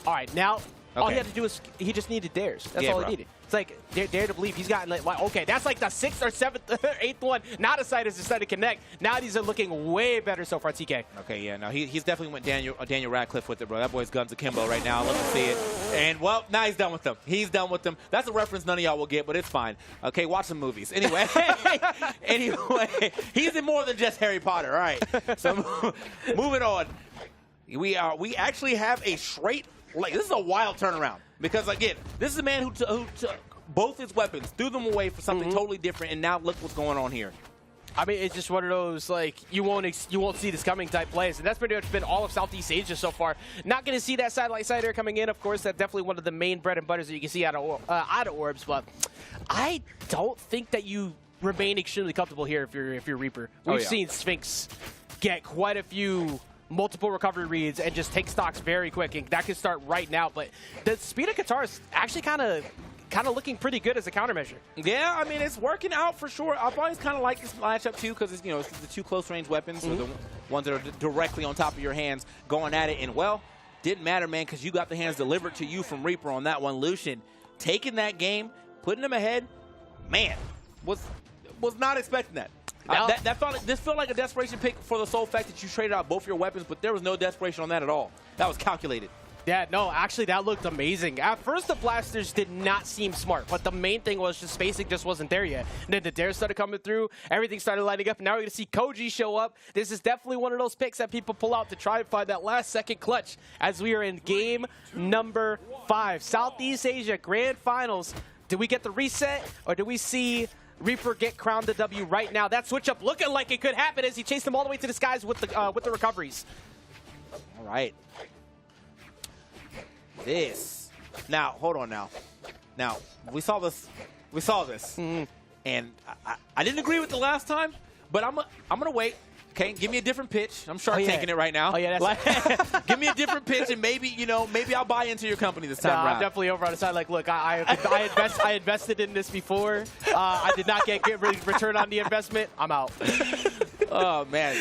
All right, now all he Okay. had to do is he just needed dares. That's Yeah, all bro. he needed. It's like dare to believe. He's gotten like, okay, that's like the 6th or 7th or 8th one. Now the side is decided to connect. Now these are looking way better so far, TK. okay, yeah. No, he's definitely went Daniel Radcliffe with it, bro. That boy's guns akimbo right now. Let me see it. And well, now he's done with them. He's done with them. That's a reference none of y'all will get, but it's fine. Okay, watch some movies. Anyway, anyway, he's in more than just Harry Potter. All right. So moving on. We actually have a straight. Like, this is a wild turnaround because again, this is a man who took both his weapons, threw them away for something totally different, and now look what's going on here. I mean, it's just one of those, like, you won't see this coming type plays, and that's pretty much been all of Southeast Asia so far. Not going to see that sidelight side air coming in, of course. That's definitely one of the main bread and butters that you can see out of orbs, but I don't think that you remain extremely comfortable here if you're Reaper. We've seen Sphinx get quite a few multiple recovery reads and just take stocks very quick, and that can start right now. But the speed of Qatar is actually kind of looking pretty good as a countermeasure. Yeah, I mean, it's working out for sure. I've always kind of liked this matchup too because it's it's the two close range weapons, or the ones that are directly on top of your hands going at it. And well, didn't matter, man, because you got the hands delivered to you from Reaper on that one. Lucian taking that game, putting them ahead. Man, was not expecting that. Now- This felt like a desperation pick for the sole fact that you traded out both your weapons, but there was no desperation on that at all. That was calculated. Yeah, no, actually that looked amazing. At first the blasters did not seem smart, but the main thing was just spacing just wasn't there yet. And then the dares started coming through, everything started lining up, and now we're going to see Koji show up. This is definitely one of those picks that people pull out to try and find that last second clutch as we are in game number 5. Southeast Asia Grand Finals. Did we get the reset, or do we see Reaper get crowned the W right now? That switch up looking like it could happen as he chased them all the way to the skies with the recoveries. All right. This. Now, hold on now. Now, we saw this. And I didn't agree with the last time, but I'm going to wait. Okay, give me a different pitch. I'm Shark Tanking it right now. Oh, yeah, that's give me a different pitch, and maybe, maybe I'll buy into your company this time around. I'm definitely over on the side. Like, look, I invested in this before. I did not get return on the investment. I'm out. Oh, man.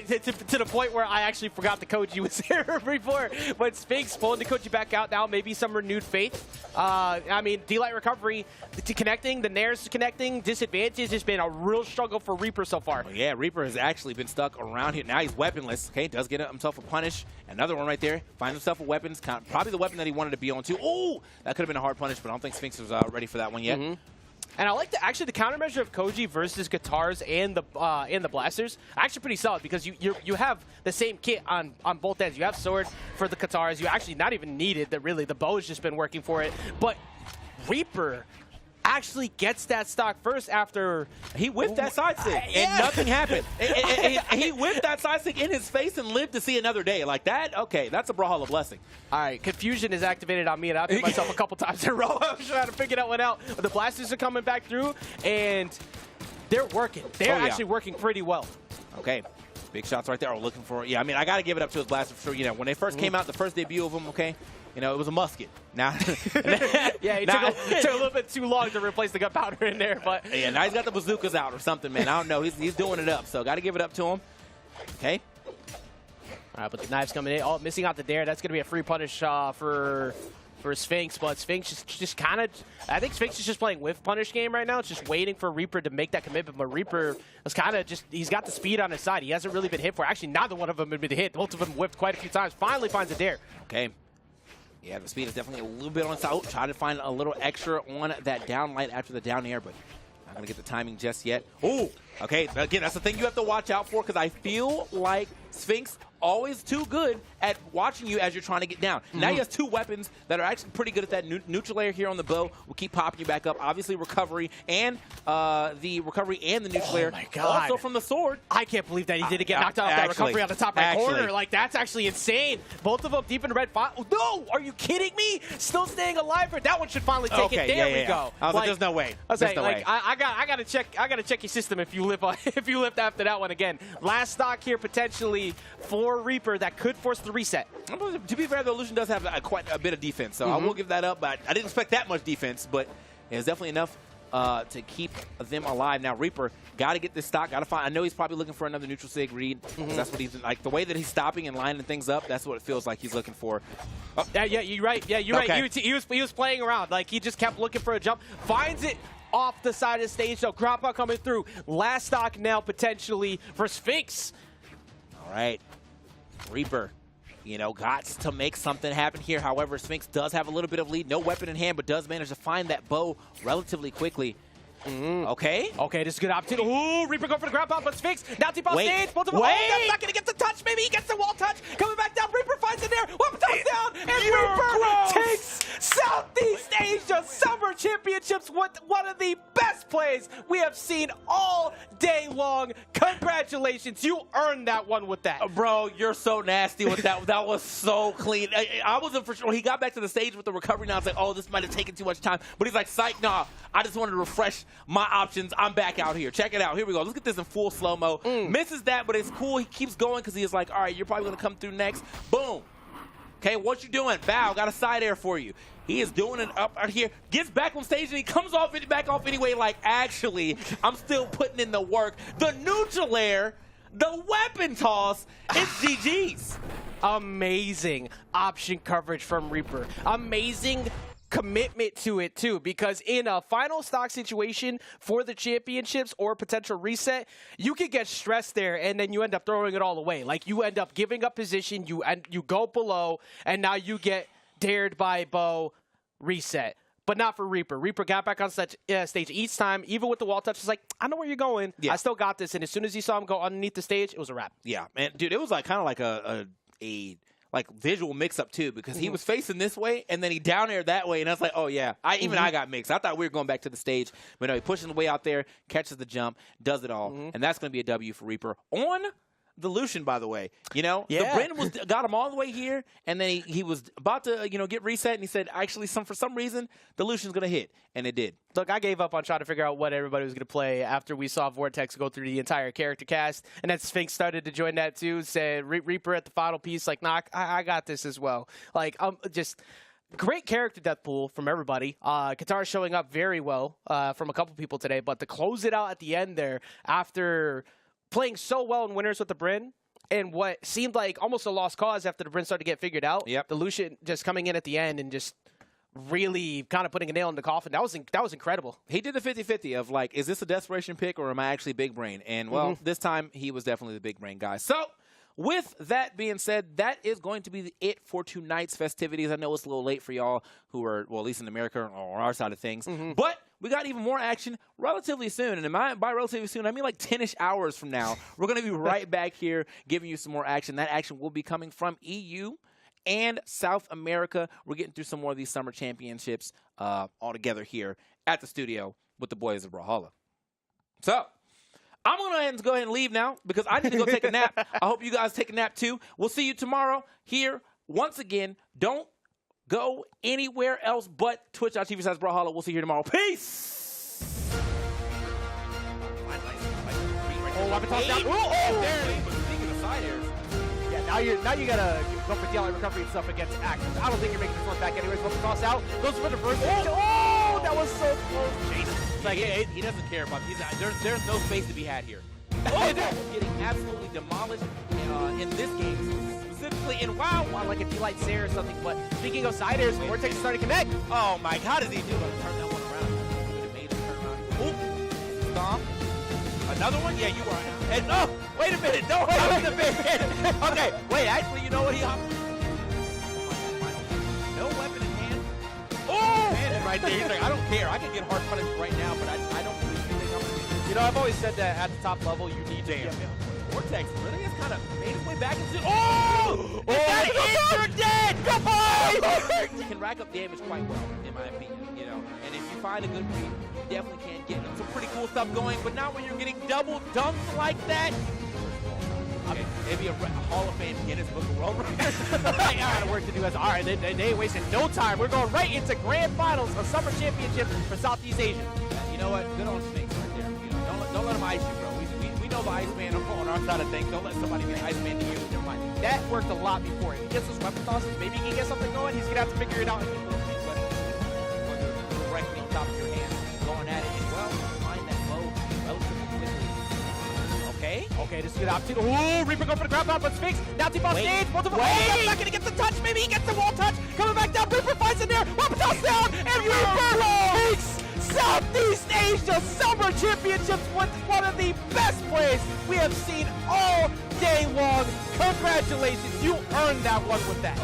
To the point where I actually forgot the Koji was here before. But Sphinx pulling the Koji back out now, maybe some renewed faith. I mean, D-Light recovery, connecting, the Nairs connecting, disadvantage has been a real struggle for Reaper so far. Well, yeah, Reaper has actually been stuck around here. Now he's weaponless. Okay, does get himself a punish. Another one right there. Finds himself a weapon. Probably the weapon that he wanted to be on too. Oh, that could have been a hard punish, but I don't think Sphinx was ready for that one yet. And I like the countermeasure of Koji versus guitars and the blasters. Actually pretty solid because you have the same kit on both ends. You have sword for the guitars. You actually not even needed really. The bow has just been working for it. But Reaper actually gets that stock first after he whiffed that side stick and nothing happened. He whiffed that side stick in his face and lived to see another day. Like that, okay, that's a Brawlhalla blessing. All right, confusion is activated on me, and I've hit myself a couple times in a row. I'm trying to figure that one out. But the blasters are coming back through, and they're working. They're actually working pretty well. Okay. Big shots right there. Looking for, I mean, I got to give it up to his blaster for sure. When they first came out, the first debut of them, okay, it was a musket. Now, yeah, it took a little bit too long to replace the gunpowder in there, but yeah, now he's got the bazookas out or something, man. I don't know. He's doing it up, so got to give it up to him. Okay. All right, but the knives coming in. Oh, missing out the dare. That's going to be a free punish for Sphinx, but Sphinx is just kind of, I think Sphinx is just playing whiff punish game right now. It's just waiting for Reaper to make that commitment, but Reaper is kind of just, he's got the speed on his side. He hasn't really been hit for. Actually, neither one of them have been hit. Both of them whiffed quite a few times. Finally finds a dare. Okay. Yeah, the speed is definitely a little bit on its out. Try to find a little extra on that down light after the down air, but not going to get the timing just yet. Oh, okay. Again, that's the thing you have to watch out for because I feel like Sphinx always too good at watching you as you're trying to get down. Now he has two weapons that are actually pretty good at that. Neutral layer here on the bow will keep popping you back up. Obviously, recovery and the neutral layer. Oh my God. Also from the sword. I can't believe that he didn't get knocked out of that recovery on the top right corner. Like, that's actually insane. Both of them deep in the red. No, are you kidding me? Still staying alive. That one should finally take it. There we go. I was like, there's no way. I was like, I gotta check your system if you live after that one again. Last stock here potentially for Reaper that could force the reset. To be fair, the Illusion does have quite a bit of defense, so I will give that up. But I didn't expect that much defense, but it's definitely enough to keep them alive. Now Reaper got to get this stock. Got to find. I know he's probably looking for another neutral sig read. That's what he's like. The way that he's stopping and lining things up. That's what it feels like he's looking for. Oh. Yeah, you're right. Yeah, you're right. He was playing around. Like, he just kept looking for a jump. Finds it off the side of the stage. So Grappa coming through. Last stock now potentially for Sphinx. All right. Reaper, got to make something happen here. However, Sphinx does have a little bit of lead. No weapon in hand, but does manage to find that bow relatively quickly. Okay, this is a good opportunity. Ooh, Reaper going for the grab pop, but Sphinx now deep on stage. That's not going to get the touch. Maybe he gets the wall touch. Coming back down. Reaper finds it there. Weapon touch down. And Reaper takes Southeast Asia Summer Championships with one of the best plays we have seen all day long. Congratulations. You earned that one with that. Bro, you're so nasty with that. That was so clean. I wasn't for sure. When he got back to the stage with the recovery, now I was like, oh, this might have taken too much time. But he's like, psych, nah. I just wanted to refresh my options. I'm back out here. Check it out. Here we go. Let's get this in full slow-mo. Misses that, but it's cool. He keeps going because he is like, all right, you're probably going to come through next. Boom. Okay, what you doing? Bow, got a side air for you. He is doing it up out here. Gets back on stage, and he comes off back off anyway. Like, actually, I'm still putting in the work. The neutral air, the weapon toss, it's GG's. Amazing option coverage from Reaper. Amazing commitment to it too, because in a final stock situation for the championships or potential reset, you could get stressed there and then you end up throwing it all away. Like you end up giving up position, you go below, and now you get dared by Bo, reset. But not for Reaper. Reaper got back on stage each time, even with the wall touch. It's like, I know where you're going. Yeah. I still got this. And as soon as he saw him go underneath the stage, it was a wrap. Yeah, man, dude, it was like kind of like a visual mix-up too, because he was facing this way and then he down aired that way, and I was like, oh yeah, I got mixed. I thought we were going back to the stage, but no, he pushes the way out there, catches the jump, does it all, and that's going to be a W for Reaper on the Lucian, by the way. You know, the Brandon got him all the way here, and then he was about to get reset, and he said, actually, for some reason, the Lucian's going to hit, and it did. Look, I gave up on trying to figure out what everybody was going to play after we saw Vortex go through the entire character cast, and then Sphinx started to join that too, said Reaper at the final piece, like, nah, I got this as well. Like, just great character death pool from everybody. Qatar showing up very well from a couple people today, but to close it out at the end there after playing so well in winners with the Bryn, and what seemed like almost a lost cause after the Bryn started to get figured out. Yep. The Lucian just coming in at the end and just really kind of putting a nail in the coffin. That was incredible. He did the 50-50 of like, is this a desperation pick or am I actually big brain? And well, this time he was definitely the big brain guy. So with that being said, that is going to be it for tonight's festivities. I know it's a little late for y'all who are, well, at least in America or our side of things, but we got even more action relatively soon. And by relatively soon, I mean like 10-ish hours from now. We're going to be right back here giving you some more action. That action will be coming from EU and South America. We're getting through some more of these summer championships all together here at the studio with the boys of Brawlhalla. So I'm going to go ahead and leave now because I need to go take a nap. I hope you guys take a nap too. We'll see you tomorrow here once again. Don't go anywhere else but twitch.tv/Brawlhalla. We'll see you here tomorrow. Peace! Weapon toss down. There. Speaking of side airs, Yeah, now you gotta go for DLI recovery and stuff against Axe. I don't think you're making this one back anyways. Weapon toss out. Goes for the first. Oh, that was so close. Jesus. it's like he doesn't care about. There's no space to be had here. Oh, getting absolutely demolished in this game. Specifically in WoW, like a D-Light Sair or something. But speaking of side airs, Vortex is starting to connect. Oh my, how does he do it? Turn that one around. He would have made it turn around. Oop. Stomp. Another one? Yeah, you are. And oh, wait a minute. Don't hop the bed. Okay, wait, actually, you know what? He hopped. No weapon in hand. Oh! Man, right there. He's like, I don't care. I can get hard punished right now, but I don't really think I'm going to. You know, I've always said that at the top level, you need to get Vortex really has kind of made his way back into. Oh! You're dead! Come on! He can rack up damage quite well, in my opinion. You know, and if you find a good read, you definitely can get some pretty cool stuff going. But not when you're getting double dunked like that. Okay, maybe a Hall of Fame Guinness Book of World Records. I got work to do. All right, they ain't wasting no time. We're going right into grand finals of Summer Championship for Southeast Asia. You know what? Good on Sphinx right there. You know, don't let him ice you, bro. We know the Iceman on our side of things. Don't let somebody be an Iceman to you. Never mind. That worked a lot before. If he gets those weapon tosses, maybe he can get something going. He's going to have to figure it out. Directly top of your hand, going at it, and well, find that bow relatively quickly. Okay, this is a good opportunity. Ooh, Reaper going for the grab down, but Sphinx now deep on stage. Multiple. Oh, he's not going to get the touch. Maybe he gets the wall touch. Coming back down. Reaper fights in there. Weapon toss down, and Reaper takes Southeast Asia Summer Championships with one of the best plays we have seen all day long. Congratulations, you earned that one with that.